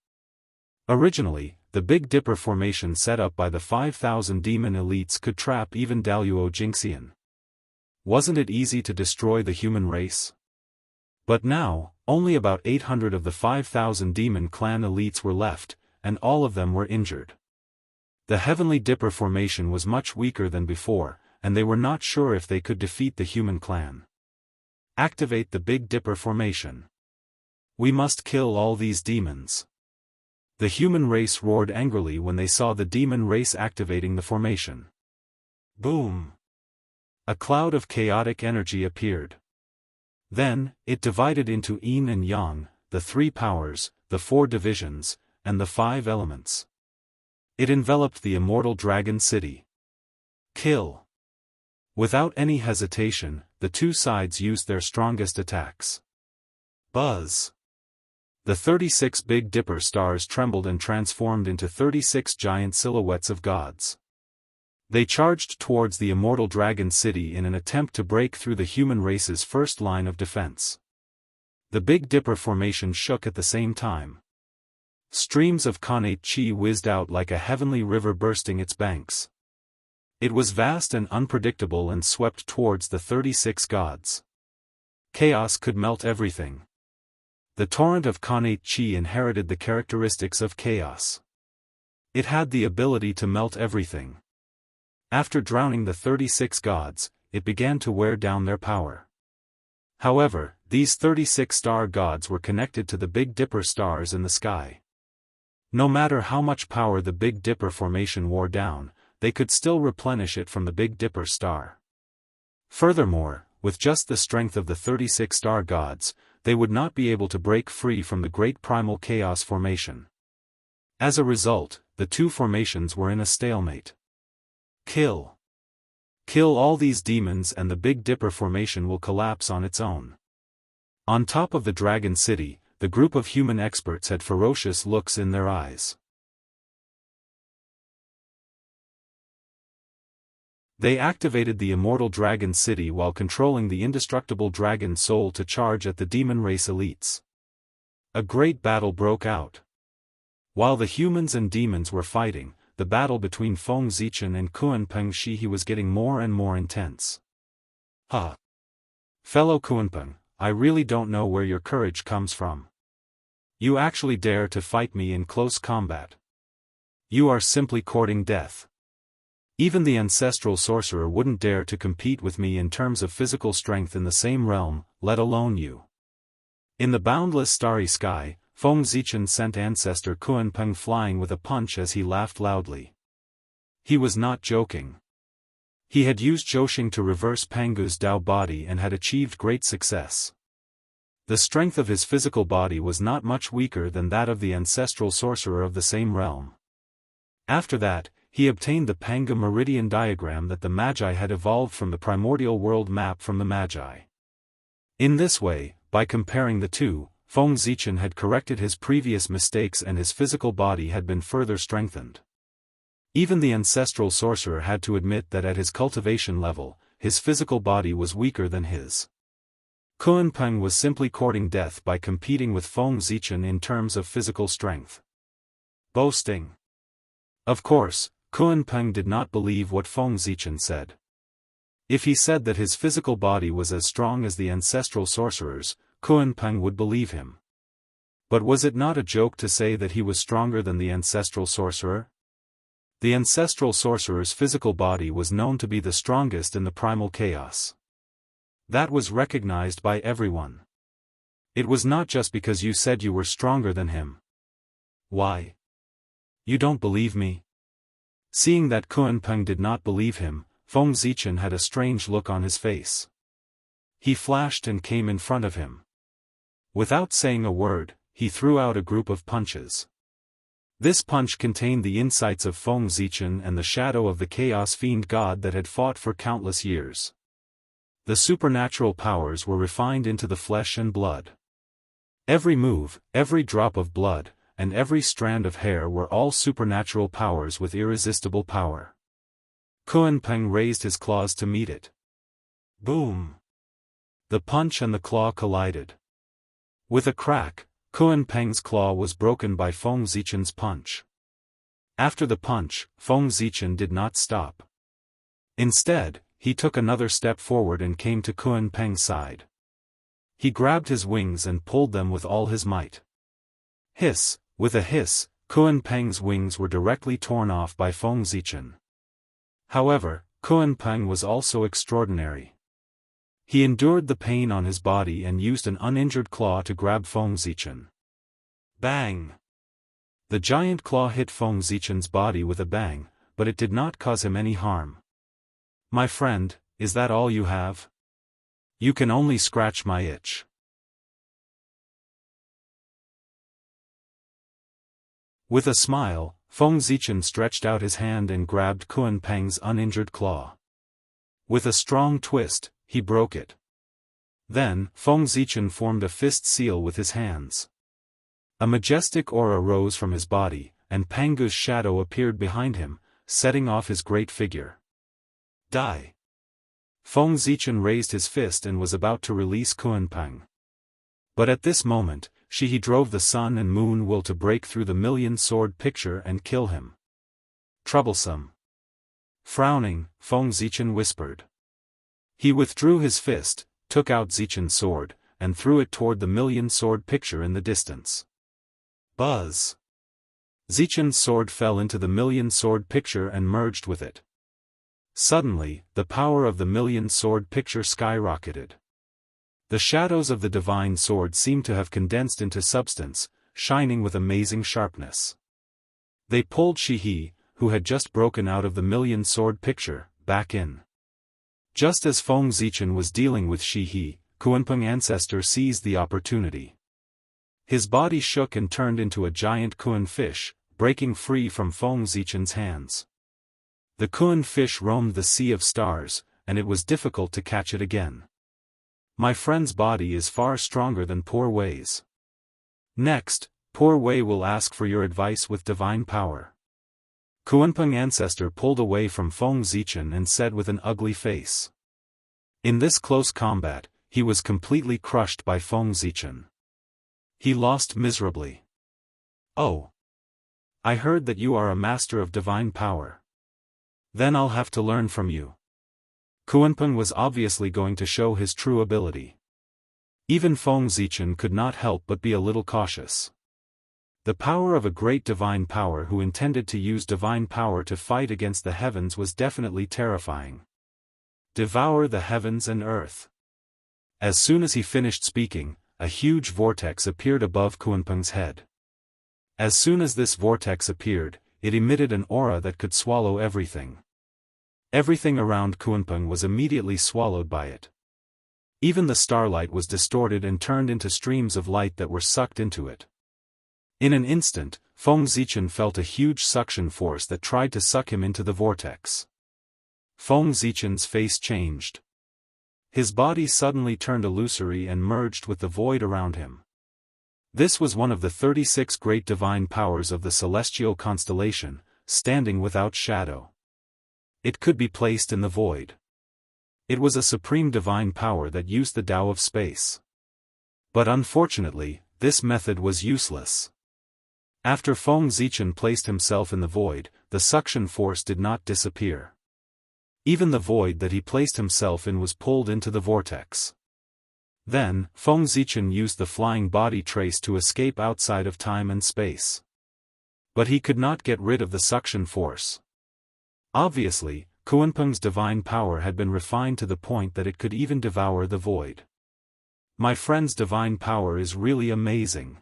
Originally, the Big Dipper formation set up by the 5,000 demon elites could trap even Daoist Jingxian. Wasn't it easy to destroy the human race? But now, only about 800 of the 5,000 demon clan elites were left, and all of them were injured. The Heavenly Dipper formation was much weaker than before, and they were not sure if they could defeat the human clan. Activate the Big Dipper formation. We must kill all these demons. The human race roared angrily when they saw the demon race activating the formation. Boom! A cloud of chaotic energy appeared. Then, it divided into yin and yang, the 3 powers, the 4 divisions, and the 5 elements. It enveloped the immortal dragon city. Kill! Without any hesitation, the two sides used their strongest attacks. Buzz! The 36 Big Dipper stars trembled and transformed into 36 giant silhouettes of gods. They charged towards the immortal dragon city in an attempt to break through the human race's first line of defense. The Big Dipper formation shook at the same time. Streams of connate chi whizzed out like a heavenly river bursting its banks. It was vast and unpredictable and swept towards the 36 gods. Chaos could melt everything. The torrent of connate chi inherited the characteristics of chaos. It had the ability to melt everything. After drowning the 36 gods, it began to wear down their power. However, these 36 star gods were connected to the Big Dipper stars in the sky. No matter how much power the Big Dipper formation wore down, they could still replenish it from the Big Dipper star. Furthermore, with just the strength of the 36 star gods, they would not be able to break free from the great primal chaos formation. As a result, the two formations were in a stalemate. Kill! Kill all these demons and the Big Dipper formation will collapse on its own. On top of the dragon city, the group of human experts had ferocious looks in their eyes. They activated the immortal dragon city while controlling the indestructible dragon soul to charge at the demon race elites. A great battle broke out. While the humans and demons were fighting, the battle between Feng Zichen and Kuanpeng Shihe was getting more and more intense. Fellow Kuanpeng, I really don't know where your courage comes from. You actually dare to fight me in close combat. You are simply courting death. Even the ancestral sorcerer wouldn't dare to compete with me in terms of physical strength in the same realm, let alone you. In the boundless starry sky, Feng Zichen sent ancestor Kunpeng flying with a punch as he laughed loudly. He was not joking. He had used Zhouxing to reverse Pangu's Dao body and had achieved great success. The strength of his physical body was not much weaker than that of the ancestral sorcerer of the same realm. After that, he obtained the Pangu meridian diagram that the Magi had evolved from the primordial world map from the Magi. In this way, by comparing the two, Feng Zichen had corrected his previous mistakes and his physical body had been further strengthened. Even the ancestral sorcerer had to admit that at his cultivation level, his physical body was weaker than his. Kunpeng was simply courting death by competing with Feng Zichen in terms of physical strength. Boasting. Of course, Kunpeng did not believe what Feng Zichen said. If he said that his physical body was as strong as the ancestral sorcerer's, Kunpeng would believe him. But was it not a joke to say that he was stronger than the ancestral sorcerer? The ancestral sorcerer's physical body was known to be the strongest in the primal chaos. That was recognized by everyone. It was not just because you said you were stronger than him. Why? You don't believe me? Seeing that Kunpeng did not believe him, Feng Zichen had a strange look on his face. He flashed and came in front of him. Without saying a word, he threw out a group of punches. This punch contained the insights of Feng Zichen and the shadow of the chaos fiend god that had fought for countless years. The supernatural powers were refined into the flesh and blood. Every move, every drop of blood, and every strand of hair were all supernatural powers with irresistible power. Kunpeng raised his claws to meet it. Boom! The punch and the claw collided. With a crack, Kunpeng's claw was broken by Feng Zichen's punch. After the punch, Feng Zichen did not stop. Instead, he took another step forward and came to Kunpeng's side. He grabbed his wings and pulled them with all his might. Hiss! With a hiss, Kunpeng's wings were directly torn off by Feng Zichen. However, Kunpeng was also extraordinary. He endured the pain on his body and used an uninjured claw to grab Feng Zichen. Bang! The giant claw hit Feng Zichen's body with a bang, but it did not cause him any harm. My friend, is that all you have? You can only scratch my itch. With a smile, Feng Zichen stretched out his hand and grabbed Kunpeng's uninjured claw. With a strong twist, he broke it. Then, Feng Zichen formed a fist seal with his hands. A majestic aura rose from his body, and Pangu's shadow appeared behind him, setting off his great figure. Die! Feng Zichen raised his fist and was about to release Kunpeng. But at this moment, he drove the sun and moon will to break through the million-sword picture and kill him. Troublesome. Frowning, Feng Zichen whispered. He withdrew his fist, took out Zichen's sword, and threw it toward the million-sword picture in the distance. Buzz! Zichen's sword fell into the million-sword picture and merged with it. Suddenly, the power of the million-sword picture skyrocketed. The shadows of the divine sword seemed to have condensed into substance, shining with amazing sharpness. They pulled Shihi, who had just broken out of the million-sword picture, back in. Just as Feng Zichen was dealing with Shihi, Kunpeng ancestor seized the opportunity. His body shook and turned into a giant Kun fish, breaking free from Feng Zichen's hands. The Kun fish roamed the sea of stars, and it was difficult to catch it again. My friend's body is far stronger than Poor Wei's. Next, Poor Wei will ask for your advice with divine power. Kunpeng ancestor pulled away from Feng Zichen and said with an ugly face. In this close combat, he was completely crushed by Feng Zichen. He lost miserably. Oh! I heard that you are a master of divine power. Then I'll have to learn from you. Kunpeng was obviously going to show his true ability. Even Feng Zichen could not help but be a little cautious. The power of a great divine power who intended to use divine power to fight against the heavens was definitely terrifying. Devour the heavens and earth. As soon as he finished speaking, a huge vortex appeared above Kunpeng's head. As soon as this vortex appeared, it emitted an aura that could swallow everything. Everything around Kunpeng was immediately swallowed by it. Even the starlight was distorted and turned into streams of light that were sucked into it. In an instant, Feng Zichen felt a huge suction force that tried to suck him into the vortex. Feng Zichen's face changed. His body suddenly turned illusory and merged with the void around him. This was one of the 36 great divine powers of the celestial constellation, standing without shadow. It could be placed in the void. It was a supreme divine power that used the Tao of space. But unfortunately, this method was useless. After Feng Zichen placed himself in the void, the suction force did not disappear. Even the void that he placed himself in was pulled into the vortex. Then, Feng Zichen used the flying body trace to escape outside of time and space. But he could not get rid of the suction force. Obviously, Kunpeng's divine power had been refined to the point that it could even devour the void. My friend's divine power is really amazing.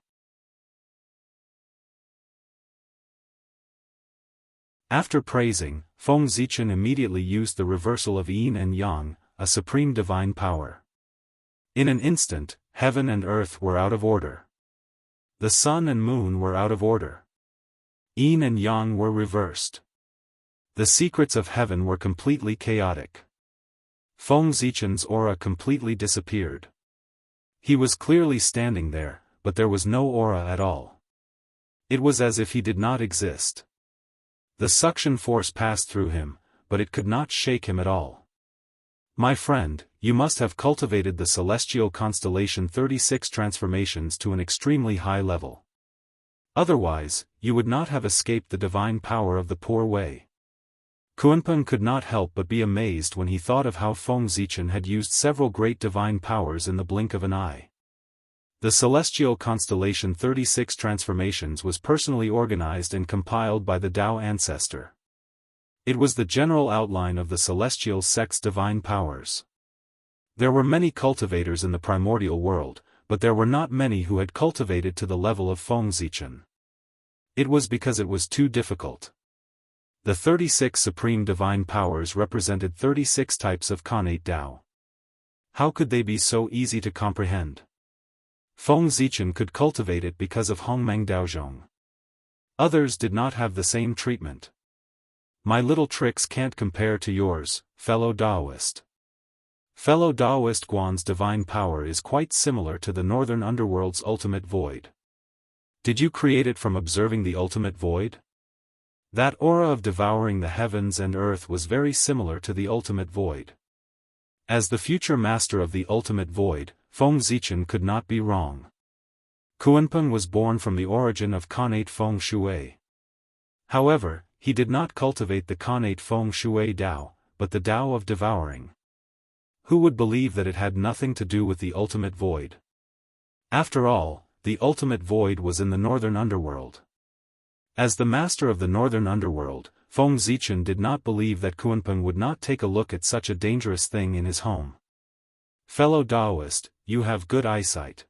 After praising, Feng Zichen immediately used the reversal of yin and yang, a supreme divine power. In an instant, heaven and earth were out of order. The sun and moon were out of order. Yin and yang were reversed. The secrets of heaven were completely chaotic. Feng Zichen's aura completely disappeared. He was clearly standing there, but there was no aura at all. It was as if he did not exist. The suction force passed through him, but it could not shake him at all. My friend, you must have cultivated the celestial constellation 36 transformations to an extremely high level. Otherwise, you would not have escaped the divine power of the poor way. Kunpeng could not help but be amazed when he thought of how Feng Zichen had used several great divine powers in the blink of an eye. The celestial constellation 36 transformations was personally organized and compiled by the Tao ancestor. It was the general outline of the celestial sect's divine powers. There were many cultivators in the primordial world, but there were not many who had cultivated to the level of Feng Zichen. It was because it was too difficult. The 36 supreme divine powers represented 36 types of connate Tao. How could they be so easy to comprehend? Feng Zichen could cultivate it because of Hongmeng Daozhong. Others did not have the same treatment. My little tricks can't compare to yours, fellow Daoist. Fellow Daoist Guan's divine power is quite similar to the northern underworld's ultimate void. Did you create it from observing the ultimate void? That aura of devouring the heavens and earth was very similar to the ultimate void. As the future master of the ultimate void, Feng Zichen could not be wrong. Kunpeng was born from the origin of connate Feng Shui. However, he did not cultivate the connate Feng Shui Tao, but the Tao of devouring. Who would believe that it had nothing to do with the ultimate void? After all, the ultimate void was in the northern underworld. As the master of the northern underworld, Feng Zichen did not believe that Kunpeng would not take a look at such a dangerous thing in his home. Fellow Daoist, you have good eyesight.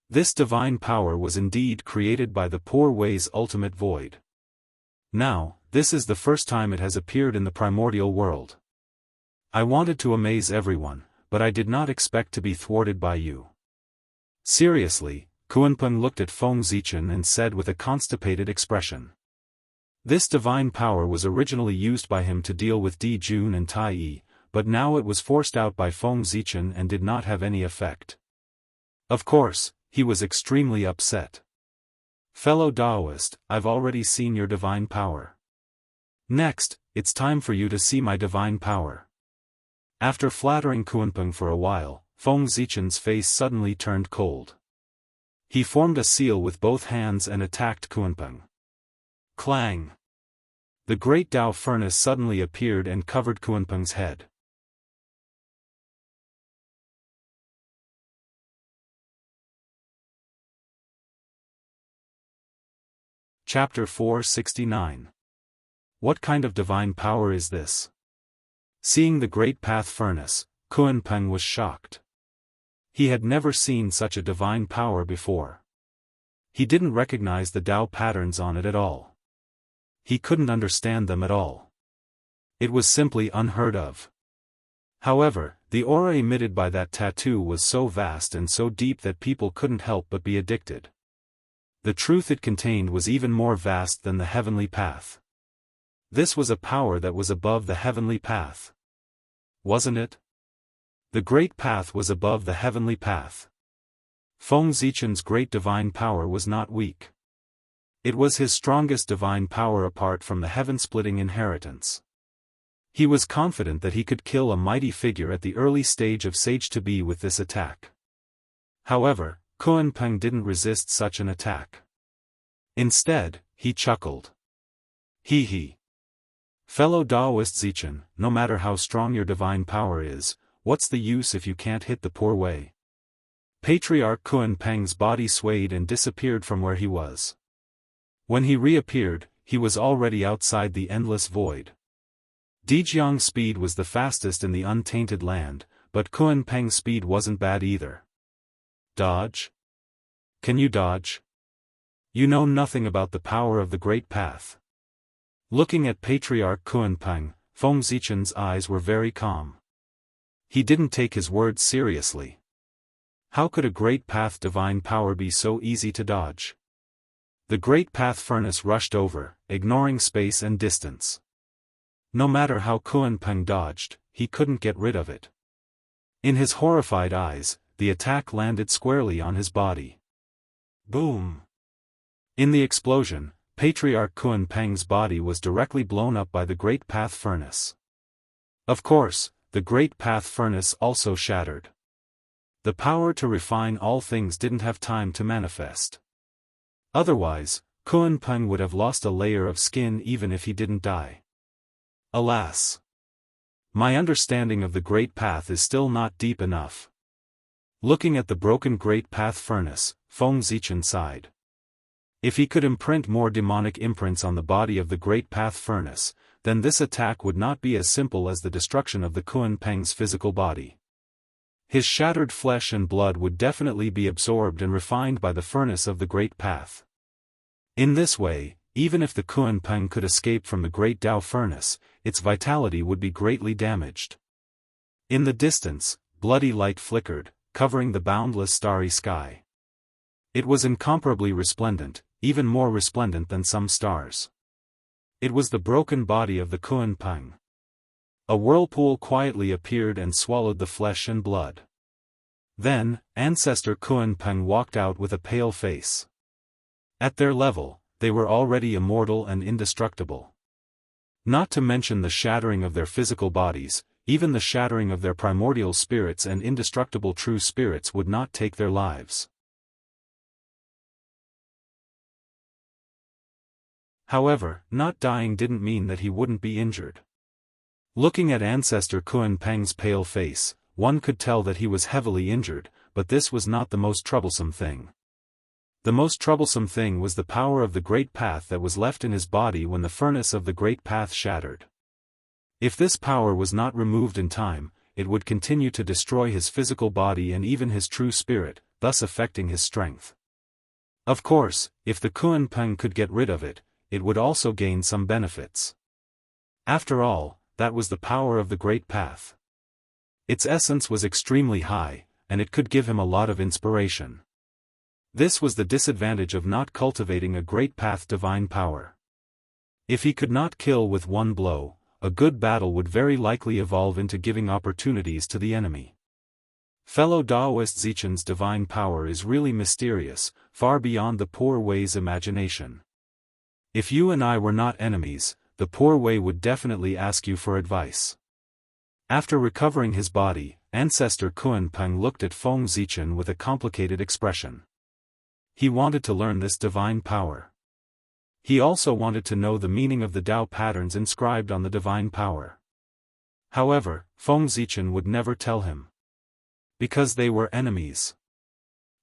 This divine power was indeed created by the poor way's ultimate void. Now, this is the first time it has appeared in the primordial world. I wanted to amaze everyone, but I did not expect to be thwarted by you. Seriously, Kunpeng looked at Feng Zichen and said with a constipated expression. This divine power was originally used by him to deal with Di Jun and Tai Yi, but now it was forced out by Feng Zichen and did not have any effect. Of course, he was extremely upset. Fellow Daoist, I've already seen your divine power. Next, it's time for you to see my divine power. After flattering Kunpeng for a while, Feng Zichen's face suddenly turned cold. He formed a seal with both hands and attacked Kunpeng. Clang! The great Tao furnace suddenly appeared and covered Kunpeng's head. Chapter 469. What kind of divine power is this? Seeing the great path furnace, Kunpeng was shocked. He had never seen such a divine power before. He didn't recognize the Tao patterns on it at all. He couldn't understand them at all. It was simply unheard of. However, the aura emitted by that tattoo was so vast and so deep that people couldn't help but be addicted. The truth it contained was even more vast than the heavenly path. This was a power that was above the heavenly path. Wasn't it? The great path was above the heavenly path. Feng Zichen's great divine power was not weak. It was his strongest divine power apart from the heaven-splitting inheritance. He was confident that he could kill a mighty figure at the early stage of Sage-to-be with this attack. However, Kunpeng didn't resist such an attack. Instead, he chuckled. Hee. Fellow Daoist Zichen, no matter how strong your divine power is, what's the use if you can't hit the poor way? Patriarch Kunpeng's body swayed and disappeared from where he was. When he reappeared, he was already outside the endless void. Dijiang's speed was the fastest in the untainted land, but Kunpeng's speed wasn't bad either. Dodge? Can you dodge? You know nothing about the power of the Great Path. Looking at Patriarch Kunpeng, Feng Zichen's eyes were very calm. He didn't take his words seriously. How could a Great Path divine power be so easy to dodge? The Great Path furnace rushed over, ignoring space and distance. No matter how Kunpeng dodged, he couldn't get rid of it. In his horrified eyes, the attack landed squarely on his body. Boom! In the explosion, Patriarch Kunpeng's body was directly blown up by the Great Path furnace. Of course, the Great Path furnace also shattered. The power to refine all things didn't have time to manifest. Otherwise, Kunpeng would have lost a layer of skin even if he didn't die. Alas! My understanding of the Great Path is still not deep enough. Looking at the broken Great Path furnace, Feng Zichen sighed. If he could imprint more demonic imprints on the body of the Great Path furnace, then this attack would not be as simple as the destruction of the Kunpeng's physical body. His shattered flesh and blood would definitely be absorbed and refined by the furnace of the Great Path. In this way, even if the Kunpeng could escape from the Great Tao furnace, its vitality would be greatly damaged. In the distance, bloody light flickered, covering the boundless starry sky. It was incomparably resplendent, even more resplendent than some stars. It was the broken body of the Kunpeng. A whirlpool quietly appeared and swallowed the flesh and blood. Then, Ancestor Kunpeng walked out with a pale face. At their level, they were already immortal and indestructible. Not to mention the shattering of their physical bodies, even the shattering of their primordial spirits and indestructible true spirits would not take their lives. However, not dying didn't mean that he wouldn't be injured. Looking at Ancestor Kunpeng's pale face, one could tell that he was heavily injured, but this was not the most troublesome thing. The most troublesome thing was the power of the Great Path that was left in his body when the furnace of the Great Path shattered. If this power was not removed in time, it would continue to destroy his physical body and even his true spirit, thus affecting his strength. Of course, if the Kunpeng could get rid of it, it would also gain some benefits. After all, that was the power of the Great Path. Its essence was extremely high, and it could give him a lot of inspiration. This was the disadvantage of not cultivating a Great Path divine power. If he could not kill with one blow, a good battle would very likely evolve into giving opportunities to the enemy. Fellow Daoist Zichen's divine power is really mysterious, far beyond the poor way's imagination. If you and I were not enemies, the poor way would definitely ask you for advice. After recovering his body, Ancestor Kunpeng looked at Feng Zichen with a complicated expression. He wanted to learn this divine power. He also wanted to know the meaning of the Tao patterns inscribed on the divine power. However, Feng Zichen would never tell him. Because they were enemies.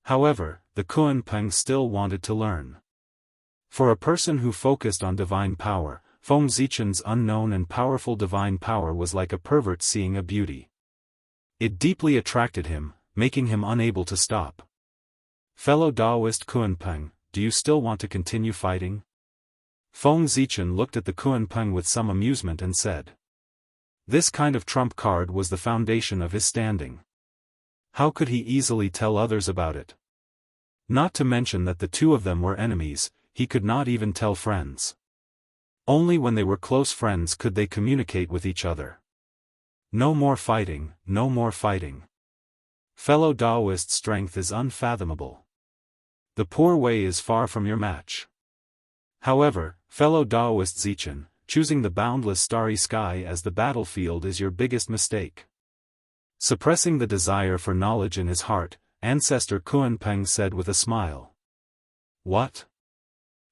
However, the Kunpeng still wanted to learn. For a person who focused on divine power, Feng Zichen's unknown and powerful divine power was like a pervert seeing a beauty. It deeply attracted him, making him unable to stop. Fellow Daoist Kuanpeng, do you still want to continue fighting? Feng Zichen looked at the Kuanpeng with some amusement and said. This kind of trump card was the foundation of his standing. How could he easily tell others about it? Not to mention that the two of them were enemies, he could not even tell friends. Only when they were close friends could they communicate with each other. No more fighting, no more fighting. Fellow Daoist strength is unfathomable. The poor way is far from your match. However, fellow Daoist Zichen, choosing the boundless starry sky as the battlefield is your biggest mistake. Suppressing the desire for knowledge in his heart, Ancestor Kuanpeng said with a smile. What?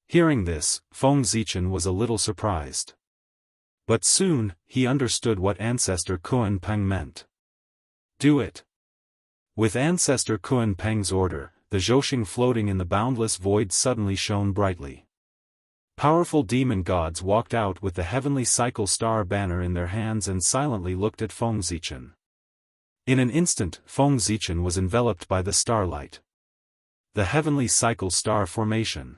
Hearing this, Feng Zichen was a little surprised. But soon, he understood what Ancestor Kuanpeng meant. Do it. With Ancestor Kuanpeng's order, the Zhouxing floating in the boundless void suddenly shone brightly. Powerful demon gods walked out with the heavenly cycle star banner in their hands and silently looked at Feng Zichen. In an instant, Feng Zichen was enveloped by the starlight. The heavenly cycle star formation.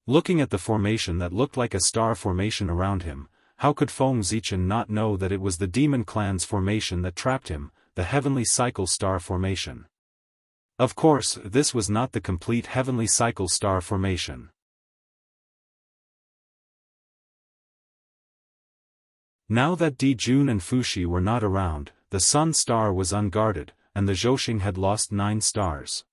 Looking at the formation that looked like a star formation around him, how could Feng Zichen not know that it was the demon clan's formation that trapped him, the heavenly cycle star formation? Of course, this was not the complete heavenly cycle star formation. Now that Di Jun and Fuxi were not around, the sun star was unguarded, and the Zhouxing had lost 9 stars.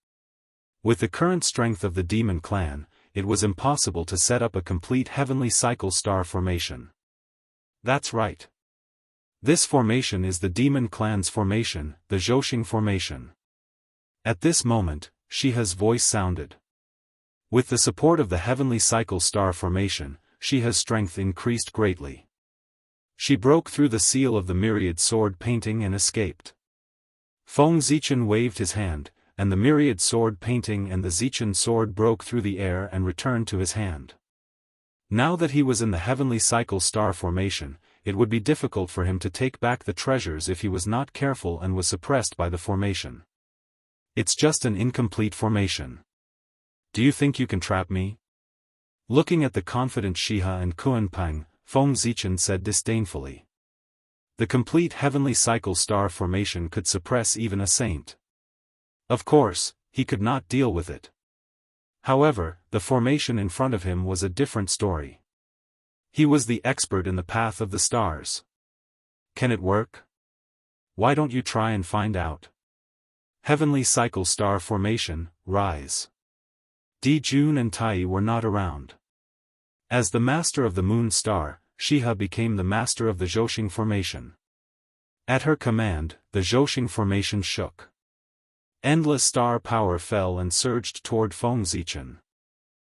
With the current strength of the demon clan, it was impossible to set up a complete heavenly cycle star formation. That's right. This formation is the demon clan's formation, the Zhouxing formation. At this moment, Shiha's voice sounded. With the support of the heavenly cycle star formation, Shiha's strength increased greatly. She broke through the seal of the myriad sword painting and escaped. Feng Zichen waved his hand, and the myriad sword painting and the Zichen sword broke through the air and returned to his hand. Now that he was in the heavenly cycle star formation, it would be difficult for him to take back the treasures if he was not careful and was suppressed by the formation. It's just an incomplete formation. Do you think you can trap me? Looking at the confident Shiha and Kuanpeng, Feng Zichen said disdainfully. The complete heavenly cycle star formation could suppress even a saint. Of course, he could not deal with it. However, the formation in front of him was a different story. He was the expert in the path of the stars. Can it work? Why don't you try and find out? Heavenly cycle star formation, rise. Di Jun and Tai were not around. As the master of the moon star, Shiha became the master of the Zhouxing formation. At her command, the Zhouxing formation shook. Endless star power fell and surged toward Feng Zichen.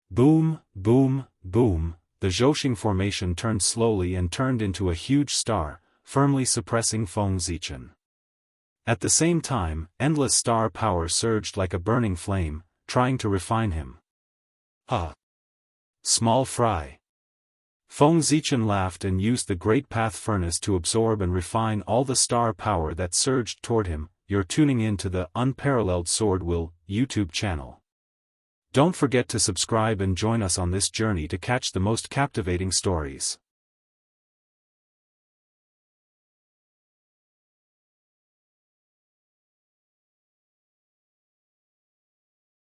Boom, boom, boom, the Zhouxing formation turned slowly and turned into a huge star, firmly suppressing Feng Zichen. At the same time, endless star power surged like a burning flame, trying to refine him. Small fry. Feng Zichen laughed and used the great path furnace to absorb and refine all the star power that surged toward him. You're tuning in to the Unparalleled SwordWill YouTube channel. Don't forget to subscribe and join us on this journey to catch the most captivating stories.